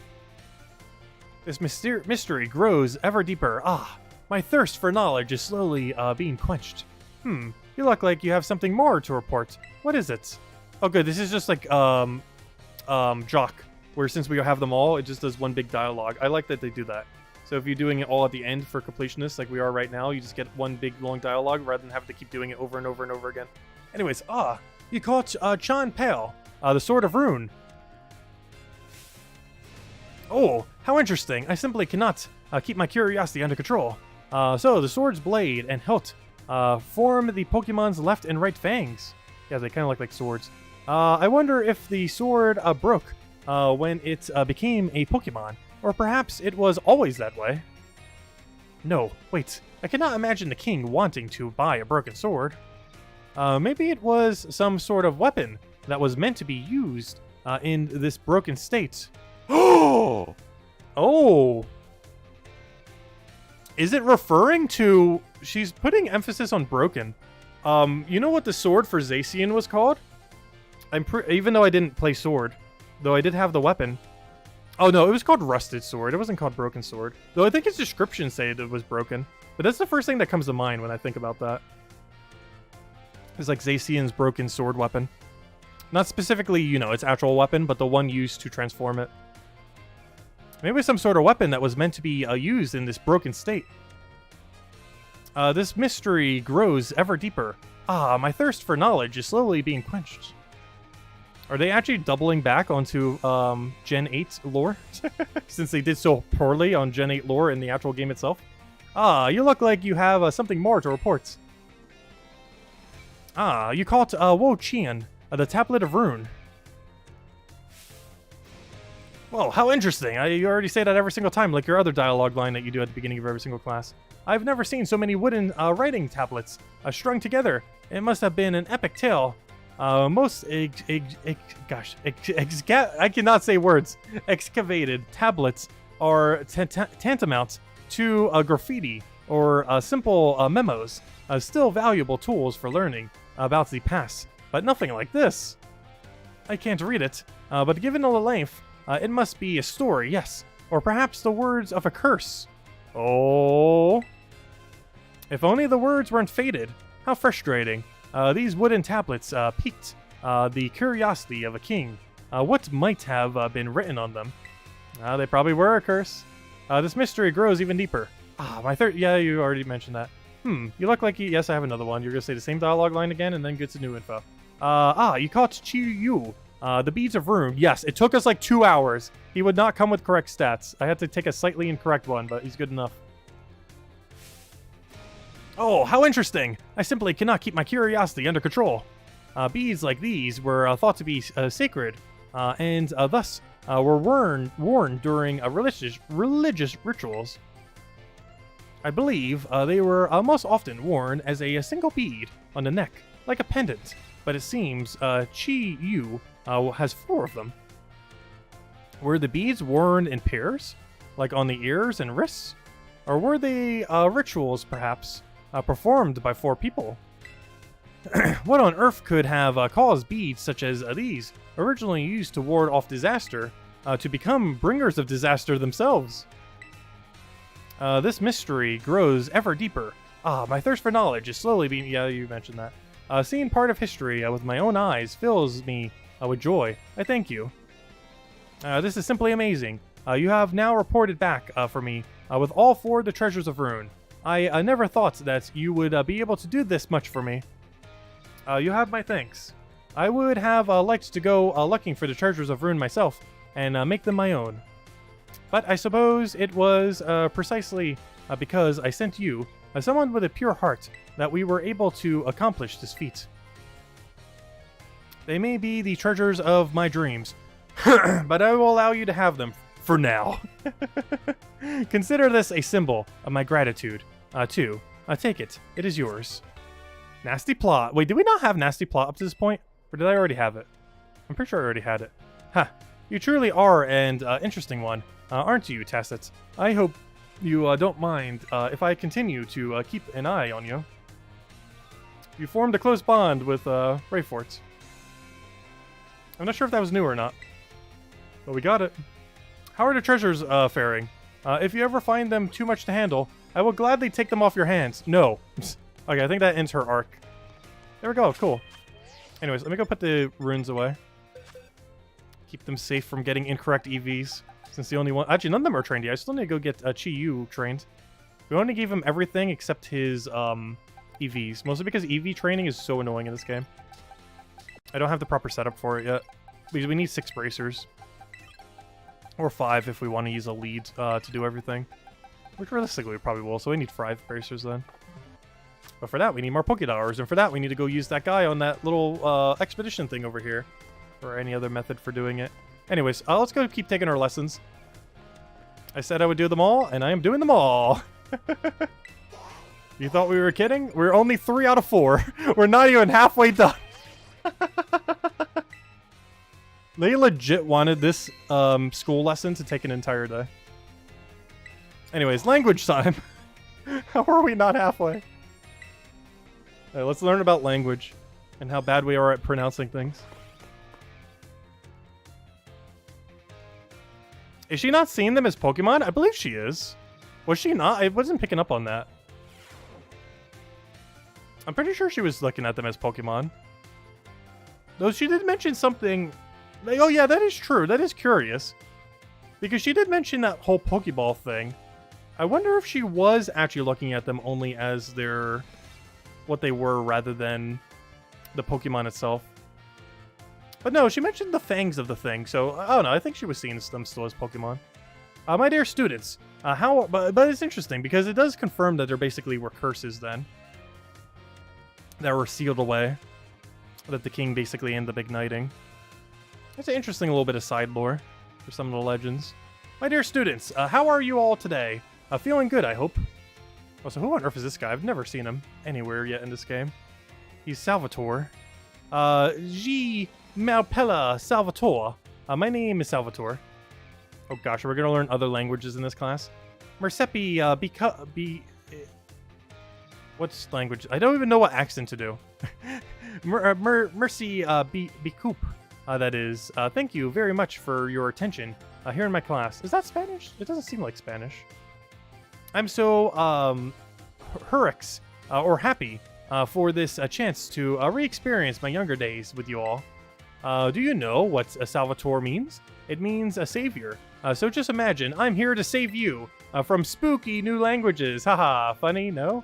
This mystery grows ever deeper. Ah, my thirst for knowledge is slowly being quenched. You look like you have something more to report. What is it? Oh, good. This is just like Jock, where since we have them all, it just does one big dialogue. I like that they do that. So if you're doing it all at the end for completionists, like we are right now, you just get one big long dialogue rather than have to keep doing it over and over and over again. Anyways, you caught Chan Pale, the Sword of Rune. Oh, how interesting. I simply cannot keep my curiosity under control. So the sword's blade and hilt form the Pokemon's left and right fangs. Yeah, they kind of look like swords. I wonder if the sword broke when it became a Pokemon, or perhaps it was always that way. No, wait. I cannot imagine the king wanting to buy a broken sword. Maybe it was some sort of weapon that was meant to be used in this broken state. Oh! Oh! Is it referring to... She's putting emphasis on broken. You know what the sword for Zacian was called? Even though I didn't play sword, though I did have the weapon. Oh no, it was called Rusted Sword. It wasn't called Broken Sword. Though I think its description said it was broken. But that's the first thing that comes to mind when I think about that. It's like Zacian's broken sword weapon. Not specifically, you know, its actual weapon, but the one used to transform it. Maybe some sort of weapon that was meant to be used in this broken state. This mystery grows ever deeper. Ah, my thirst for knowledge is slowly being quenched. Are they actually doubling back onto Gen 8 lore? Since they did so poorly on Gen 8 lore in the actual game itself? Ah, you look like you have something more to report. Ah, you caught Wo Qian, the Tablet of Rune. Well, how interesting. You already say that every single time, like your other dialogue line that you do at the beginning of every single class. I've never seen so many wooden writing tablets strung together. It must have been an epic tale. I cannot say words. Excavated tablets are tantamount to graffiti or simple memos, still valuable tools for learning about the past, but nothing like this. I can't read it, but given all the length, it must be a story, yes, or perhaps the words of a curse. Oh, if only the words weren't faded. How frustrating. These wooden tablets piqued the curiosity of a king. What might have been written on them? They probably were a curse. This mystery grows even deeper. My third... Yeah, you already mentioned that. You look like you... Yes, I have another one. You're going to say the same dialogue line again and then get some new info. You caught Chiyu, the Beads of Rune. Yes, it took us like 2 hours. He would not come with correct stats. I had to take a slightly incorrect one, but he's good enough. Oh, how interesting! I simply cannot keep my curiosity under control. Beads like these were thought to be sacred, and thus were worn during religious rituals. I believe they were most often worn as a single bead on the neck, like a pendant, but it seems Chi-Yu has 4 of them. Were the beads worn in pairs, like on the ears and wrists? Or were they rituals, perhaps, performed by 4 people? What on earth could have caused beads such as these, originally used to ward off disaster, to become bringers of disaster themselves? This mystery grows ever deeper. My thirst for knowledge is slowly being... Yeah, you mentioned that. Seeing part of history with my own eyes fills me with joy. I thank you. This is simply amazing. You have now reported back for me with all 4 of the treasures of Rune. I never thought that you would be able to do this much for me. You have my thanks. I would have liked to go looking for the treasures of Rune myself and make them my own. But I suppose it was precisely because I sent you, someone with a pure heart, that we were able to accomplish this feat. They may be the treasures of my dreams, but I will allow you to have them for now. Consider this a symbol of my gratitude, too. Take it. It is yours. Nasty plot. Wait, did we not have nasty plot up to this point? Or did I already have it? I'm pretty sure I already had it. Ha! You truly are an interesting one, aren't you, Tacit? I hope you don't mind if I continue to keep an eye on you. You formed a close bond with Rayfort. I'm not sure if that was new or not, but we got it. How are the treasures faring? If you ever find them too much to handle, I will gladly take them off your hands. No. Okay, I think that ends her arc. There we go, cool. Anyways, let me go put the runes away. Keep them safe from getting incorrect EVs. Since the only one... Actually, none of them are trained yet. I still need to go get Chi-Yu trained. We only gave him everything except his EVs. Mostly because EV training is so annoying in this game. I don't have the proper setup for it yet. Because we need 6 bracers. Or 5 if we want to use a lead to do everything. Which realistically we probably will, so we need 5 bracers then. But for that, we need more Pokédollars, and for that, we need to go use that guy on that little expedition thing over here. Or any other method for doing it. Anyways, let's go keep taking our lessons. I said I would do them all, and I am doing them all. You thought we were kidding? We're only 3 out of 4. We're not even halfway done. They legit wanted this school lesson to take an entire day. Anyways, language time. How are we not halfway? Alright, let's learn about language and how bad we are at pronouncing things. Is she not seeing them as Pokemon? I believe she is. Was she not? I wasn't picking up on that. I'm pretty sure she was looking at them as Pokemon. Though she did mention something... Like, oh yeah, that is true. That is curious. Because she did mention that whole Pokeball thing. I wonder if she was actually looking at them only as their... what they were rather than the Pokemon itself. But no, she mentioned the fangs of the thing, so I don't know. I think she was seeing them still as Pokemon. My dear students, but it's interesting because it does confirm that there basically were curses then that were sealed away, that the king basically ended up igniting. It's an interesting little bit of side lore for some of the legends. My dear students, how are you all today? Feeling good, I hope. Oh, so who on earth is this guy? I've never seen him anywhere yet in this game. He's Salvatore. G. Malpella Salvatore. My name is Salvatore. Oh gosh, we're gonna learn other languages in this class. Mercepi, what's language? I don't even know what accent to do. Mercy, Bikoop, that is. Thank you very much for your attention here in my class. Is that Spanish? It doesn't seem like Spanish. I'm so, hurricks, or happy, for this chance to re-experience my younger days with you all. Do you know what a Salvatore means? It means a savior. So just imagine, I'm here to save you from spooky new languages. Haha, funny, no?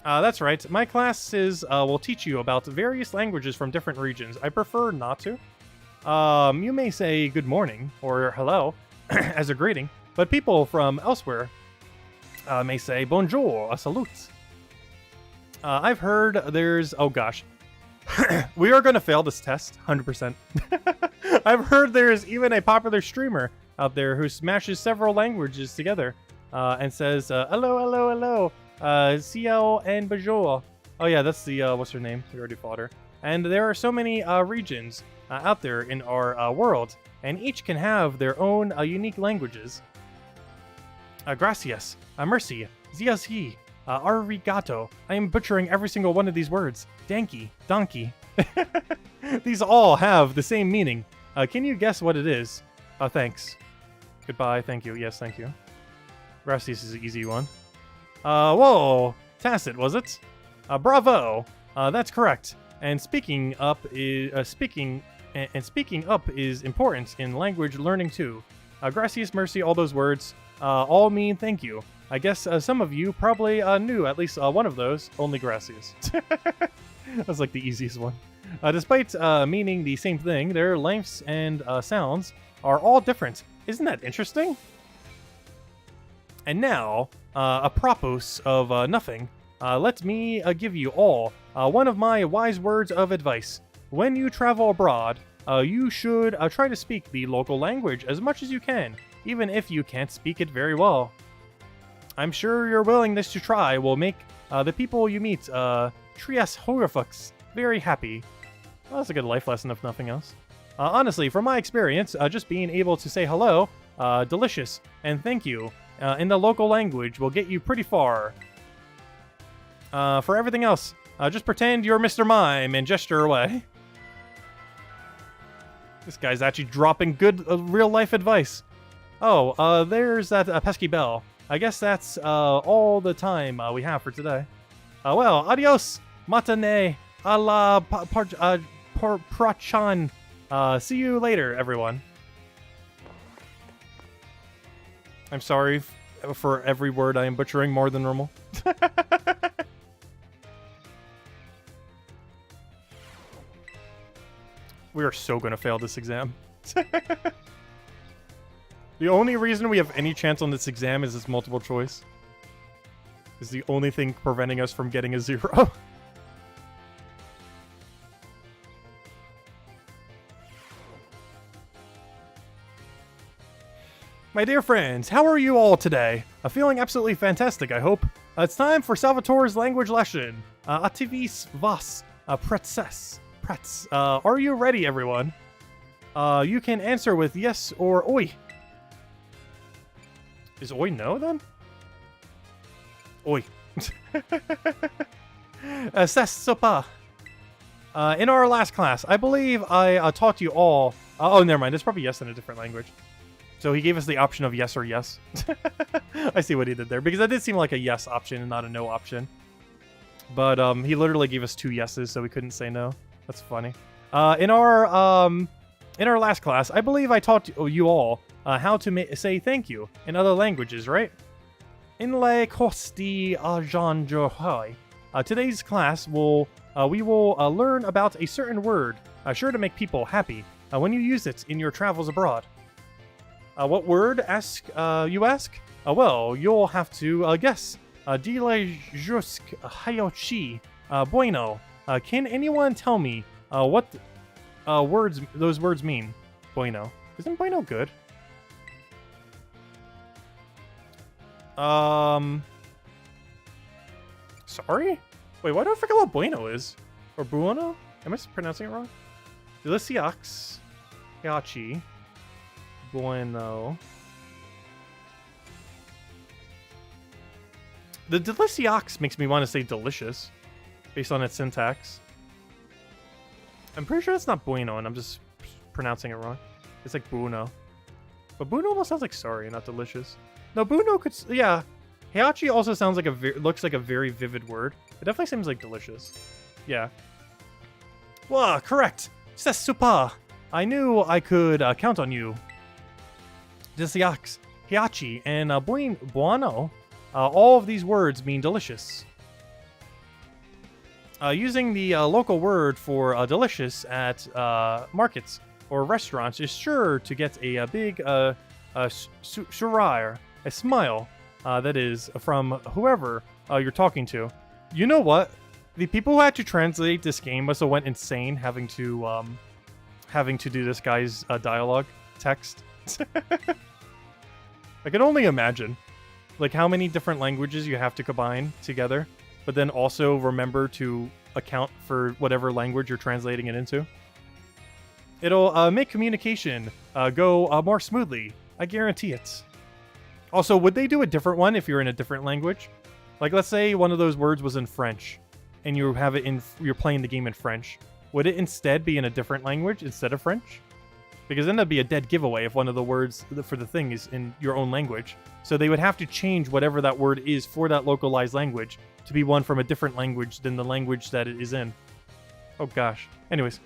That's right. My classes will teach you about various languages from different regions. I prefer not to. You may say good morning or hello as a greeting, but people from elsewhere may say bonjour, a salute. I've heard there's... Oh gosh. We are going to fail this test, 100%. I've heard there's even a popular streamer out there who smashes several languages together and says, hello, hello, hello, Ciao and Bonjour. Oh yeah, that's the, what's her name? We already fought her. And there are so many regions out there in our world, and each can have their own unique languages. Gracias, mercy, ziazi, arigato. I am butchering every single one of these words. Danky, donkey. These all have the same meaning. Can you guess what it is? Thanks. Goodbye, thank you, yes, thank you. Gracias is an easy one. Whoa, tacit, was it? Bravo, that's correct. And speaking up is speaking up is important in language learning too. Gracias, mercy, all those words all mean thank you. I guess some of you probably knew at least one of those. Only gracias. That's like the easiest one. Despite meaning the same thing, their lengths and sounds are all different. Isn't that interesting? And now, apropos of nothing, let me give you all one of my wise words of advice. When you travel abroad, you should try to speak the local language as much as you can, even if you can't speak it very well. I'm sure your willingness to try will make the people you meet, Trias Horifux, very happy. Well, that's a good life lesson if nothing else. Honestly, from my experience, just being able to say hello, delicious, and thank you in the local language will get you pretty far. For everything else, just pretend you're Mr. Mime and gesture away. This guy's actually dropping good real-life advice. Oh, there's that pesky bell. I guess that's all the time we have for today. Well, adios, matane, a la prachan. See you later, everyone. I'm sorry for every word I am butchering more than normal. We are so gonna fail this exam. The only reason we have any chance on this exam is this multiple choice. Is the only thing preventing us from getting a 0. My dear friends, how are you all today? Feeling absolutely fantastic, I hope. It's time for Salvatore's language lesson. Ativis vas pretses. Pretz. Are you ready, everyone? You can answer with yes or oi. Is oi no, then? Oi. Ses sopa. In our last class, I believe I taught you all... oh, never mind. It's probably yes in a different language. So he gave us the option of yes or yes. I see what he did there. Because that did seem like a yes option and not a no option. But he literally gave us 2 yeses, so we couldn't say no. That's funny. In our last class, I believe I taught you all how to say thank you in other languages, right? In le costi ajanjohai. Today's class we will learn about a certain word sure to make people happy when you use it in your travels abroad. What word, you ask? Well, you'll have to guess. Dile jusk hayochi bueno. Can anyone tell me what those words mean? Bueno. Isn't bueno good? Sorry? Wait, why do I forget what bueno is? Or buono? Am I pronouncing it wrong? Deliciax. Hachi. Bueno. The Deliciax makes me want to say delicious, based on its syntax. I'm pretty sure it's not bueno, and I'm just pronouncing it wrong. It's like Buono. But Buono almost sounds like sorry, not delicious. No, Buono could... yeah. Heihachi also sounds like looks like a very vivid word. It definitely seems like delicious. Yeah. Wow, correct! C'est super! I knew I could count on you. Deliciax, Heihachi, and Buono. All of these words mean delicious. Using the local word for delicious at markets or restaurants is sure to get a big shurair, a smile, that is, from whoever you're talking to. You know what? The people who had to translate this game must have went insane having to do this guy's dialogue text. I can only imagine. like how many different languages you have to combine together, but then also remember to account for whatever language you're translating it into. It'll make communication go more smoothly. I guarantee it. Also, would they do a different one if you're in a different language? Like, let's say one of those words was in French, and you have it in, you're playing the game in French. Would it instead be in a different language instead of French? Because then that'd be a dead giveaway if one of the words for the thing is in your own language. So they would have to change whatever that word is for that localized language to be one from a different language than the language that it is in. Oh gosh. Anyways.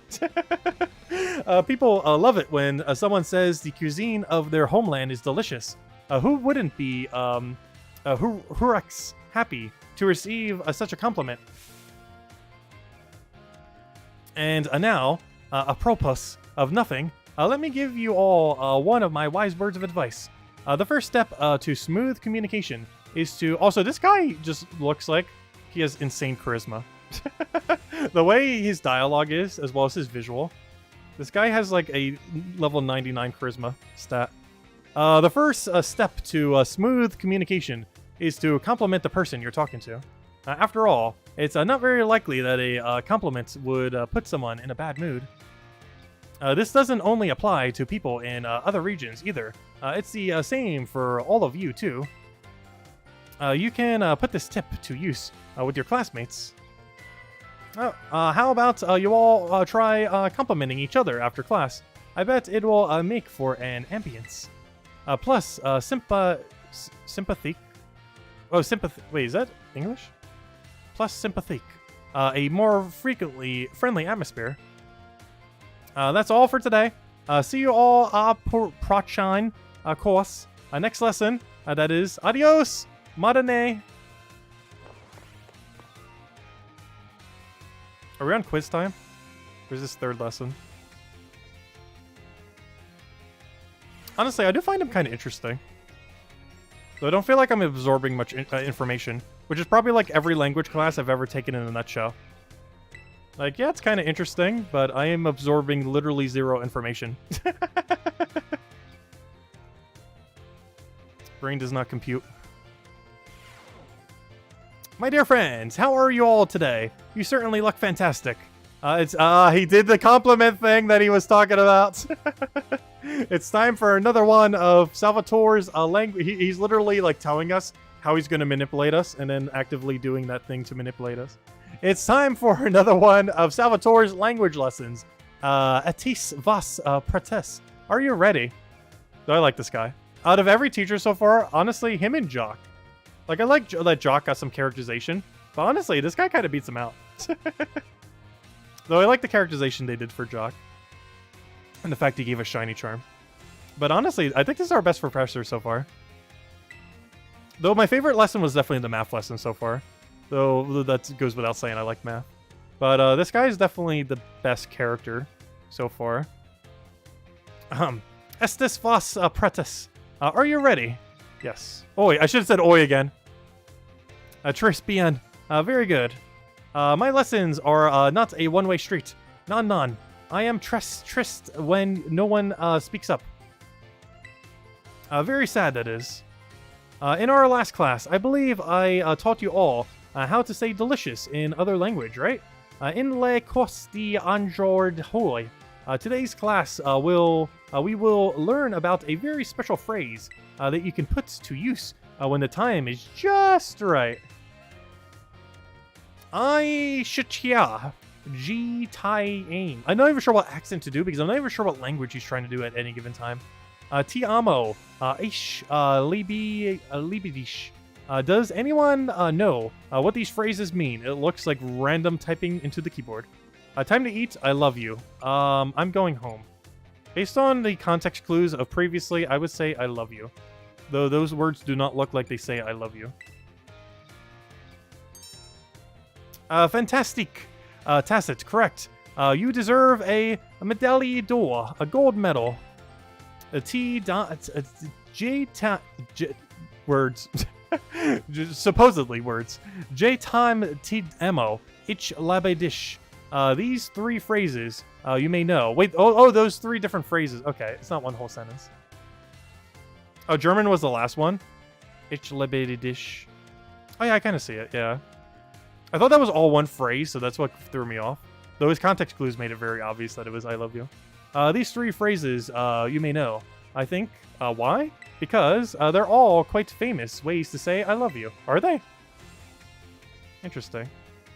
People love it when someone says the cuisine of their homeland is delicious. Who wouldn't be Hurax happy to receive such a compliment? And now, apropos of nothing, let me give you all one of my wise words of advice. The first step to smooth communication is to... Also, this guy just looks like he has insane charisma. The way his dialogue is, as well as his visual. This guy has like a level 99 charisma stat. The first step to smooth communication is to compliment the person you're talking to. After all, it's not very likely that a compliment would put someone in a bad mood. This doesn't only apply to people in other regions either. It's the same for all of you too. You can put this tip to use with your classmates. How about you all try complimenting each other after class? I bet it will make for an ambience. Plus, sympathique. Oh, sympathy. Wait, is that English? Plus sympathique. A more frequently friendly atmosphere. That's all for today. See you all Prochine course. Next lesson, that is adios, madane. Are we on quiz time? Or is this third lesson? Honestly, I do find him kind of interesting. Though I don't feel like I'm absorbing much information, which is probably like every language class I've ever taken in a nutshell. Like, yeah, it's kind of interesting, but I am absorbing literally zero information. Brain does not compute. My dear friends, how are you all today? You certainly look fantastic. He did the compliment thing that he was talking about. It's time for another one of Salvatore's language. He's literally like telling us how he's going to manipulate us and then actively doing that thing to manipulate us. It's time for another one of Salvatore's language lessons. Atis vas prates. Are you ready? I like this guy. Out of every teacher so far, honestly, him and Jock. Like, I like that Jock got some characterization, but honestly, this guy kind of beats him out. Though I like the characterization they did for Jock. And the fact he gave a shiny charm. But honestly, I think this is our best professor so far. Though my favorite lesson was definitely the math lesson so far. Though that goes without saying, I like math. But this guy is definitely the best character so far. Estes vos pretis. Are you ready? Yes. Oi, I should have said oi again. Tris bien. Very good. My lessons are not a one-way street. Non. I am trist when no one speaks up. Very sad, that is. In our last class, I believe I taught you all how to say delicious in other language, right? In le costi anjord hoi. Today's class we will learn about a very special phrase that you can put to use when the time is just right. I shchia G Tai aim. I'm not even sure what accent to do because I'm not even sure what language he's trying to do at any given time. Ti amo ish libidish. Does anyone know what these phrases mean? It looks like random typing into the keyboard. Time to eat. I love you. I'm going home. Based on the context clues of previously, I would say I love you. Though those words do not look like they say I love you. Fantastic. Tacit, correct. You deserve a médaille d'or, a gold medal. Words. Supposedly words. J-time T-emo. Ich labe dich. These three phrases you may know. Wait, oh, those three different phrases. Okay, it's not one whole sentence. Oh, German was the last one? Ich liebe dich. Oh yeah, I kind of see it, yeah. I thought that was all one phrase, so that's what threw me off. Though his context clues made it very obvious that it was I love you. These 3 phrases, you may know. I think. Why? Because they're all quite famous ways to say I love you. Are they? Interesting.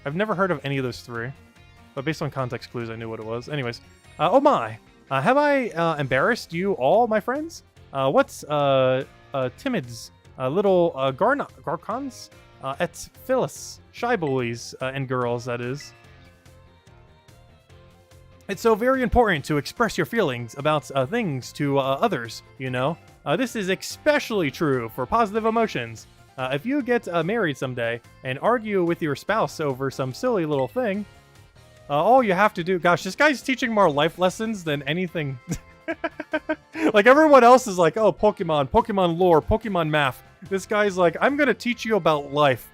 I've never heard of any of those 3. But based on context clues, I knew what it was. Anyways. Oh my. Have I embarrassed you all, my friends? What's timids, little garcons, et Phyllis, shy boys and girls, that is. It's so very important to express your feelings about things to others, you know? This is especially true for positive emotions. If you get married someday and argue with your spouse over some silly little thing, all you have to do... Gosh, this guy's teaching more life lessons than anything. Like, everyone else is like, oh, Pokemon lore, Pokemon math. This guy's like, I'm gonna teach you about life.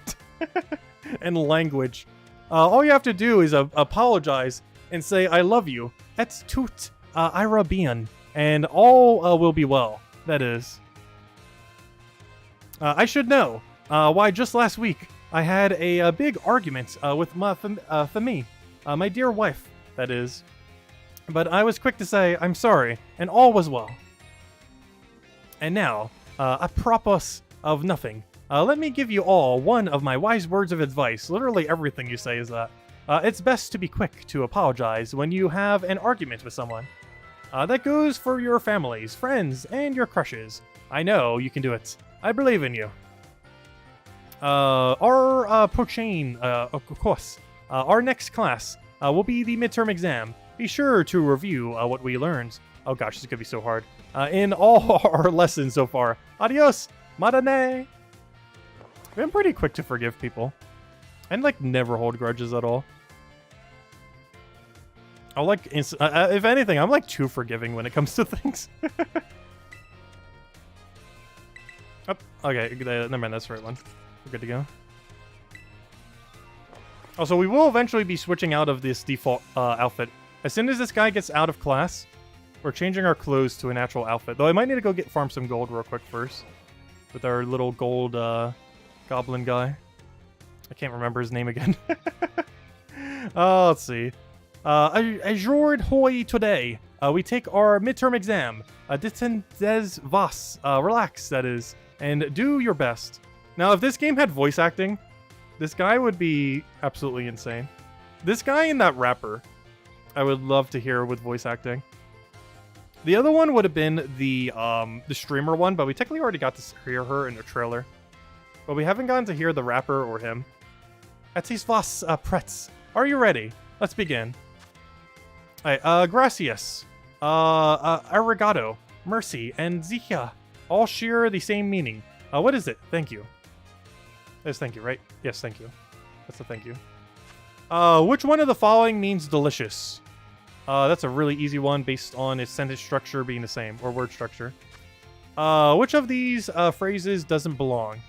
And language. All you have to do is apologize and say, I love you. Et tout ira bien. And all will be well. That is. I should know why just last week I had a big argument with my famille. My dear wife, that is. But I was quick to say, I'm sorry, and all was well. And now, apropos of nothing, let me give you all one of my wise words of advice. Literally everything you say is that. It's best to be quick to apologize when you have an argument with someone. That goes for your families, friends, and your crushes. I know you can do it. I believe in you. Our Pochain, of course. Our next class will be the midterm exam. Be sure to review what we learned. Oh gosh, this is gonna be so hard. In all our lessons so far. Adios, madane. I've been pretty quick to forgive people. And like never hold grudges at all. I like, if anything, I'm like too forgiving when it comes to things. Oh, okay, never mind, that's the right one. We're good to go. Also, we will eventually be switching out of this default outfit. As soon as this guy gets out of class, we're changing our clothes to a natural outfit. Though I might need to go farm some gold real quick first. With our little gold goblin guy. I can't remember his name again. Let's see. Ajord Hoy today. We take our midterm exam. Des vas. Relax, that is. And do your best. Now, if this game had voice acting, this guy would be absolutely insane. This guy and that rapper, I would love to hear with voice acting. The other one would have been the streamer one, but we technically already got to hear her in the trailer. But we haven't gotten to hear the rapper or him. Etis vas pretz. Are you ready? Let's begin. Alright, gracias. Arigato. Mercy. And zika. All share the same meaning. What is it? Thank you. That's thank you, right? Yes, thank you. That's a thank you. Which one of the following means delicious? That's a really easy one based on its sentence structure being the same, or word structure. Which of these phrases doesn't belong?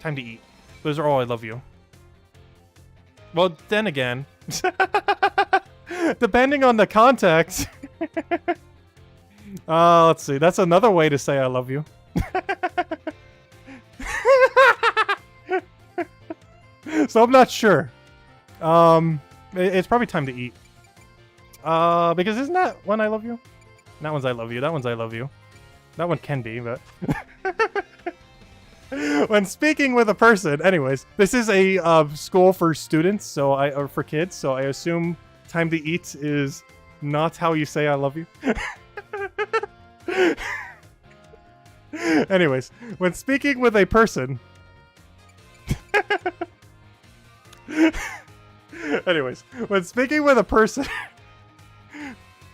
Time to eat. Those are all I love you. Well, then again, depending on the context. Let's see. That's another way to say I love you. So I'm not sure. It's probably time to eat. Because isn't that one I love you? That one's I love you. That one's I love you. That one can be, but... When speaking with a person, anyways, this is a school for students, or for kids, so I assume time to eat is not how you say I love you. Anyways, when speaking with a person... Anyways, when speaking with a person,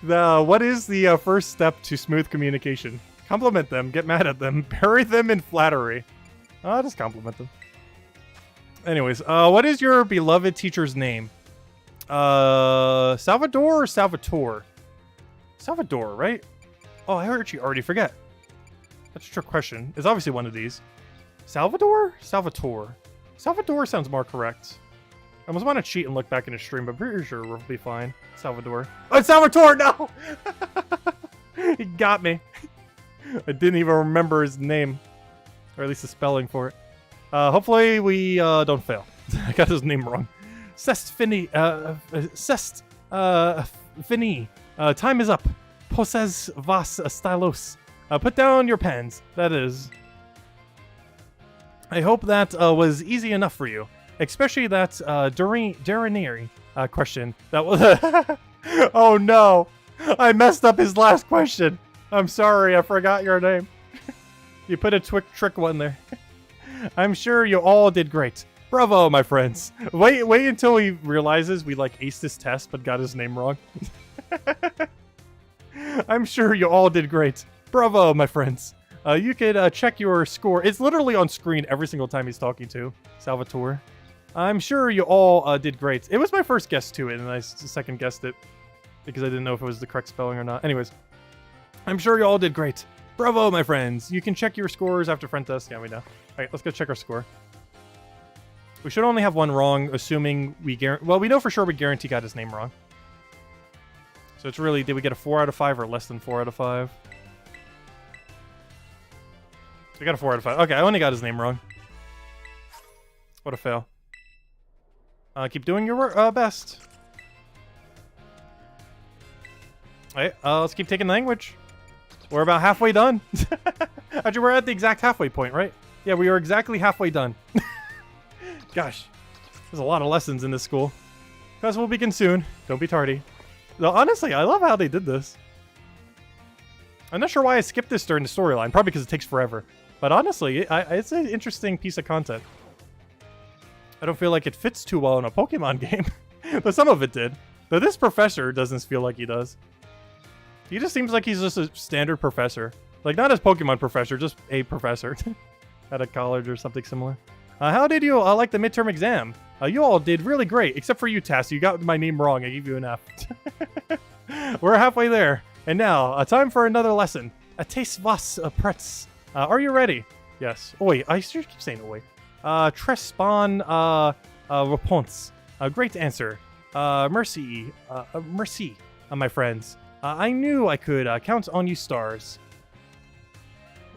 what is the first step to smooth communication? Compliment them, get mad at them, bury them in flattery. I'll just compliment them. Anyways, what is your beloved teacher's name? Salvador or Salvatore? Salvador, right? Oh, I actually already forget. That's a trick question. It's obviously one of these. Salvador? Salvatore. Salvador sounds more correct. I almost want to cheat and look back in the stream, but pretty sure we'll be fine. Salvador. Oh, it's Salvatore! No! He got me. I didn't even remember his name. Or at least the spelling for it. Hopefully we don't fail. I got his name wrong. Fini. Time is up. Poses vas stylos. Put down your pens. That is. I hope that was easy enough for you. Especially that Durinary question. That was... Oh no! I messed up his last question. I'm sorry, I forgot your name. You put a trick one there. I'm sure you all did great. Bravo, my friends. Wait until he realizes we like aced this test but got his name wrong. I'm sure you all did great. Bravo, my friends. You could check your score. It's literally on screen every single time he's talking to Salvatore. I'm sure you all did great. It was my first guess to it, and I second guessed it because I didn't know if it was the correct spelling or not. Anyways, I'm sure you all did great. Bravo, my friends. You can check your scores after friend test. Yeah, we know. All right, let's go check our score. We should only have one wrong, assuming we well, we know for sure we guarantee got his name wrong. So it's really, did we get a 4 out of 5 or less than 4 out of 5? We got a 4 out of 5. Okay, I only got his name wrong. What a fail. Keep doing your best. Alright, let's keep taking language. We're about halfway done. Actually, we're at the exact halfway point, right? Yeah, we are exactly halfway done. Gosh, there's a lot of lessons in this school. Class will begin soon. Don't be tardy. Though, honestly, I love how they did this. I'm not sure why I skipped this during the storyline. Probably because it takes forever. But honestly, it's an interesting piece of content. I don't feel like it fits too well in a Pokemon game. But some of it did. Though this professor doesn't feel like he does. He just seems like he's just a standard professor. Like, not as Pokemon professor, just a professor. At a college or something similar. How did you like the midterm exam? You all did really great, except for you, Tass. You got my name wrong. I gave you an F. We're halfway there. And now, time for another lesson. A taste vas pretz. Are you ready? Yes. Oi, I keep saying oi. Trespon réponse. Great answer. Mercy. Mercy, my friends. I knew I could count on you stars.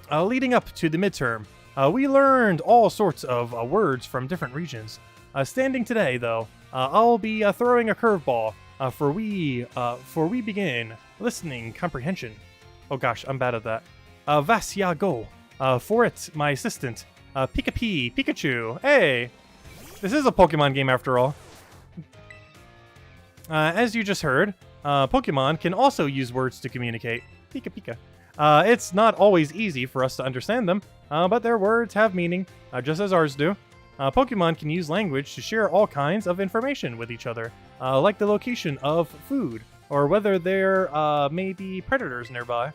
Leading up to the midterm, we learned all sorts of words from different regions. Standing today, though, I'll be throwing a curveball for we begin listening comprehension. Oh gosh, I'm bad at that. Vas ya go. For it, my assistant, Pikachu. Hey, this is a Pokemon game after all. As you just heard, Pokemon can also use words to communicate. Pika. It's not always easy for us to understand them, but their words have meaning, just as ours do. Pokemon can use language to share all kinds of information with each other, like the location of food, or whether there may be predators nearby.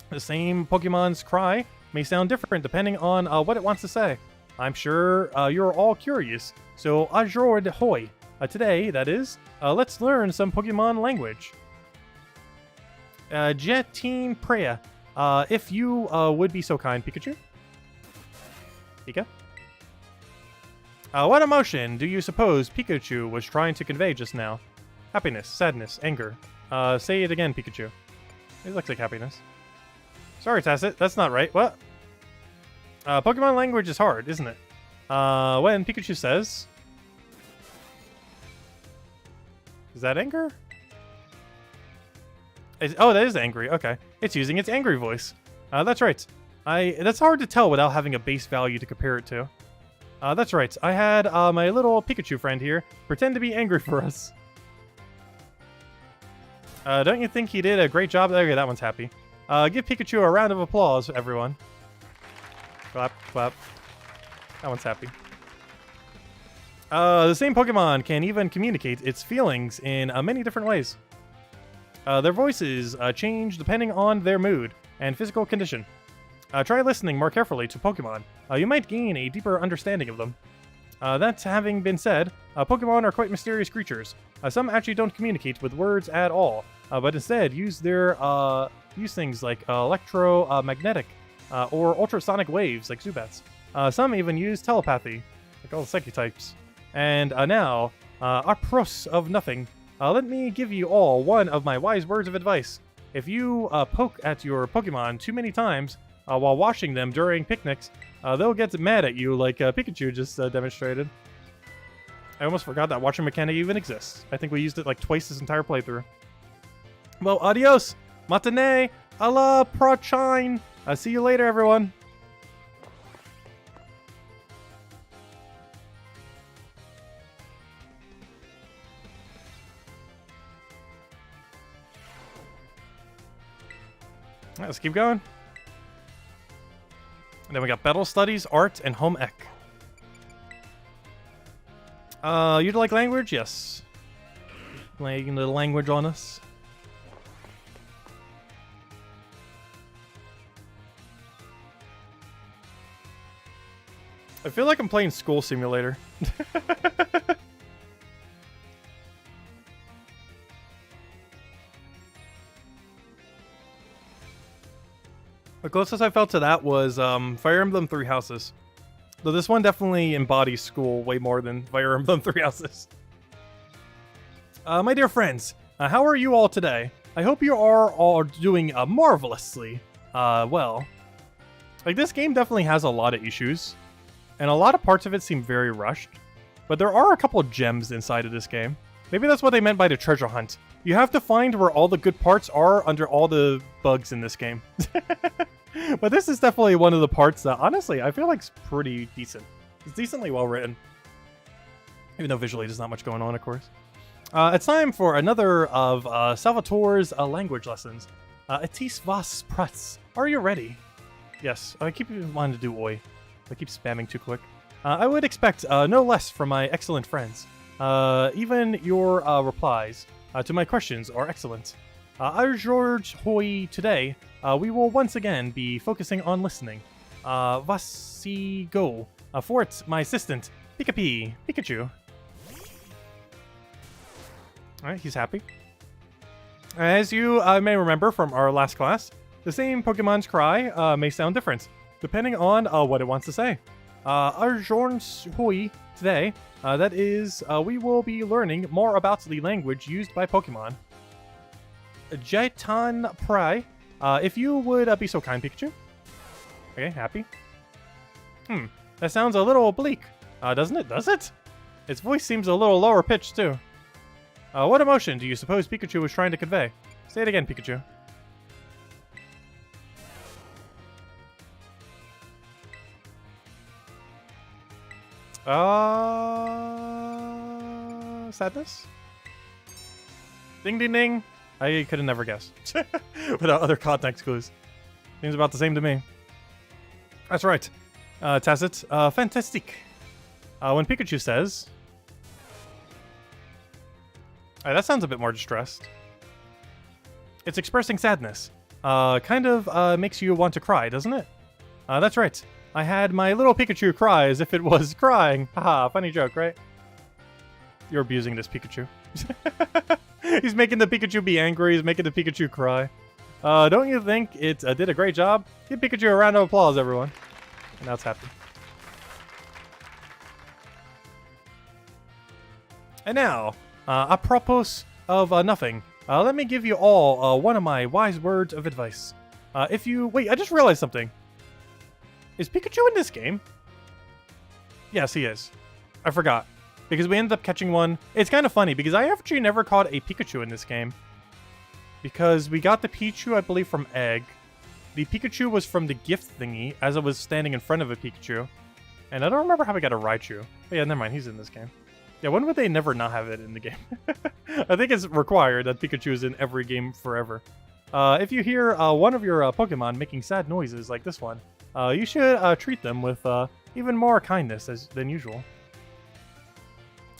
The same Pokemon's cry may sound different depending on what it wants to say. I'm sure you're all curious, so ajord hoi. Today, that is, let's learn some Pokemon language. Jetin Preya, if you would be so kind, Pikachu. Pika? What emotion do you suppose Pikachu was trying to convey just now? Happiness, sadness, anger. Say it again, Pikachu. It looks like happiness. Sorry, Tacit, that's not right. What? Pokemon language is hard, isn't it? When Pikachu says... Is that anger? Oh, that is angry. Okay. It's using its angry voice. That's right. That's hard to tell without having a base value to compare it to. That's right. I had my little Pikachu friend here pretend to be angry for us. Don't you think he did a great job? Okay, that one's happy. Give Pikachu a round of applause, everyone. Clap, clap. That one's happy. The same Pokemon can even communicate its feelings in many different ways. Their voices change depending on their mood and physical condition. Try listening more carefully to Pokemon. You might gain a deeper understanding of them. That having been said, Pokemon are quite mysterious creatures. Some actually don't communicate with words at all, but instead use things like electromagnetic or ultrasonic waves like Zubats. Some even use telepathy, like all the psychic types. And now, apros of nothing. Let me give you all one of my wise words of advice. if you poke at your Pokemon too many times while washing them during picnics, they'll get mad at you like Pikachu just demonstrated. I almost forgot that washing mechanic even exists. I think we used it like twice this entire playthrough. Well, adios, matane, a la prochaine. I'll see you later, everyone. All right, let's keep going. And then we got battle studies, art, and home ec. You'd like language? Yes. Playing the language on us. I feel like I'm playing School Simulator. The closest I felt to that was Fire Emblem Three Houses. Though this one definitely embodies school way more than Fire Emblem Three Houses. My dear friends, how are you all today? I hope you are all doing marvelously well. Like, this game definitely has a lot of issues, and a lot of parts of it seem very rushed, but there are a couple of gems inside of this game. Maybe that's what they meant by the treasure hunt. You have to find where all the good parts are under all the bugs in this game. But this is definitely one of the parts that, honestly, I feel like is pretty decent. It's decently well written. Even though visually there's not much going on, of course. It's time for another of Salvatore's language lessons. Etis vas prats. Are you ready? Yes. I keep wanting to do oi. I keep spamming too quick. I would expect no less from my excellent friends. Even your replies to my questions are excellent. George Hoy, today, we will once again be focusing on listening. Vasi go. For it, my assistant, Pikachu. Alright, he's happy. As you may remember from our last class, the same Pokemon's cry may sound different, depending on what it wants to say. George Hoy, today, that is, we will be learning more about the language used by Pokemon. Jaitan Pry, if you would be so kind, Pikachu. Okay, happy. That sounds a little bleak, doesn't it? Does it? Its voice seems a little lower pitched, too. What emotion do you suppose Pikachu was trying to convey? Say it again, Pikachu. Sadness? Ding ding ding. I could have never guessed. Without other context clues. Seems about the same to me. That's right. Tacit. Fantastic. When Pikachu says... that sounds a bit more distressed. It's expressing sadness. Kind of makes you want to cry, doesn't it? That's right. I had my little Pikachu cry as if it was crying. Haha, funny joke, right? You're abusing this Pikachu. He's making the Pikachu be angry. He's making the Pikachu cry. Don't you think it did a great job? Give Pikachu a round of applause, everyone. And now it's happy. And now, apropos of nothing, let me give you all one of my wise words of advice. If you... Wait, I just realized something. Is Pikachu in this game? Yes, he is. I forgot. Because we ended up catching one. It's kind of funny, because I actually never caught a Pikachu in this game. Because we got the Pichu, I believe, from Egg. The Pikachu was from the gift thingy, as I was standing in front of a Pikachu. And I don't remember how we got a Raichu. But yeah, never mind, he's in this game. Yeah, when would they never not have it in the game? I think it's required that Pikachu is in every game forever. If you hear one of your Pokemon making sad noises like this one, you should treat them with even more kindness than usual.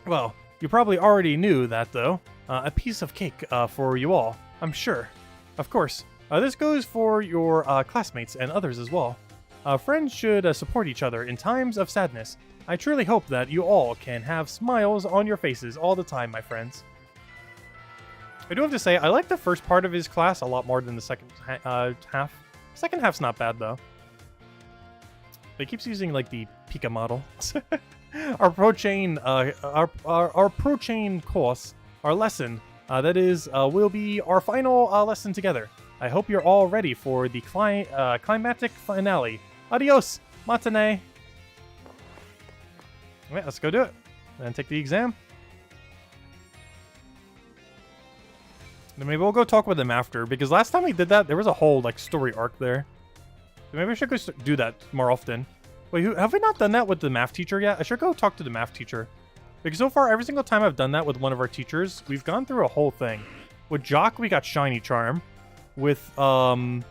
Well, you probably already knew that, though. A piece of cake for you all, I'm sure. Of course, this goes for your classmates and others as well. Friends should support each other in times of sadness. I truly hope that you all can have smiles on your faces all the time, my friends. I do have to say, I like the first part of his class a lot more than the second half. Second half's not bad, though. But he keeps using, like, the Pika model. Our pro-chain course, our lesson, that is, will be our final lesson together. I hope you're all ready for the climatic finale. Adios, matane. Alright, let's go do it. Then take the exam. Then maybe we'll go talk with them after, because last time we did that, there was a whole like story arc there. So maybe I should go do that more often. Wait, have we not done that with the math teacher yet? I should go talk to the math teacher. Because so far, every single time I've done that with one of our teachers, we've gone through a whole thing. With Jock, we got Shiny Charm. With the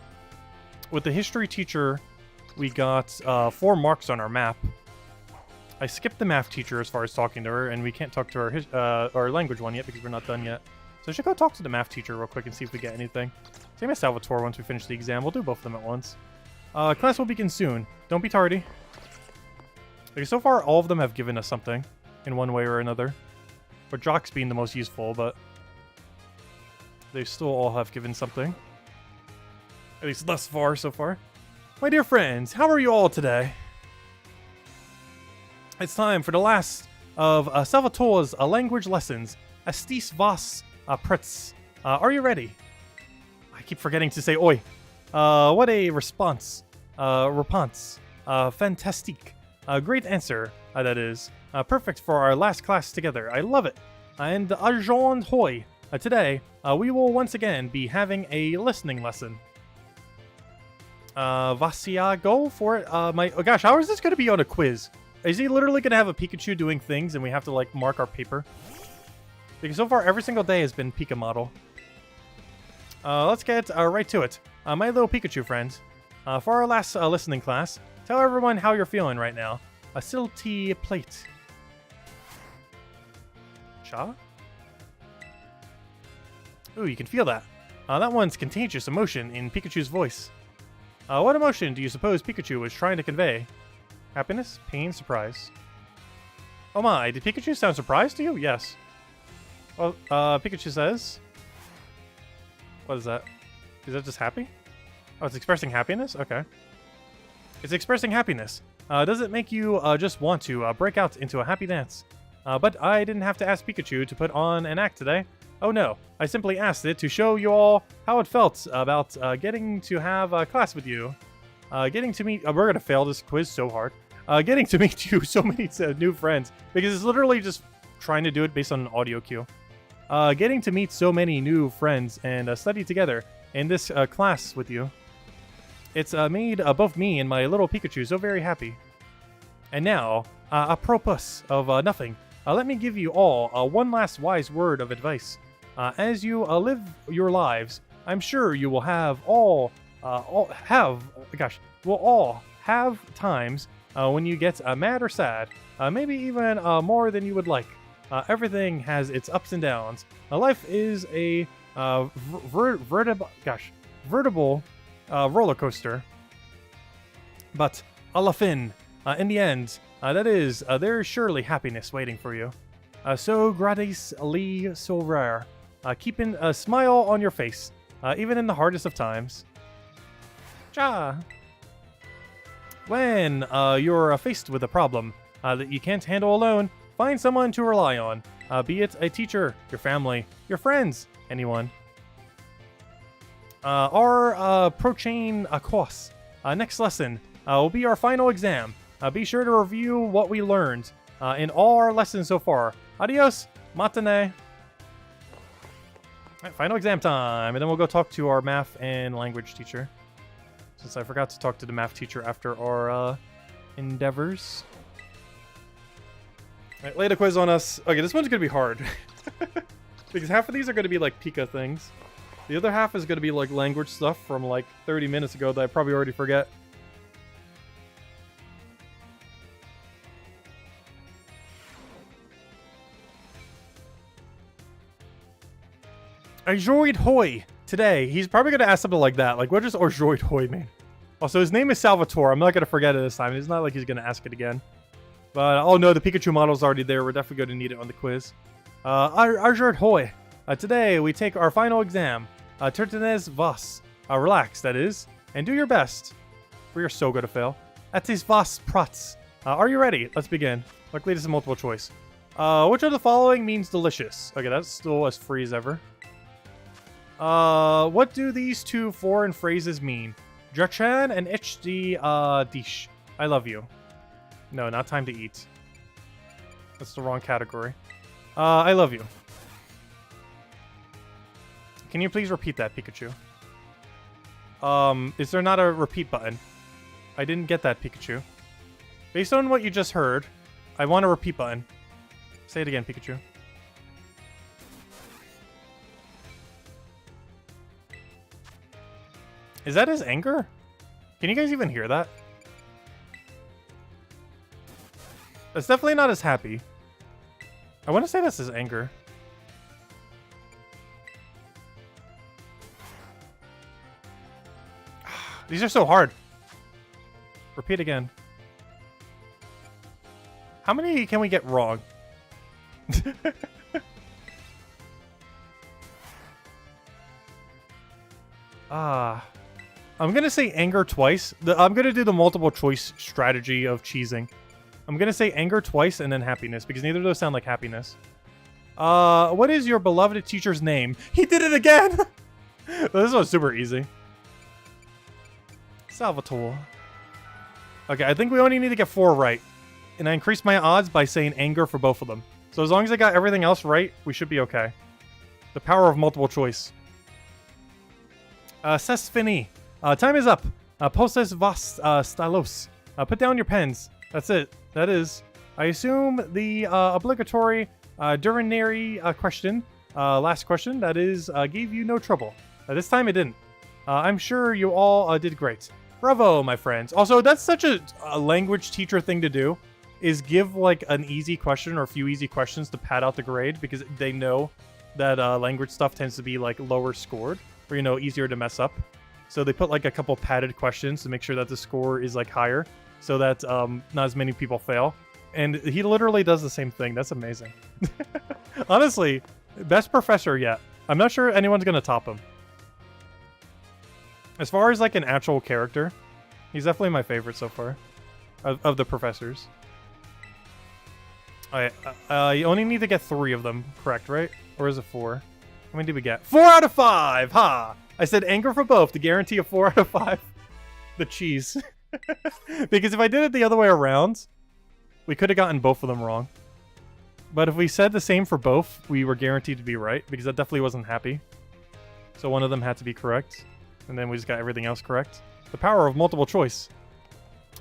history teacher, we got 4 marks on our map. I skipped the math teacher as far as talking to her, and we can't talk to our language one yet because we're not done yet. So I should go talk to the math teacher real quick and see if we get anything. Same as Salvatore once we finish the exam. We'll do both of them at once. Class will begin soon. Don't be tardy. Okay, so far, all of them have given us something in one way or another. But Jock's being the most useful, but they still all have given something. At least thus far, so far. My dear friends, how are you all today? It's time for the last of Salvatore's language lessons. Estis vos pretz. Are you ready? I keep forgetting to say oi. What a response. Reponse. Fantastique. Great answer, that is. Perfect for our last class together. I love it. And Arjond Hoy. Today, we will once again be having a listening lesson. Vasia, go for it. Oh gosh, how is this going to be on a quiz? Is he literally going to have a Pikachu doing things and we have to like mark our paper? Because so far every single day has been Pika model. Let's get right to it. My little Pikachu friend. For our last listening class, tell everyone how you're feeling right now. A silty plate. Cha? Ooh, you can feel that. That one's contagious emotion in Pikachu's voice. What emotion do you suppose Pikachu was trying to convey? Happiness, pain, surprise. Oh my, did Pikachu sound surprised to you? Yes. Well, Pikachu says... What is that? Is that just happy? Oh, it's expressing happiness? Okay. It's expressing happiness. Does it make you just want to break out into a happy dance? But I didn't have to ask Pikachu to put on an act today. Oh no, I simply asked it to show you all how it felt about getting to have a class with you. Getting to meet... we're gonna fail this quiz so hard. Getting to meet you so many new friends. Because it's literally just trying to do it based on an audio cue. Getting to meet so many new friends and study together in this class with you. It's made both me and my little Pikachu so very happy. And now, apropos of nothing, let me give you all one last wise word of advice. As you live your lives, I'm sure you will have all have times when you get mad or sad, maybe even more than you would like. Everything has its ups and downs. Life is a vertible roller coaster. But à la fin, in the end, that is, there is surely happiness waiting for you. So gratis li so rare. Keeping a smile on your face, even in the hardest of times. Cha! When you're faced with a problem that you can't handle alone, find someone to rely on. Be it a teacher, your family, your friends, anyone. Our pro-chain course. Next lesson will be our final exam. Be sure to review what we learned in all our lessons so far. Adios, matane. Alright, final exam time, and then we'll go talk to our math and language teacher. Since I forgot to talk to the math teacher after our endeavors. Alright, lay the quiz on us. Okay, this one's gonna be hard. Because half of these are gonna be like Pika things. The other half is gonna be like language stuff from like 30 minutes ago that I probably already forget. Arjoid Hoy today. He's probably gonna ask something like that. Like, what does Arjoid Hoy mean? Also, his name is Salvatore. I'm not gonna forget it this time. It's not like he's gonna ask it again. But oh no, the Pikachu model's already there. We're definitely gonna need it on the quiz. Arjoid Hoy. Today we take our final exam. Turtenez Vas. Relax, that is, and do your best. We are so gonna fail. Etis Vas Prats. Are you ready? Let's begin. Luckily, this is multiple choice. Which of the following means delicious? Okay, that's still as free as ever. What do these two foreign phrases mean? Drachan and HD dish. I love you. No, not time to eat. That's the wrong category. I love you. Can you please repeat that, Pikachu? Is there not a repeat button? I didn't get that, Pikachu. Based on what you just heard, I want a repeat button. Say it again, Pikachu. Is that his anger? Can you guys even hear that? That's definitely not as happy. I want to say that's his anger. These are so hard. Repeat again. How many can we get wrong? I'm going to say anger twice. I'm going to do the multiple choice strategy of cheesing. I'm going to say anger twice and then happiness, because neither of those sound like happiness. What is your beloved teacher's name? He did it again! This was super easy. Salvatore. Okay, I think we only need to get 4 right. And I increased my odds by saying anger for both of them. So as long as I got everything else right, we should be okay. The power of multiple choice. C'est fini. Time is up. Poses vos stylos. Put down your pens. That's it. That is. I assume the obligatory durinary question, last question, that is, gave you no trouble. This time it didn't. I'm sure you all did great. Bravo, my friends. Also, that's such a language teacher thing to do, is give like an easy question or a few easy questions to pad out the grade, because they know that language stuff tends to be like lower scored, or, you know, easier to mess up. So they put like a couple padded questions to make sure that the score is like higher, so that not as many people fail. And he literally does the same thing. That's amazing. Honestly, best professor yet. I'm not sure anyone's gonna top him. As far as like an actual character, he's definitely my favorite so far of the professors. Alright, you only need to get 3 of them correct, right? Or is it 4? How many did we get? 4 out of 5! Ha! I said anger for both to guarantee a 4 out of 5. The cheese. Because if I did it the other way around, we could have gotten both of them wrong. But if we said the same for both, we were guaranteed to be right, because that definitely wasn't happy. So one of them had to be correct. And then we just got everything else correct. The power of multiple choice.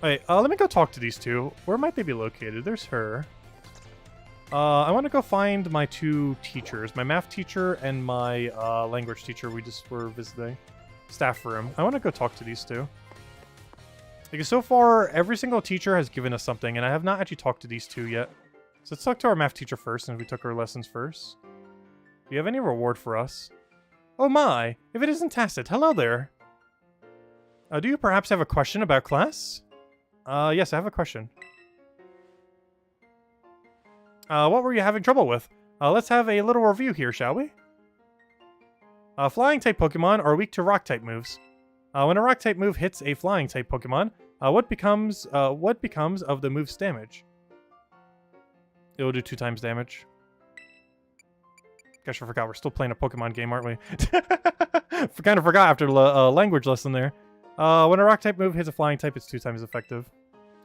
Alright, let me go talk to these two. Where might they be located? There's her. I want to go find my 2 teachers. My math teacher and my language teacher we just were visiting. Staff room. I want to go talk to these 2. Because so far, every single teacher has given us something, and I have not actually talked to these 2 yet. So let's talk to our math teacher first, since we took her lessons first. Do you have any reward for us? Oh my! If it isn't Tacit, hello there! Do you perhaps have a question about class? Yes, I have a question. What were you having trouble with? Let's have a little review here, shall we? Flying-type Pokemon are weak to Rock-type moves. When a Rock-type move hits a Flying-type Pokemon, what becomes of the move's damage? It will do 2 times damage. Gosh, I forgot we're still playing a Pokemon game, aren't we? Kind of forgot after the language lesson there. When a Rock-type move hits a Flying-type, it's 2 times effective.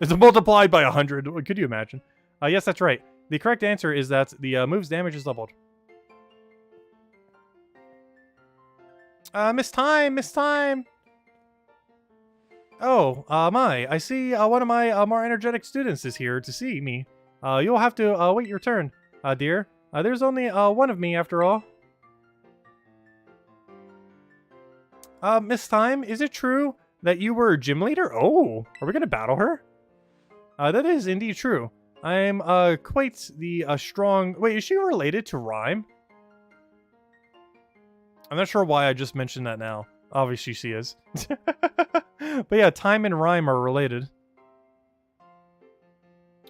It's multiplied by 100. Could you imagine? Yes, that's right. The correct answer is that the move's damage is doubled. Miss Time! Miss Time! Oh, I see one of my more energetic students is here to see me. You'll have to wait your turn, dear. There's only one of me after all. Miss Time, is it true that you were gym leader? Oh, are we gonna battle her? That is indeed true. I'm quite the strong... Wait, is she related to Rhyme? I'm not sure why I just mentioned that now. Obviously she is. But yeah, Time and Rhyme are related.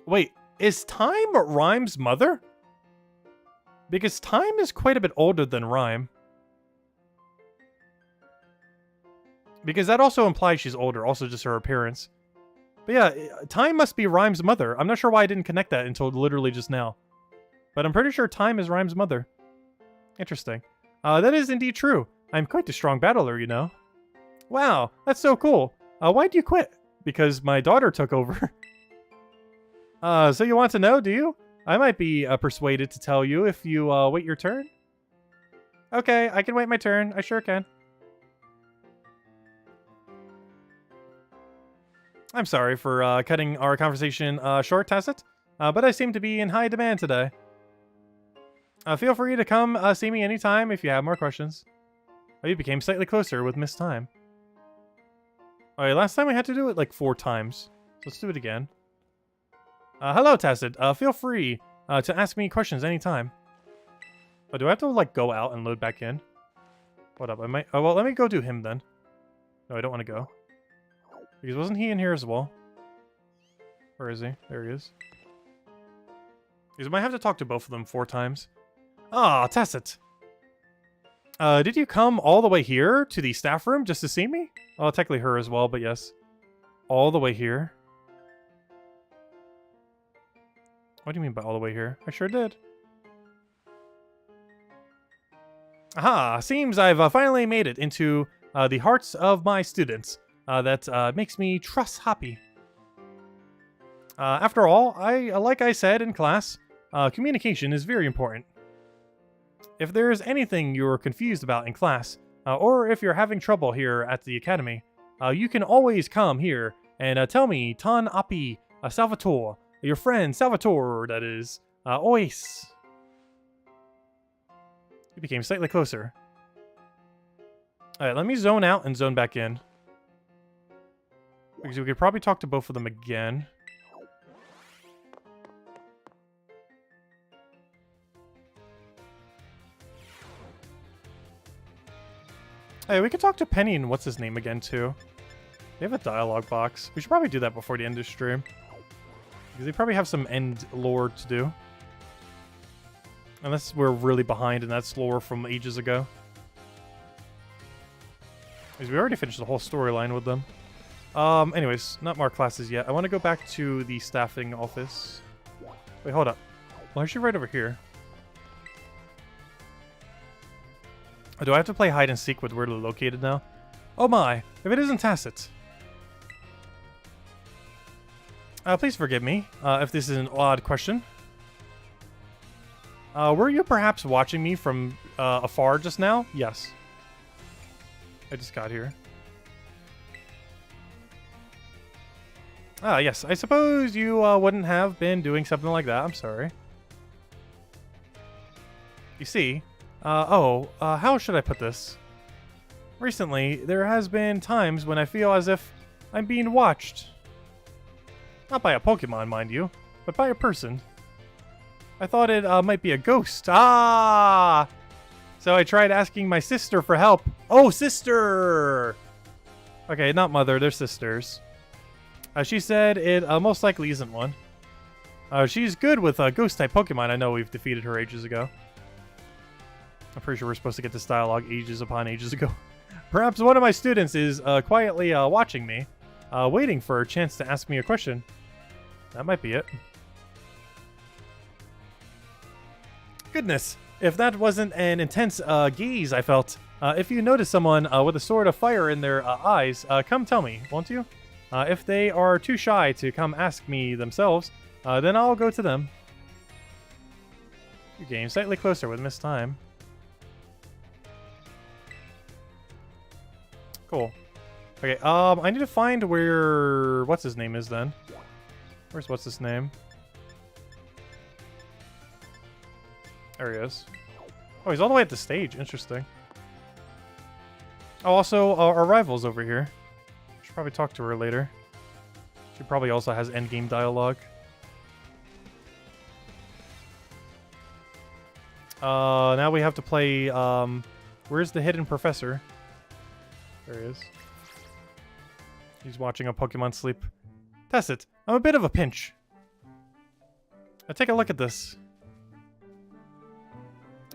Wait, is Time Rhyme's mother? Because Time is quite a bit older than Rhyme. Because that also implies she's older, also just her appearance. But yeah, Time must be Rhyme's mother. I'm not sure why I didn't connect that until literally just now. But I'm pretty sure Time is Rhyme's mother. Interesting. That is indeed true. I'm quite a strong battler, you know. Wow, that's so cool. Why'd you quit? Because my daughter took over. So you want to know, do you? I might be persuaded to tell you if you wait your turn. Okay, I can wait my turn. I sure can. I'm sorry for cutting our conversation short, Tacit, but I seem to be in high demand today. Feel free to come see me anytime if you have more questions. Oh, you became slightly closer with Miss Time. Alright, last time we had to do it like 4 times. Let's do it again. Hello, Tacit. Feel free to ask me questions anytime. Oh, do I have to like go out and load back in? What up? I might. Oh well, let me go do him then. No, I don't want to go. Because wasn't he in here as well? Where is he? There he is. Because I might have to talk to both of them 4 times. Ah, Tacit. Did you come all the way here to the staff room just to see me? Well, technically her as well, but yes. All the way here. What do you mean by all the way here? I sure did. Aha! Seems I've finally made it into the hearts of my students. That makes me trust happy. After all, like I said in class, communication is very important. If there's anything you're confused about in class, or if you're having trouble here at the academy, you can always come here and tell me Tan Api Salvatore, your friend Salvatore, that is, Ois. He became slightly closer. Alright, let me zone out and zone back in. Because we could probably talk to both of them again. Hey, we could talk to Penny and what's his name again, too. They have a dialogue box. We should probably do that before the end of the stream. Because they probably have some end lore to do. Unless we're really behind and that's lore from ages ago. Because we already finished the whole storyline with them. Anyways, not more classes yet. I want to go back to the staffing office. Wait, hold up. Why is she right over here? Do I have to play hide and seek with where they're located now? Oh my, if it isn't Tacit. Please forgive me if this is an odd question. Were you perhaps watching me from afar just now? Yes. I just got here. Ah, yes. I suppose you wouldn't have been doing something like that. I'm sorry. You see, how should I put this? Recently, there has been times when I feel as if I'm being watched. Not by a Pokemon, mind you, but by a person. I thought it might be a ghost. Ah! So I tried asking my sister for help. Oh, sister! Okay, not mother, they're sisters. She said it most likely isn't one. She's good with ghost-type Pokemon. I know we've defeated her ages ago. I'm pretty sure we're supposed to get this dialogue ages upon ages ago. Perhaps one of my students is quietly watching me, waiting for a chance to ask me a question. That might be it. Goodness, if that wasn't an intense gaze I felt. If you notice someone with a sword of fire in their eyes, come tell me, won't you? If they are too shy to come ask me themselves, then I'll go to them. You came slightly closer with Miss Time. Cool. Okay, I need to find where what's his name is then. Where's what's his name? There he is. Oh, he's all the way at the stage. Interesting. Oh, also, our rival's over here. Should probably talk to her later. She probably also has endgame dialogue. Now we have to play, where's the hidden professor? There he is. He's watching a Pokemon sleep. Tacit, I'm a bit of a pinch. Now take a look at this.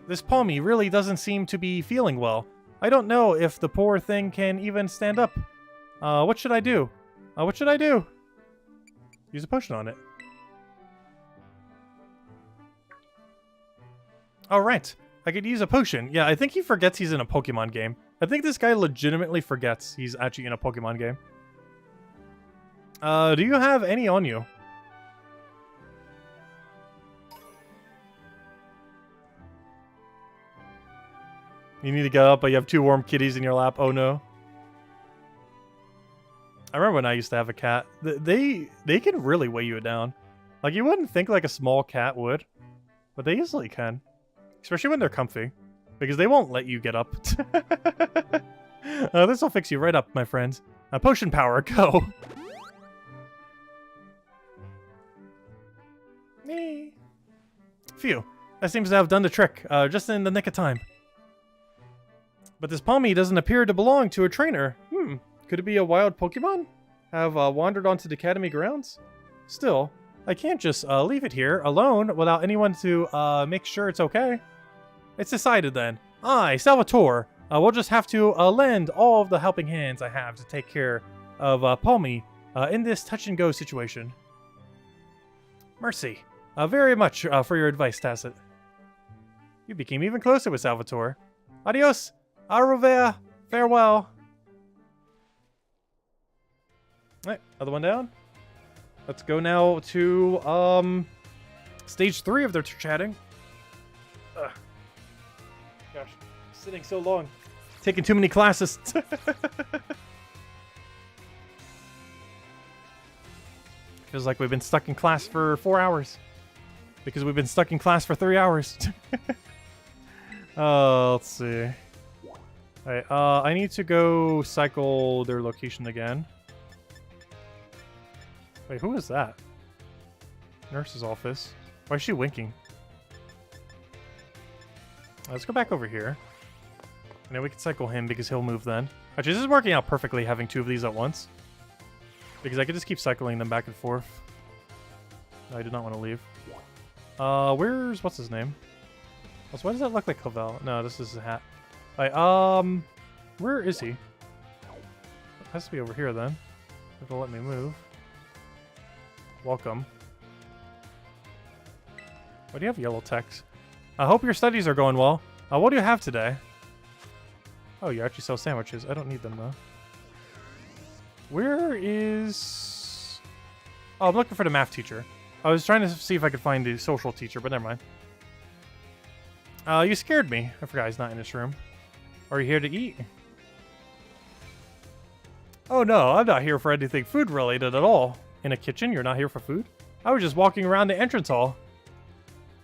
This Palmy really doesn't seem to be feeling well. I don't know if the poor thing can even stand up. What should I do? What should I do? Use a potion on it. Alright. I could use a potion. Yeah, I think he forgets he's in a Pokemon game. I think this guy legitimately forgets he's actually in a Pokemon game. Do you have any on you? You need to get up, but you have 2 warm kitties in your lap. Oh no. I remember when I used to have a cat. They can really weigh you down. Like, you wouldn't think like a small cat would, but they easily can. Especially when they're comfy, because they won't let you get up. This will fix you right up, my friends. Potion power, go! Phew, that seems to have done the trick, just in the nick of time. But this Palmy doesn't appear to belong to a trainer. Could it be a wild Pokemon? Have wandered onto the academy grounds? Still, I can't just leave it here alone without anyone to make sure it's okay. It's decided then. I, Salvatore, will just have to lend all of the helping hands I have to take care of Palmy in this touch-and-go situation. Mercy. Very much for your advice, Tacit. You became even closer with Salvatore. Adios. Au revoir. Farewell. Alright, other one down. Let's go now to stage 3 of their chatting. Ugh. Gosh, sitting so long. Taking too many classes. Feels like we've been stuck in class for 4 hours. Because we've been stuck in class for 3 hours. Let's see. Alright, I need to go cycle their location again. Wait, who is that? Nurse's office. Why is she winking? Let's go back over here. And then we can cycle him because he'll move then. Actually, this is working out perfectly having 2 of these at once. Because I could just keep cycling them back and forth. No, I did not want to leave. Where's... what's his name? Also, why does that look like Clavell? No, this is a hat. Alright, where is he? It has to be over here then. It'll let me move. Welcome. Why do you have yellow text? I hope your studies are going well. What do you have today? Oh, you actually sell sandwiches. I don't need them, though. Where is... oh, I'm looking for the math teacher. I was trying to see if I could find the social teacher, but never mind. You scared me. I forgot he's not in this room. Are you here to eat? Oh no, I'm not here for anything food related at all. In a kitchen, you're not here for food? I was just walking around the entrance hall.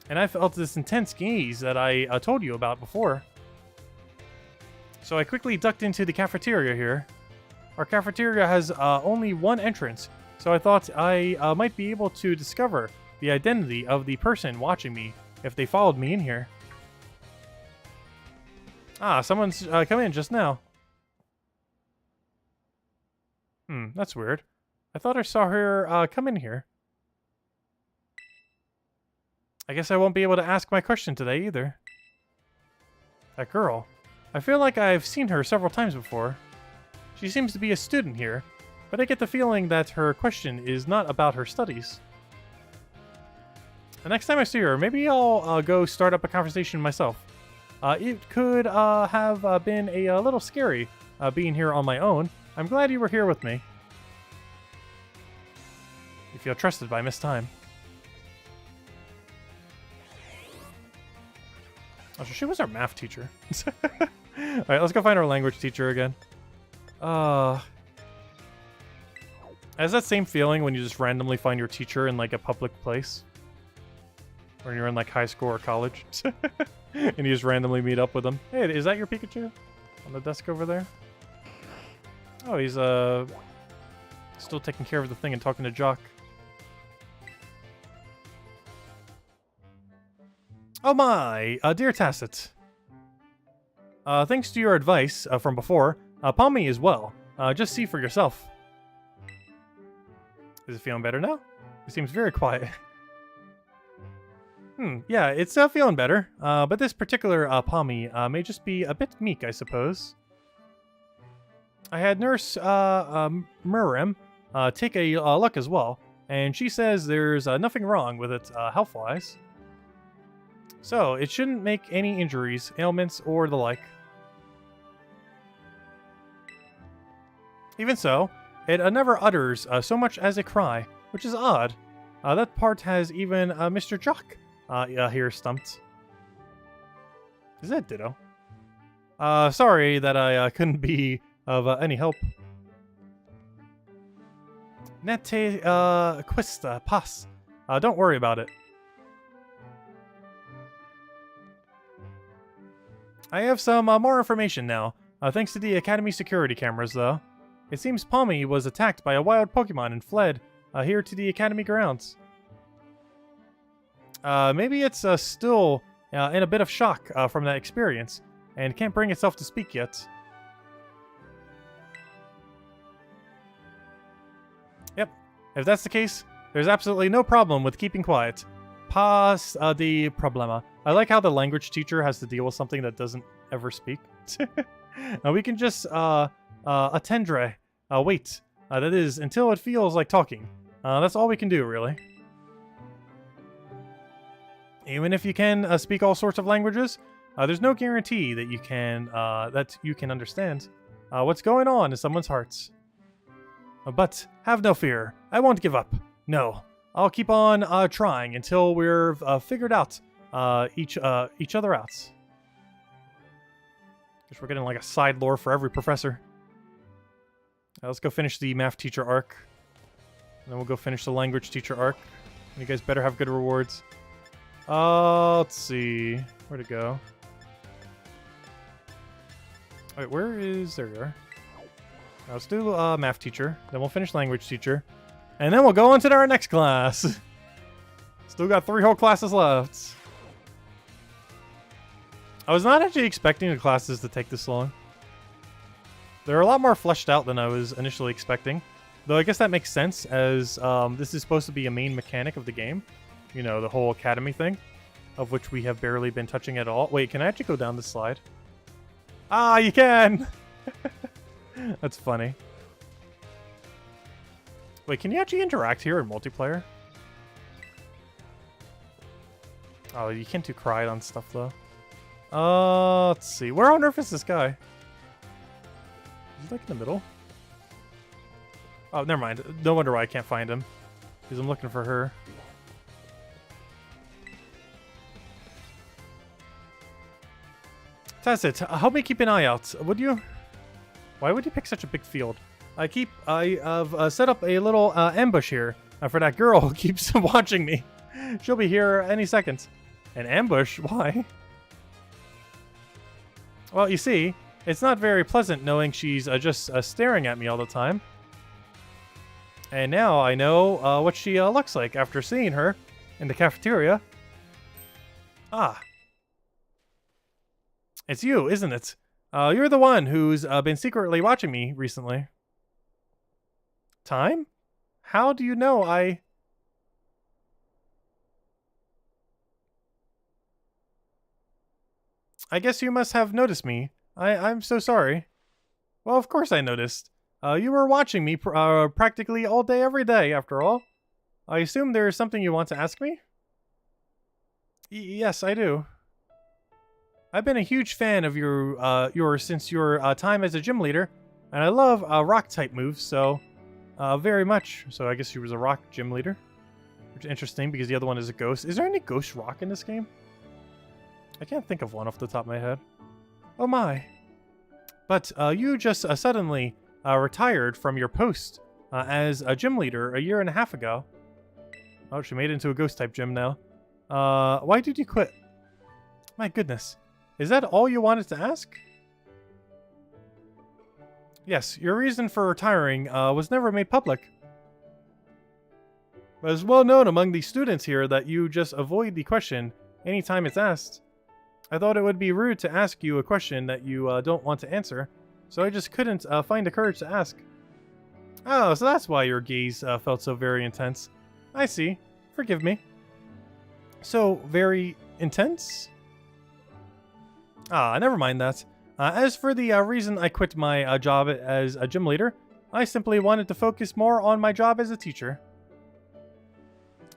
And I felt this intense gaze that I told you about before. So I quickly ducked into the cafeteria here. Our cafeteria has only one entrance, so I thought I might be able to discover the identity of the person watching me if they followed me in here. Ah, someone's come in just now. That's weird. I thought I saw her come in here. I guess I won't be able to ask my question today either. That girl. I feel like I've seen her several times before. She seems to be a student here, but I get the feeling that her question is not about her studies. The next time I see her, maybe I'll go start up a conversation myself. It could have been a little scary being here on my own. I'm glad you were here with me. You feel trusted by Miss Time. Oh, so she was our math teacher. Alright, let's go find our language teacher again. Has that same feeling when you just randomly find your teacher in like a public place? When you're in like high school or college? And you just randomly meet up with them. Hey, is that your Pikachu? On the desk over there? Oh, he's still taking care of the thing and talking to Jock. Oh my, dear Tacit. Thanks to your advice from before, Palmy is well. Just see for yourself. Is it feeling better now? It seems very quiet. Yeah, it's feeling better. But this particular Palmy may just be a bit meek, I suppose. I had Nurse Miriam take a look as well, and she says there's nothing wrong with it health-wise. So, it shouldn't make any injuries, ailments, or the like. Even so, it never utters so much as a cry, which is odd. That part has even Mr. Jock here stumped. Is that Ditto? Sorry that I couldn't be of any help. Nete quista pas. Don't worry about it. I have some more information now, thanks to the Academy security cameras, though. It seems Palmy was attacked by a wild Pokemon and fled here to the Academy grounds. Maybe it's still in a bit of shock from that experience, and can't bring itself to speak yet. Yep, if that's the case, there's absolutely no problem with keeping quiet. Pas the problema. I like how the language teacher has to deal with something that doesn't ever speak. We can just attendre, wait. That is, until it feels like talking. That's all we can do, really. Even if you can speak all sorts of languages, there's no guarantee that you can understand what's going on in someone's hearts. But have no fear, I won't give up. No, I'll keep on trying until we're figured out each other out. Guess we're getting like a side lore for every professor. Let's go finish the math teacher arc. And then we'll go finish the language teacher arc. You guys better have good rewards. Let's see. Where'd it go? Wait, where is... There you are. Now let's do math teacher. Then we'll finish language teacher. And then we'll go on to our next class. Still got 3 whole classes left. I was not actually expecting the classes to take this long. They're a lot more fleshed out than I was initially expecting. Though I guess that makes sense, as this is supposed to be a main mechanic of the game. You know, the whole academy thing, of which we have barely been touching at all. Wait, can I actually go down this slide? Ah, you can! That's funny. Wait, can you actually interact here in multiplayer? Oh, you can't do cry on stuff, though. Let's see. Where on earth is this guy? Is he like in the middle? Oh, never mind. No wonder why I can't find him. Because I'm looking for her. That's it. Help me keep an eye out, would you? Why would you pick such a big field? I have set up a little ambush here for that girl who keeps watching me. She'll be here any second. An ambush? Why? Well, you see, it's not very pleasant knowing she's just staring at me all the time. And now I know what she looks like after seeing her in the cafeteria. Ah. It's you, isn't it? You're the one who's been secretly watching me recently. Time? How do you know I guess you must have noticed me. I'm so sorry. Well, of course I noticed. You were watching me practically all day, every day, after all. I assume there's something you want to ask me? Yes, I do. I've been a huge fan of yours since your time as a gym leader, and I love rock-type moves, so very much. So I guess she was a rock gym leader, which is interesting because the other one is a ghost. Is there any ghost rock in this game? I can't think of one off the top of my head. Oh my. But you just suddenly retired from your post as a gym leader a year and a half ago. Oh, she made it into a ghost-type gym now. Why did you quit? My goodness. Is that all you wanted to ask? Yes, your reason for retiring was never made public. But it's well known among the students here that you just avoid the question anytime it's asked. I thought it would be rude to ask you a question that you don't want to answer, so I just couldn't find the courage to ask. Oh, so that's why your gaze felt so very intense. I see. Forgive me. So, very intense? Ah, never mind that. As for the reason I quit my job as a gym leader, I simply wanted to focus more on my job as a teacher.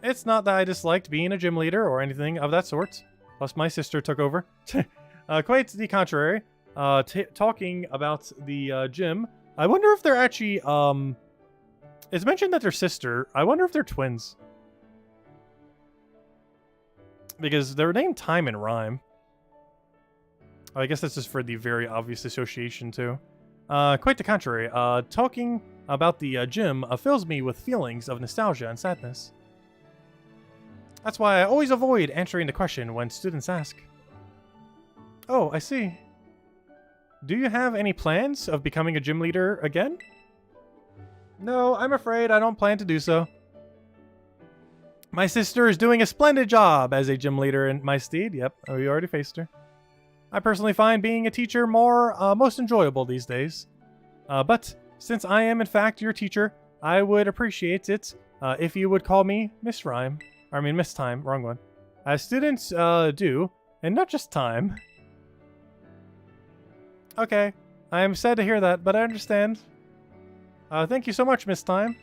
It's not that I disliked being a gym leader or anything of that sort. Plus, my sister took over. Quite the contrary. Talking about the gym. I wonder if they're actually, it's mentioned that they're sister. I wonder if they're twins. Because they're named Time and Rhyme. I guess that's just for the very obvious association, too. Quite the contrary. Talking about the gym fills me with feelings of nostalgia and sadness. That's why I always avoid answering the question when students ask. Oh, I see. Do you have any plans of becoming a gym leader again? No, I'm afraid I don't plan to do so. My sister is doing a splendid job as a gym leader in my stead. Yep, we already faced her. I personally find being a teacher most enjoyable these days. But since I am in fact your teacher, I would appreciate it if you would call me Miss Rhyme. I mean Miss Time, wrong one. As students do, and not just Time. Okay, I am sad to hear that, but I understand. Thank you so much, Miss Time.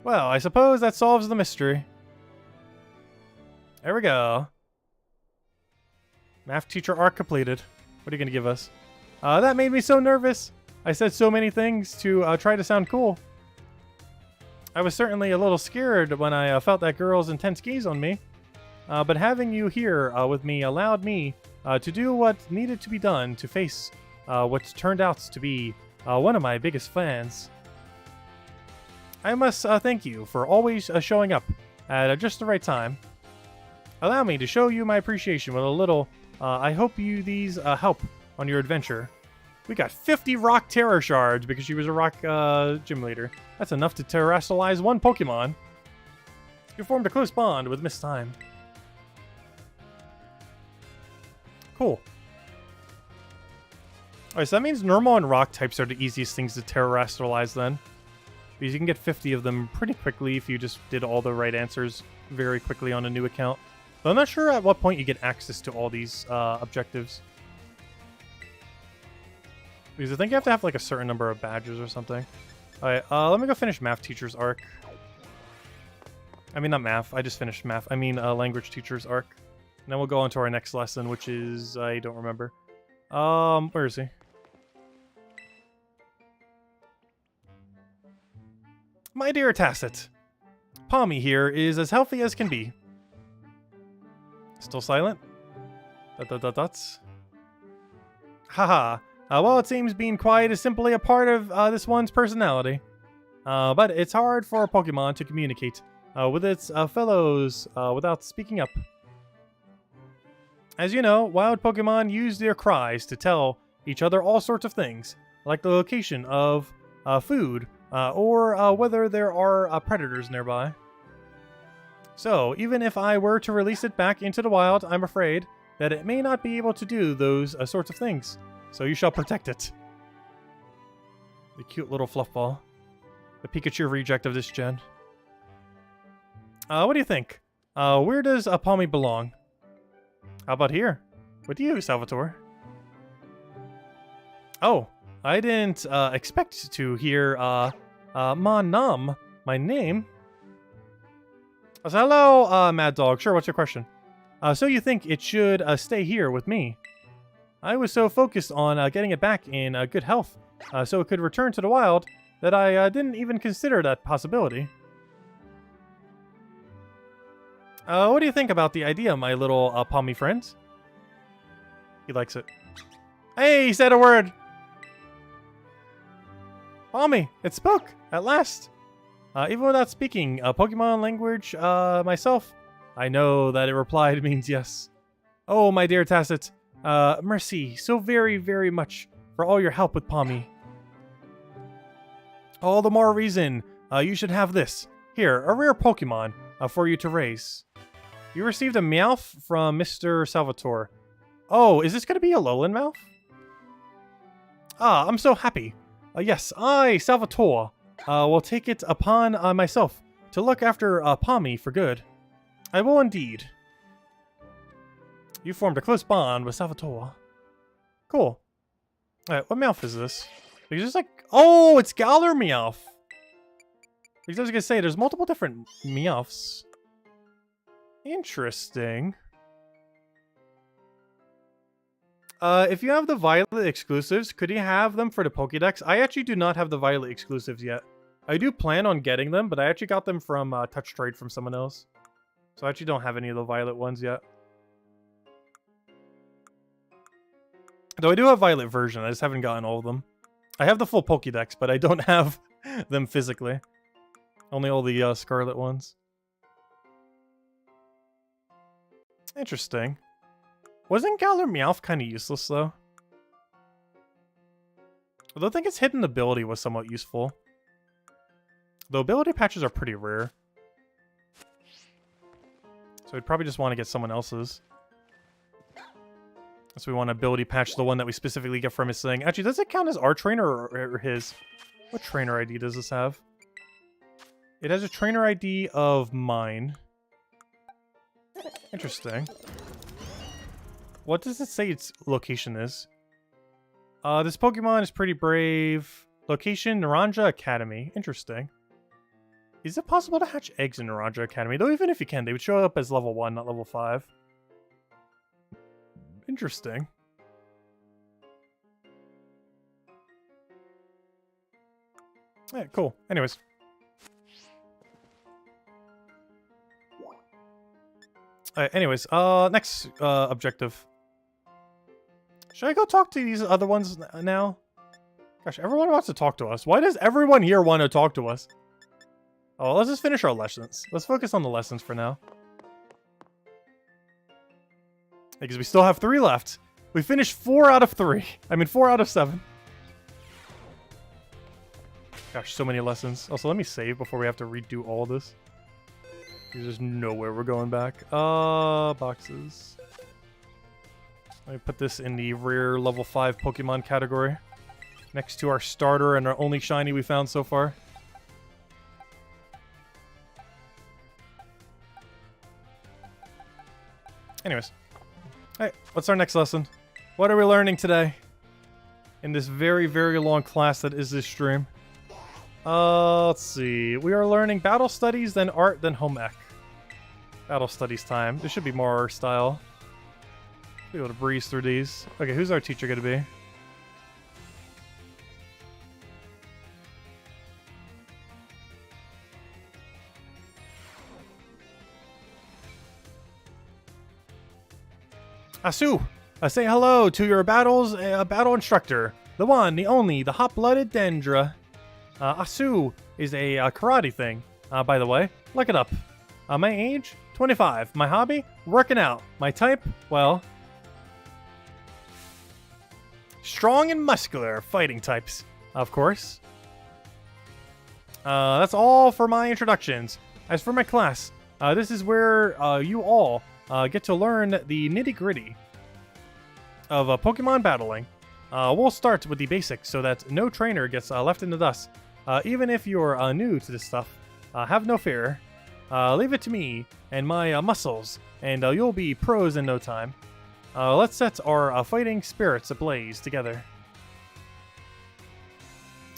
Well, I suppose that solves the mystery. There we go. Math teacher arc completed. What are you going to give us? That made me so nervous. I said so many things to try to sound cool. I was certainly a little scared when I felt that girl's intense gaze on me. But having you here with me allowed me to do what needed to be done to face what turned out to be one of my biggest fans. I must thank you for always showing up at just the right time. Allow me to show you my appreciation with a little, I hope you these help on your adventure. We got 50 rock terror shards because she was a rock gym leader. That's enough to terrestrialize one Pokemon. You formed a close bond with Miss Time. Cool. Alright, so that means normal and rock types are the easiest things to terrestrialize then. Because you can get 50 of them pretty quickly if you just did all the right answers very quickly on a new account. But I'm not sure at what point you get access to all these objectives. Because I think you have to have like a certain number of badges or something. Alright, let me go finish Math Teacher's arc. I mean, not math. I just finished math. I mean, Language Teacher's arc. And then we'll go on to our next lesson, which is... I don't remember. Where is he? My dear Tacit, Palmy here is as healthy as can be. Still silent? Dots. Haha. Well, it seems being quiet is simply a part of this one's personality. But it's hard for a Pokemon to communicate with its fellows without speaking up. As you know, wild Pokemon use their cries to tell each other all sorts of things, like the location of food, or whether there are predators nearby. So, even if I were to release it back into the wild, I'm afraid that it may not be able to do those sorts of things. So you shall protect it. The cute little fluffball. The Pikachu reject of this gen. What do you think? Where does Palmy belong? How about here? With you, Salvatore. Oh, I didn't expect to hear Mon Nom, my name. So, hello, Mad Dog. Sure, what's your question? So you think it should stay here with me? I was so focused on getting it back in good health, so it could return to the wild, that I didn't even consider that possibility. What do you think about the idea, my little Palmy friends? He likes it. Hey, he said a word! Palmy, it spoke, at last. Even without speaking Pokemon language myself, I know that it replied means yes. Oh, my dear Tacit, mercy so very, very much for all your help with Palmy. All the more reason you should have this. Here, a rare Pokemon for you to raise. You received a Meowth from Mr. Salvatore. Oh, is this going to be a Alolan Meowth? Ah, I'm so happy. Yes, I, Salvatore, will take it upon myself to look after Palmy for good. I will indeed. You formed a close bond with Salvatore. Cool. Alright, what Meowth is this? Because it's like... Oh, it's Galar Meowth! Because I was going to say, there's multiple different Meowths. Interesting. If you have the Violet exclusives, could you have them for the Pokédex? I actually do not have the Violet exclusives yet. I do plan on getting them, but I actually got them from Touch Trade from someone else. So I actually don't have any of the Violet ones yet. Though I do have Violet version, I just haven't gotten all of them. I have the full Pokédex, but I don't have them physically. Only all the Scarlet ones. Interesting. Wasn't Galar Meowth kind of useless, though? Although I think its hidden ability was somewhat useful. Though ability patches are pretty rare. So we'd probably just want to get someone else's. So we want to ability patch the one that we specifically get from his thing. Actually, does it count as our trainer or his? What trainer ID does this have? It has a trainer ID of mine. Interesting. What does it say its location is? This Pokemon is pretty brave. Location, Naranja Academy. Interesting. Is it possible to hatch eggs in Naranja Academy? Though even if you can, they would show up as level 1, not level 5. Interesting. Yeah, cool. Anyways. Next objective. Should I go talk to these other ones now? Gosh, everyone wants to talk to us. Why does everyone here want to talk to us? Oh, let's just finish our lessons. Let's focus on the lessons for now. Because we still have 3 left. We finished 4 out of 3. I mean, 4 out of 7. Gosh, so many lessons. Also, let me save before we have to redo all this. There's nowhere we're going back. Boxes. Let me put this in the rare level 5 Pokemon category. Next to our starter and our only shiny we found so far. Anyways. Hey, what's our next lesson? What are we learning today? In this very, very long class that is this stream. Let's see. We are learning battle studies, then art, then home ec. Battle studies time. This should be more our style. Be able to breeze through these. Okay, who's our teacher going to be? Asu! Say hello to your battle instructor. The one, the only, the hot-blooded Dendra. Asu is a karate thing. By the way, look it up. My age? 25. My hobby? Working out. My type? Well... strong and muscular fighting types, of course. That's all for my introductions. As for my class, this is where you all get to learn the nitty-gritty of Pokemon battling. We'll start with the basics so that no trainer gets left in the dust. Even if you're new to this stuff, have no fear. Leave it to me and my muscles, and you'll be pros in no time. Let's set our fighting spirits ablaze together.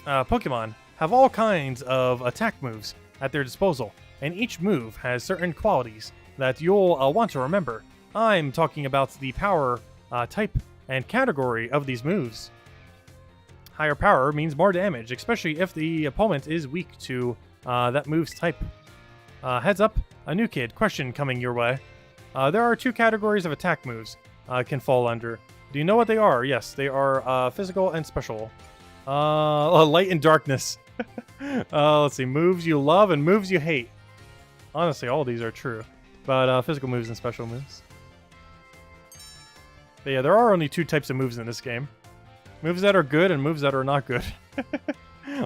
Pokemon have all kinds of attack moves at their disposal, and each move has certain qualities that you'll want to remember. I'm talking about the power, type, and category of these moves. Higher power means more damage, especially if the opponent is weak to that move's type. Heads up, a new kid question coming your way. There are 2 categories of attack moves can fall under. Do you know what they are? Yes, they are physical and special. Light and darkness. Let's see, moves you love and moves you hate. Honestly, all these are true. But physical moves and special moves. But yeah, there are only 2 types of moves in this game. Moves that are good and moves that are not good.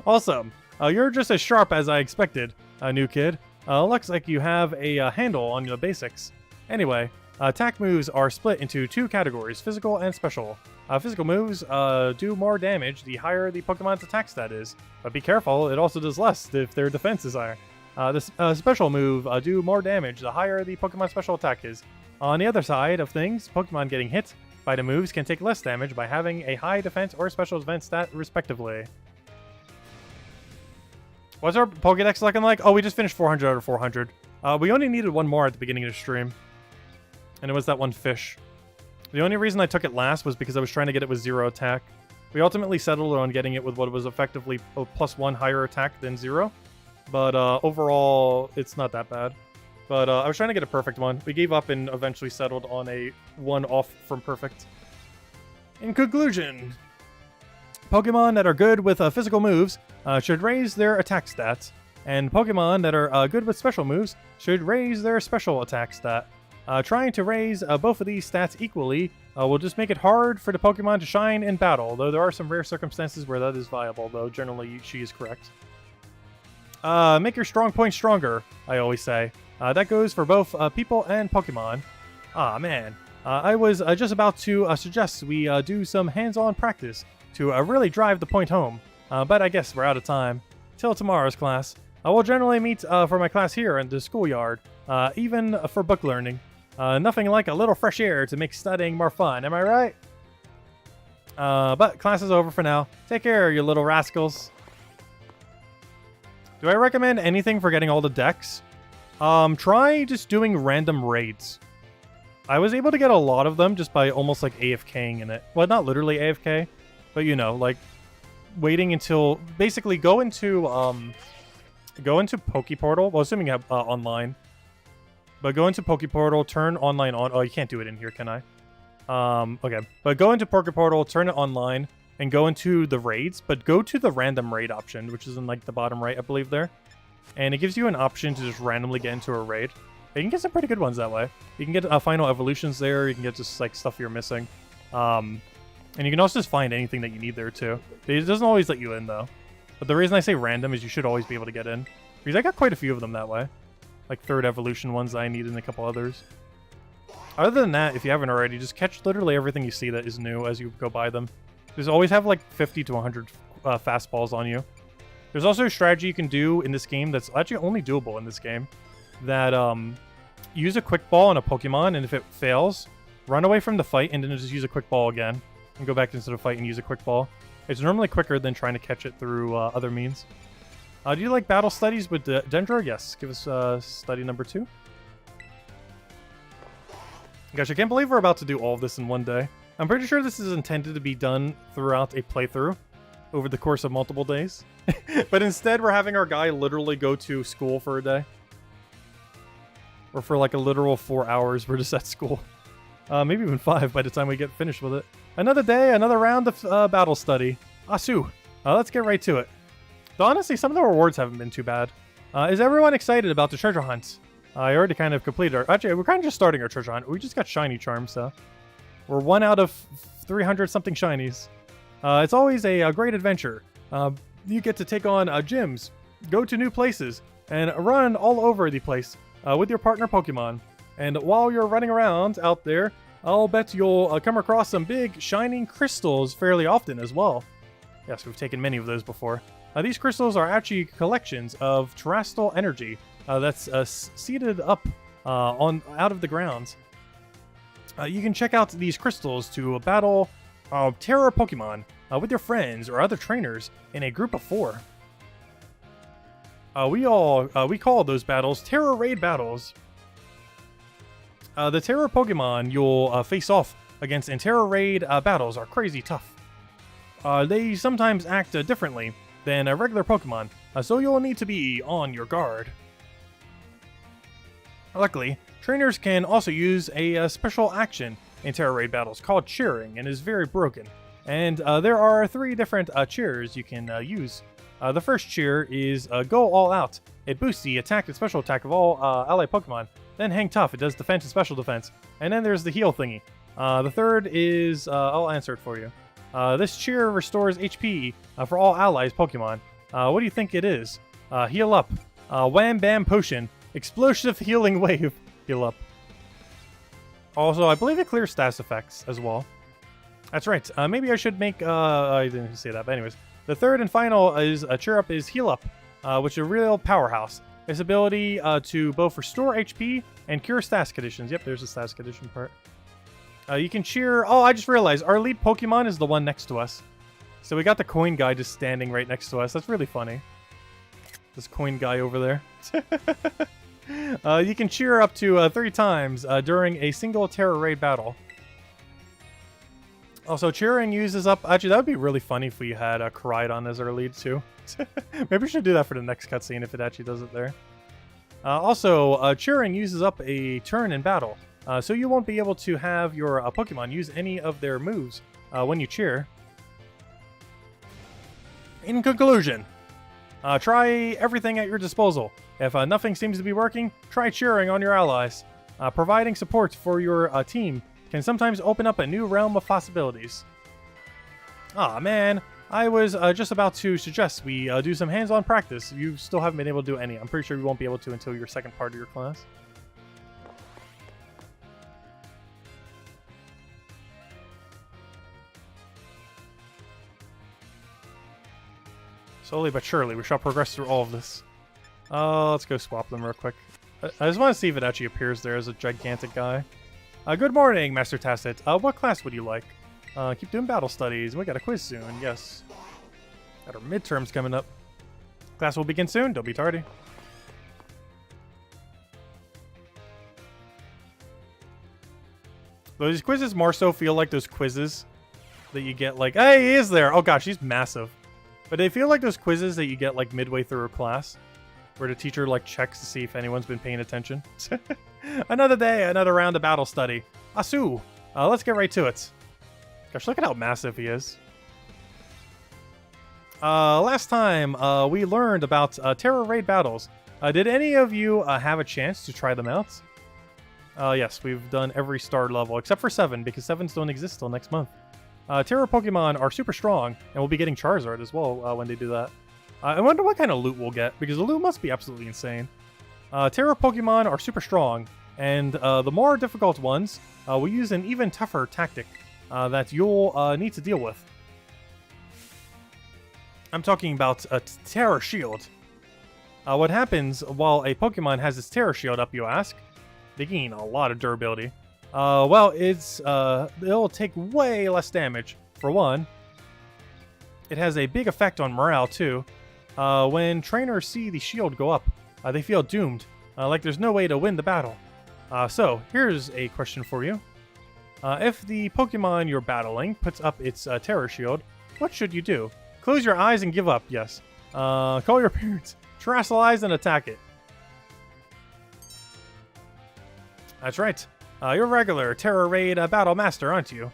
Also, you're just as sharp as I expected, new kid. Looks like you have a handle on the basics. Anyway, attack moves are split into 2 categories, physical and special. Physical moves do more damage the higher the Pokemon's attack stat is. But be careful, it also does less if their defense is higher. The special move do more damage the higher the Pokemon's special attack is. On the other side of things, Pokemon getting hit by the moves can take less damage by having a high defense or special defense stat, respectively. What's our Pokedex looking like? Oh, we just finished 400 out of 400. We only needed 1 more at the beginning of the stream. And it was that 1 fish. The only reason I took it last was because I was trying to get it with 0 attack. We ultimately settled on getting it with what was effectively a +1 higher attack than 0. But overall, it's not that bad. But I was trying to get a perfect one. We gave up and eventually settled on a 1 off from perfect. In conclusion, Pokemon that are good with physical moves should raise their attack stats, and Pokemon that are good with special moves should raise their special attack stat. Trying to raise both of these stats equally will just make it hard for the Pokemon to shine in battle, though there are some rare circumstances where that is viable, though generally she is correct. Make your strong point stronger, I always say. That goes for both people and Pokemon. Ah, man. I was just about to suggest we do some hands-on practice to really drive the point home, but I guess we're out of time. Till tomorrow's class. I will generally meet for my class here in the schoolyard, even for book learning. Nothing like a little fresh air to make studying more fun, am I right? But class is over for now. Take care, you little rascals. Do I recommend anything for getting all the decks? Try just doing random raids. I was able to get a lot of them just by almost like AFKing in it. Well, not literally AFK, but you know, like waiting until basically go into Pokeportal. Well, assuming you have online, but go into Pokeportal, turn online on. Oh, you can't do it in here, can I? Okay, but go into Pokeportal, turn it online, and go into the raids. But go to the random raid option, which is in like the bottom right, I believe there, and it gives you an option to just randomly get into a raid. You can get some pretty good ones that way. You can get final evolutions there. You can get just like stuff you're missing. And you can also just find anything that you need there too. It doesn't always let you in though. But the reason I say random is you should always be able to get in. Because I got quite a few of them that way. Like 3rd evolution ones that I need and a couple others. Other than that, if you haven't already, just catch literally everything you see that is new as you go by them. There's always have like 50 to 100 fastballs on you. There's also a strategy you can do in this game that's actually only doable in this game. That use a quick ball on a Pokemon, and if it fails, run away from the fight and then just use a quick ball again. And go back into the fight and use a quick ball. It's normally quicker than trying to catch it through other means. Do you like battle studies with Dendro? Yes. Give us study number 2. Gosh, I can't believe we're about to do all of this in one day. I'm pretty sure this is intended to be done throughout a playthrough over the course of multiple days. But instead, we're having our guy literally go to school for a day. Or for like a literal 4 hours, we're just at school. Maybe even 5 by the time we get finished with it. Another day, another round of battle study. Asu. Let's get right to it. Though honestly, some of the rewards haven't been too bad. Is everyone excited about the treasure hunt? I already kind of completed our... Actually, we're kind of just starting our treasure hunt. We just got shiny charms, so... We're 1 out of 300-something shinies. It's always a great adventure. You get to take on gyms, go to new places, and run all over the place with your partner Pokemon. And while you're running around out there, I'll bet you'll come across some big shining crystals fairly often as well. Yes, we've taken many of those before. These crystals are actually collections of terrestrial energy that's seeded up out of the ground. You can check out these crystals to battle terror Pokemon with your friends or other trainers in a group of 4. We call those battles Terror Raid battles. The Terror Pokemon you'll face off against in Terror Raid battles are crazy tough. They sometimes act differently than regular Pokemon, so you'll need to be on your guard. Luckily, trainers can also use a special action in Terror Raid battles called cheering and is very broken. And there are 3 different cheers you can use. The first cheer is Go All Out. It boosts the attack and special attack of all allied Pokemon. Then Hang Tough. It does defense and special defense. And then there's the heal thingy. The third is... I'll answer it for you. This cheer restores HP for all allies Pokemon. What do you think it is? Heal Up. Wham Bam Potion. Explosive Healing Wave. Heal Up. Also, I believe it clears status effects as well. That's right. Maybe I should make... I didn't say that, but anyways. The third and final is Cheer Up is Heal Up, which is a real powerhouse. Its ability to both restore HP and cure status conditions. Yep, there's the status condition part. You can cheer... Oh, I just realized our lead Pokemon is the one next to us. So we got the coin guy just standing right next to us. That's really funny. This coin guy over there. You can cheer up to 3 times during a single Terror Raid battle. Also, cheering uses up... Actually, that would be really funny if we had a Koraidon as our lead, too. Maybe we should do that for the next cutscene if it actually does it there. Also, cheering uses up a turn in battle. So you won't be able to have your Pokemon use any of their moves when you cheer. In conclusion, try everything at your disposal. If nothing seems to be working, try cheering on your allies. Providing support for your team can sometimes open up a new realm of possibilities. Aw, man. I was just about to suggest we do some hands-on practice. You still haven't been able to do any. I'm pretty sure you won't be able to until your second part of your class. Slowly but surely, we shall progress through all of this. Let's go swap them real quick. I just want to see if it actually appears there as a gigantic guy. Good morning, Master Tacit. What class would you like? Keep doing battle studies. We got a quiz soon, yes. Got our midterms coming up. Class will begin soon. Don't be tardy. Those quizzes more so feel like those quizzes that you get like... Hey, he is there! Oh gosh, he's massive. But they feel like those quizzes that you get like midway through a class, where the teacher like checks to see if anyone's been paying attention. Another day, another round of battle study. Asu! Let's get right to it. Gosh, look at how massive he is. Last time, we learned about Terra Raid battles. Did any of you have a chance to try them out? Yes, we've done every star level, except for 7, because 7s don't exist till next month. Terra Pokemon are super strong, and we'll be getting Charizard as well when they do that. I wonder what kind of loot we'll get, because the loot must be absolutely insane. Terra Pokemon are super strong, and the more difficult ones will use an even tougher tactic that you'll need to deal with. I'm talking about a Terra Shield. What happens while a Pokemon has its Terra Shield up, you ask? They gain a lot of durability. Well, it'll take way less damage, for one. It has a big effect on morale, too. When trainers see the shield go up, they feel doomed, like there's no way to win the battle. So, here's a question for you. If the Pokemon you're battling puts up its Terra Shield, what should you do? Close your eyes and give up, yes. Call your parents, terrestrialize and attack it. That's right. You're a regular Terra Raid Battle Master, aren't you?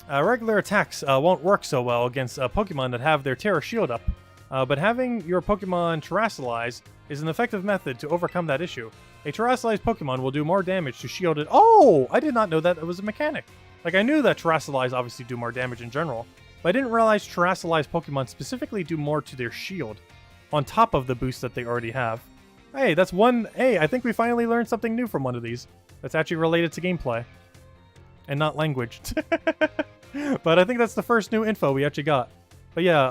Regular attacks won't work so well against Pokemon that have their Terra Shield up, but having your Pokemon terrestrialize is an effective method to overcome that issue. A terrestrialized Pokemon will do more damage to shielded... Oh! I did not know that it was a mechanic. Like, I knew that terrestrialize obviously do more damage in general, but I didn't realize terrestrialized Pokemon specifically do more to their shield, on top of the boost that they already have. Hey, that's one... Hey, I think we finally learned something new from one of these. That's actually related to gameplay. And not language. But I think that's the first new info we actually got. But yeah,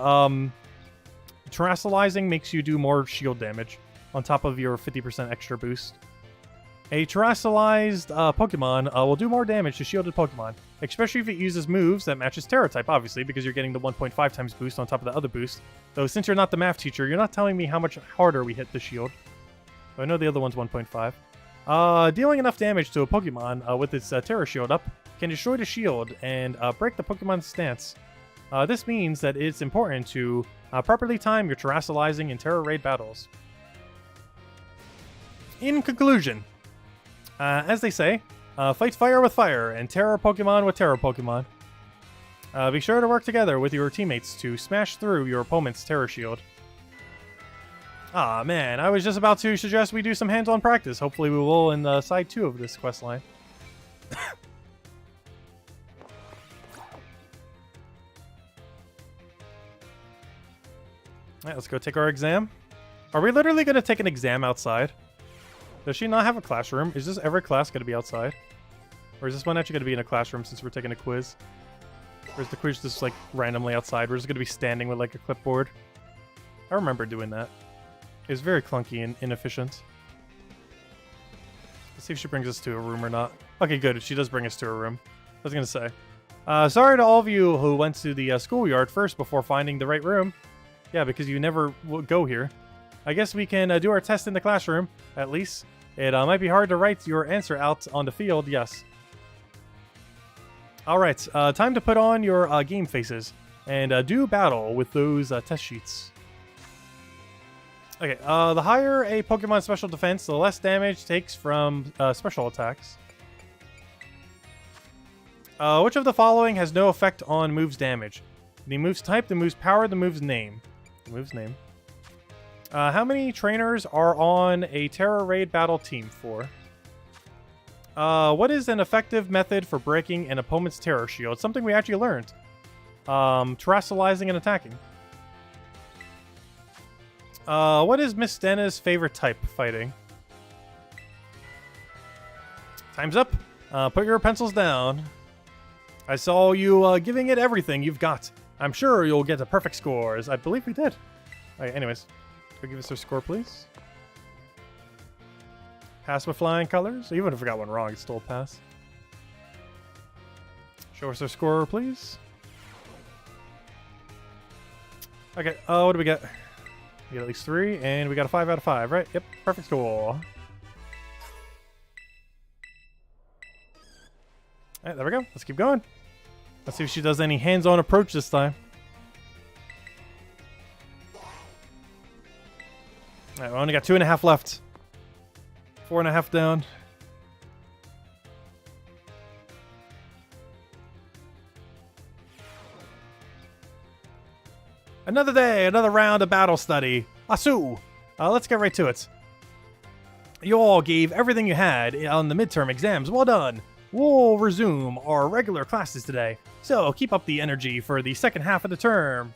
terrestrializing makes you do more shield damage on top of your 50% extra boost. A terrestrialized Pokemon will do more damage to shielded Pokemon, especially if it uses moves that matches Terra type, obviously, because you're getting the 1.5 times boost on top of the other boost. Though since you're not the math teacher, you're not telling me how much harder we hit the shield. I know the other one's 1.5. Dealing enough damage to a Pokemon with its Terra Shield up can destroy the shield and break the Pokemon's stance. This means that it's important to properly time your terrestrializing in Terra Raid battles. In conclusion, as they say, fight fire with fire and Terra Pokemon with Terra Pokemon. Be sure to work together with your teammates to smash through your opponent's Terra Shield. Ah, man, I was just about to suggest we do some hands-on practice. Hopefully we will in side 2 of this questline. Alright, let's go take our exam. Are we literally going to take an exam outside? Does she not have a classroom? Is this every class going to be outside? Or is this one actually going to be in a classroom since we're taking a quiz? Or is the quiz just like randomly outside? We're just going to be standing with like a clipboard. I remember doing that. It was very clunky and inefficient. Let's see if she brings us to a room or not. Okay, good. She does bring us to a room. I was going to say. Sorry to all of you who went to the schoolyard first before finding the right room. Yeah, because you never go here. I guess we can do our test in the classroom, at least. It might be hard to write your answer out on the field, yes. All right, time to put on your game faces and do battle with those test sheets. Okay, the higher a Pokemon special defense, the less damage takes from special attacks. Which of the following has no effect on move's damage? The move's type, the move's power, the move's name. The move's name. How many trainers are on a Terra Raid battle team for? What is an effective method for breaking an opponent's Terror Shield? Something we actually learned. Terrestrializing and attacking. What is Miss Denna's favorite type fighting? Time's up. Put your pencils down. I saw you giving it everything you've got. I'm sure you'll get a perfect score, as I believe we did. Alright, anyways. Go give us our score, please. Pass with flying colors. Even if we got one wrong, it's still a pass. Show us our score, please. Okay, what do we get? We get at least 3, and we got a 5 out of 5, right? Yep, perfect score. Alright, there we go. Let's keep going. Let's see if she does any hands-on approach this time. Alright, we only got 2.5 left. 4.5 down. Another day, another round of battle study. Asu! Let's get right to it. You all gave everything you had on the midterm exams. Well done. We'll resume our regular classes today, so keep up the energy for the second half of the term.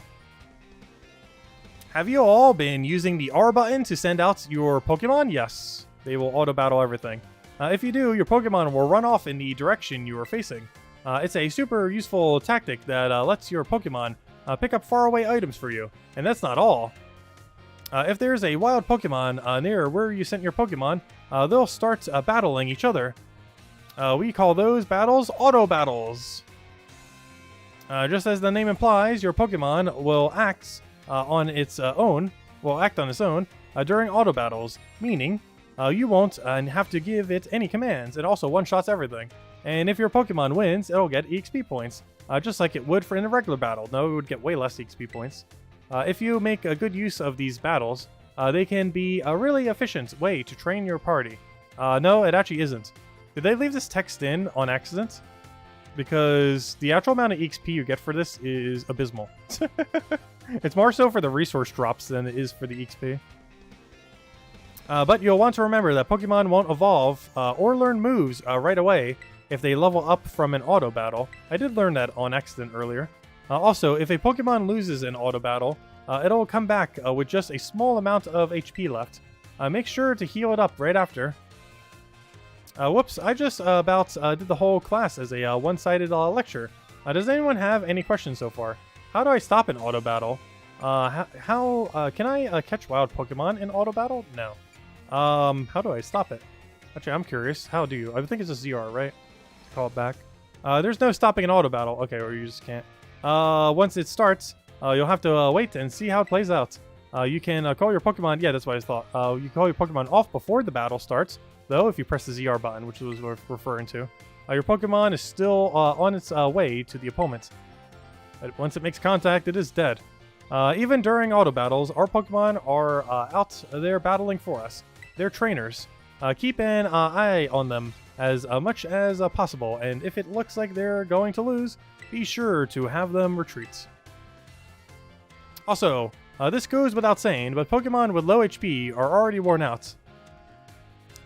Have you all been using the R button to send out your Pokemon? Yes. They will auto-battle everything. If you do, your Pokemon will run off in the direction you are facing. It's a super useful tactic that lets your Pokemon pick up faraway items for you. And that's not all. If there's a wild Pokemon near where you sent your Pokemon, they'll start battling each other. We call those battles auto-battles. Just as the name implies, your Pokemon will act on its own during auto-battles, meaning you won't have to give it any commands. It also one-shots everything. And if your Pokemon wins, it'll get EXP points, just like it would in a regular battle. No, it would get way less EXP points. If you make a good use of these battles, they can be a really efficient way to train your party. No, it actually isn't. Did they leave this text in on accident? Because the actual amount of EXP you get for this is abysmal. It's more so for the resource drops than it is for the EXP. But you'll want to remember that Pokemon won't evolve or learn moves right away if they level up from an auto battle. I did learn that on accident earlier. Also, if a Pokemon loses an auto battle, it'll come back with just a small amount of HP left. Make sure to heal it up right after. Whoops, I just about did the whole class as a one-sided lecture. Does anyone have any questions so far? How do I stop an auto battle? How can I catch wild Pokemon in auto battle? No. How do I stop it? Actually, I'm curious. How do you? I think it's a ZR, right? Call it back. There's no stopping an auto battle. Okay, or you just can't. Once it starts, you'll have to wait and see how it plays out. You can call your Pokemon. Yeah, that's what I thought. You call your Pokemon off before the battle starts, though, if you press the ZR button, which was what we're referring to. Your Pokemon is still on its way to the opponent. Once it makes contact, it is dead. Even during auto battles, our Pokemon are out there battling for us. They're trainers. Keep an eye on them as much as possible, and if it looks like they're going to lose, be sure to have them retreat. Also, this goes without saying, but Pokemon with low HP are already worn out.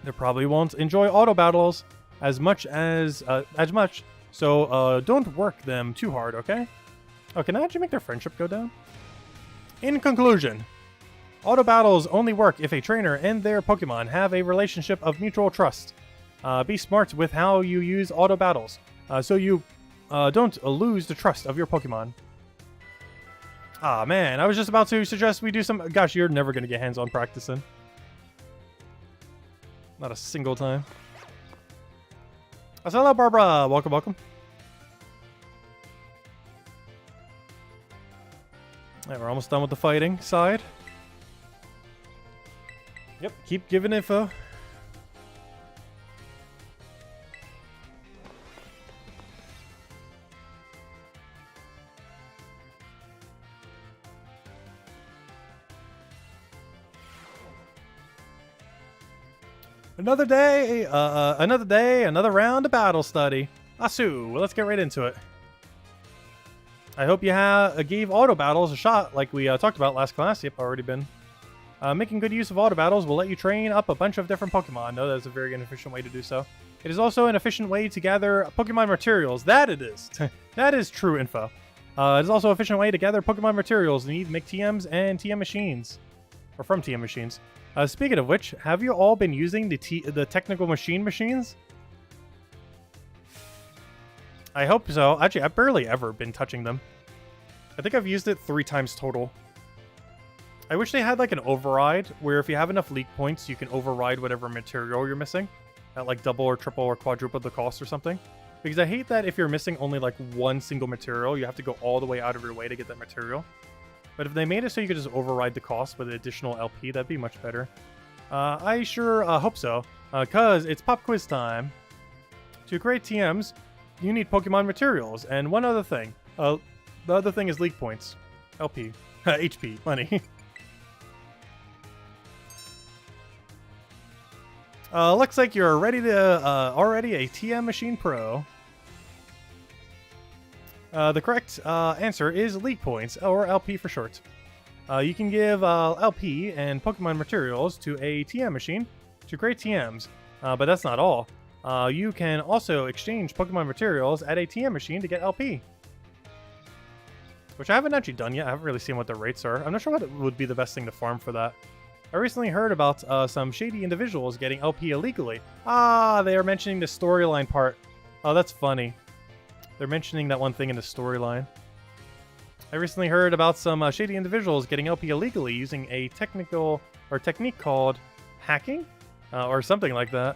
They probably won't enjoy auto battles as much, so don't work them too hard, okay? Oh, can I actually make their friendship go down? In conclusion, auto battles only work if a trainer and their Pokemon have a relationship of mutual trust. Be smart with how you use auto battles, so you don't lose the trust of your Pokemon. Ah, man, I was just about to suggest we do some... Gosh, you're never going to get hands-on practicing. Not a single time. Oh, hello, Barbara. Welcome, welcome. Alright, we're almost done with the fighting side. Yep, keep giving info. Another day, another round of battle study. Asu, well, let's get right into it. I hope you gave auto battles a shot like we talked about last class. Yep, already been. Making good use of auto battles will let you train up a bunch of different Pokemon. No, that's a very inefficient way to do so. It is also an efficient way to gather Pokemon materials. That it is. That is true info. It is also an efficient way to gather Pokemon materials you need to make TMs and TM machines. Or from TM machines. Speaking of which, have you all been using the technical machines? I hope so. Actually, I've barely ever been touching them. I think I've used it 3 times total. I wish they had like an override where if you have enough leak points, you can override whatever material you're missing at like double or triple or quadruple the cost or something. Because I hate that if you're missing only like one single material, you have to go all the way out of your way to get that material. But if they made it so you could just override the cost with an additional LP, that'd be much better. I sure hope so, because it's pop quiz time. To create TMs, you need Pokemon materials, and one other thing. The other thing is leak points. LP. HP. Money. Looks like you're ready to, already a TM Machine Pro. The correct answer is leak points, or LP for short. You can give LP and Pokemon materials to a TM machine to create TMs, but that's not all. You can also exchange Pokemon materials at a TM machine to get LP. Which I haven't actually done yet. I haven't really seen what the rates are. I'm not sure what would be the best thing to farm for that. I recently heard about some shady individuals getting LP illegally. Ah, they are mentioning the storyline part. Oh, that's funny. They're mentioning that one thing in the storyline. I recently heard about some shady individuals getting LP illegally using a technique called hacking? Or something like that.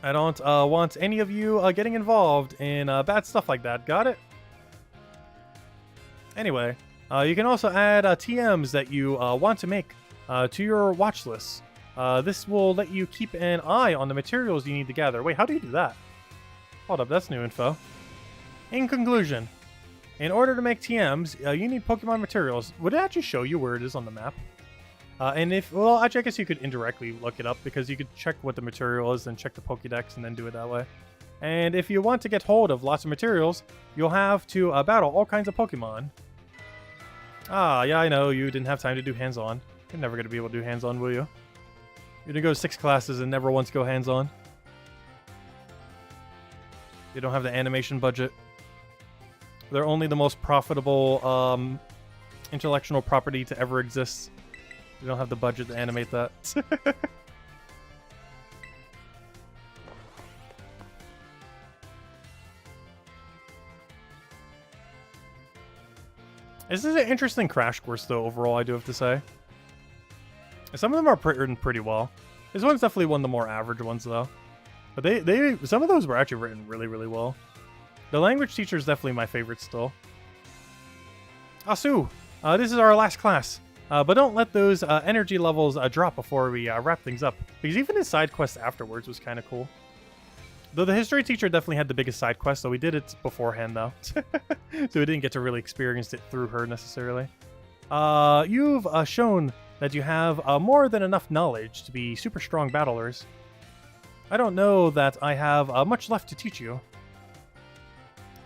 I don't want any of you getting involved in bad stuff like that. Got it? Anyway, you can also add TMs that you want to make to your watch list. This will let you keep an eye on the materials you need to gather. Wait, how do you do that? Hold up, that's new info. In conclusion, in order to make TMs, you need Pokemon materials. Would it actually show you where it is on the map? And if, well, actually, I guess you could indirectly look it up because you could check what the material is and check the Pokédex and then do it that way. And if you want to get hold of lots of materials, you'll have to battle all kinds of Pokemon. Ah, yeah, I know, you didn't have time to do hands-on. You're never going to be able to do hands-on, will you? You're going to go 6 classes and never once go hands-on. You don't have the animation budget. They're only the most profitable intellectual property to ever exist. You don't have the budget to animate that. This is an interesting crash course, though, overall, I do have to say. Some of them are written pretty well. This one's definitely one of the more average ones, though. But some of those were actually written really, really well. The language teacher is definitely my favorite still. Asu, this is our last class. But don't let those energy levels drop before we wrap things up. Because even his side quest afterwards was kind of cool. Though the history teacher definitely had the biggest side quest, so we did it beforehand, though. So we didn't get to really experience it through her, necessarily. You've shown that you have more than enough knowledge to be super strong battlers. I don't know that I have much left to teach you.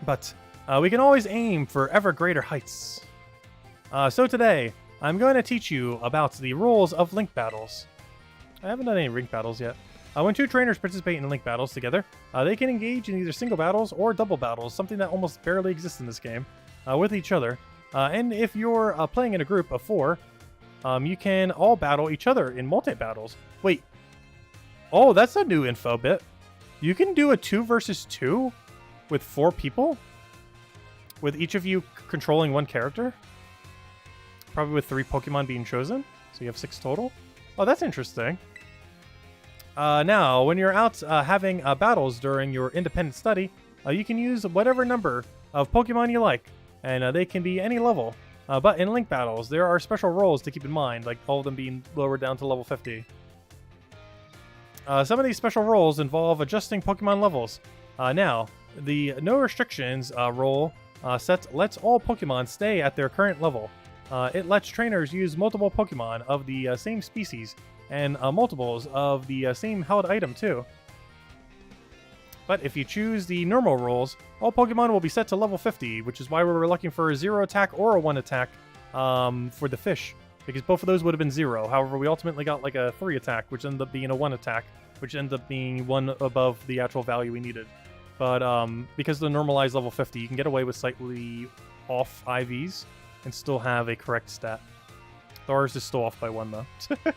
But we can always aim for ever greater heights. So today, I'm going to teach you about the rules of link battles. I haven't done any link battles yet. When 2 trainers participate in link battles together, they can engage in either single battles or double battles, something that almost barely exists in this game, with each other. And if you're playing in a group of 4, you can all battle each other in multi-battles. Wait. Oh, that's a new info bit. You can do a 2 versus 2 with 4 people? With each of you controlling 1 character? Probably with 3 Pokemon being chosen. So you have 6 total. Oh, that's interesting. Now, when you're out having battles during your independent study, you can use whatever number of Pokemon you like. And they can be any level. But in link battles, there are special rules to keep in mind, like all of them being lowered down to level 50. Some of these special rules involve adjusting Pokemon levels. Now, the no restrictions rule set lets all Pokemon stay at their current level. It lets trainers use multiple Pokemon of the same species and multiples of the same held item too. But if you choose the normal rules, all Pokemon will be set to level 50, which is why we were looking for a 0 attack or a 1 attack for the fish, because both of those would have been 0. However, we ultimately got like a 3 attack, which ended up being a 1 attack, which ended up being 1 above the actual value we needed. But because of the normalized level 50, you can get away with slightly off IVs and still have a correct stat. Ours is still off by 1 though,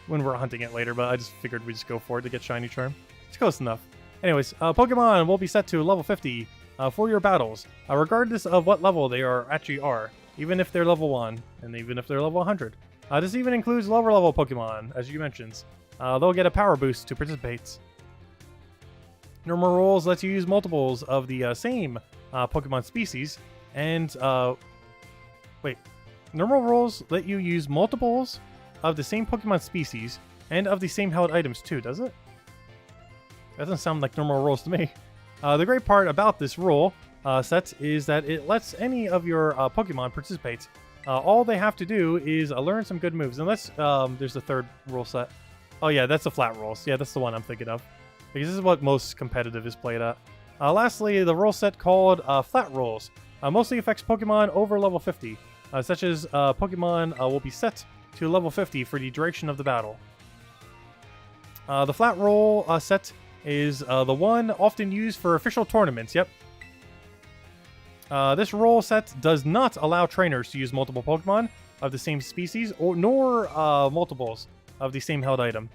when we're hunting it later, but I just figured we'd just go for it to get Shiny Charm. It's close enough. Anyways, Pokemon will be set to level 50 for your battles, regardless of what level they actually are, even if they're level 1, and even if they're level 100. This even includes lower level Pokemon, as you mentioned. They'll get a power boost to participate. Normal rules lets you use multiples of the same Pokemon species, and normal rules let you use multiples of the same Pokemon species and of the same held items too, does it? That doesn't sound like normal rules to me. The great part about this rule set is that it lets any of your Pokemon participate. All they have to do is learn some good moves. Unless there's a third rule set. Oh yeah, that's the flat rules. Yeah, that's the one I'm thinking of. Because this is what most competitive is played at. Lastly, the rule set called flat rules mostly affects Pokemon over level 50. Such as Pokemon will be set to level 50 for the duration of the battle. The flat rule set is the one often used for official tournaments, yep. This rule set does not allow trainers to use multiple Pokemon of the same species, nor multiples of the same held item.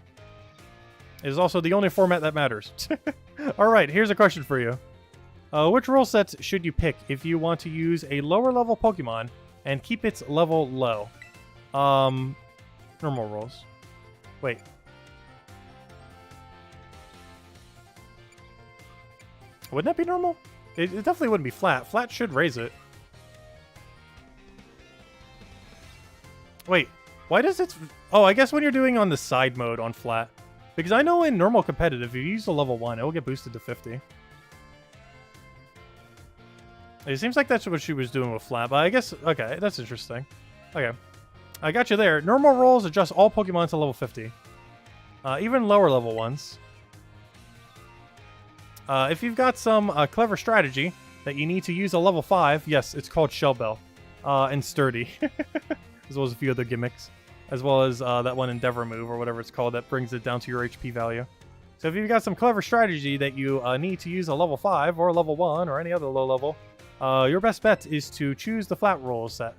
It is also the only format that matters. Alright, here's a question for you. Which rule sets should you pick if you want to use a lower level Pokemon and keep its level low? Normal rules. Wait. Wouldn't that be normal? It definitely wouldn't be flat. Flat should raise it. Wait, why does it... Oh, I guess when you're doing on the side mode on flat. Because I know in normal competitive, if you use a level 1, it will get boosted to 50. It seems like that's what she was doing with flat, but I guess... Okay, that's interesting. Okay. I got you there. Normal rules adjust all Pokemon to level 50. Even lower level ones. If you've got some clever strategy that you need to use a level 5, yes, it's called Shell Bell. And Sturdy. As well as a few other gimmicks. As well as that one Endeavor move, or whatever it's called, that brings it down to your HP value. So if you've got some clever strategy that you need to use a level 5, or a level 1, or any other low level, your best bet is to choose the flat rules set.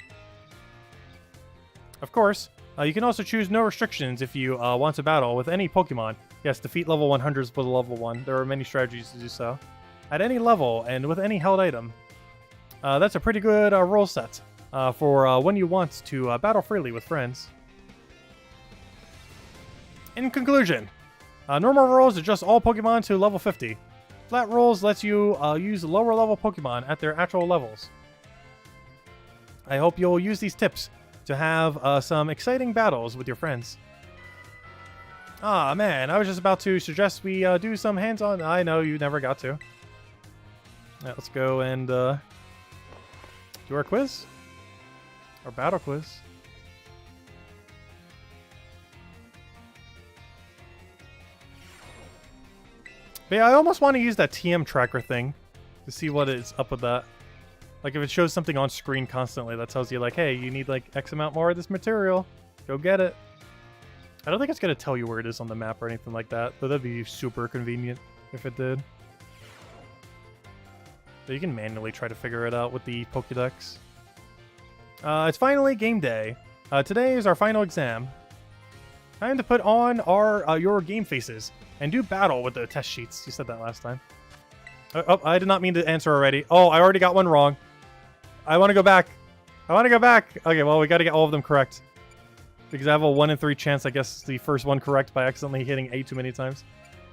Of course, you can also choose no restrictions if you want to battle with any Pokemon. Yes, defeat level 100s with a level 1. There are many strategies to do so. At any level, and with any held item. That's a pretty good rule set for when you want to battle freely with friends. In conclusion, normal rules adjust all Pokemon to level 50. Flat rules lets you use lower level Pokemon at their actual levels. I hope you'll use these tips to have some exciting battles with your friends. Ah, man, I was just about to suggest we do some hands-on... I know, you never got to. Right, let's go and do our quiz. Our battle quiz. But yeah, I almost want to use that TM tracker thing to see what is up with that. Like, if it shows something on screen constantly that tells you, like, hey, you need, like, X amount more of this material. Go get it. I don't think it's going to tell you where it is on the map or anything like that, but that'd be super convenient if it did. But you can manually try to figure it out with the Pokédex. It's finally game day. Today is our final exam. Time to put on your game faces and do battle with the test sheets. You said that last time. Oh, I did not mean to answer already. Oh, I already got one wrong. I want to go back. I want to go back. Okay, well, we got to get all of them correct. Because I have a 1 in 3 chance, I guess, the first one correct by accidentally hitting A too many times.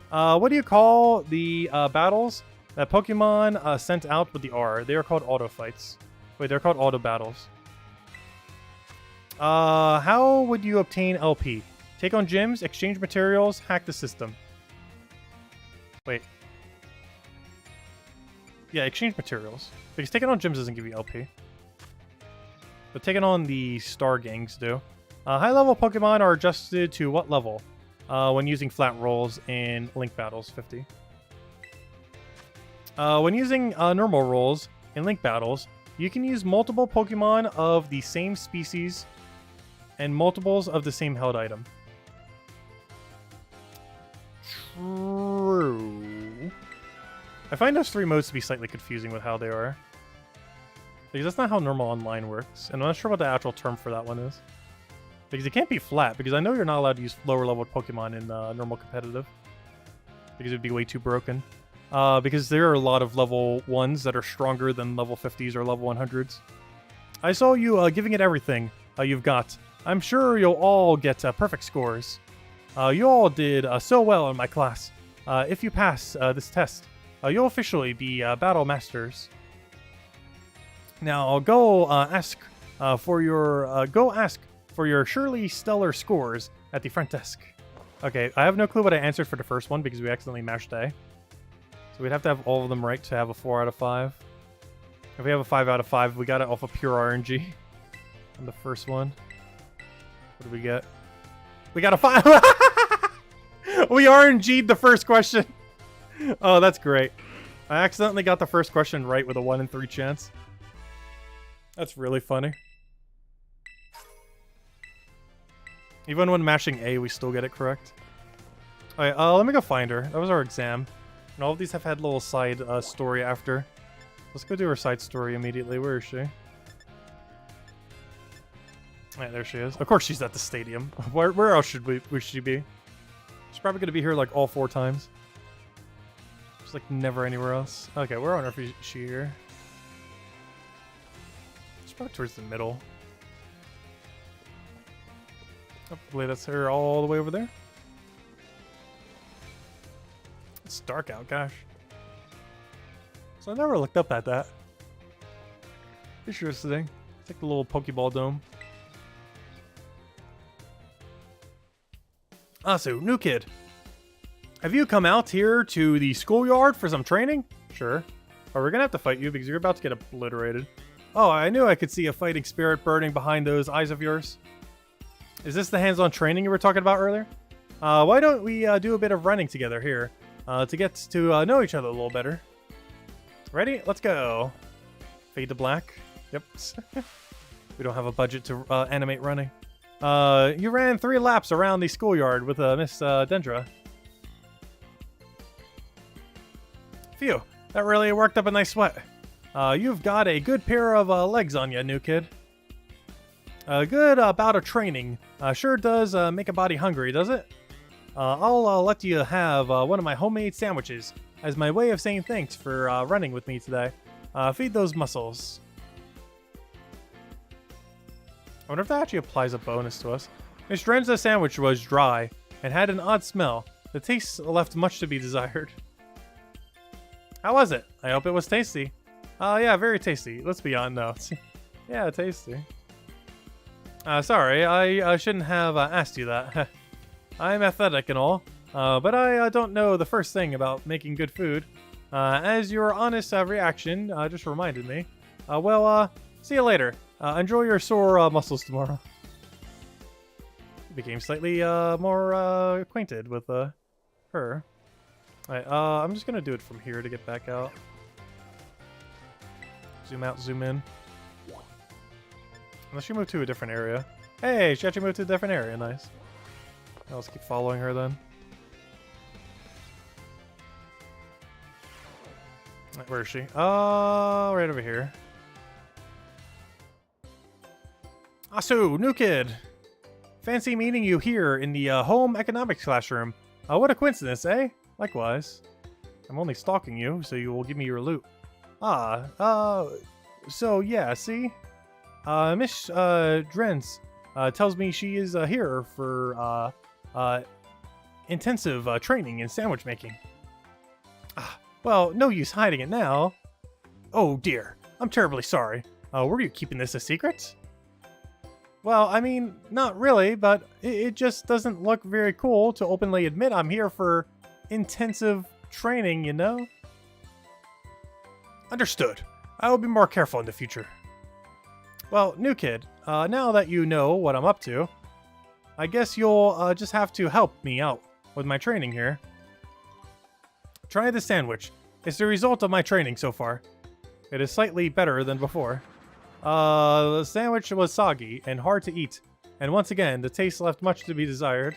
What do you call the battles that Pokemon sent out with the R? They are called auto fights. Wait, they're called auto battles. How would you obtain LP? Take on gyms, exchange materials, hack the system. Wait. Yeah, exchange materials. Because taking on gyms doesn't give you LP. But taking on the star gangs do. High level Pokemon are adjusted to what level? when using flat rolls in Link battles, 50. When using normal rolls in Link battles, you can use multiple Pokemon of the same species and multiples of the same held item. True. I find those 3 modes to be slightly confusing with how they are. Because that's not how normal online works. And I'm not sure what the actual term for that one is. Because it can't be flat, because I know you're not allowed to use lower level Pokemon in normal competitive. Because it would be way too broken. Because there are a lot of level 1s that are stronger than level 50s or level 100s. I saw you giving it everything you've got. I'm sure you'll all get perfect scores. You all did so well in my class. If you pass this test, you'll officially be battle masters. Now go ask for your surely stellar scores at the front desk. Okay, I have no clue what I answered for the first one because we accidentally mashed A. So we'd have to have all of them right to have a 4 out of 5. If we have a 5 out of 5, we got it off of pure RNG. On the first one. What did we get? We got a 5! We RNG'd the first question! Oh, that's great. I accidentally got the first question right with a 1 in 3 chance. That's really funny. Even when mashing A, we still get it correct. Alright, let me go find her. That was our exam. And all of these have had little side story after. Let's go do her side story immediately. Where is she? Alright, there she is. Of course she's at the stadium. Where else should she be? She's probably going to be here like all 4 times. She's like never anywhere else. Okay, where on earth is she here? She's probably towards the middle. Hopefully that's her all the way over there. It's dark out, gosh. So I never looked up at that. Interesting. It's like the little Pokeball dome. So, new kid. Have you come out here to the schoolyard for some training? Sure. Oh, we're gonna have to fight you because you're about to get obliterated. Oh, I knew I could see a fighting spirit burning behind those eyes of yours. Is this the hands-on training you were talking about earlier? Why don't we do a bit of running together here to get to know each other a little better? Ready? Let's go. Fade to black. Yep. We don't have a budget to animate running. You ran 3 laps around the schoolyard with Miss Dendra. Phew, that really worked up a nice sweat. You've got a good pair of legs on you, new kid. A good bout of training sure does make a body hungry, does it? I'll let you have one of my homemade sandwiches as my way of saying thanks for running with me today. Feed those muscles. I wonder if that actually applies a bonus to us. Miss Drenza's sandwich was dry and had an odd smell. The taste left much to be desired. How was it? I hope it was tasty. Yeah, very tasty. Let's be honest, though. Yeah, tasty. Sorry, I shouldn't have asked you that. I'm athletic and all, but I don't know the first thing about making good food. As your honest reaction just reminded me. Well, see you later. Enjoy your sore muscles tomorrow. Became slightly more acquainted with her. Alright, I'm just gonna do it from here to get back out. Zoom out, zoom in. Unless she moved to a different area. Hey, she actually moved to a different area. Nice. Let's keep following her then. Right, where is she? Right over here. Asu, new kid. Fancy meeting you here in the home economics classroom. What a coincidence, eh? Likewise. I'm only stalking you, so you will give me your loot. So yeah, see? Miss Drenz tells me she is here for intensive training in sandwich making. Well, no use hiding it now. Oh dear, I'm terribly sorry. Were you keeping this a secret? Well, I mean, not really, but it just doesn't look very cool to openly admit I'm here for intensive training, you know? Understood. I will be more careful in the future. Well, new kid, now that you know what I'm up to, I guess you'll just have to help me out with my training here. Try this sandwich. It's the result of my training so far. It is slightly better than before. The sandwich was soggy and hard to eat. And once again, the taste left much to be desired.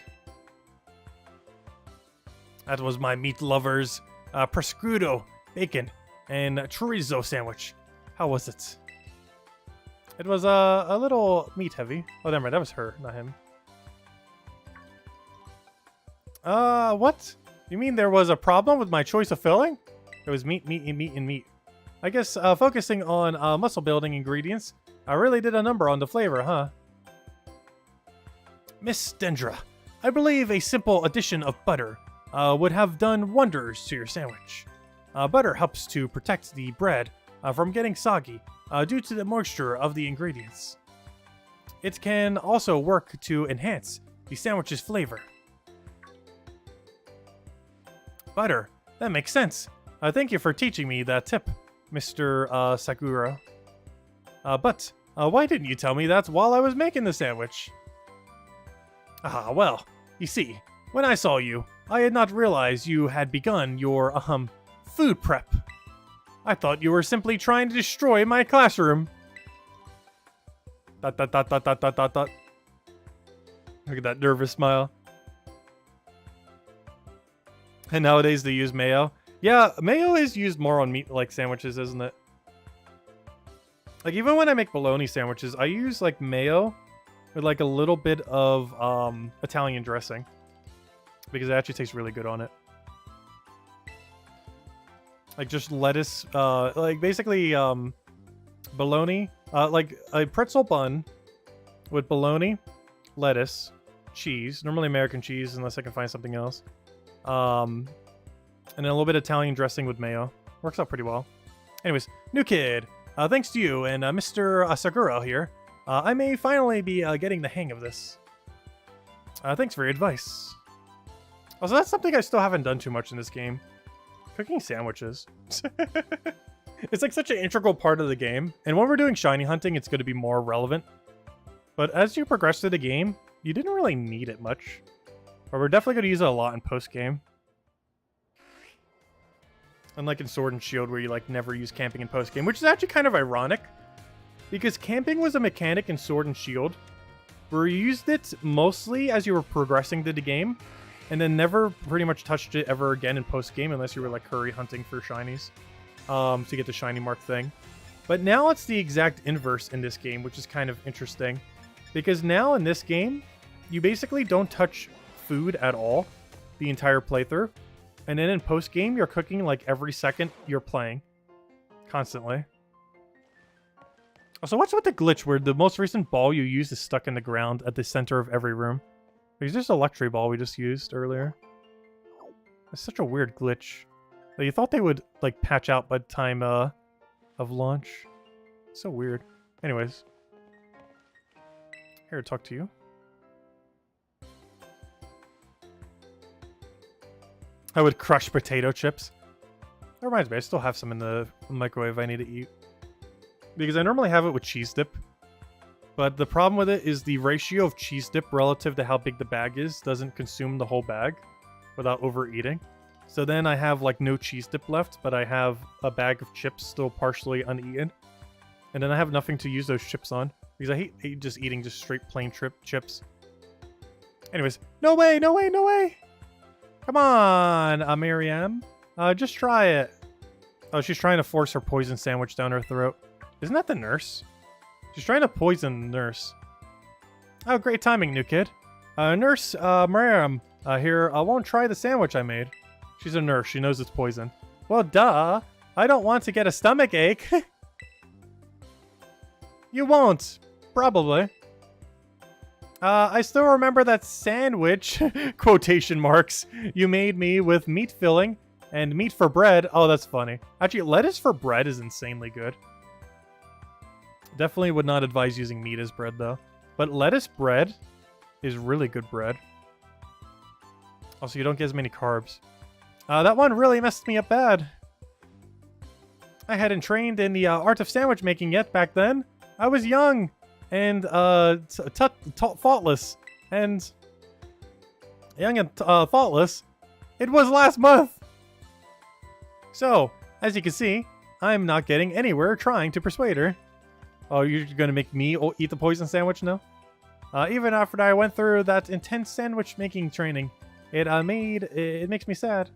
That was my meat lover's prosciutto, bacon, and chorizo sandwich. How was it? It was a little meat heavy. Oh, never mind. That was her, not him. What? You mean there was a problem with my choice of filling? It was meat, meat, and meat, and meat. I guess focusing on muscle building ingredients, I really did a number on the flavor, huh? Miss Dendra, I believe a simple addition of butter would have done wonders to your sandwich. Butter helps to protect the bread from getting soggy due to the moisture of the ingredients. It can also work to enhance the sandwich's flavor. Butter, that makes sense. Thank you for teaching me that tip, Mr. Sakura. But why didn't you tell me that while I was making the sandwich? Ah, well, you see, when I saw you, I had not realized you had begun your, food prep. I thought you were simply trying to destroy my classroom. ... Look at that nervous smile. And nowadays they use mayo. Yeah, mayo is used more on meat-like sandwiches, isn't it? Like, even when I make bologna sandwiches, I use, like, mayo with, like, a little bit of Italian dressing. Because it actually tastes really good on it. Like, just lettuce, like, basically, bologna, like, a pretzel bun with bologna, lettuce, cheese, normally American cheese, unless I can find something else. And then a little bit of Italian dressing with mayo. Works out pretty well. Anyways, new kid. Thanks to you and Mr. Sakura here, I may finally be getting the hang of this. Thanks for your advice. Also, that's something I still haven't done too much in this game. Cooking sandwiches. It's like such an integral part of the game. And when we're doing shiny hunting, it's going to be more relevant. But as you progress through the game, you didn't really need it much. But we're definitely going to use it a lot in post-game. Unlike in Sword and Shield, where you like never use camping in post-game, which is actually kind of ironic. Because camping was a mechanic in Sword and Shield, where you used it mostly as you were progressing through the game, and then never pretty much touched it ever again in post-game, unless you were like curry hunting for shinies, to get the shiny mark thing. But now it's the exact inverse in this game, which is kind of interesting. Because now in this game, you basically don't touch food at all the entire playthrough. And then in post-game, you're cooking like every second you're playing. Constantly. Also, what's with the glitch where the most recent ball you used is stuck in the ground at the center of every room? There's just an electric ball we just used earlier. It's such a weird glitch. Like, you thought they would like patch out by the time of launch. It's so weird. Anyways. Here to talk to you. I would crush potato chips. That reminds me, I still have some in the microwave I need to eat. Because I normally have it with cheese dip. But the problem with it is the ratio of cheese dip relative to how big the bag is doesn't consume the whole bag without overeating. So then I have like no cheese dip left, but I have a bag of chips still partially uneaten. And then I have nothing to use those chips on. Because I hate just eating just straight plain chips. Anyways, no way, no way, no way! Come on, Miriam. Just try it. Oh, she's trying to force her poison sandwich down her throat. Isn't that the nurse? She's trying to poison the nurse. Oh, great timing, new kid. Nurse Miriam here won't try the sandwich I made. She's a nurse. She knows it's poison. Well, duh. I don't want to get a stomach ache. You won't. Probably. I still remember that sandwich, quotation marks, you made me with meat filling and meat for bread. Oh, that's funny. Actually, lettuce for bread is insanely good. Definitely would not advise using meat as bread, though. But lettuce bread is really good bread. Also, you don't get as many carbs. That one really messed me up bad. I hadn't trained in the art of sandwich making yet back then. I was young and faultless. And young and thoughtless, it was last month. So, as you can see, I'm not getting anywhere trying to persuade her. Oh, you're going to make me eat the poison sandwich now? Even after I went through that intense sandwich making training, it makes me sad.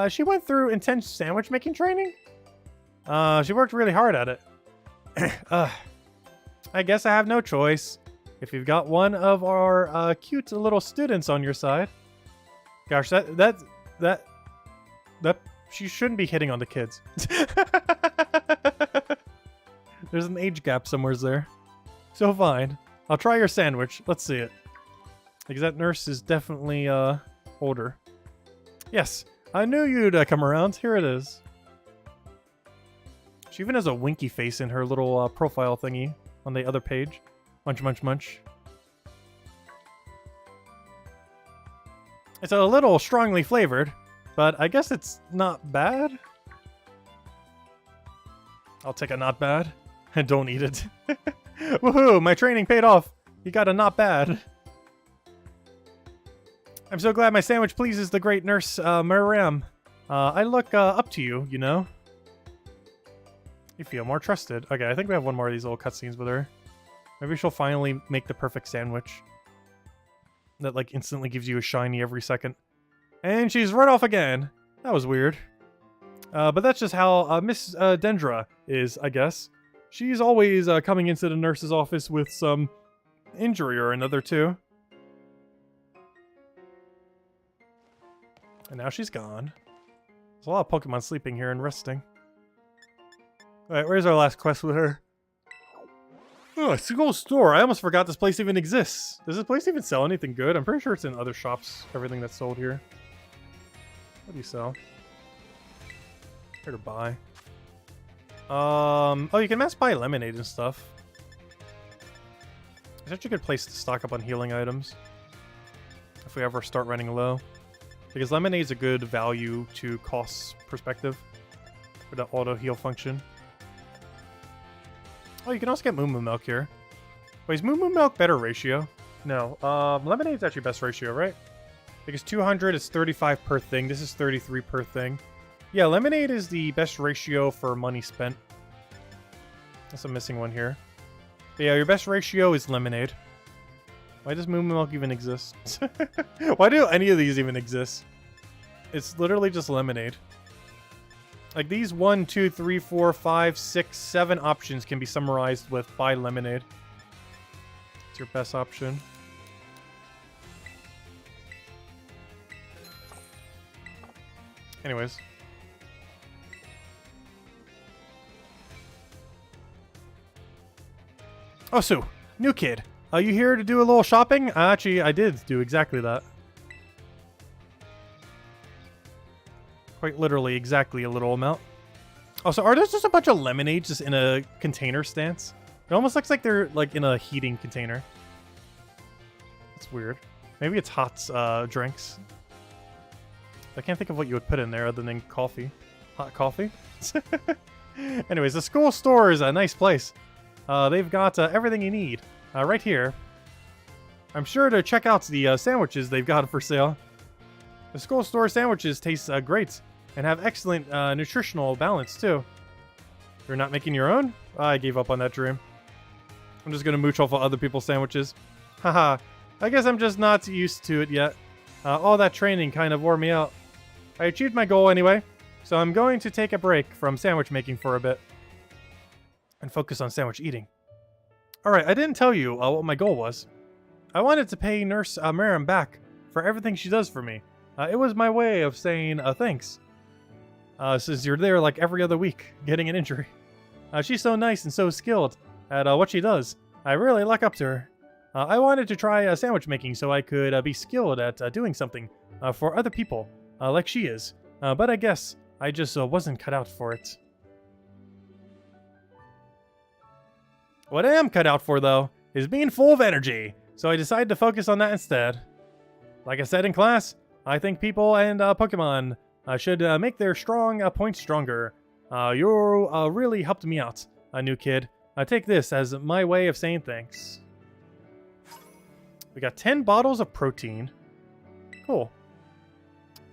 She went through intense sandwich making training? She worked really hard at it. I guess I have no choice. If you've got one of our cute little students on your side. Gosh, that she shouldn't be hitting on the kids. There's an age gap somewhere there. So fine. I'll try your sandwich. Let's see it. Because that nurse is definitely older. Yes, I knew you'd come around. Here it is. She even has a winky face in her little profile thingy on the other page. Munch, munch, munch. It's a little strongly flavored, but I guess it's not bad. I'll take a not bad and don't eat it. Woohoo! My training paid off. You got a not bad. I'm so glad my sandwich pleases the great nurse Miriam. I look up to you, you know. You feel more trusted. Okay, I think we have one more of these little cutscenes with her. Maybe she'll finally make the perfect sandwich. That, like, instantly gives you a shiny every second. And she's run off again. That was weird. But that's just how Miss Dendra is, I guess. She's always coming into the nurse's office with some injury or another, too. And now she's gone. There's a lot of Pokemon sleeping here and resting. Alright, where's our last quest with her? Oh, it's a cool store. I almost forgot this place even exists. Does this place even sell anything good? I'm pretty sure it's in other shops, everything that's sold here. What do you sell? Here to buy. Oh, you can mass buy lemonade and stuff. It's such a good place to stock up on healing items. If we ever start running low. Because lemonade's a good value to cost perspective. For the auto heal function. Oh, you can also get Moo Moo Milk here. Wait, is Moo Moo Milk better ratio? No. Lemonade's actually best ratio, right? Because 200 is 35 per thing. This is 33 per thing. Yeah, lemonade is the best ratio for money spent. That's a missing one here. But yeah, your best ratio is lemonade. Why does Moo Moo Milk even exist? Why do any of these even exist? It's literally just lemonade. Like these 1, 2, 3, 4, 5, 6, 7 options can be summarized with buy lemonade. It's your best option. Anyways. Oh, Sue, new kid. Are you here to do a little shopping? Actually, I did do exactly that. Quite literally, exactly a little amount. Also, are there just a bunch of lemonade just in a container stance? It almost looks like they're like in a heating container. That's weird. Maybe it's hot drinks. I can't think of what you would put in there other than coffee. Hot coffee? Anyways, the school store is a nice place. They've got everything you need right here. I'm sure to check out the sandwiches they've got for sale. The school store sandwiches taste great and have excellent nutritional balance too. You're not making your own? I gave up on that dream. I'm just gonna mooch off of other people's sandwiches. Haha, I guess I'm just not used to it yet. All that training kind of wore me out. I achieved my goal anyway, so I'm going to take a break from sandwich making for a bit. And focus on sandwich eating. Alright, I didn't tell you what my goal was. I wanted to pay Nurse Miriam back for everything she does for me. It was my way of saying thanks. Since you're there like every other week, getting an injury. She's so nice and so skilled at what she does. I really look up to her. I wanted to try sandwich making so I could be skilled at doing something for other people, like she is. But I guess I just wasn't cut out for it. What I am cut out for, though, is being full of energy, so I decided to focus on that instead. Like I said in class, I think people and Pokemon should make their strong points stronger. You really helped me out, new kid. Take this as my way of saying thanks. We got 10 bottles of protein. Cool.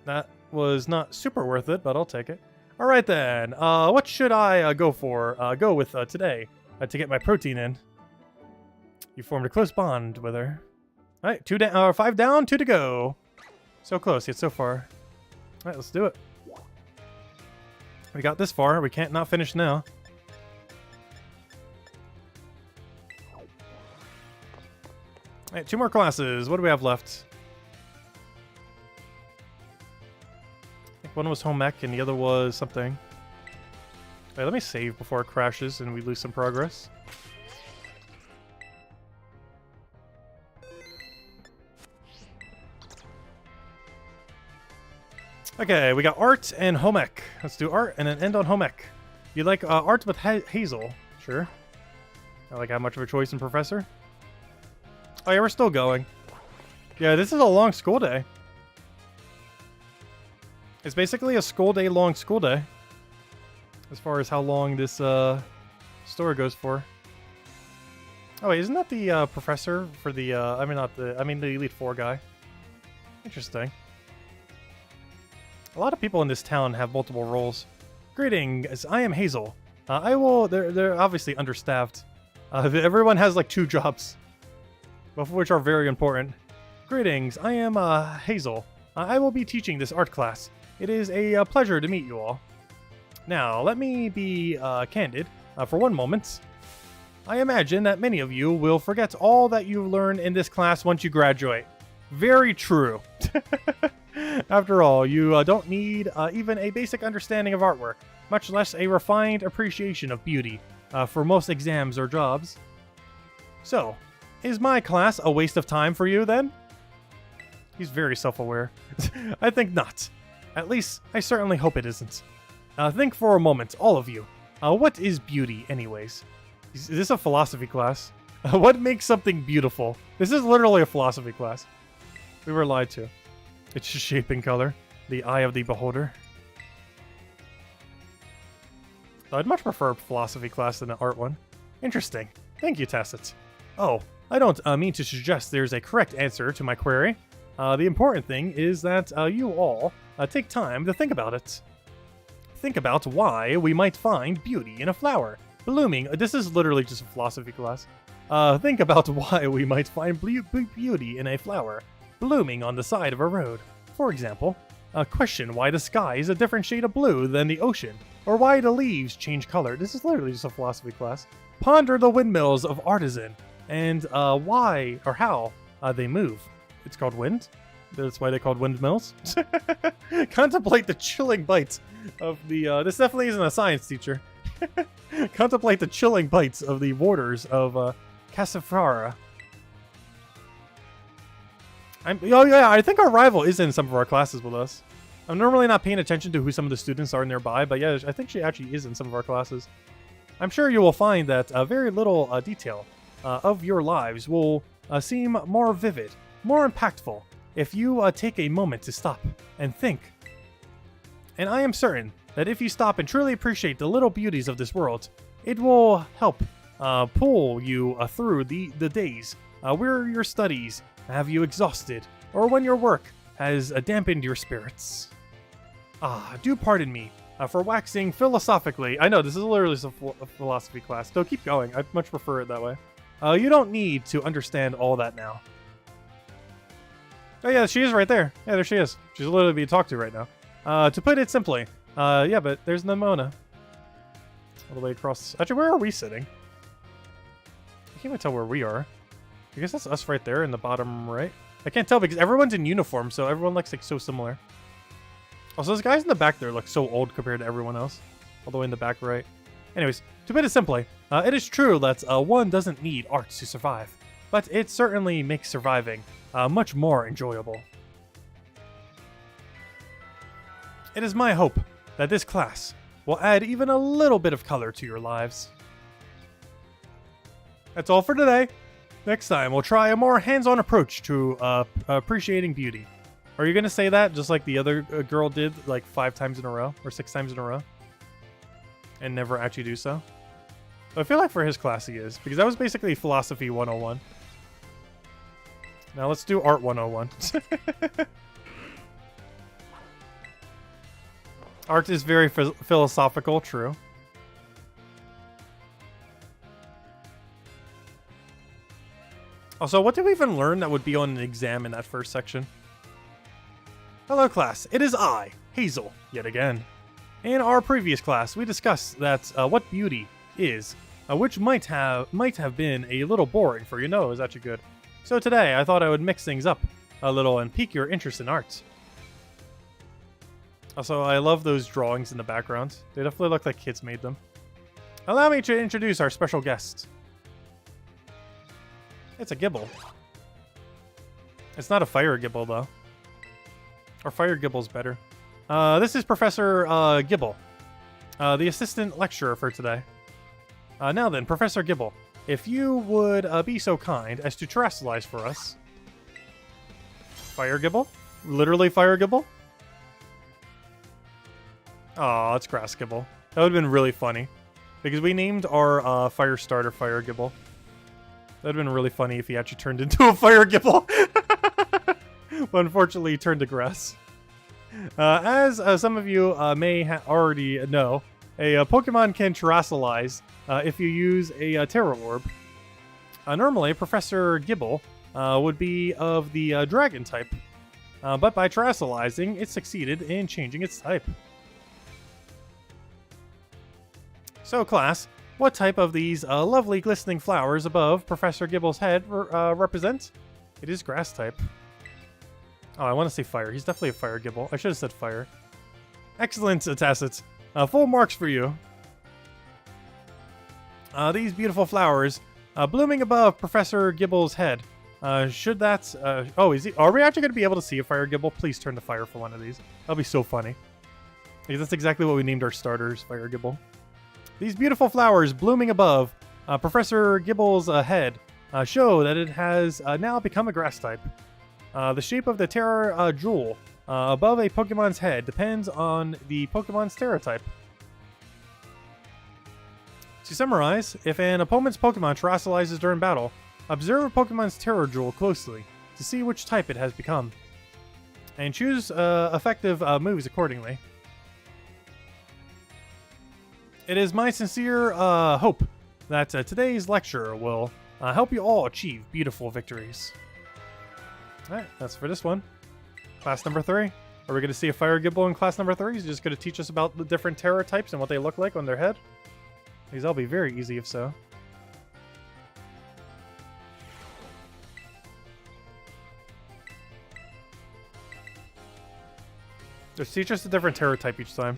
That was not super worth it, but I'll take it. All right then. What should I go with today to get my protein in? You formed a close bond with her. All right, 5 down, 2 to go. So close, yet so far. All right, let's do it. We got this far. We can't not finish now. All right, 2 more classes. What do we have left? I think one was home ec and the other was something. Wait, let me save before it crashes and we lose some progress. Okay, we got art and home ec. Let's do art and then end on home ec. You like art with Hazel? Sure. I like how much of a choice in professor. Oh yeah, we're still going. Yeah, this is a long school day. It's basically a school day long school day. As far as how long this story goes for. Oh wait, isn't that the professor for the the Elite Four guy? Interesting. A lot of people in this town have multiple roles. Greetings, I am Hazel. They're obviously understaffed. Everyone has like 2 jobs, both of which are very important. Greetings, I am Hazel. I will be teaching this art class. It is a pleasure to meet you all. Now, let me be candid for one moment. I imagine that many of you will forget all that you learn in this class once you graduate. Very true. After all, you don't need even a basic understanding of artwork, much less a refined appreciation of beauty for most exams or jobs. So, is my class a waste of time for you then? He's very self-aware. I think not. At least, I certainly hope it isn't. Think for a moment, all of you. What is beauty, anyways? Is this a philosophy class? What makes something beautiful? This is literally a philosophy class. We were lied to. It's just shape and color. The eye of the beholder. I'd much prefer a philosophy class than an art one. Interesting. Thank you, Tacit. Oh, I don't mean to suggest there's a correct answer to my query. The important thing is that you all take time to think about it. Think about why we might find beauty in a flower blooming. This is literally just a philosophy class. Think about why we might find beauty in a flower blooming on the side of a road. For example, question why the sky is a different shade of blue than the ocean, or why the leaves change color. This is literally just a philosophy class. Ponder the windmills of Artisan, and why or how they move. It's called wind. That's why they're called windmills. Contemplate the chilling bites of the... this definitely isn't a science teacher. Contemplate the chilling bites of the warders of Casifara. Oh yeah, I think our rival is in some of our classes with us. I'm normally not paying attention to who some of the students are nearby, but yeah, I think she actually is in some of our classes. I'm sure you will find that very little detail of your lives will seem more vivid, more impactful, if you take a moment to stop and think. And I am certain that if you stop and truly appreciate the little beauties of this world, it will help pull you through the days where your studies have you exhausted, or when your work has dampened your spirits. Do pardon me for waxing philosophically. I know, this is literally a philosophy class, so keep going. I'd much prefer it that way. You don't need to understand all that now. Oh yeah, she is right there. Yeah, there she is. She's literally being talked to right now. To put it simply, yeah, but there's Nimona. All the way across. Actually, where are we sitting? I can't even tell where we are. I guess that's us right there in the bottom right. I can't tell because everyone's in uniform, so everyone looks like so similar. Also, those guys in the back there look so old compared to everyone else. All the way in the back right. Anyways, to put it simply, it is true that one doesn't need arts to survive, but it certainly makes surviving much more enjoyable. It is my hope that this class will add even a little bit of color to your lives. That's all for today. Next time, we'll try a more hands-on approach to appreciating beauty. Are you going to say that just like the other girl did like 5 times in a row or 6 times in a row and never actually do so? I feel like for his class he is, because that was basically Philosophy 101. Now let's do Art 101. Art is very philosophical, true. Also, what did we even learn that would be on an exam in that first section? Hello class, it is I, Hazel, yet again. In our previous class, we discussed that what beauty is, which might have been a little boring for you. No, is actually good. So today, I thought I would mix things up a little and pique your interest in art. Also, I love those drawings in the background. They definitely look like kids made them. Allow me to introduce our special guest. It's a Gibble. It's not a Fire Gibble, though. Or Fire Gibble's better. This is Professor Gibble, the assistant lecturer for today. Now then, Professor Gibble, if you would be so kind as to terrestrialize for us. Fire Gibble? Literally Fire Gibble? Aw, it's Grass Gibble. That would have been really funny. Because we named our fire starter Fire Gibble. That would have been really funny if he actually turned into a Fire Gibble. But unfortunately, he turned to grass. As some of you may already know, a Pokemon can terrestrialize if you use a Terra Orb. Normally, Professor Gibble would be of the Dragon type, but by terrestrializing, it succeeded in changing its type. So, class, what type of these lovely glistening flowers above Professor Gibble's head represent? It is grass type. Oh, I want to say fire. He's definitely a Fire Gibble. I should have said fire. Excellent, Tacit. Full marks for you. These beautiful flowers blooming above Professor Gibble's head. Should that... oh, is he? Are we actually going to be able to see a Fire Gibble? Please turn to fire for one of these. That'll be so funny. Because that's exactly what we named our starters, Fire Gibble. These beautiful flowers blooming above Professor Gibble's head show that it has now become a grass type. The shape of the Terra Jewel above a Pokemon's head depends on the Pokemon's Terra type. To summarize, if an opponent's Pokemon terrestrializes during battle, observe a Pokemon's Terra Jewel closely to see which type it has become, and choose effective moves accordingly. It is my sincere hope that today's lecture will help you all achieve beautiful victories. Alright, that's for this one. Class number 3. Are we going to see a Fire Gibble in class number 3? He's just going to teach us about the different Terra types and what they look like on their head? These will be very easy if so. Just teach us a different Terra type each time.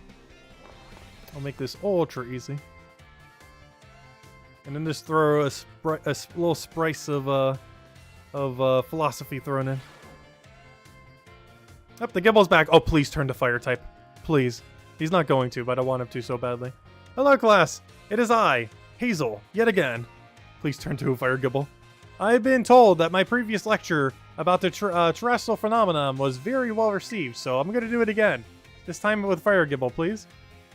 I'll make this ultra easy. And then just throw a little sprice of philosophy thrown in. Yep, the Gibble's back. Oh, please turn to fire type. Please. He's not going to, but I want him to so badly. Hello, class. It is I, Hazel, yet again. Please turn to a Fire Gibble. I've been told that my previous lecture about the terrestrial phenomenon was very well received, so I'm going to do it again. This time with Fire Gibble, please.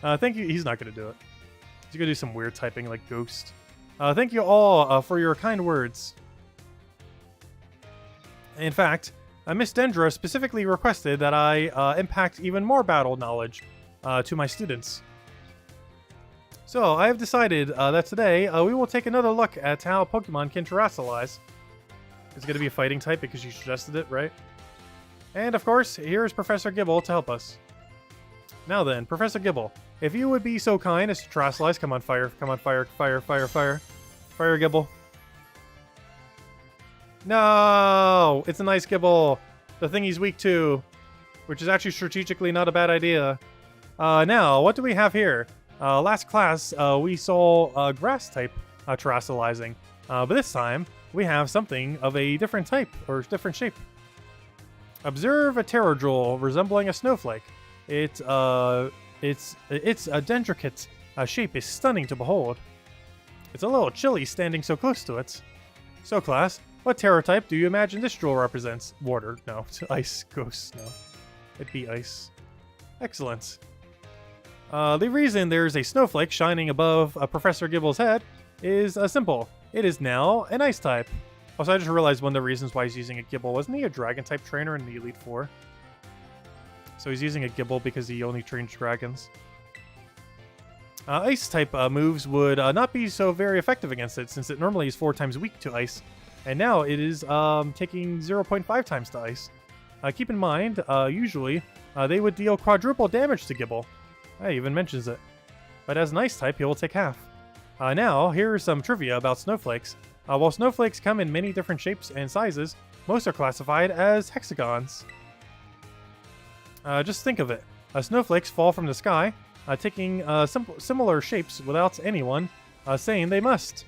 Thank you. He's not going to do it. He's going to do some weird typing like Ghost. Thank you all for your kind words. In fact, Miss Dendra specifically requested that I impact even more battle knowledge to my students. So, I have decided that today we will take another look at how Pokemon can terrestrialize. It's going to be a fighting type because you suggested it, right? And of course, here is Professor Gibble to help us. Now then, Professor Gibble, if you would be so kind as to terrestrialize, come on fire, Fire Gibble. No! It's a nice Gibble. The thing he's weak to, which is actually strategically not a bad idea. Now, what do we have here? Last class, we saw grass type terrestrializing, but this time we have something of a different type or different shape. Observe a Terradrol resembling a snowflake. Its a dendricate shape is stunning to behold. It's a little chilly standing so close to it. So, class, what Terra type do you imagine this drool represents? Water? No. Ice. Ghost? No. It'd be ice. Excellent. The reason there's a snowflake shining above Professor Gibble's head is simple. It is now an ice type. Also, I just realized one of the reasons why he's using a Gibble. Wasn't he a Dragon-type trainer in the Elite Four? So he's using a Gibble because he only trains dragons. Ice-type moves would not be so very effective against it, since it normally is 4 times weak to ice. And now it is taking 0.5 times to ice. Keep in mind, usually, they would deal quadruple damage to Gibble. He even mentions it. But as an Ice-type, he will take half. Now, here is some trivia about snowflakes. While snowflakes come in many different shapes and sizes, most are classified as hexagons. Just think of it. Snowflakes fall from the sky, taking similar shapes without anyone saying they must.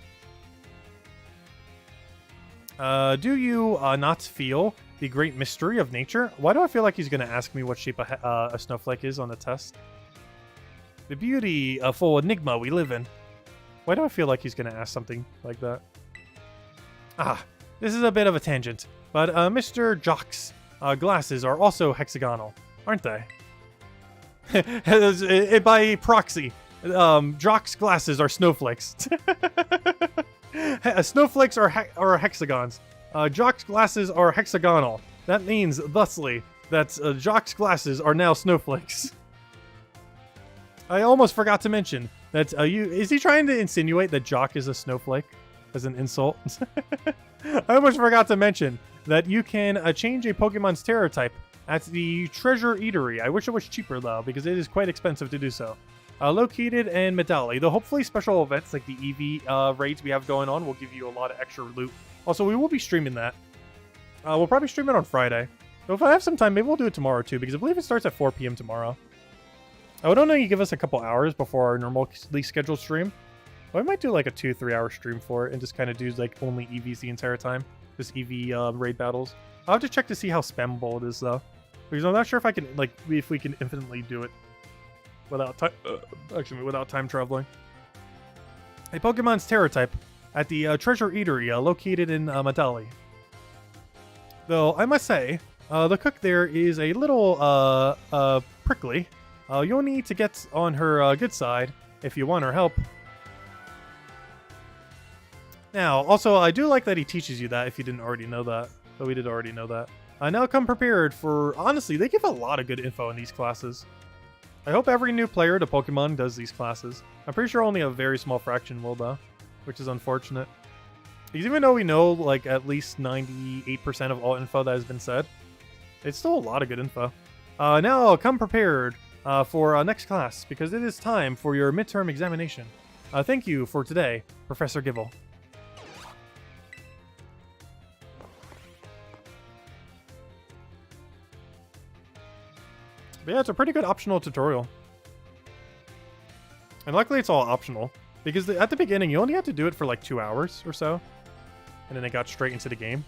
Do you not feel the great mystery of nature? Why do I feel like he's going to ask me what shape a snowflake is on the test? The beautiful enigma we live in. Why do I feel like he's going to ask something like that? This is a bit of a tangent, but Mr. Jock's glasses are also hexagonal, aren't they? By proxy, Jock's glasses are snowflakes. Snowflakes are hexagons. Jock's glasses are hexagonal. That means, thusly, that Jock's glasses are now snowflakes. I almost forgot to mention that is he trying to insinuate that Jock is a snowflake as an insult? I almost forgot to mention that you can change a Pokemon's Terror type at the Treasure Eatery. I wish it was cheaper though, because it is quite expensive to do so. Located in Medali, though hopefully special events like the EV raids we have going on will give you a lot of extra loot. Also, we will be streaming that. We'll probably stream it on Friday. So if I have some time, maybe we'll do it tomorrow too, because I believe it starts at 4 p.m. tomorrow. I would only give us a couple hours before our normally scheduled stream. But I might do like a 2-3 hour stream for it and just kind of do like only EVs the entire time. Just EV raid battles. I'll have to check to see how spammable it is though. Because I'm not sure if I can, like, if we can infinitely do it without time, without time traveling. A Pokemon's Terror type at the Treasure Eatery located in Medali. Though I must say, the cook there is a little prickly. You'll need to get on her good side if you want her help. Now, also, I do like that he teaches you that if you didn't already know that. But we did already know that. Now come prepared for... Honestly, they give a lot of good info in these classes. I hope every new player to Pokemon does these classes. I'm pretty sure only a very small fraction will, though. Which is unfortunate. Because even though we know, like, at least 98% of all info that has been said, it's still a lot of good info. Now, come prepared for next class, because it is time for your midterm examination. Thank you for today, Professor Gibble. But yeah, it's a pretty good optional tutorial. And luckily it's all optional, because at the beginning you only had to do it for like 2 hours or so, and then it got straight into the game.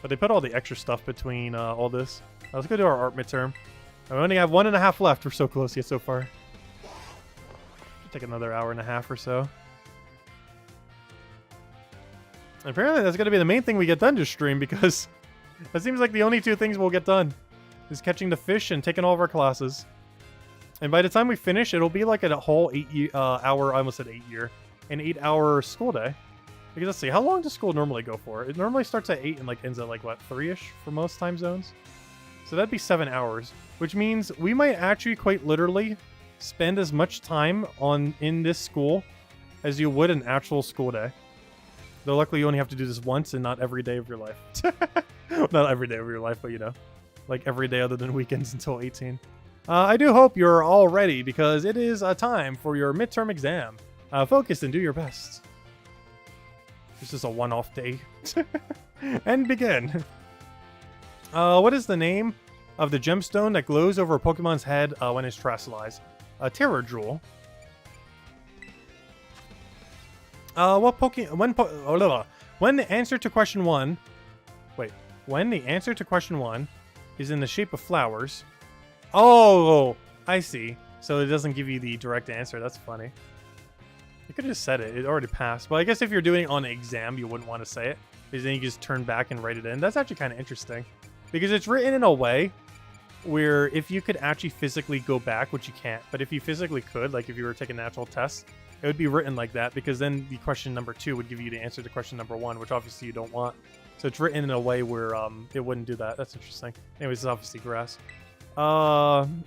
But they put all the extra stuff between all this. Let's go do our art midterm. I only have 1.5 left. We're so close yet so far. Should take another 1.5 hours or so. And apparently that's going to be the main thing we get done this stream, because that seems like the only 2 things we'll get done. Is catching the fish and taking all of our classes. And by the time we finish, it'll be like a whole 8-hour, I almost said 8-year, an 8-hour school day. Because let's see, how long does school normally go for? It normally starts at 8 and like ends at like, what, 3-ish for most time zones? So that'd be 7 hours, which means we might actually quite literally spend as much time in this school as you would an actual school day. Though luckily you only have to do this once and not every day of your life. Not every day of your life, but you know. Like every day other than weekends until 18. I do hope you're all ready, because it is time for your midterm exam. Focus and do your best. This is a one-off day. And begin. What is the name of the gemstone that glows over a Pokemon's head when it's terrestrialized? Terror Jewel. When the answer to question 1... Wait. When the answer to question 1 is in the shape of flowers. Oh, I see. So it doesn't give you the direct answer. That's funny. You could have just said it. It already passed. But I guess if you're doing it on an exam, you wouldn't want to say it, because then you just turn back and write it in. That's actually kind of interesting, because it's written in a way where if you could actually physically go back, which you can't, but if you physically could, like if you were taking an actual test, It would be written like that because then the question number 2 would give you the answer to question number 1, which obviously you don't want. So it's written in a way where it wouldn't do that. That's interesting. Anyways, it's obviously grass.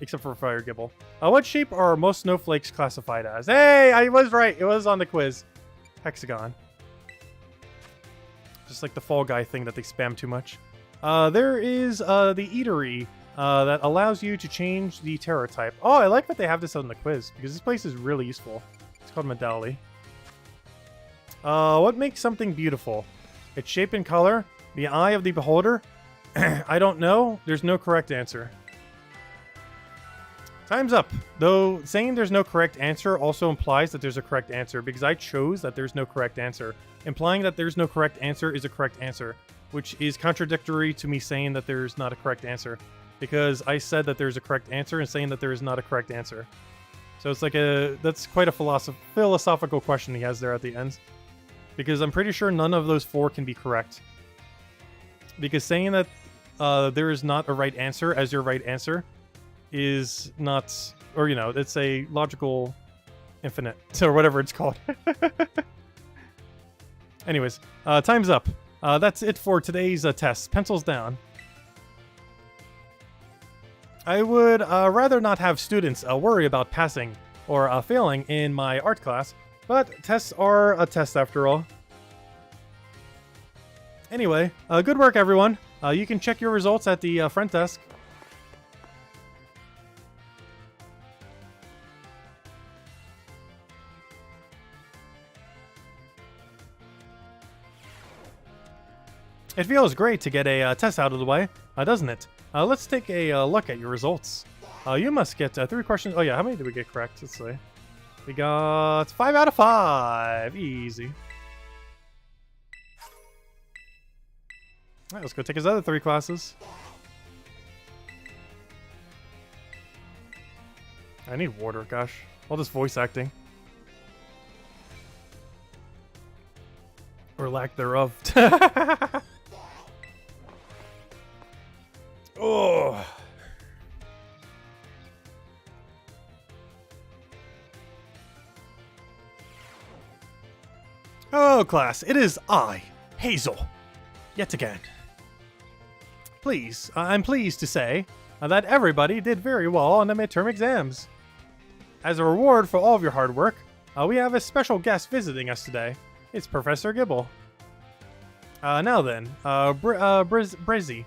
Except for Fire Gibble. What shape are most snowflakes classified as? Hey, I was right. It was on the quiz. Hexagon. Just like the Fall Guy thing that they spam too much. There is the eatery that allows you to change the terror type. Oh, I like that they have this on the quiz because this place is really useful. It's called Medali. What makes something beautiful? Its shape and color? The eye of the beholder? I don't know. There's no correct answer. Time's up. Though saying there's no correct answer also implies that there's a correct answer because I chose that there's no correct answer. Implying that there's no correct answer is a correct answer, which is contradictory to me saying that there's not a correct answer. Because I said that there's a correct answer and saying that there is not a correct answer. So it's like that's quite a philosophical question he has there at the end. Because I'm pretty sure none of those 4 can be correct. Because saying that there is not a right answer as your right answer is not, or you know, it's a logical infinite, or whatever it's called. Anyways, time's up. That's it for today's test. Pencils down. I would rather not have students worry about passing or failing in my art class, but tests are a test after all. Anyway, good work everyone. You can check your results at the front desk. It feels great to get a test out of the way, doesn't it? Let's take a look at your results. You must get 3 questions. Oh yeah, how many did we get correct? Let's see. We got 5 out of 5. Easy. Alright, let's go take his other 3 classes. I need water, gosh. All this voice acting. Or lack thereof. Oh. Oh, class, it is I, Hazel, yet again. I'm pleased to say that everybody did very well on the midterm exams. As a reward for all of your hard work, we have a special guest visiting us today. It's Professor Gibble. Now then, Brizzy,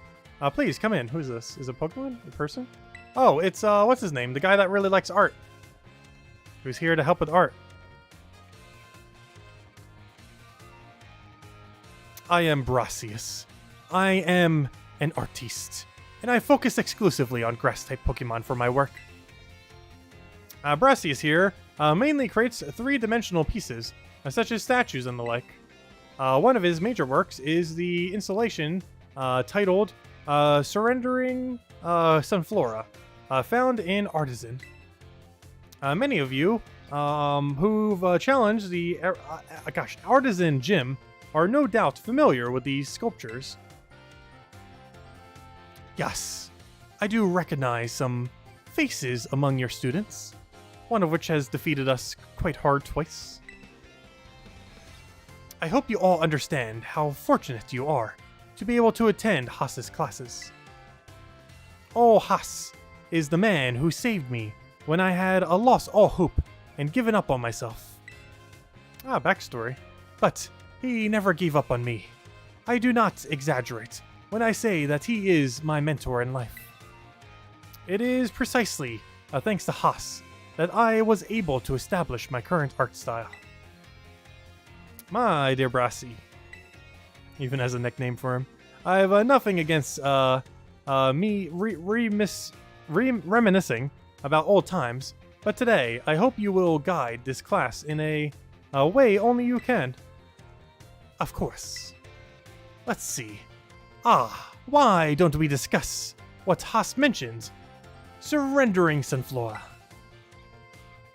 please come in. Who's this? Is it Pokemon? A person? Oh, it's, what's his name? The guy that really likes art. Who's here to help with art. I am Brassius. I am an artiste, and I focus exclusively on grass-type Pokemon for my work. Brassius here mainly creates 3-dimensional pieces, such as statues and the like. One of his major works is the installation titled Surrendering Sunflora, found in Artisan. Many of you who've challenged the Artisan Gym are no doubt familiar with these sculptures. Yes, I do recognize some faces among your students, one of which has defeated us quite hard twice. I hope you all understand how fortunate you are to be able to attend Haas's classes. Oh, Haas is the man who saved me when I had lost all hope and given up on myself. Backstory. But he never gave up on me. I do not exaggerate when I say that he is my mentor in life. It is precisely thanks to Haas that I was able to establish my current art style. My dear Brassy, even has a nickname for him. I have nothing against me reminiscing about old times, but today I hope you will guide this class in a way only you can. Of course. Let's see. Why don't we discuss what Haas mentioned? Surrendering Sunflora.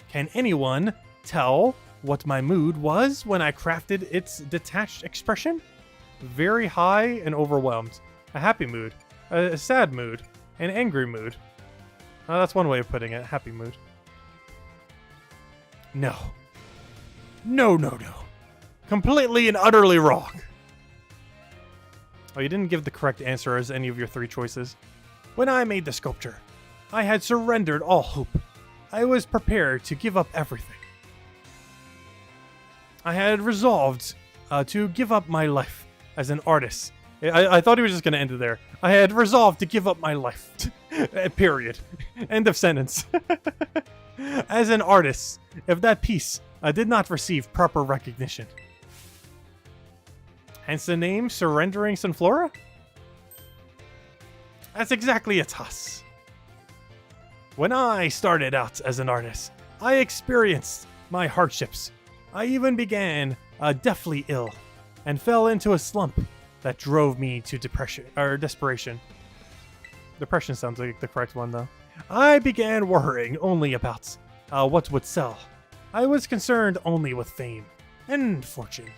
Can anyone tell what my mood was when I crafted its detached expression? Very high and overwhelmed. A happy mood. A sad mood. An angry mood. That's one way of putting it. Happy mood. No. No. Completely and utterly wrong. Oh, you didn't give the correct answer as any of your 3 choices. When I made the sculpture, I had surrendered all hope. I was prepared to give up everything. I had resolved to give up my life as an artist. I thought he was just going to end it there. I had resolved to give up my life. Period. End of sentence. As an artist, if that piece did not receive proper recognition. Hence the name Surrendering Sunflora? That's exactly it, Haas. When I started out as an artist, I experienced my hardships. I even began deathly ill and fell into a slump that drove me to desperation. Depression sounds like the correct one, though. I began worrying only about what would sell. I was concerned only with fame and fortune.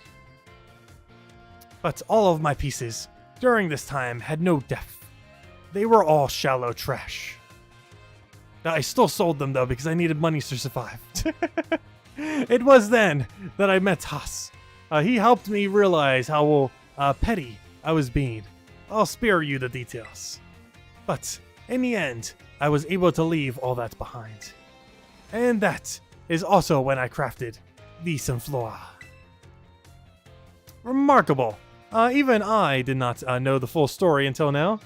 But all of my pieces during this time had no depth. They were all shallow trash. I still sold them, though, because I needed money to survive. It was then that I met Haas. He helped me realize how petty I was being. I'll spare you the details. But in the end, I was able to leave all that behind. And that is also when I crafted the Sunflora. Remarkable. Even I did not know the full story until now.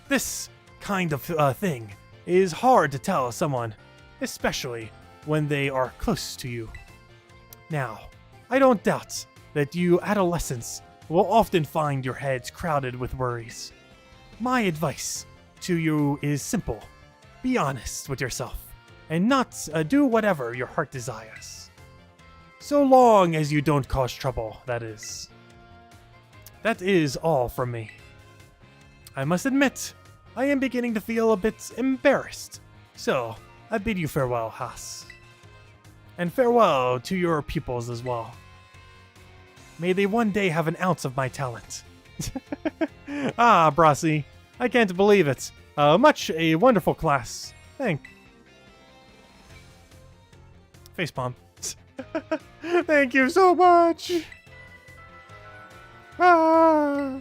This kind of thing is hard to tell someone, especially when they are close to you. Now, I don't doubt that you adolescents will often find your heads crowded with worries. My advice to you is simple. Be honest with yourself and not do whatever your heart desires. So long as you don't cause trouble, that is. That is all from me. I must admit, I am beginning to feel a bit embarrassed, so I bid you farewell, Haas. And farewell to your pupils as well. May they one day have an ounce of my talent. Ah, Brasi, I can't believe it. Much a wonderful class. Facepalm. Thank you so much. Ah.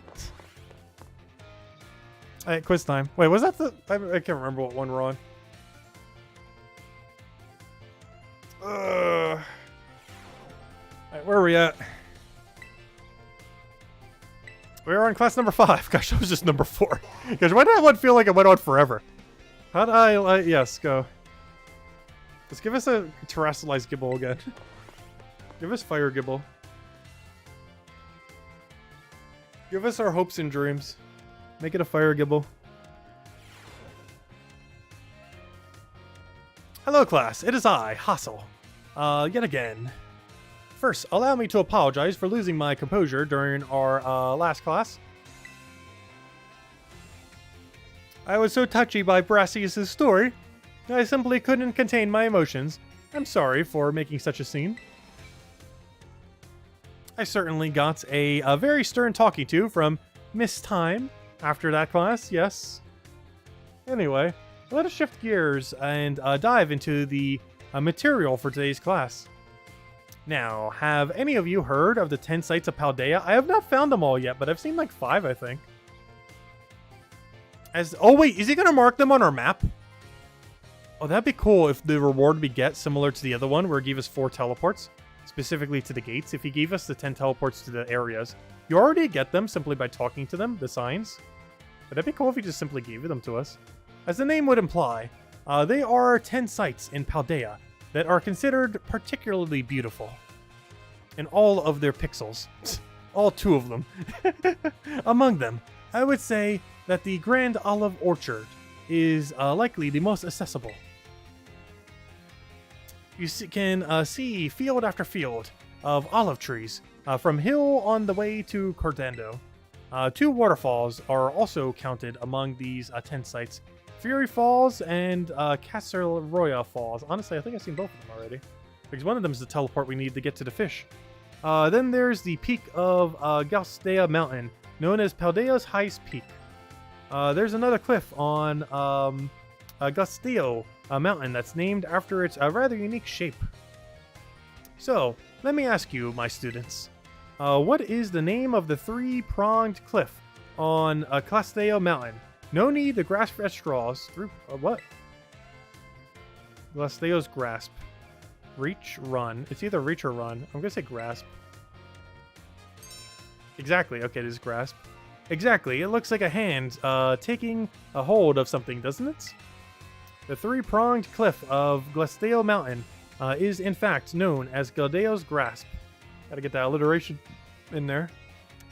Alright, quiz time. Wait, was that the... I can't remember what one we're on. Alright, where are we at? We're on class number 5. Gosh, that was just number 4. Gosh, why did that one feel like it went on forever? How did I... yes, go. Let's give us a terrestrialized Gibble again. Give us Fire Gibble. Give us our hopes and dreams. Make it a Fire Gibble. Hello, class. It is I, Hassel. Yet again. First, allow me to apologize for losing my composure during our last class. I was so touchy by Brassius' story, I simply couldn't contain my emotions. I'm sorry for making such a scene. I certainly got a very stern talking to from Miss Time after that class, yes. Anyway, let us shift gears and dive into the material for today's class. Now, have any of you heard of the 10 sites of Paldea? I have not found them all yet, but I've seen like 5, I think. Oh wait, is he going to mark them on our map? Oh, that'd be cool if the reward we get similar to the other one, where it gave us 4 teleports, specifically to the gates. If he gave us the 10 teleports to the areas, you already get them simply by talking to them, the signs. But that'd be cool if he just simply gave them to us. As the name would imply, they are 10 sites in Paldea that are considered particularly beautiful in all of their pixels. All 2 of them. Among them, I would say that the Grand Olive Orchard is likely the most accessible. You can see field after field of olive trees from hill on the way to Cordando. 2 waterfalls are also counted among these 10 sites. Fury Falls and Casaroya Falls. Honestly, I think I've seen both of them already, because one of them is the teleport we need to get to the fish. Then there's the peak of Gaustea Mountain, known as Paldea's highest peak. There's another cliff on Glasdeo mountain that's named after its rather unique shape. So, let me ask you, my students, what is the name of the three-pronged cliff on Glasdeo mountain? No need to grasp at straws. Through what? Glasdeo's grasp. Reach, run. It's either reach or run. I'm gonna say grasp. Exactly. Okay, it is grasp. Exactly. It looks like a hand taking a hold of something, doesn't it? The three-pronged cliff of Glasdeo mountain is in fact known as Glasdeo's grasp. Gotta get that alliteration in there.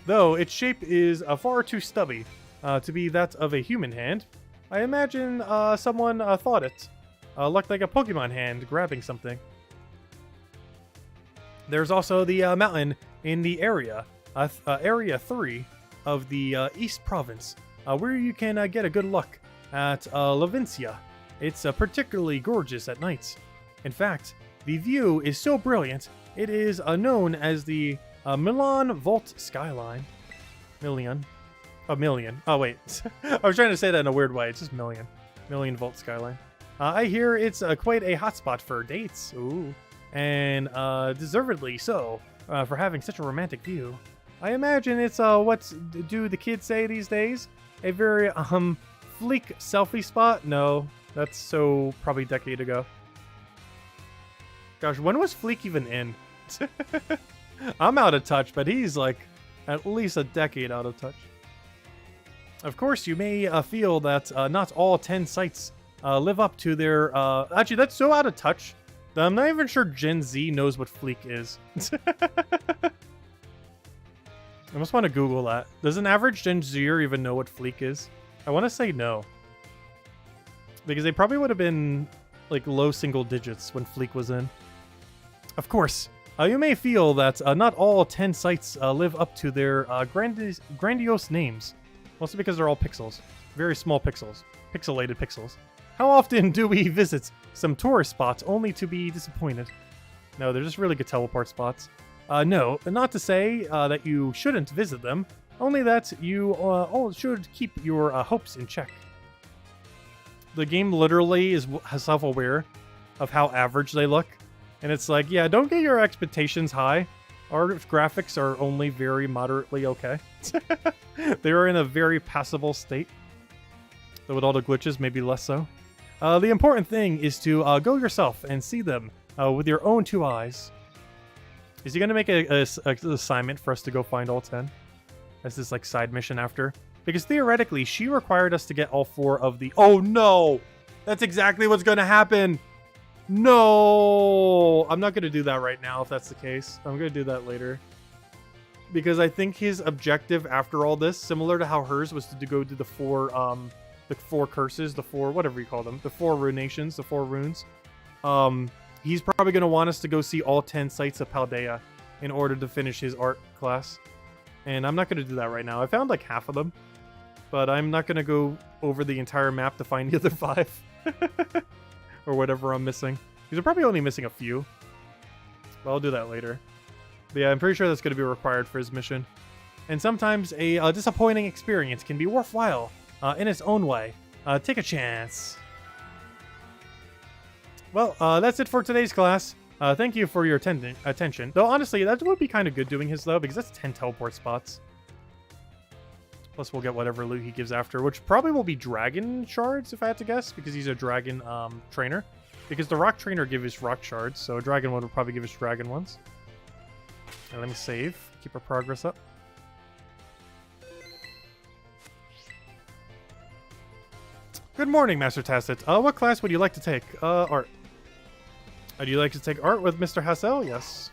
Though its shape is far too stubby to be that of a human hand, I imagine someone thought it looked like a Pokemon hand grabbing something. There's also the mountain in the area, Area 3 of the East Province, where you can get a good look at Levincia. It's particularly gorgeous at night. In fact, the view is so brilliant, it is known as the Milan Vault Skyline. Million. A million. Oh, wait. I was trying to say that in a weird way. It's just million. Million Vault Skyline. I hear it's quite a hotspot for dates. Ooh. And deservedly so, for having such a romantic view. I imagine it's, what do the kids say these days? A very, fleek selfie spot? No, that's so probably a decade ago. Gosh, when was Fleek even in? I'm out of touch, but he's like at least a decade out of touch. Of course, you may feel that not all 10 sites live up to their... Actually, that's so out of touch that I'm not even sure Gen Z knows what Fleek is. I must want to Google that. Does an average Gen Zer even know what Fleek is? I want to say no. Because they probably would have been like low single digits when Fleek was in. Of course, you may feel that not all 10 sites live up to their grandiose names. Mostly because they're all pixels. Very small pixels. Pixelated pixels. How often do we visit some tourist spots only to be disappointed? No, they're just really good teleport spots. No, not to say that you shouldn't visit them, only that you all should keep your hopes in check. The game literally is self-aware of how average they look, and it's like, yeah, don't get your expectations high. Our graphics are only very moderately okay. They are in a very passable state, though with all the glitches, maybe less so. The important thing is to go yourself and see them with your own two eyes. Is he going to make an assignment for us to go find all 10? As this like side mission after? Because theoretically, she required us to get all 4 of the... Oh no! That's exactly what's going to happen! No! I'm not going to do that right now if that's the case. I'm going to do that later. Because I think his objective after all this, similar to how hers was to go do the 4 curses, the 4, whatever you call them, the 4 runations, the 4 runes. He's probably going to want us to go see all 10 sites of Paldea in order to finish his art class. And I'm not going to do that right now. I found like half of them. But I'm not going to go over the entire map to find the other 5. Or whatever I'm missing. Because I'm probably only missing a few. But I'll do that later. But yeah, I'm pretty sure that's going to be required for his mission. And sometimes a disappointing experience can be worthwhile in its own way. Take a chance. Well, that's it for today's class. Thank you for your attention. Though, honestly, that would be kind of good doing his, though, because that's 10 teleport spots. Plus, we'll get whatever loot he gives after, which probably will be dragon shards, if I had to guess, because he's a dragon trainer. Because the rock trainer gives us rock shards, so a dragon one will probably give us dragon ones. Right, let me save. Keep our progress up. Good morning, Master Tacit. What class would you like to take? Art. Would you like to take art with Mr. Hassel? Yes.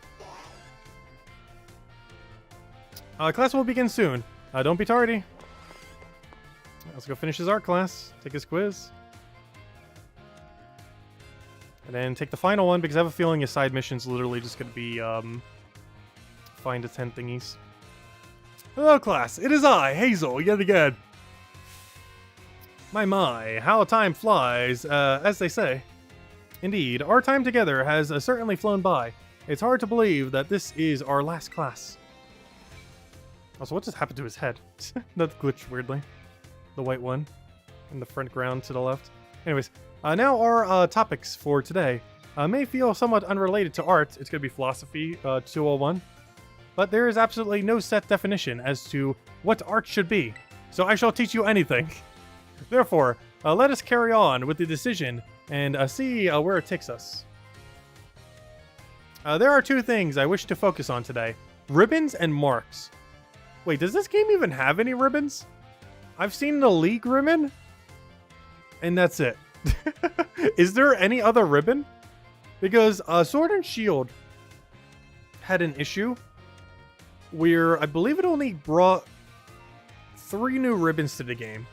Class will begin soon. Don't be tardy. Let's go finish his art class. Take his quiz. And then take the final one, because I have a feeling his side mission's literally just going to be, find the 10 thingies. Hello, class. It is I, Hazel, yet again. My, how time flies, as they say. Indeed, our time together has certainly flown by. It's hard to believe that this is our last class. Also, what just happened to his head? That glitched weirdly. The white one in the front ground to the left. Anyways, now our topics for today may feel somewhat unrelated to art. It's going to be philosophy 201. But there is absolutely no set definition as to what art should be. So I shall teach you anything. Therefore, let us carry on with the decision and see where it takes us. There are two things I wish to focus on today. Ribbons and marks. Wait, does this game even have any ribbons? I've seen the League ribbon, and that's it. Is there any other ribbon? Because Sword and Shield had an issue where I believe it only brought 3 new ribbons to the game.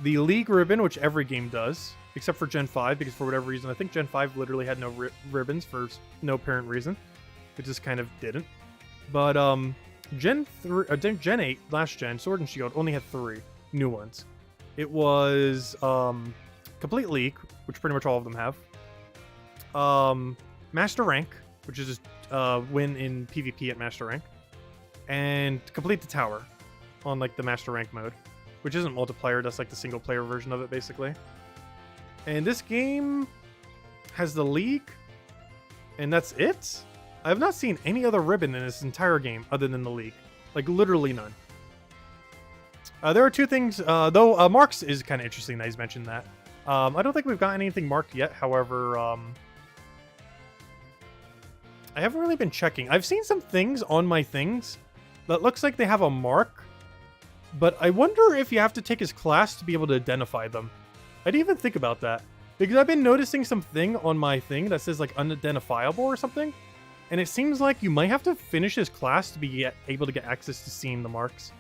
The League ribbon, which every game does, except for Gen 5, because for whatever reason, I think Gen 5 literally had no ribbons for no apparent reason. It just kind of didn't. But Gen 8, last gen, Sword and Shield, only had 3 new ones. It was Complete League, which pretty much all of them have. Master Rank, which is just win in PvP at Master Rank. And Complete the Tower on like the Master Rank mode, which isn't multiplayer, that's like the single player version of it basically. And this game has the League, and that's it? I have not seen any other ribbon in this entire game other than the League. Like, literally none. There are 2 things, though marks is kind of interesting that he's mentioned that. I don't think we've got anything marked yet, however, I haven't really been checking. I've seen some things on my things that looks like they have a mark, but I wonder if you have to take his class to be able to identify them. I didn't even think about that, because I've been noticing something on my thing that says like unidentifiable or something, and it seems like you might have to finish his class to be able to get access to seeing the marks.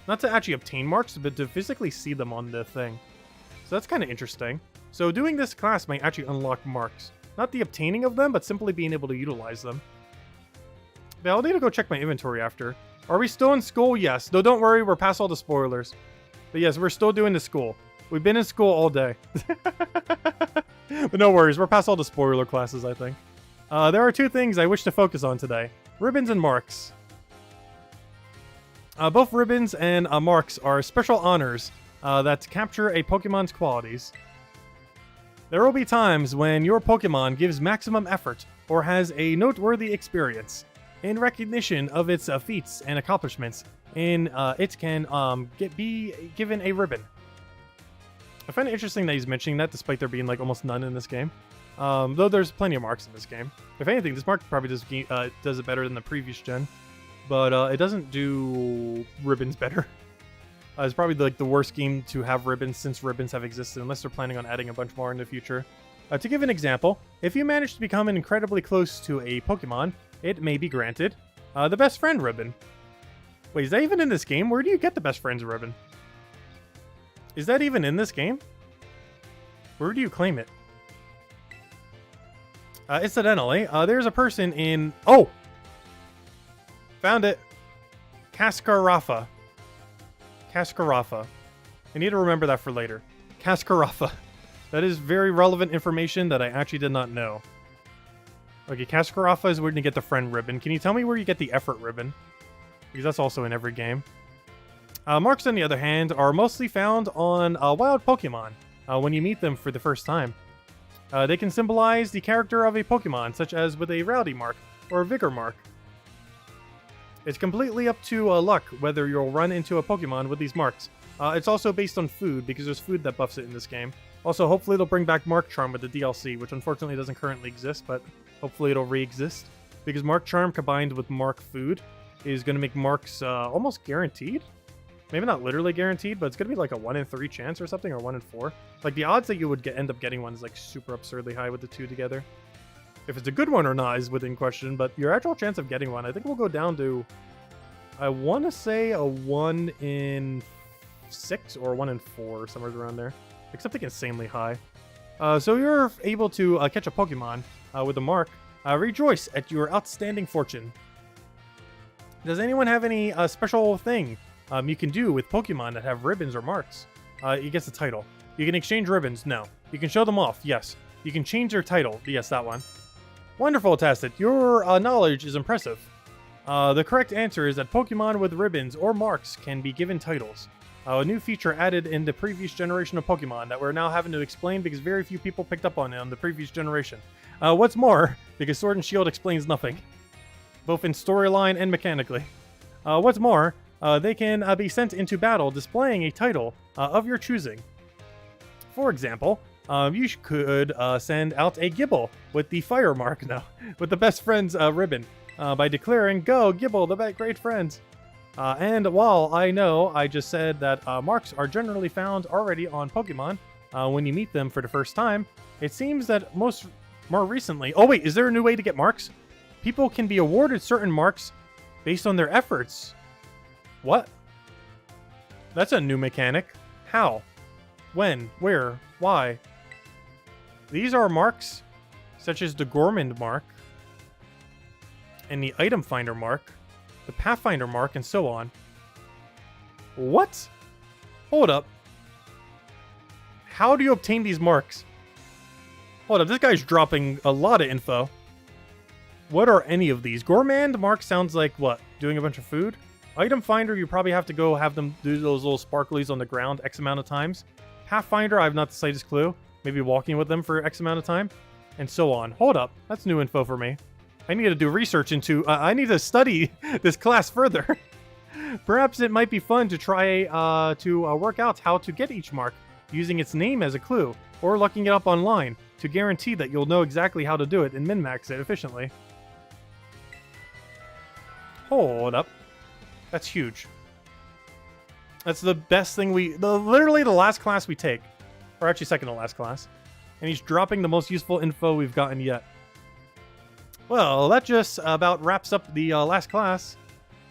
Not to actually obtain marks, but to physically see them on the thing. So that's kind of interesting. So doing this class might actually unlock marks. Not the obtaining of them, but simply being able to utilize them. But I'll need to go check my inventory after. Are we still in school? Yes. No, don't worry, we're past all the spoilers. But yes, we're still doing the school. We've been in school all day. But no worries, we're past all the spoiler classes, I think. There are 2 things I wish to focus on today. Ribbons and marks. Both ribbons and marks are special honors that capture a Pokemon's qualities. There will be times when your Pokemon gives maximum effort or has a noteworthy experience. In recognition of its feats and accomplishments, and it can be given a ribbon. I find it interesting that he's mentioning that, despite there being like almost none in this game. Though there's plenty of marks in this game. If anything, this mark probably does it better than the previous gen, but it doesn't do ribbons better. It's probably like the worst game to have ribbons since ribbons have existed, unless they're planning on adding a bunch more in the future. To give an example, if you manage to become incredibly close to a Pokemon, it may be granted the Best Friend ribbon. Wait, is that even in this game? Where do you get the Best Friends ribbon? Is that even in this game? Where do you claim it? Incidentally, there's a person in... Oh! Found it! Cascarafa. Cascarafa. I need to remember that for later. Cascarafa. That is very relevant information that I actually did not know. Okay, Cascarafa is where you get the friend ribbon. Can you tell me where you get the effort ribbon? Because that's also in every game. Marks, on the other hand, are mostly found on wild Pokemon when you meet them for the first time. They can symbolize the character of a Pokemon, such as with a Rowdy mark or a Vigor mark. It's completely up to luck whether you'll run into a Pokemon with these marks. It's also based on food, because there's food that buffs it in this game. Also, hopefully they'll bring back Mark Charm with the DLC, which unfortunately doesn't currently exist, but hopefully it'll re-exist. Because Mark Charm combined with Mark Food is going to make Marks almost guaranteed. Maybe not literally guaranteed, but it's going to be like a 1 in 3 chance or something, or 1 in 4. Like, the odds that you would end up getting one is like super absurdly high with the 2 together. If it's a good one or not is within question, but your actual chance of getting one, I think will go down to, I want to say a 1 in 6 or 1 in 4, somewhere around there. Like something insanely high. So you're able to catch a Pokemon with a mark. Rejoice at your outstanding fortune. Does anyone have any special thing you can do with Pokemon that have ribbons or marks? He gets a title. You can exchange ribbons. No. You can show them off. Yes. You can change their title. Yes, that one. Wonderful, Tasset. Your knowledge is impressive. The correct answer is that Pokemon with ribbons or marks can be given titles. A new feature added in the previous generation of Pokemon that we're now having to explain because very few people picked up on it on the previous generation. What's more, because Sword and Shield explains nothing, both in storyline and mechanically. What's more, they can be sent into battle displaying a title of your choosing. For example, you could send out a Gibble with the fire mark now, with the best friends ribbon, by declaring, "Go, Gibble, the great friends." And while I know I just said that marks are generally found already on Pokemon when you meet them for the first time, it seems that more recently... Oh wait, is there a new way to get marks? People can be awarded certain marks based on their efforts. What? That's a new mechanic. How? When? Where? Why? These are marks such as the Gourmand mark and the Item Finder mark, the Pathfinder mark, and so on. What? Hold up. How do you obtain these marks? Hold up, this guy's dropping a lot of info. What are any of these? Gourmand mark sounds like what? Doing a bunch of food? Item Finder, you probably have to go have them do those little sparklies on the ground X amount of times. Pathfinder, I have not the slightest clue. Maybe walking with them for X amount of time. And so on. Hold up, that's new info for me. I need to do research into... I need to study this class further. Perhaps it might be fun to try to work out how to get each mark, using its name as a clue, or looking it up online, to guarantee that you'll know exactly how to do it and min-max it efficiently. Hold up. That's huge. That's the best thing literally the last class we take. Or actually second to last class. And he's dropping the most useful info we've gotten yet. Well, that just about wraps up the last class.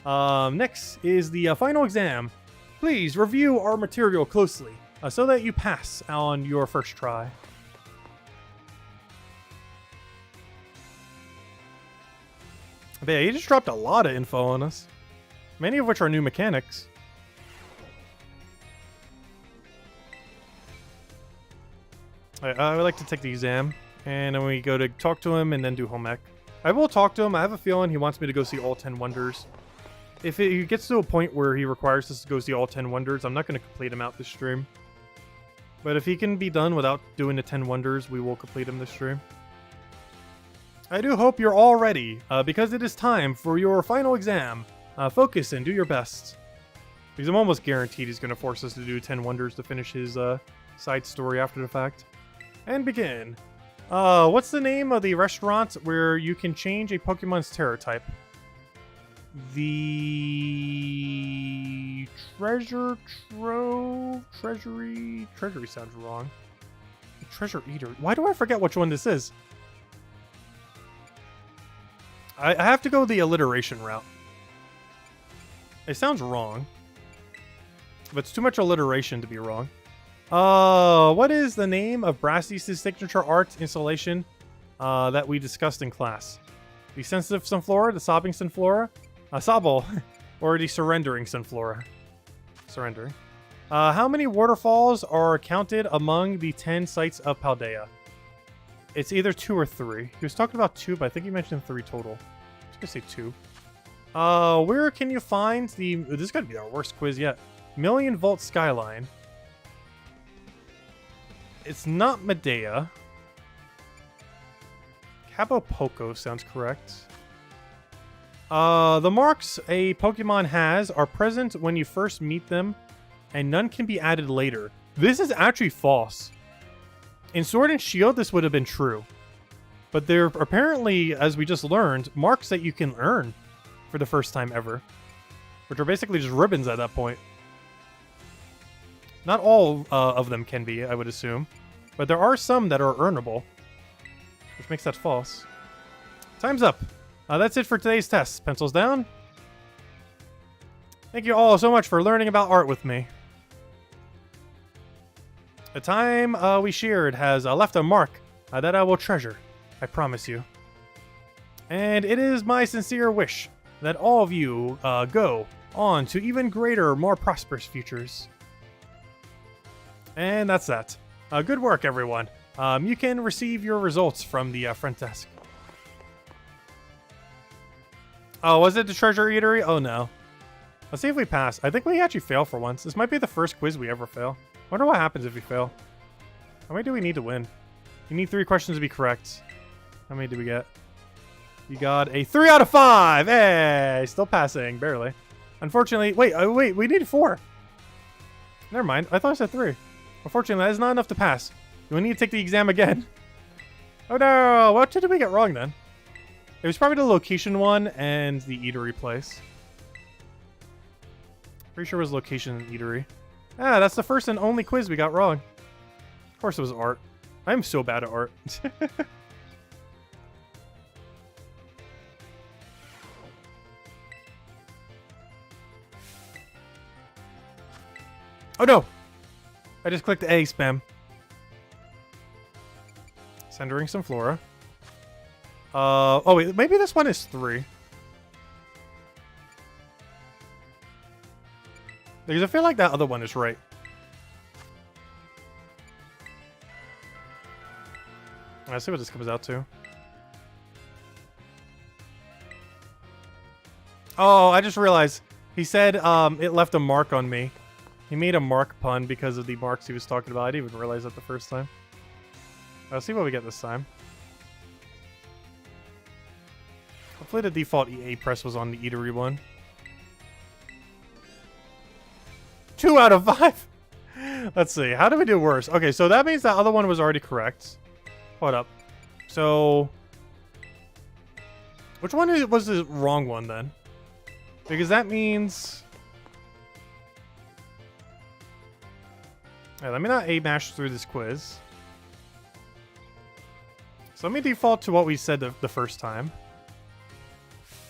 Next is the final exam. Please review our material closely so that you pass on your first try. But yeah, he just dropped a lot of info on us. Many of which are new mechanics. I would like to take the exam. And then we go to talk to him and then do home ec. I will talk to him. I have a feeling he wants me to go see all 10 Wonders. If it gets to a point where he requires us to go see all 10 Wonders, I'm not going to complete him out this stream. But if he can be done without doing the 10 Wonders, we will complete him this stream. I do hope you're all ready, because it is time for your final exam. Focus and do your best. Because I'm almost guaranteed he's going to force us to do 10 Wonders to finish his side story after the fact. And begin. What's the name of the restaurant where you can change a Pokemon's Terror type? The... Treasure Trove? Treasury? Treasury sounds wrong. The Treasure Eater. Why do I forget which one this is? I have to go the alliteration route. It sounds wrong. But it's too much alliteration to be wrong. What is the name of Brassy's signature art installation that we discussed in class? The Sensitive Sunflora, the Sobbing Sunflora, Sobble, or the Surrendering Sunflora? Surrendering. How many waterfalls are counted among the 10 sites of Paldea? It's either 2 or 3. He was talking about 2, but I think he mentioned 3 total. I was gonna say 2. Where can you find the... This is gonna be our worst quiz yet. Million Volt Skyline. It's not Medea. Cabo Poco sounds correct. The marks a Pokemon has are present when you first meet them, and none can be added later. This is actually false. In Sword and Shield, this would have been true. But there are apparently, as we just learned, marks that you can earn for the first time ever. Which are basically just ribbons at that point. Not all of them can be, I would assume. But there are some that are earnable. Which makes that false. Time's up. That's it for today's test. Pencils down. Thank you all so much for learning about art with me. The time we shared has left a mark that I will treasure. I promise you. And it is my sincere wish that all of you go on to even greater, more prosperous futures. And that's that. Good work, everyone. You can receive your results from the front desk. Oh, was it the Treasure Eatery? Oh, no. Let's see if we pass. I think we actually fail for once. This might be the first quiz we ever fail. Wonder what happens if we fail. How many do we need to win? You need 3 questions to be correct. How many did we get? You got a 3 out of 5. Hey, still passing, barely. Unfortunately, wait, we need 4. Never mind. I thought I said 3. Unfortunately, that is not enough to pass. We need to take the exam again. Oh no! What did we get wrong then? It was probably the location one and the eatery place. Pretty sure it was location and eatery. Ah, that's the first and only quiz we got wrong. Of course it was art. I'm so bad at art. Oh no! I just clicked A spam. Centering some flora. Oh wait, maybe this one is 3. Because I feel like that other one is right. Let's see what this comes out to. Oh, I just realized. He said it left a mark on me. He made a mark pun because of the marks he was talking about. I didn't even realize that the first time. Let's see what we get this time. Hopefully the default EA press was on the eatery one. 2 out of 5. Let's see. How did we do worse? Okay, so that means that other one was already correct. Hold up. So, which one was the wrong one then? Because that means... Alright, let me not A-mash through this quiz. So let me default to what we said the first time.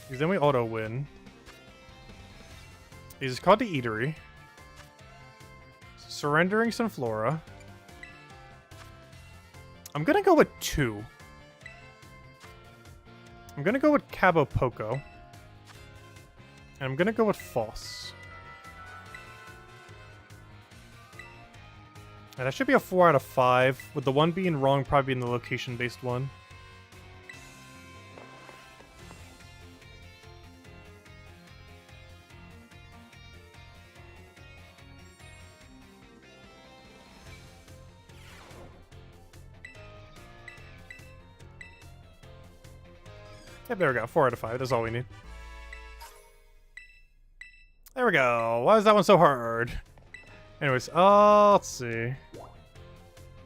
Because then we auto-win. It's called the eatery. Surrendering some flora. I'm gonna go with 2. I'm gonna go with Cabo Poco. And I'm gonna go with false. And that should be a 4 out of 5, with the one being wrong probably being the location-based one. Yep, there we go. 4 out of 5. That's all we need. There we go. Why is that one so hard? Anyways, let's see.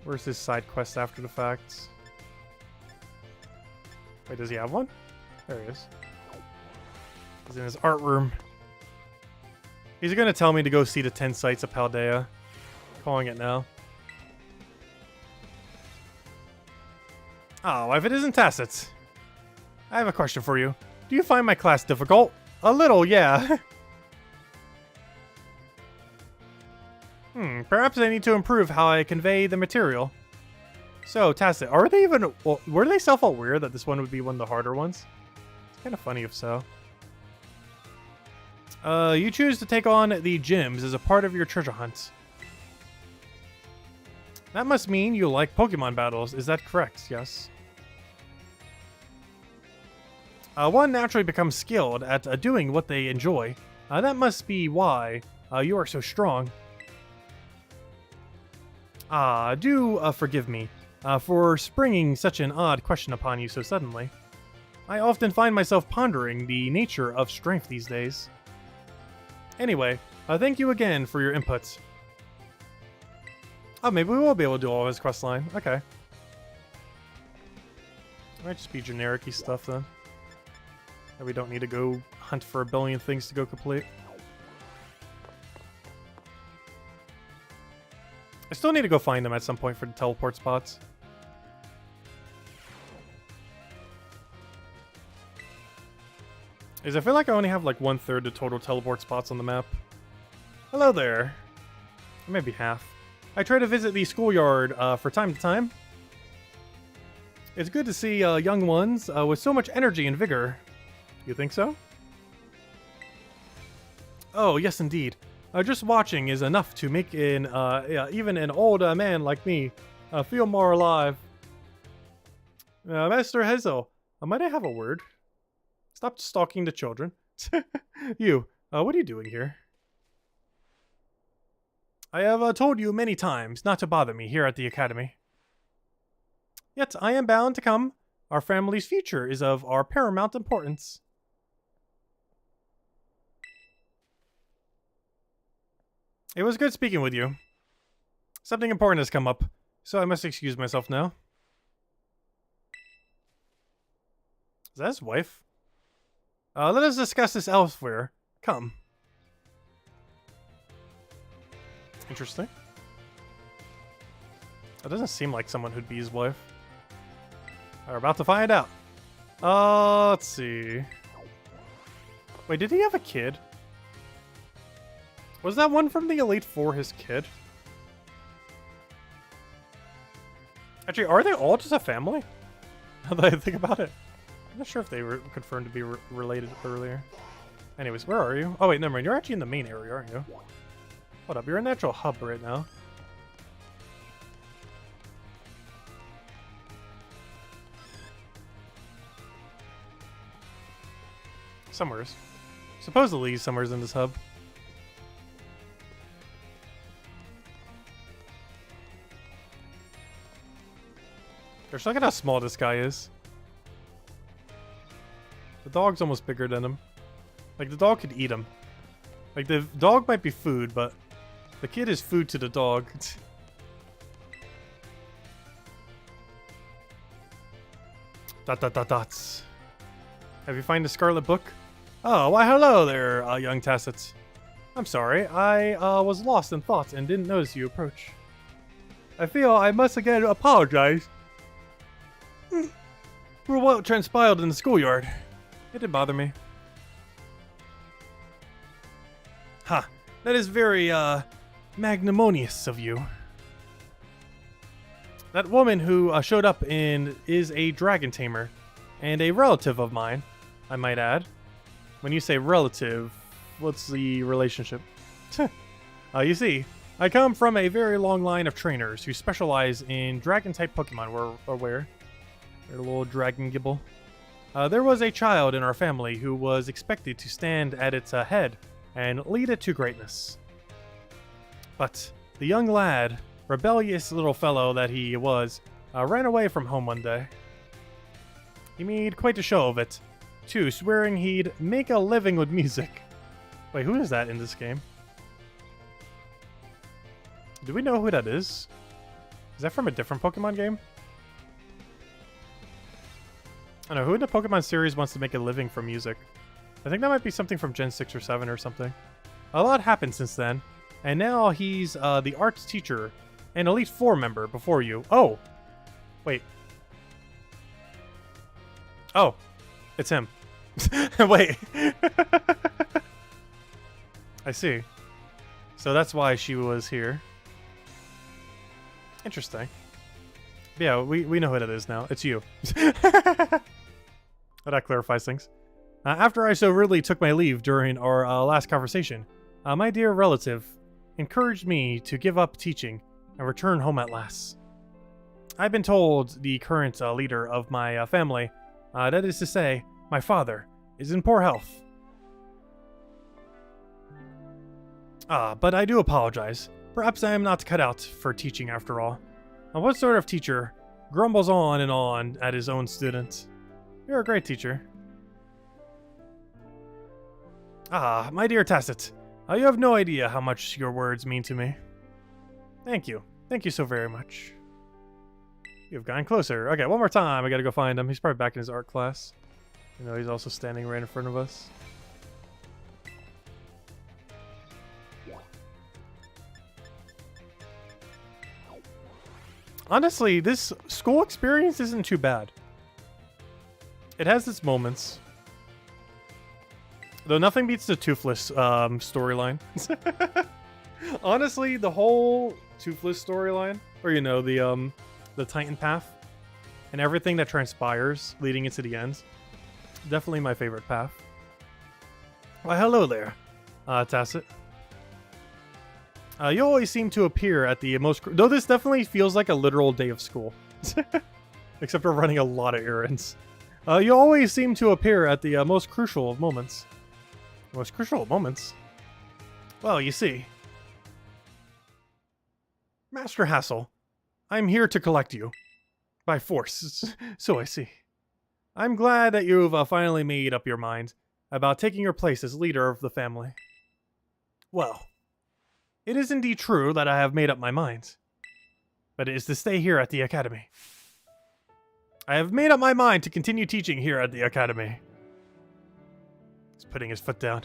Where's his side quest after the fact? Wait, does he have one? There he is. He's in his art room. He's gonna tell me to go see the 10 sites of Paldea. Calling it now. Oh, if it isn't Tacit. I have a question for you. Do you find my class difficult? A little, yeah. Perhaps I need to improve how I convey the material. So, Tacit, are they even... Well, were they self-aware that this one would be one of the harder ones? It's kind of funny if so. You choose to take on the gyms as a part of your treasure hunt. That must mean you like Pokemon battles. Is that correct? Yes. One naturally becomes skilled at doing what they enjoy. That must be why you are so strong. Do forgive me for springing such an odd question upon you so suddenly. I often find myself pondering the nature of strength these days. Anyway, thank you again for your inputs. Oh, maybe we will be able to do all of his quest line. Okay. Might just be generic-y stuff then. That we don't need to go hunt for a billion things to go complete. I still need to go find them at some point for the teleport spots. I feel like I only have like 1/3 the total teleport spots on the map. Hello there. Or maybe half. I try to visit the schoolyard for time to time. It's good to see young ones with so much energy and vigor. You think so? Oh, yes indeed. Just watching is enough to make even an old man like me feel more alive. Master Hezo, might I have a word? Stop stalking the children. You, What are you doing here? I have told you many times not to bother me here at the academy. Yet I am bound to come. Our family's future is of our paramount importance. It was good speaking with you. Something important has come up, so I must excuse myself now. Is that his wife? Let us discuss this elsewhere. Come. Interesting. That doesn't seem like someone who'd be his wife. We're about to find out. Let's see. Wait, did he have a kid? Was that one from the Elite Four his kid? Actually, are they all just a family? Now that I think about it. I'm not sure if they were confirmed to be related earlier. Anyways, where are you? Oh wait, never mind. You're actually in the main area, aren't you? Hold up, you're in the actual hub right now. Somewheres. Supposedly somewhere's in this hub. Gosh, look at how small this guy is. The dog's almost bigger than him. Like, the dog could eat him. Like, the dog might be food, but the kid is food to the dog. Dots. Have you found the Scarlet Book? Oh, why hello there, young Tacit. I'm sorry, I was lost in thought and didn't notice you approach. I feel I must again apologize for what transpired in the schoolyard. It didn't bother me. Ha, that is very, magnanimous of you. That woman who showed up is a dragon tamer, and a relative of mine, I might add. When you say relative, what's the relationship? You see, I come from a very long line of trainers who specialize in dragon-type Pokemon. We're aware. They're a little dragon gibble. There was a child in our family who was expected to stand at its head and lead it to greatness. But the young lad, rebellious little fellow that he was, ran away from home one day. He made quite a show of it, too, swearing he'd make a living with music. Wait, who is that in this game? Do we know who that is? Is that from a different Pokemon game? I don't know, who in the Pokemon series wants to make a living from music? I think that might be something from Gen 6 or 7 or something. A lot happened since then, and now he's the arts teacher, an Elite Four member before you. Oh! Wait. Oh. It's him. Wait. I see. So that's why she was here. Interesting. Yeah, we know who that is now. It's you. Well, that clarifies things. After I so rudely took my leave during our last conversation, my dear relative encouraged me to give up teaching and return home at last. I've been told the current leader of my family, that is to say, my father, is in poor health. But I do apologize. Perhaps I am not cut out for teaching after all. What sort of teacher grumbles on and on at his own students? You're a great teacher. My dear Tacit, you have no idea how much your words mean to me. Thank you. Thank you so very much. You've gotten closer. Okay, one more time. I gotta go find him. He's probably back in his art class. You know, he's also standing right in front of us. Honestly, this school experience isn't too bad. It has its moments. Though nothing beats the Toothless storyline. Honestly, the whole Toothless storyline, or you know, the Titan path, and everything that transpires leading into the end, definitely my favorite path. Why, hello there, Tacit. You always seem to appear at the most... Though this definitely feels like a literal day of school. Except for running a lot of errands. You always seem to appear at the most crucial of moments. Most crucial moments. Well, you see. Master Hassel, I'm here to collect you. By force, so I see. I'm glad that you've finally made up your mind about taking your place as leader of the family. Well, it is indeed true that I have made up my mind, but it is to stay here at the academy. I have made up my mind to continue teaching here at the academy. He's putting his foot down.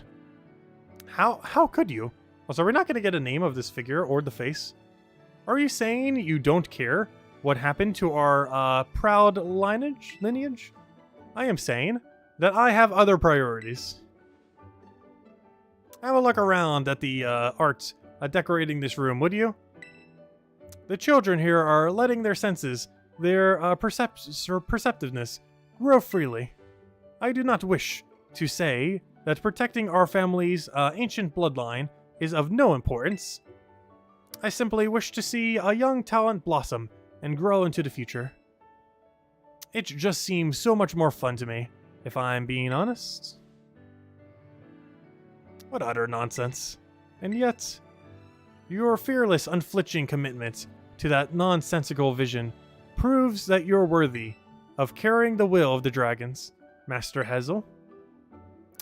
How could you? Also, we're not going to get a name of this figure or the face. Are you saying you don't care what happened to our proud lineage? I am saying that I have other priorities. Have a look around at the art decorating this room, would you? The children here are letting their senses, their perceptiveness, grow freely. I do not wish to say that protecting our family's ancient bloodline is of no importance. I simply wish to see a young talent blossom and grow into the future. It just seems so much more fun to me, if I'm being honest. What utter nonsense. And yet, your fearless, unflinching commitment to that nonsensical vision proves that you're worthy of carrying the will of the dragons, Master Hazel.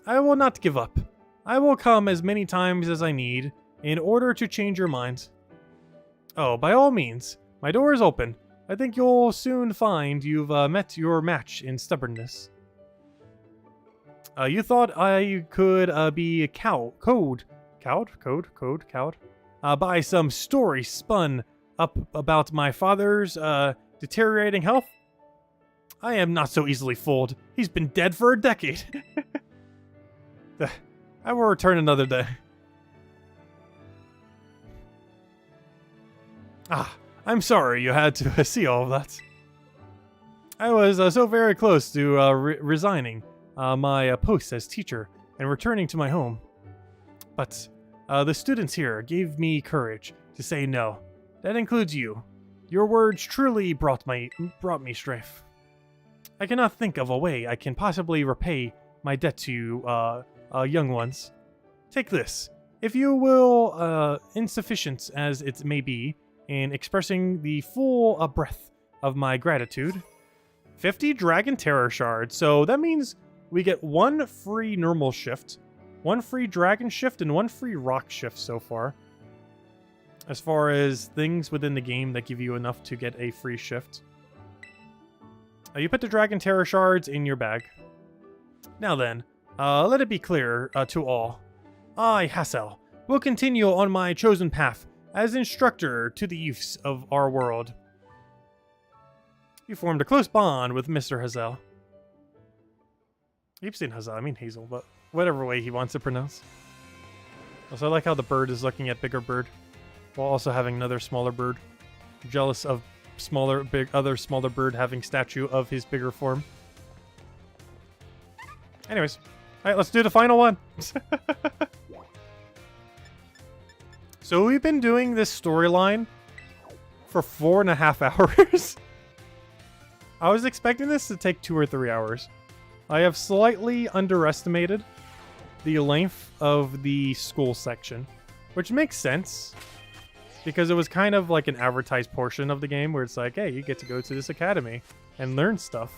I will not give up. I will come as many times as I need in order to change your mind. Oh, by all means, my door is open. I think you'll soon find you've met your match in stubbornness. You thought I could be cowed by some story spun up about my father's deteriorating health? I am not so easily fooled. He's been dead for a decade. I will return another day. I'm sorry you had to see all of that. I was so very close to resigning my post as teacher and returning to my home. But the students here gave me courage to say no. That includes you. Your words truly brought me strength. I cannot think of a way I can possibly repay my debt to you, young ones. Take this. If you will, insufficient as it may be, in expressing the full breadth of my gratitude. 50 Dragon Terror Shards, so that means we get 1 free normal shift, 1 free Dragon shift, and 1 free Rock shift so far. As far as things within the game that give you enough to get a free shift. You put the Dragon Terror Shards in your bag. Now then, let it be clear to all. I, Hassel, will continue on my chosen path as instructor to the youths of our world. You formed a close bond with Mr. Hazel. I keep saying Hazel, I mean Hazel, but whatever way he wants to pronounce. Also, I like how the bird is looking at bigger bird, while also having another smaller bird. I'm jealous of other smaller bird having statue of his bigger form. Anyways, alright, let's do the final one. So we've been doing this storyline for 4.5 hours. I was expecting this to take 2 or 3 hours. I have slightly underestimated the length of the school section, which makes sense because it was kind of like an advertised portion of the game where it's like, hey, you get to go to this academy and learn stuff.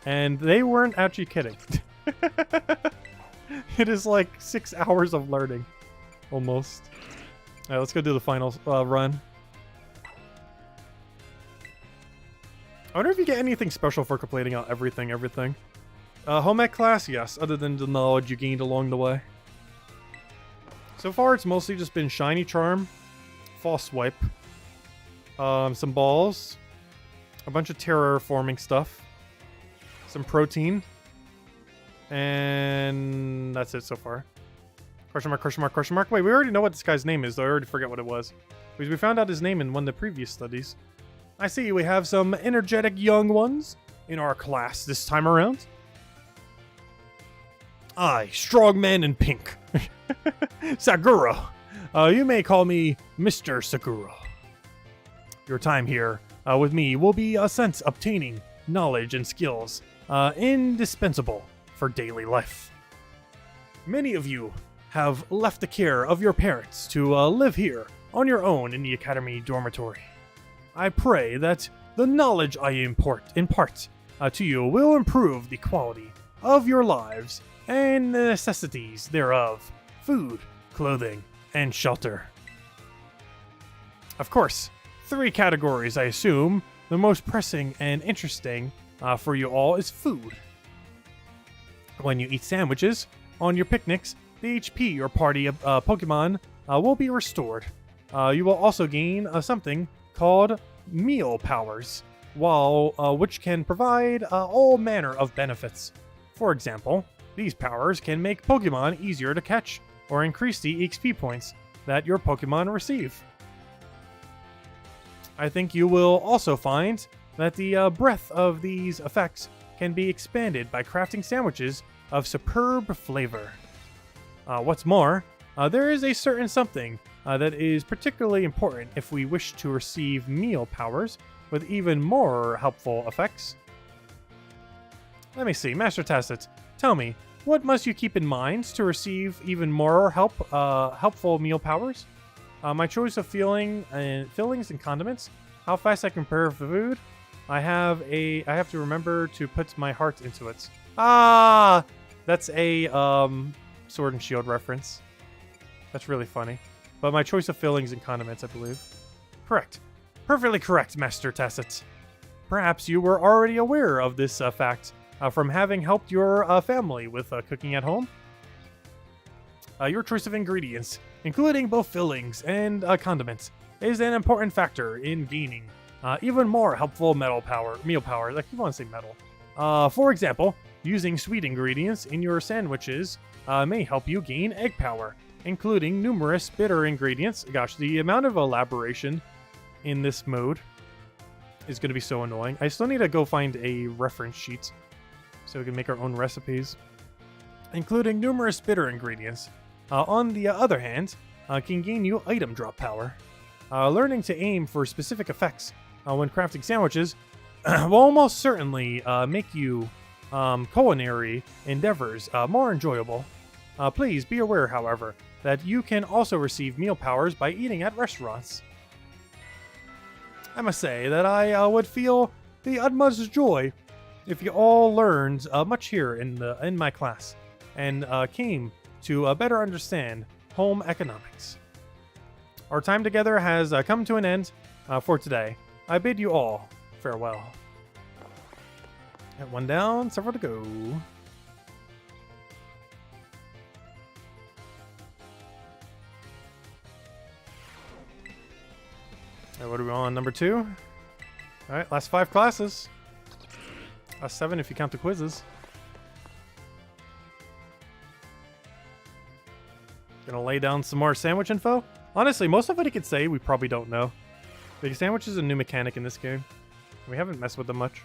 And they weren't actually kidding. It is like 6 hours of learning, almost. Alright, let's go do the final run. I wonder if you get anything special for completing out everything. Home ec class, yes, other than the knowledge you gained along the way. So far, it's mostly just been Shiny Charm, False Swipe, some balls, a bunch of terraforming stuff, some protein, and that's it so far. Question mark, question mark, question mark. Wait, we already know what this guy's name is, though I already forget what it was. Because we found out his name in one of the previous studies. I see we have some energetic young ones in our class this time around. I, strong man in pink. Saguro. You may call me Mr. Saguro. Your time here with me will be a sense obtaining knowledge and skills indispensable for daily life. Many of you have left the care of your parents to live here on your own in the Academy dormitory. I pray that the knowledge I impart to you will improve the quality of your lives and the necessities thereof: food, clothing, and shelter. Of course, 3 categories I assume the most pressing and interesting for you all is food. When you eat sandwiches on your picnics, the HP your party of Pokemon will be restored. You will also gain something called meal powers, which can provide all manner of benefits. For example, these powers can make Pokemon easier to catch or increase the EXP points that your Pokemon receive. I think you will also find that the breadth of these effects can be expanded by crafting sandwiches of superb flavor. What's more, there is a certain something that is particularly important if we wish to receive meal powers with even more helpful effects. Let me see, Master Tacit, tell me, what must you keep in mind to receive even more helpful meal powers? My choice of fillings and condiments, how fast I can prepare food. I have to remember to put my heart into it. Ah, that's a Sword and Shield reference. That's really funny. But my choice of fillings and condiments, I believe. Correct. Perfectly correct, Master Tacit. Perhaps you were already aware of this fact from having helped your family with cooking at home. Your choice of ingredients, including both fillings and condiments, is an important factor in gaining even more helpful meal powers. I keep wanting to say metal. For example, using sweet ingredients in your sandwiches may help you gain egg power, including numerous bitter ingredients. Gosh, the amount of elaboration in this mode is going to be so annoying. I still need to go find a reference sheet so we can make our own recipes, including numerous bitter ingredients. On the other hand, can gain you item drop power. Learning to aim for specific effects when crafting sandwiches will almost certainly make you culinary endeavors more enjoyable. Please be aware, however, that you can also receive meal powers by eating at restaurants. I must say that I would feel the utmost joy if you all learned much here in my class and came to better understand home economics. Our time together has come to an end for today. I bid you all farewell. Got one down, several to go. What are we on? Number 2? Alright, last 5 classes. Last 7 if you count the quizzes. Gonna lay down some more sandwich info. Honestly, most of what I could say we probably don't know. Because sandwich is a new mechanic in this game. We haven't messed with them much.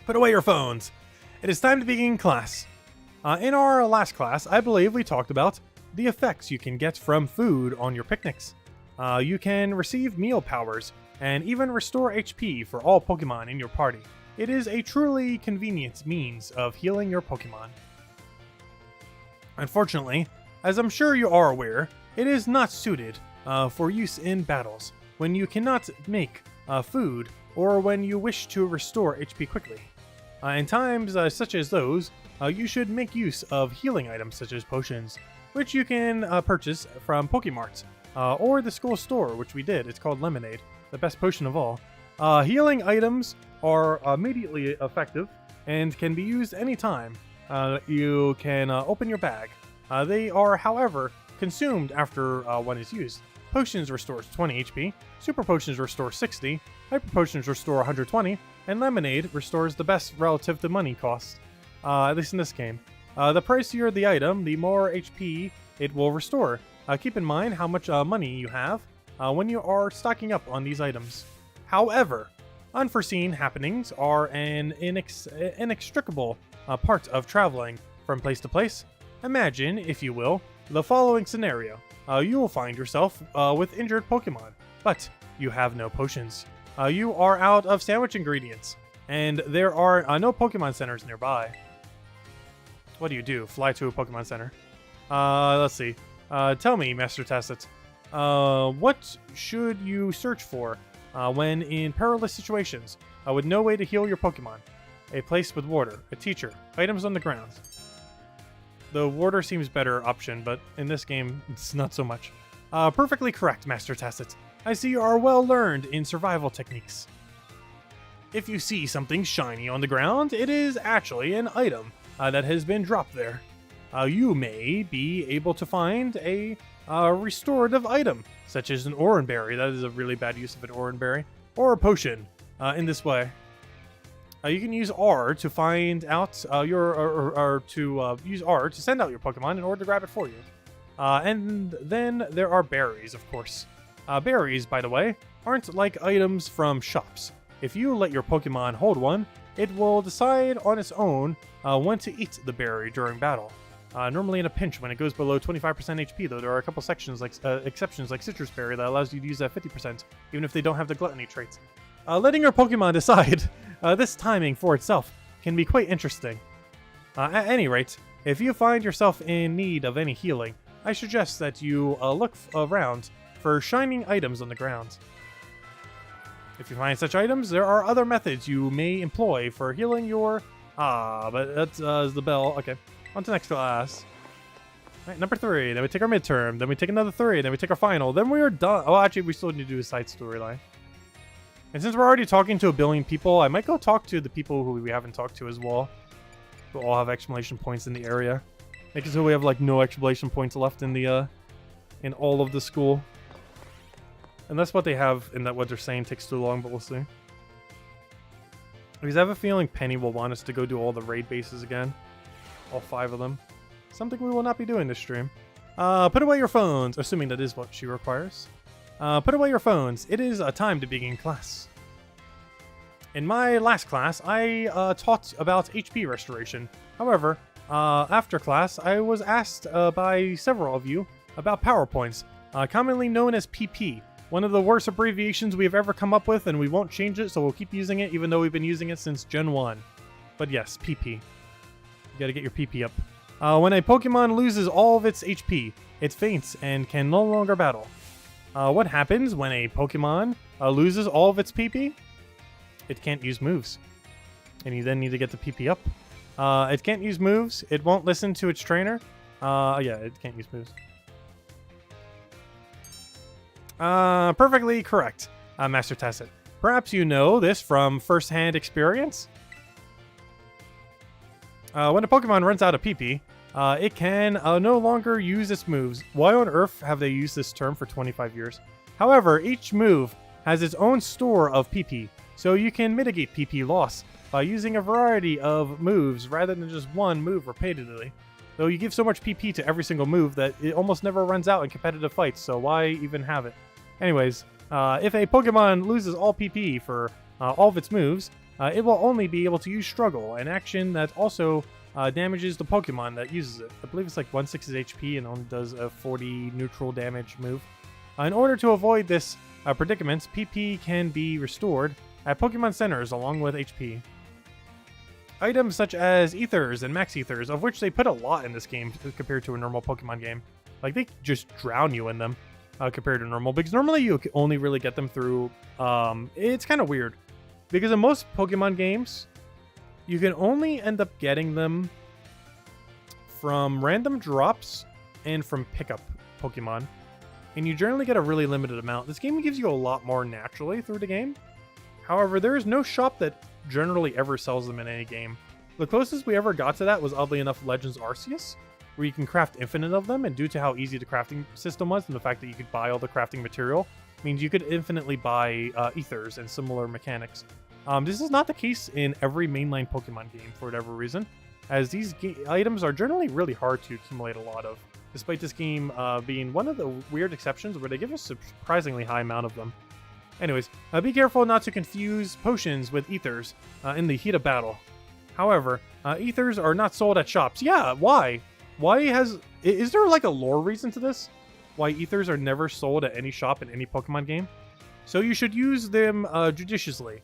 Put away your phones. It is time to begin class. In our last class, I believe we talked about the effects you can get from food on your picnics. You can receive meal powers and even restore HP for all Pokemon in your party. It is a truly convenient means of healing your Pokemon. Unfortunately, as I'm sure you are aware, it is not suited for use in battles when you cannot make food or when you wish to restore HP quickly. In times such as those, you should make use of healing items such as potions, which you can purchase from Pokemart, or the school store, which we did. It's called Lemonade, the best potion of all. Healing items are immediately effective and can be used anytime. You can open your bag. They are, however, consumed after one is used. Potions restores 20 HP, Super Potions restore 60, Hyper Potions restore 120, and Lemonade restores the best relative to money cost, at least in this game. The pricier the item, the more HP it will restore. Keep in mind how much money you have when you are stocking up on these items. However, unforeseen happenings are an inextricable part of traveling from place to place. Imagine, if you will, the following scenario. You will find yourself with injured Pokemon, but you have no potions. You are out of sandwich ingredients, and there are no Pokemon centers nearby. What do? Fly to a Pokemon center. Let's see. Tell me, Master Tacit, what should you search for when in perilous situations with no way to heal your Pokemon? A place with water, a teacher, items on the ground. The water seems better option, but in this game, it's not so much. Perfectly correct, Master Tacit. I see you are well learned in survival techniques. If you see something shiny on the ground, it is actually an item that has been dropped there. You may be able to find a restorative item, such as an Oran Berry. That is a really bad use of an Oran Berry. Or a potion in this way. You can use R to find out use R to send out your Pokemon in order to grab it for you. And then there are berries, of course. Berries, by the way, aren't like items from shops. If you let your Pokemon hold one, it will decide on its own when to eat the berry during battle. Normally in a pinch when it goes below 25% HP, though there are a couple sections like exceptions like Citrus Berry that allows you to use that 50%, even if they don't have the gluttony traits. Letting your Pokemon decide this timing for itself can be quite interesting. At any rate, if you find yourself in need of any healing, I suggest that you look around for shining items on the ground. If you find such items, there are other methods you may employ for healing your... but that's the bell. Okay, on to next class. All right, number 3, then we take our midterm, then we take another 3, then we take our final, then we are done. Oh, actually, we still need to do a side storyline. And since we're already talking to a billion people, I might go talk to the people who we haven't talked to as well, who all have exclamation points in the area. Make it so we have like no exclamation points left in the in all of the school. Unless what they have in that what they're saying takes too long, but we'll see. Because I have a feeling Penny will want us to go do all the raid bases again. All 5 of them. Something we will not be doing this stream. Put away your phones, assuming that is what she requires. Put away your phones. It is time to begin class. In my last class, I taught about HP restoration. However, after class, I was asked by several of you about PowerPoints, commonly known as PP. One of the worst abbreviations we have ever come up with, and we won't change it, so we'll keep using it, even though we've been using it since Gen 1. But yes, PP. You gotta get your PP up. When a Pokemon loses all of its HP, it faints and can no longer battle. What happens when a Pokemon loses all of its PP? It can't use moves. And you then need to get the PP up. It can't use moves. It won't listen to its trainer. Yeah, it can't use moves. Perfectly correct, Master Tacit. Perhaps you know this from first-hand experience. When a Pokemon runs out of PP, it can no longer use its moves. Why on earth have they used this term for 25 years? However, each move has its own store of PP, so you can mitigate PP loss by using a variety of moves rather than just one move repeatedly. Though you give so much PP to every single move that it almost never runs out in competitive fights, so why even have it? Anyways, if a Pokemon loses all PP for all of its moves, it will only be able to use Struggle, an action that also damages the Pokemon that uses it. I believe it's like 1/6 HP and only does a 40 neutral damage move. In order to avoid this predicament, PP can be restored at Pokemon Centers along with HP. Items such as Ethers and Max Ethers, of which they put a lot in this game compared to a normal Pokemon game. Like, they just drown you in them compared to normal, because normally you only really get them through... it's kind of weird, because in most Pokemon games, you can only end up getting them from random drops and from pickup Pokemon. And you generally get a really limited amount. This game gives you a lot more naturally through the game. However, there is no shop that generally ever sells them in any game. The closest we ever got to that was, oddly enough, Legends Arceus, where you can craft infinite of them, and due to how easy the crafting system was and the fact that you could buy all the crafting material, means you could infinitely buy Ethers and similar mechanics. This is not the case in every mainline Pokemon game for whatever reason, as these items are generally really hard to accumulate a lot of, despite this game being one of the weird exceptions where they give us a surprisingly high amount of them. Anyways, be careful not to confuse potions with Ethers in the heat of battle. However, Ethers are not sold at shops. Yeah, why? Why is there like a lore reason to this? Why ethers are never sold at any shop in any Pokemon game? So you should use them judiciously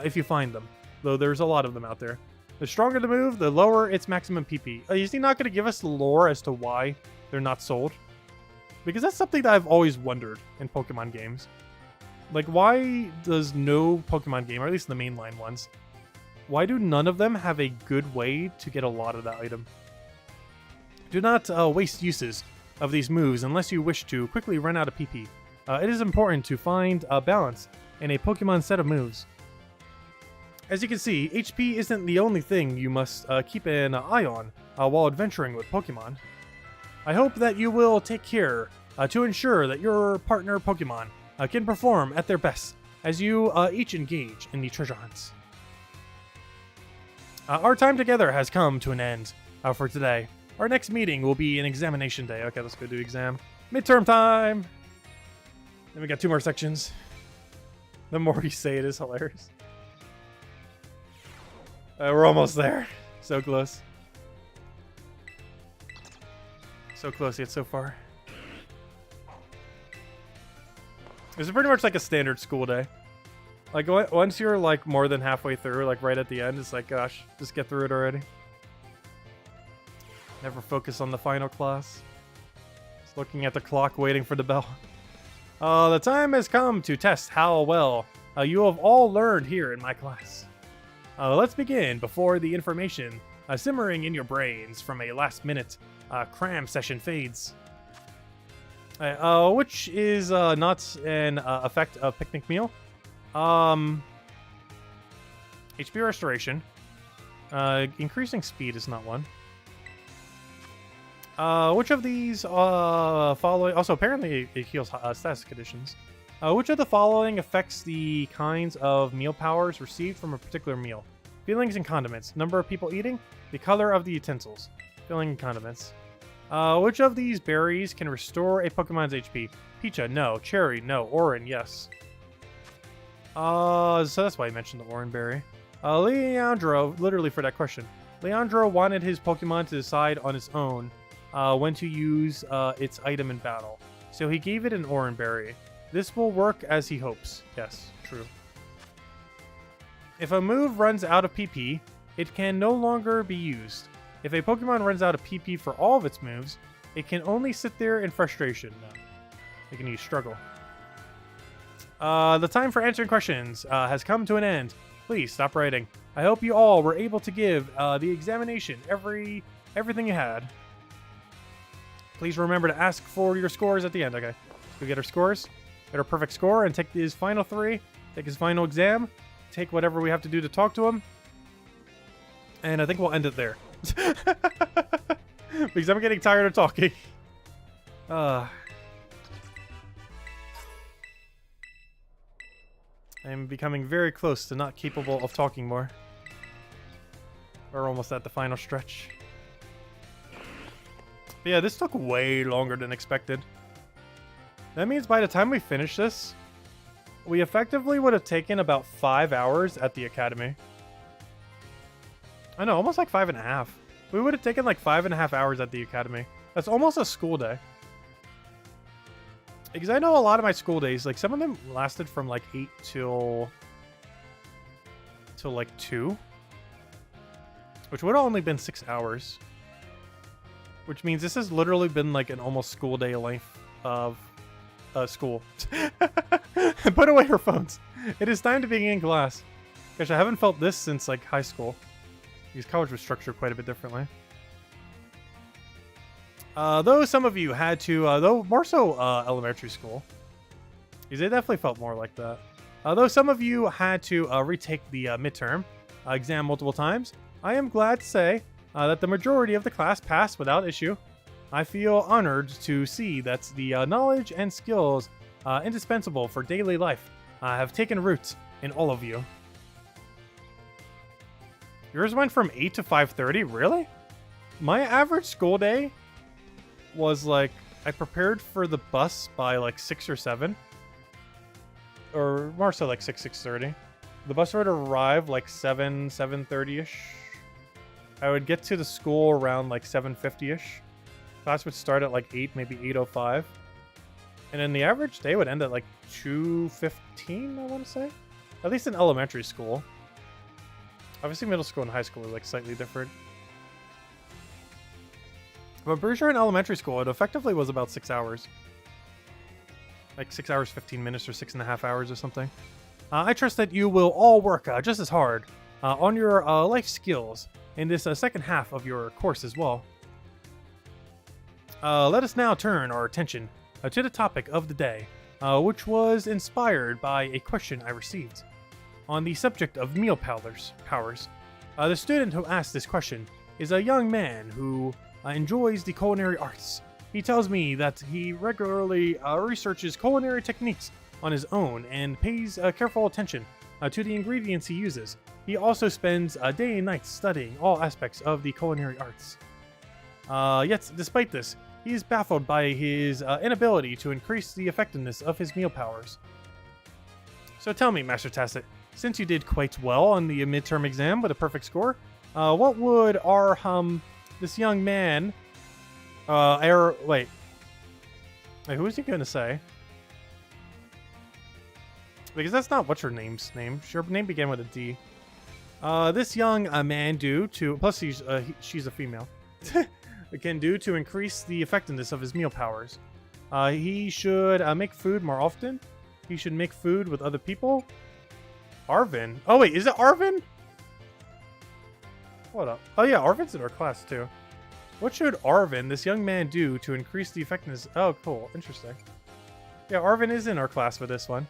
if you find them, though there's a lot of them out there. The stronger the move, the lower its maximum PP. Is he not going to give us the lore as to why they're not sold? Because that's something that I've always wondered in Pokemon games. Like, why does no Pokemon game, or at least the mainline ones, why do none of them have a good way to get a lot of that item? Do not waste uses of these moves unless you wish to quickly run out of PP. It is important to find a balance in a Pokemon set of moves. As you can see, HP isn't the only thing you must keep an eye on while adventuring with Pokemon. I hope that you will take care to ensure that your partner Pokemon can perform at their best as you each engage in the treasure hunts. Our time together has come to an end for today. Our next meeting will be an examination day. Okay, let's go do exam. Midterm time! Then we got 2 more sections. The more you say it is hilarious. We're almost there. So close. So close yet so far. This is pretty much like a standard school day. Like, once you're like more than halfway through, like right at the end, it's like, gosh, just get through it already. Never focus on the final class. Just looking at the clock, waiting for the bell. The time has come to test how well you have all learned here in my class. Let's begin before the information simmering in your brains from a last-minute cram session fades. Which is not an effect of picnic meal. HP restoration. Increasing speed is not one. Which of these following... Also, apparently it heals status conditions. Which of the following affects the kinds of meal powers received from a particular meal? Fillings and condiments. Number of people eating. The color of the utensils. Filling and condiments. Which of these berries can restore a Pokemon's HP? Pecha, no. Cherry, no. Oran, yes. So that's why I mentioned the Oran berry. Leandro, literally for that question. Leandro wanted his Pokemon to decide on its own when to use its item in battle. So he gave it an Oran berry. This will work as he hopes. Yes, true. If a move runs out of PP, it can no longer be used. If a Pokemon runs out of PP for all of its moves, it can only sit there in frustration. No. It can use Struggle. The time for answering questions has come to an end. Please stop writing. I hope you all were able to give the examination everything you had. Please remember to ask for your scores at the end. Okay, we get our scores, get our perfect score, and take his final 3, take his final exam, take whatever we have to do to talk to him, and I think we'll end it there. Because I'm getting tired of talking. I'm becoming very close to not capable of talking more. We're almost at the final stretch. But yeah, this took way longer than expected. That means by the time we finish this, we effectively would have taken about 5 hours at the academy. I know, almost like 5.5. We would have taken like 5.5 hours at the academy. That's almost a school day. Because I know a lot of my school days, like some of them lasted from like 8 till like 2. Which would have only been 6 hours. Which means this has literally been like an almost school day length of school. Put away your phones. It is time to begin class. Gosh, I haven't felt this since like high school. Because college was structured quite a bit differently. Though some of you had to, though more so elementary school. Because it definitely felt more like that. Though some of you had to retake the midterm exam multiple times, I am glad to say that the majority of the class passed without issue. I feel honored to see that the knowledge and skills indispensable for daily life have taken root in all of you. Yours went from 8 to 5:30? Really? My average school day was like, I prepared for the bus by like 6 or 7. Or more so like 6:30. The bus would arrive like 7:30-ish. I would get to the school around like 7:50-ish. Class would start at like 8, maybe 8:05. And then the average day would end at like 2:15, I want to say. At least in elementary school. Obviously middle school and high school are like slightly different. But I'm pretty sure in elementary school it effectively was about 6 hours. Like 6 hours, 15 minutes, or 6.5 hours or something. I trust that you will all work just as hard on your life skills in this second half of your course as well. Let us now turn our attention to the topic of the day, which was inspired by a question I received on the subject of meal powers. The student who asked this question is a young man who enjoys the culinary arts. He tells me that he regularly researches culinary techniques on his own and pays careful attention to the ingredients he uses. He also spends day and night studying all aspects of the culinary arts. Yet, despite this, he is baffled by his inability to increase the effectiveness of his meal powers. So tell me, Master Tacit, since you did quite well on the midterm exam with a perfect score, what would this young man, wait, who is he going to say? Because that's not what's her name's name. Her name began with a D. This young man do to, plus she's a female, can do to increase the effectiveness of his meal powers. He should make food more often. He should make food with other people. Arvin. Oh wait, is it Arvin? What up? Oh yeah, Arvin's in our class too. What should Arvin, this young man, do to increase the effectiveness? Oh, cool. Interesting. Yeah, Arvin is in our class for this one.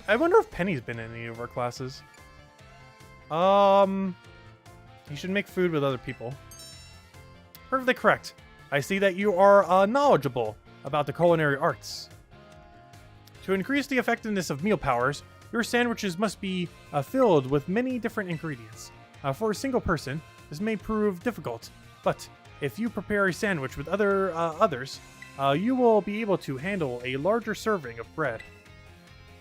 I wonder if Penny's been in any of our classes. You should make food with other people. Perfectly correct. I see that you are knowledgeable about the culinary arts. To increase the effectiveness of meal powers, your sandwiches must be filled with many different ingredients. For a single person, this may prove difficult, but if you prepare a sandwich with others, you will be able to handle a larger serving of bread.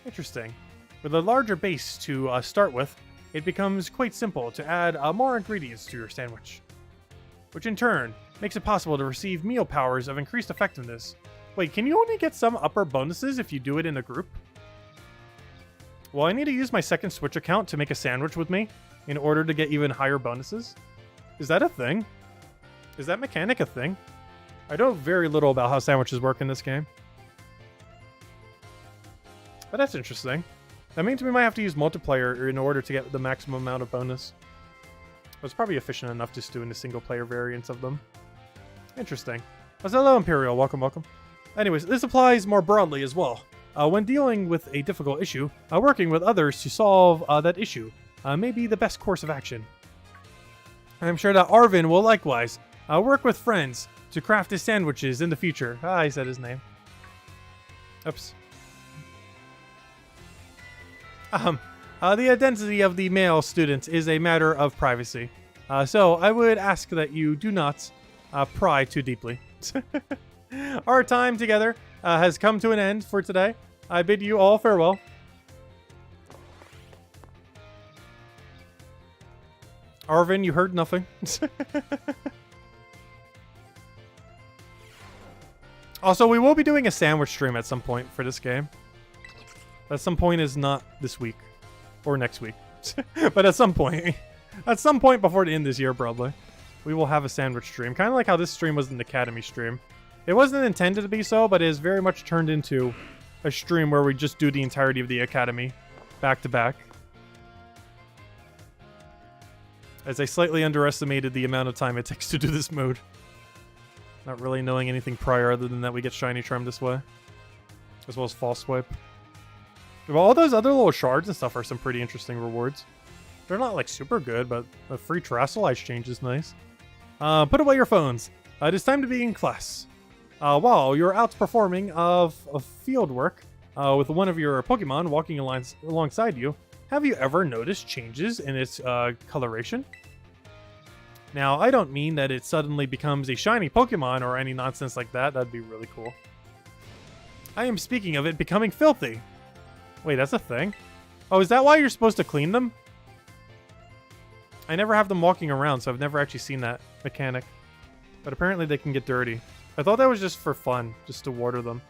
Interesting. With a larger base to start with, it becomes quite simple to add more ingredients to your sandwich, which in turn makes it possible to receive meal powers of increased effectiveness. Wait, can you only get some upper bonuses if you do it in a group? Well, I need to use my second Switch account to make a sandwich with me in order to get even higher bonuses. Is that a thing? Is that mechanic a thing? I know very little about how sandwiches work in this game. But that's interesting. That means we might have to use multiplayer in order to get the maximum amount of bonus. But it's probably efficient enough just doing the single player variants of them. Interesting. Oh, hello, Imperial. Welcome, welcome. Anyways, this applies more broadly as well. When dealing with a difficult issue, working with others to solve that issue may be the best course of action. I'm sure that Arvin will likewise work with friends to craft his sandwiches in the future. Ah, I said his name. Oops. The identity of the male student is a matter of privacy. So I would ask that you do not pry too deeply. Our time together has come to an end for today. I bid you all farewell. Arvin, you heard nothing. Also, we will be doing a sandwich stream at some point for this game. At some point is not this week. Or next week. But at some point. At some point before the end of this year, probably. We will have a sandwich stream. Kind of like how this stream was an Academy stream. It wasn't intended to be so, but it has very much turned into a stream where we just do the entirety of the Academy. Back to back. As I slightly underestimated the amount of time it takes to do this mode. Not really knowing anything prior other than that we get Shiny Charm this way. As well as False Swipe. Well, all those other little shards and stuff are some pretty interesting rewards. They're not like super good, but a free Terrestrial Exchange is nice. Put away your phones. It is time to be in class. While you're out performing of field work with one of your Pokemon walking alongside you, have you ever noticed changes in its coloration? Now, I don't mean that it suddenly becomes a shiny Pokemon or any nonsense like that. That'd be really cool. I am speaking of it becoming filthy. Wait, that's a thing? Oh, is that why you're supposed to clean them? I never have them walking around, so I've never actually seen that mechanic. But apparently they can get dirty. I thought that was just for fun, just to water them.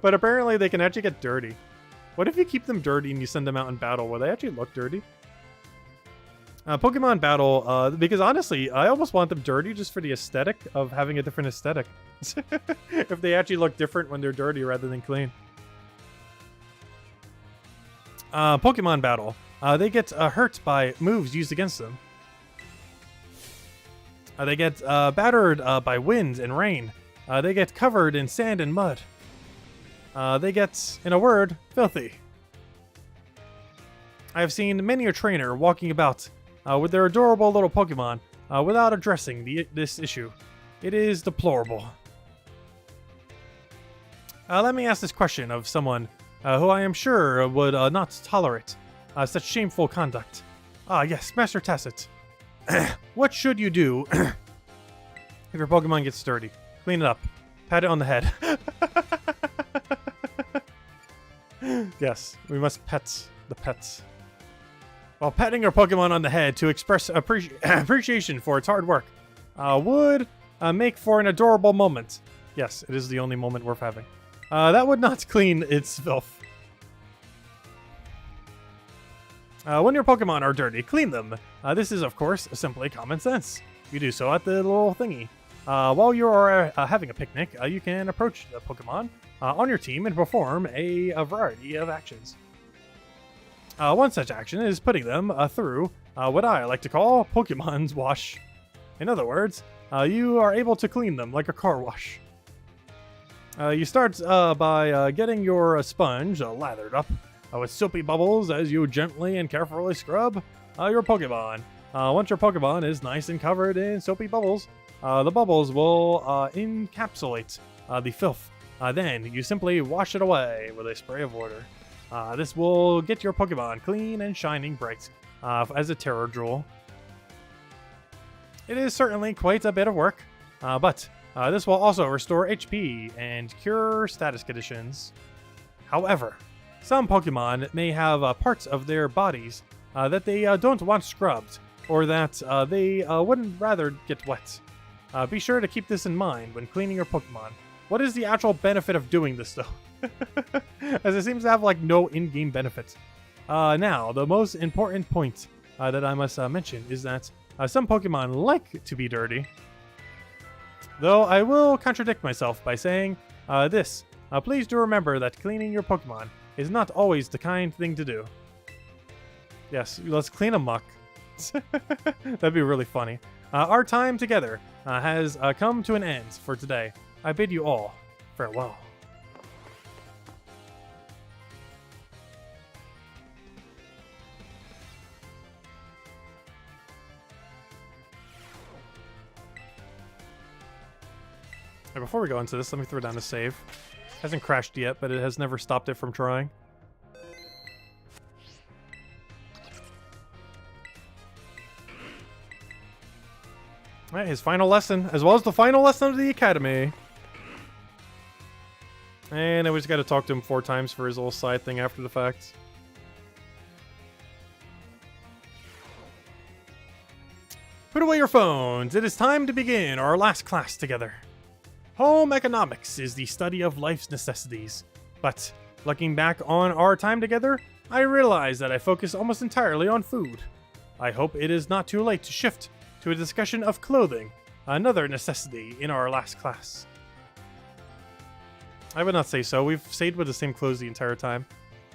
But apparently they can actually get dirty. What if you keep them dirty and you send them out in battle? Will they actually look dirty? Pokemon Battle, because honestly, I almost want them dirty just for the aesthetic of having a different aesthetic. If they actually look different when they're dirty rather than clean. Pokemon Battle. They get hurt by moves used against them. They get battered by wind and rain. They get covered in sand and mud. They get, in a word, filthy. I have seen many a trainer walking about with their adorable little Pokemon without addressing this issue. It is deplorable. Let me ask this question of someone who I am sure would not tolerate such shameful conduct. Yes, Master Tacit. What should you do if your Pokemon gets dirty? Clean it up. Pat it on the head. Yes, we must pet the pets. While patting our Pokemon on the head to express appreciation for its hard work would make for an adorable moment. Yes, it is the only moment worth having. That would not clean its filth. When your Pokemon are dirty, clean them. This is, of course, simply common sense. You do so at the little thingy. While you are having a picnic, you can approach the Pokemon on your team and perform a variety of actions. One such action is putting them through what I like to call Pokemon's wash. In other words, you are able to clean them like a car wash. You start by getting your sponge lathered up with soapy bubbles as you gently and carefully scrub your Pokemon. Once your Pokemon is nice and covered in soapy bubbles, the bubbles will encapsulate the filth. Then you simply wash it away with a spray of water. This will get your Pokemon clean and shining bright as a terror jewel. It is certainly quite a bit of work, but this will also restore HP and cure status conditions. However, some Pokemon may have parts of their bodies that they don't want scrubbed, or that they wouldn't rather get wet. Be sure to keep this in mind when cleaning your Pokemon. What is the actual benefit of doing this, though? As it seems to have, like, no in-game benefit. Now, the most important point that I must mention is that some Pokemon like to be dirty. Though I will contradict myself by saying this. Please do remember that cleaning your Pokemon is not always the kind thing to do. Yes, let's clean a muck. That'd be really funny. Our time together has come to an end for today. I bid you all farewell. Before we go into this, let me throw down a save. Hasn't crashed yet, but it has never stopped it from trying. Alright, his final lesson, as well as the final lesson of the Academy. And then we just gotta talk to him 4 times for his little side thing after the fact. Put away your phones. It is time to begin our last class together. Home economics is the study of life's necessities. But looking back on our time together, I realize that I focus almost entirely on food. I hope it is not too late to shift to a discussion of clothing, another necessity in our last class. I would not say so. We've stayed with the same clothes the entire time.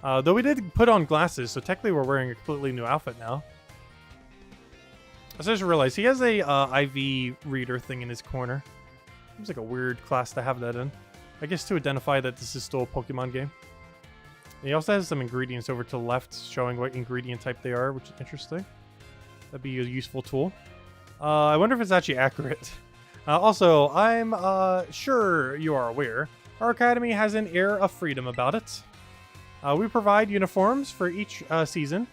Though we did put on glasses, so technically we're wearing a completely new outfit now. I just realized he has a IV reader thing in his corner. Seems like a weird class to have that in. I guess to identify that this is still a Pokemon game. And he also has some ingredients over to the left showing what ingredient type they are, which is interesting. That'd be a useful tool. I wonder if it's actually accurate. Also, I'm sure you are aware, our academy has an air of freedom about it. We provide uniforms for each season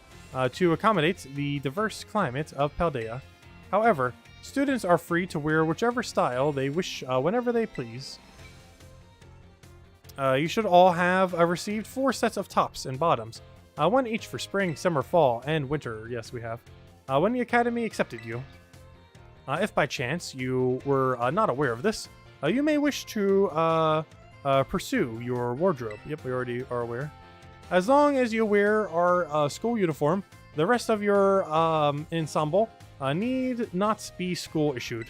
to accommodate the diverse climate of Paldea. However, students are free to wear whichever style they wish whenever they please. You should all have received 4 sets of tops and bottoms, 1 each for spring, summer, fall, and winter. Yes, we have. When the academy accepted you. If by chance you were not aware of this, you may wish to pursue your wardrobe. Yep, we already are aware. As long as you wear our school uniform, the rest of your ensemble need not be school issued.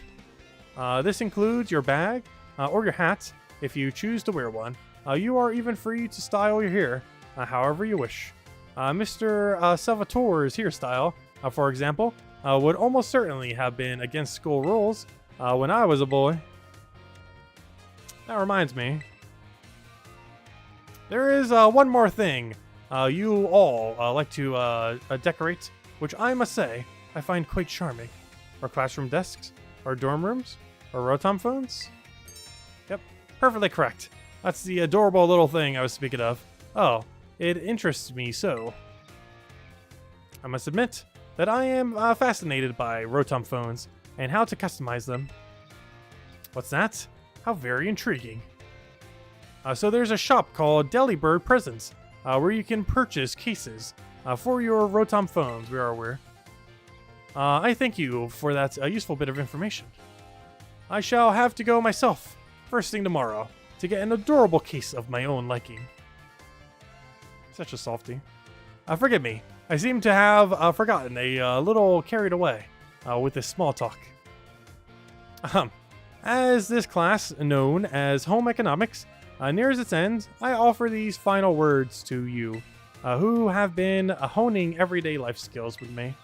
This includes your bag or your hat if you choose to wear one. You are even free to style your hair however you wish. Mr. Salvatore's hairstyle, for example, would almost certainly have been against school rules when I was a boy. That reminds me. There is one more thing you all like to decorate, which I must say I find quite charming. Our classroom desks, our dorm rooms, our Rotom phones. Yep, perfectly correct. That's the adorable little thing I was speaking of. Oh, it interests me so. I must admit that I am fascinated by Rotom phones and how to customize them. What's that? How very intriguing. So there's a shop called Delibird Presents, where you can purchase cases for your Rotom phones, we are aware. I thank you for that useful bit of information. I shall have to go myself, first thing tomorrow, to get an adorable case of my own liking. Such a softie. Forgive me, I seem to have forgotten a little carried away with this small talk. As this class, known as Home Economics, nears its end, I offer these final words to you, who have been honing everyday life skills with me.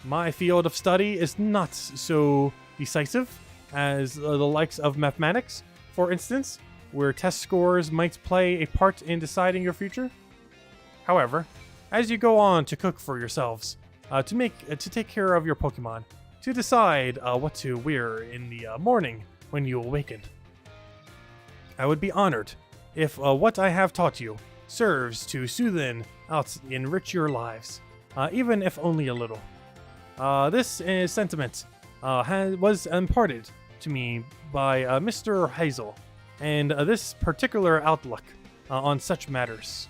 My field of study is not so decisive as the likes of mathematics, for instance, where test scores might play a part in deciding your future. However, as you go on to cook for yourselves, to take care of your Pokemon, to decide what to wear in the morning when you awaken, I would be honored if what I have taught you serves to soothe and enrich your lives, even if only a little. This sentiment was imparted to me by Mr. Hazel, and this particular outlook on such matters.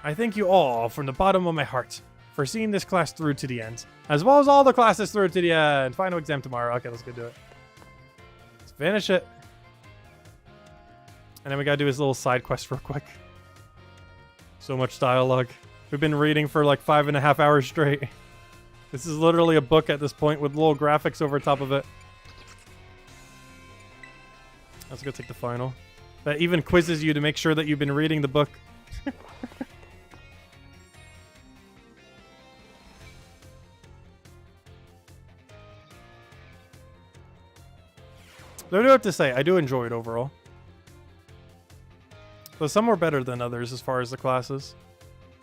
I thank you all from the bottom of my heart for seeing this class through to the end, as well as all the classes through to the end. Final exam tomorrow. Okay, let's go do it. Let's finish it. And then we gotta do his little side quest real quick. So much dialogue. We've been reading for like 5.5 hours straight. This is literally a book at this point with little graphics over top of it. Let's go take the final. That even quizzes you to make sure that you've been reading the book. I do have to say, I do enjoy it overall. But some were better than others as far as the classes.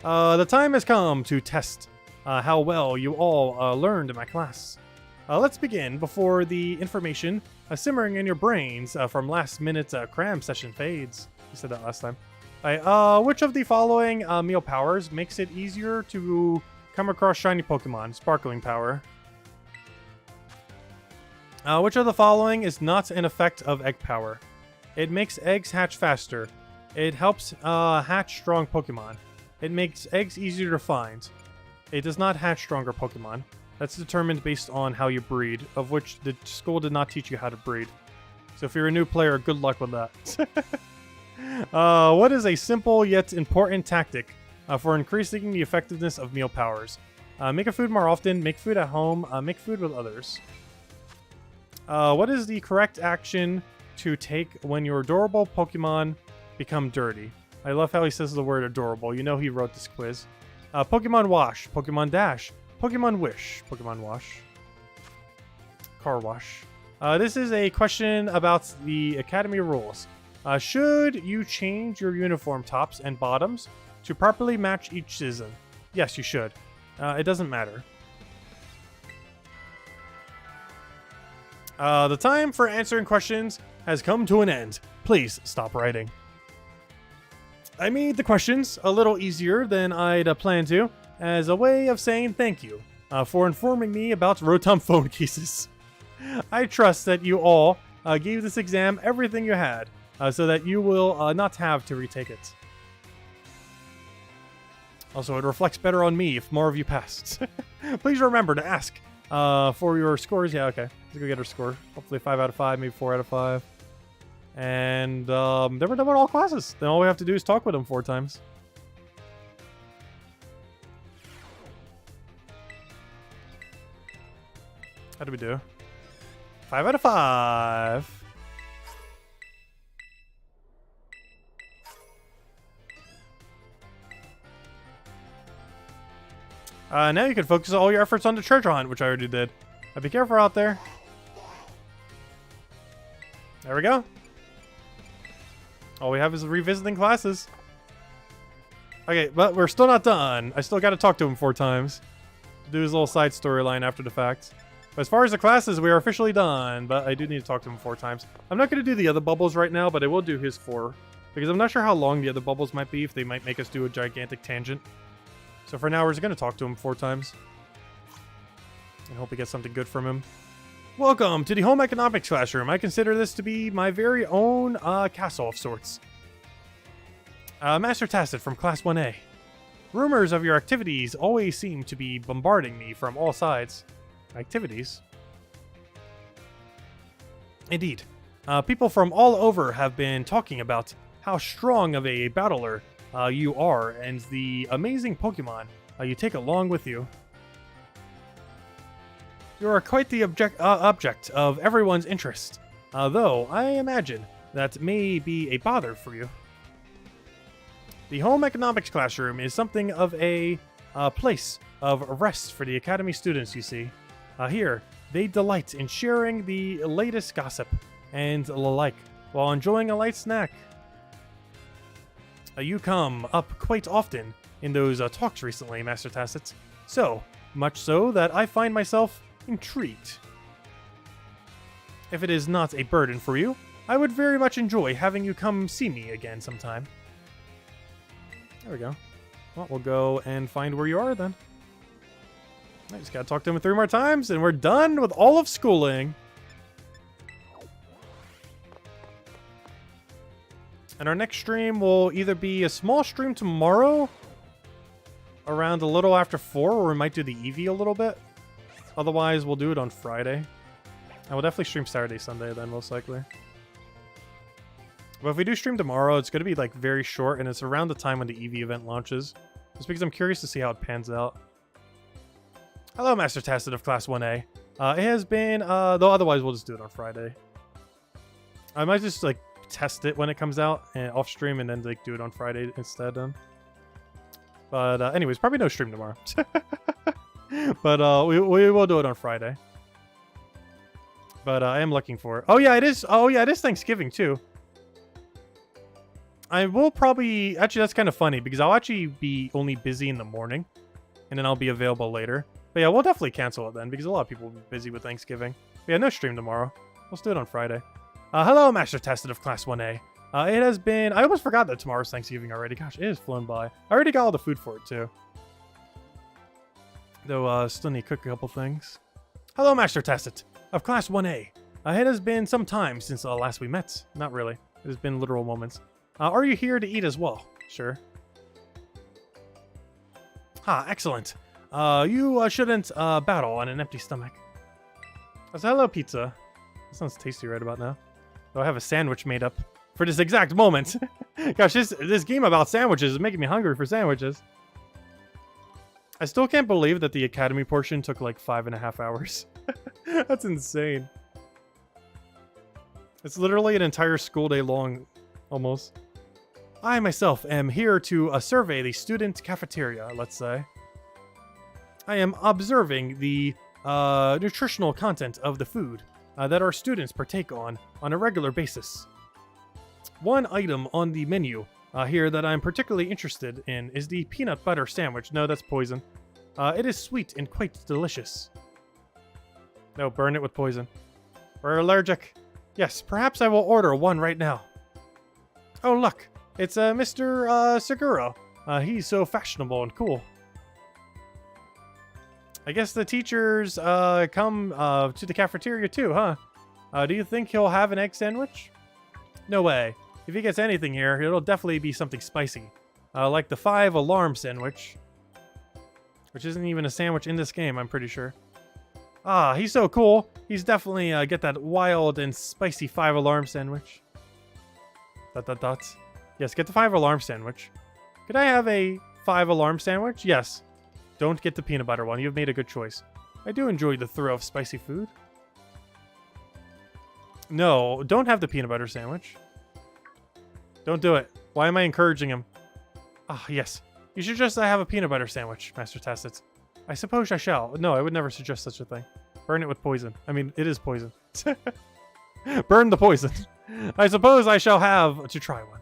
The time has come to test how well you all learned in my class. Let's begin before the information simmering in your brains from last minute cram session fades. You said that last time. Which of the following meal powers makes it easier to come across shiny Pokemon? Sparkling power. Which of the following is not an effect of egg power? It makes eggs hatch faster. It helps hatch strong Pokemon. It makes eggs easier to find. It does not hatch stronger Pokemon. That's determined based on how you breed, of which the school did not teach you how to breed. So if you're a new player, good luck with that. What is a simple yet important tactic for increasing the effectiveness of meal powers? Make a food more often, make food at home, make food with others. What is the correct action to take when your adorable Pokemon become dirty? I love how he says the word adorable. You know he wrote this quiz. Pokemon Wash, Pokemon Dash, Pokemon Wish, Pokemon Wash, Car Wash. This is a question about the Academy rules. Should you change your uniform tops and bottoms to properly match each season? Yes, you should. It doesn't matter. The time for answering questions has come to an end. Please stop writing. I made the questions a little easier than I'd planned to, as a way of saying thank you for informing me about Rotom phone cases. I trust that you all gave this exam everything you had, so that you will not have to retake it. Also, it reflects better on me if more of you passed. Please remember to ask For your scores, yeah, okay. Let's go get our score. Hopefully 5 out of 5, maybe 4 out of 5. And then we're done with all classes. Then all we have to do is talk with them 4 times. How do we do? 5 out of 5. Now you can focus all your efforts on the treasure hunt, which I already did. Be careful out there. There we go. All we have is revisiting classes. Okay, but we're still not done. I still got to talk to him 4 times. Do his little side storyline after the fact. But as far as the classes, we are officially done. But I do need to talk to him 4 times. I'm not going to do the other bubbles right now, but I will do his 4. Because I'm not sure how long the other bubbles might be, if they might make us do a gigantic tangent. So for now, we're just going to talk to him 4 times. And hope we get something good from him. Welcome to the home economics classroom. I consider this to be my very own castle of sorts. Master Tacit from Class 1A. Rumors of your activities always seem to be bombarding me from all sides. Activities? Indeed. People from all over have been talking about how strong of a battler you are and the amazing Pokemon you take along with you. You are quite the object of everyone's interest, though I imagine that may be a bother for you. The home economics classroom is something of a place of rest for the academy students, you see. Here, they delight in sharing the latest gossip and the like, while enjoying a light snack. You come up quite often in those talks recently, Master Tacit. So, much so that I find myself intrigued. If it is not a burden for you, I would very much enjoy having you come see me again sometime. There we go. Well, we'll go and find where you are then. I just gotta talk to him 3 more times, and we're done with all of schooling. And our next stream will either be a small stream tomorrow, around a little after 4, or we might do the Eevee a little bit. Otherwise, we'll do it on Friday. And we'll definitely stream Saturday, Sunday then, most likely. But if we do stream tomorrow, it's going to be like very short, and it's around the time when the Eevee event launches. Just because I'm curious to see how it pans out. Hello, Master Tacit of Class 1A. It has been, though otherwise we'll just do it on Friday. I might just like test it when it comes out and off stream, and then like do it on Friday instead then. But anyways, probably no stream tomorrow. But we will do it on Friday. But I am looking for it. Oh yeah, it is. Oh yeah, it is Thanksgiving too. I will probably actually, that's kind of funny because I'll actually be only busy in the morning, and then I'll be available later. But yeah, we'll definitely cancel it then because a lot of people will be busy with Thanksgiving. But yeah, no stream tomorrow. Let's do it on Friday. Hello, Master Tacit of Class 1A. It has been... I almost forgot that tomorrow's Thanksgiving already. Gosh, it has flown by. I already got all the food for it, too. Though, still need to cook a couple things. Hello, Master Tacit of Class 1A. It has been some time since last we met. Not really. It has been literal moments. Are you here to eat as well? Sure. Excellent. You shouldn't battle on an empty stomach. So, hello, pizza. That sounds tasty right about now. Though I have a sandwich made up for this exact moment. Gosh, this game about sandwiches is making me hungry for sandwiches. I still can't believe that the academy portion took like 5.5 hours. That's insane. It's literally an entire school day long, almost. I myself am here to survey the student cafeteria, let's say. I am observing the nutritional content of the food that our students partake on a regular basis. One item on the menu here that I'm particularly interested in is the peanut butter sandwich. No, that's poison. It is sweet and quite delicious. No, burn it with poison. We're allergic. Yes, perhaps I will order one right now. Oh, look. It's Mr. Seguro. He's so fashionable and cool. I guess the teachers come to the cafeteria too, huh? Do you think he'll have an egg sandwich? No way. If he gets anything here, it'll definitely be something spicy. Like the 5-alarm sandwich. Which isn't even a sandwich in this game, I'm pretty sure. Ah, he's so cool. He's definitely get that wild and spicy 5-alarm sandwich. ... Yes, get the 5-alarm sandwich. Could I have a 5-alarm sandwich? Yes. Don't get the peanut butter one. You've made a good choice. I do enjoy the thrill of spicy food. No, don't have the peanut butter sandwich. Don't do it. Why am I encouraging him? Ah, yes. You should just have a peanut butter sandwich, Master Tacit. I suppose I shall. No, I would never suggest such a thing. Burn it with poison. I mean, it is poison. Burn the poison. I suppose I shall have to try one,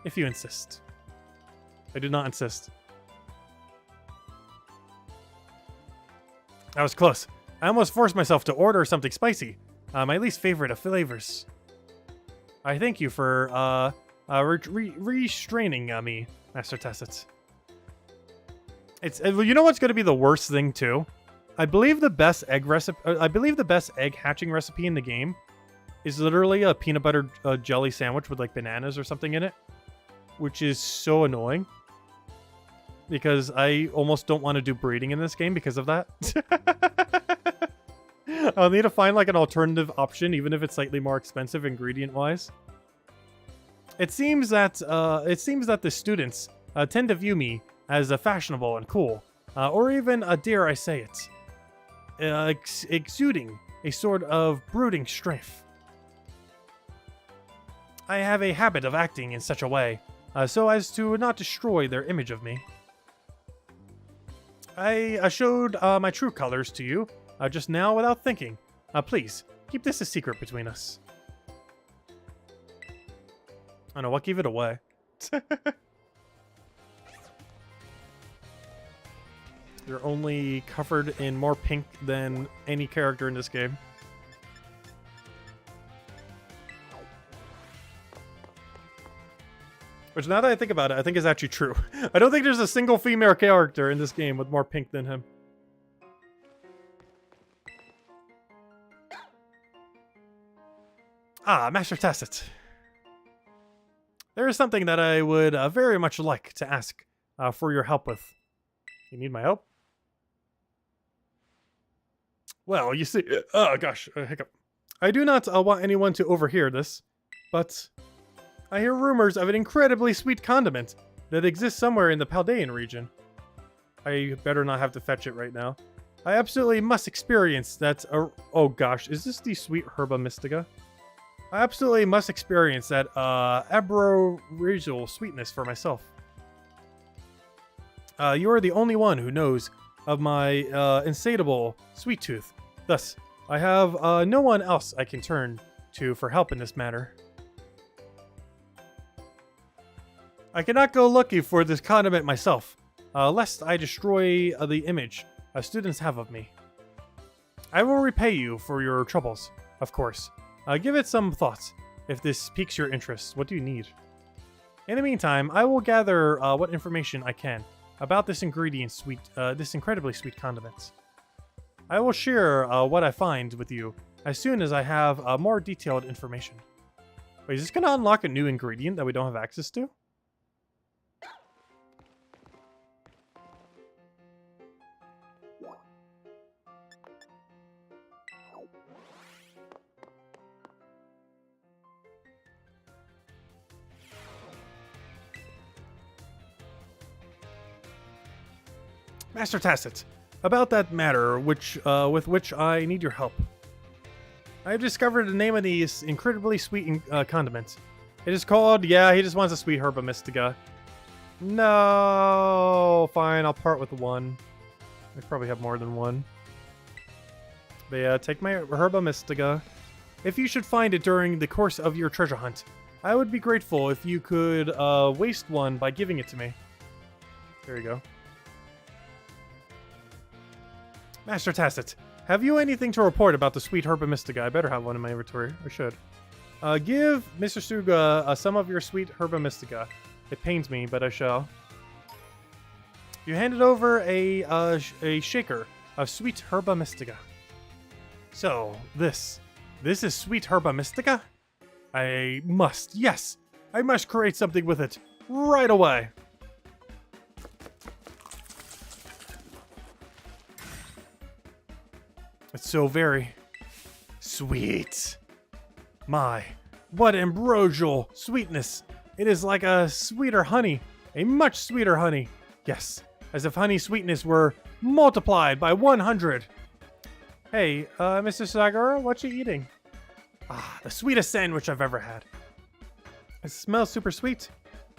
if you insist. I do not insist. That was close. I almost forced myself to order something spicy. My least favorite of flavors. I thank you for restraining me, Master Tacit. It's you know what's going to be the worst thing too? I believe the best egg recipe. I believe the best egg hatching recipe in the game is literally a peanut butter jelly sandwich with like bananas or something in it, which is so annoying. Because I almost don't want to do breeding in this game because of that. I'll need to find like an alternative option, even if it's slightly more expensive ingredient-wise. It seems that the students tend to view me as fashionable and cool, or even, dare I say it, exuding a sort of brooding strength. I have a habit of acting in such a way, so as to not destroy their image of me. I showed my true colors to you just now without thinking. Please, keep this a secret between us. I don't know, what gave it away? You're only covered in more pink than any character in this game. Which, now that I think about it, I think is actually true. I don't think there's a single female character in this game with more pink than him. Ah, Master Tacit. There is something that I would very much like to ask for your help with. You need my help? Well, you see... oh, gosh. Hiccup. I do not want anyone to overhear this, but... I hear rumors of an incredibly sweet condiment that exists somewhere in the Paldean region. I better not have to fetch it right now. I absolutely must experience that... oh gosh, is this the sweet herba mystica? I absolutely must experience that aboriginal sweetness for myself. You are the only one who knows of my insatiable sweet tooth. Thus, I have no one else I can turn to for help in this matter. I cannot go looking for this condiment myself, lest I destroy the image students have of me. I will repay you for your troubles, of course. Give it some thought, if this piques your interest. What do you need? In the meantime, I will gather what information I can about this this incredibly sweet condiment. I will share what I find with you as soon as I have more detailed information. Wait, is this going to unlock a new ingredient that we don't have access to? Master Tacit, about that matter with which I need your help. I have discovered the name of these incredibly sweet condiments. It is called, yeah, he just wants a sweet herba mystica. No, fine, I'll part with one. I probably have more than one. But yeah, take my herba mystica. If you should find it during the course of your treasure hunt, I would be grateful if you could waste one by giving it to me. There you go. Master Tacit, have you anything to report about the sweet herba mystica? I better have one in my inventory. I should. Give Mr. Suga some of your sweet herba mystica. It pains me, but I shall. You handed over a shaker of sweet herba mystica. So, this is sweet herba mystica? I must create something with it right away. It's so very sweet. My, what ambrosial sweetness. It is like a sweeter honey, a much sweeter honey. Yes, as if honey sweetness were multiplied by 100. Hey, Mr. Sagura, what you eating? Ah, the sweetest sandwich I've ever had. It smells super sweet,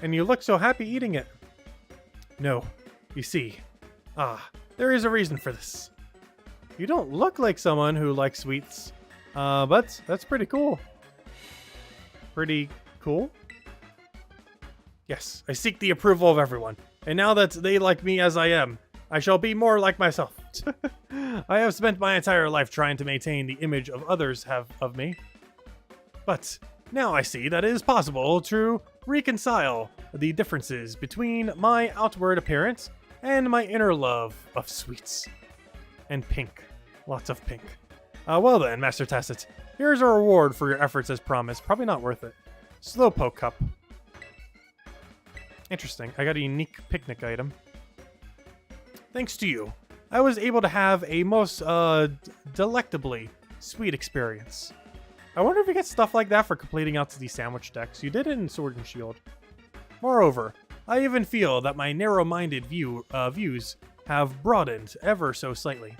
and you look so happy eating it. No, you see, there is a reason for this. You don't look like someone who likes sweets, but that's pretty cool. Pretty cool? Yes, I seek the approval of everyone, and now that they like me as I am, I shall be more like myself. I have spent my entire life trying to maintain the image of others have of me. But now I see that it is possible to reconcile the differences between my outward appearance and my inner love of sweets. And pink. Lots of pink. Well then, Master Tacit, here's a reward for your efforts as promised. Probably not worth it. Slowpoke Cup. Interesting. I got a unique picnic item. Thanks to you, I was able to have a most delectably sweet experience. I wonder if you get stuff like that for completing out to these sandwich decks. You did it in Sword and Shield. Moreover, I even feel that my narrow-minded views have broadened ever so slightly.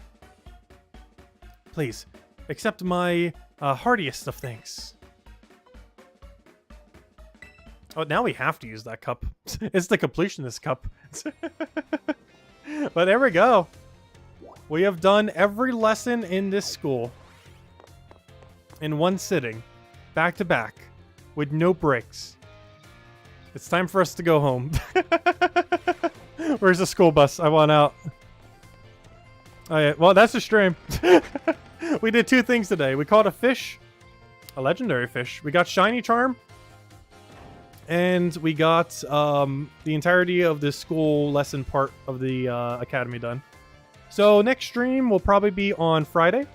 Please, accept my heartiest of thanks. Oh, now we have to use that cup. It's the completionist cup. But there we go. We have done every lesson in this school in one sitting, back to back, with no breaks. It's time for us to go home. Where's the school bus? I want out. Oh yeah, well that's a stream. We did two things today. We caught a fish, a legendary fish. We got Shiny Charm, and we got the entirety of the school lesson part of the academy done. So next stream will probably be on Friday,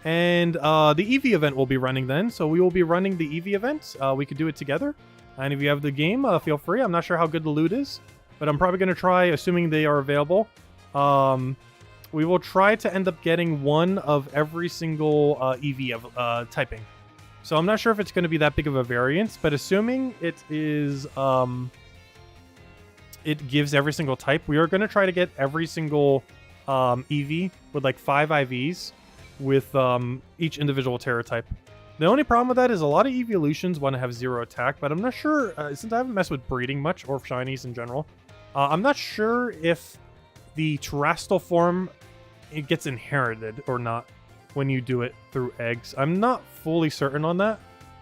and the Eevee event will be running then. So we will be running the Eevee event. We could do it together. And if you have the game, feel free. I'm not sure how good the loot is, but I'm probably going to try, assuming they are available. We will try to end up getting one of every single Eevee typing. So I'm not sure if it's going to be that big of a variance, but assuming it is, it gives every single type, we are going to try to get every single Eevee with like 5 IVs with each individual Terra type. The only problem with that is a lot of evolutions want to have 0 attack, but I'm not sure, since I haven't messed with breeding much, or shinies in general, I'm not sure if the terrestrial form, it gets inherited or not when you do it through eggs. I'm not fully certain on that.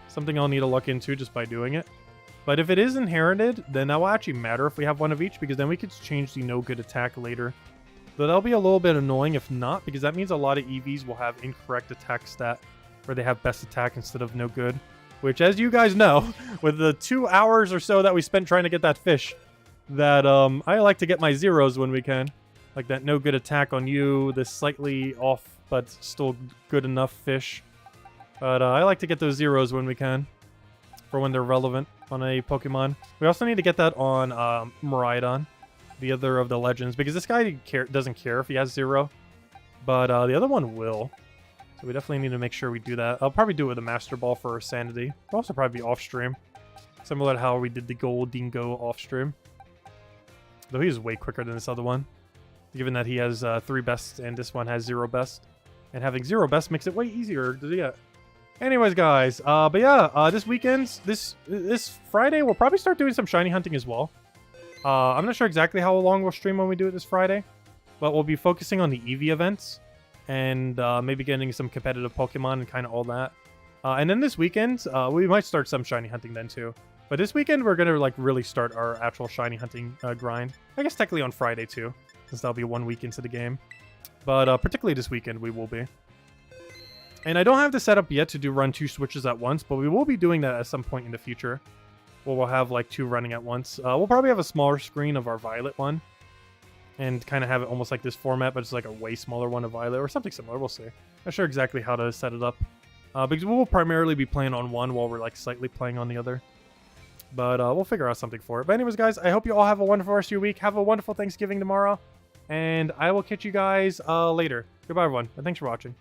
Something I'll need to look into just by doing it. But if it is inherited, then that will actually matter if we have one of each, because then we could change the no good attack later. Though that'll be a little bit annoying if not, because that means a lot of EVs will have incorrect attack stat, where they have best attack instead of no good. Which, as you guys know, with the 2 hours or so that we spent trying to get that fish, that I like to get my zeros when we can. Like that no good attack on you, this slightly off but still good enough fish. But I like to get those zeros when we can, for when they're relevant on a Pokemon. We also need to get that on Miraidon, the other of the legends, because this guy doesn't care if he has 0, but the other one will. So we definitely need to make sure we do that. I'll probably do it with a Master Ball for Sanity. It'll also probably be off-stream, similar to how we did the Gold Dingo off-stream. Though he is way quicker than this other one, given that he has 3 best and this one has 0 best. And having 0 best makes it way easier to get. Anyways, guys, but yeah, this weekend, this Friday, we'll probably start doing some shiny hunting as well. I'm not sure exactly how long we'll stream when we do it this Friday, but we'll be focusing on the Eevee events and maybe getting some competitive Pokemon and kind of all that. And then this weekend, we might start some shiny hunting then too. But this weekend, we're going to like really start our actual shiny hunting grind. I guess technically on Friday too, since that'll be 1 week into the game. But particularly this weekend, we will be. And I don't have the setup yet to run 2 switches at once, but we will be doing that at some point in the future, where we'll have like 2 running at once. We'll probably have a smaller screen of our Violet one, and kind of have it almost like this format, but it's like a way smaller one of Violet, or something similar, we'll see. Not sure exactly how to set it up, because we'll primarily be playing on one while we're like slightly playing on the other. But we'll figure out something for it. But anyways, guys, I hope you all have a wonderful rest of your week. Have a wonderful Thanksgiving tomorrow, and I will catch you guys later. Goodbye, everyone, and thanks for watching.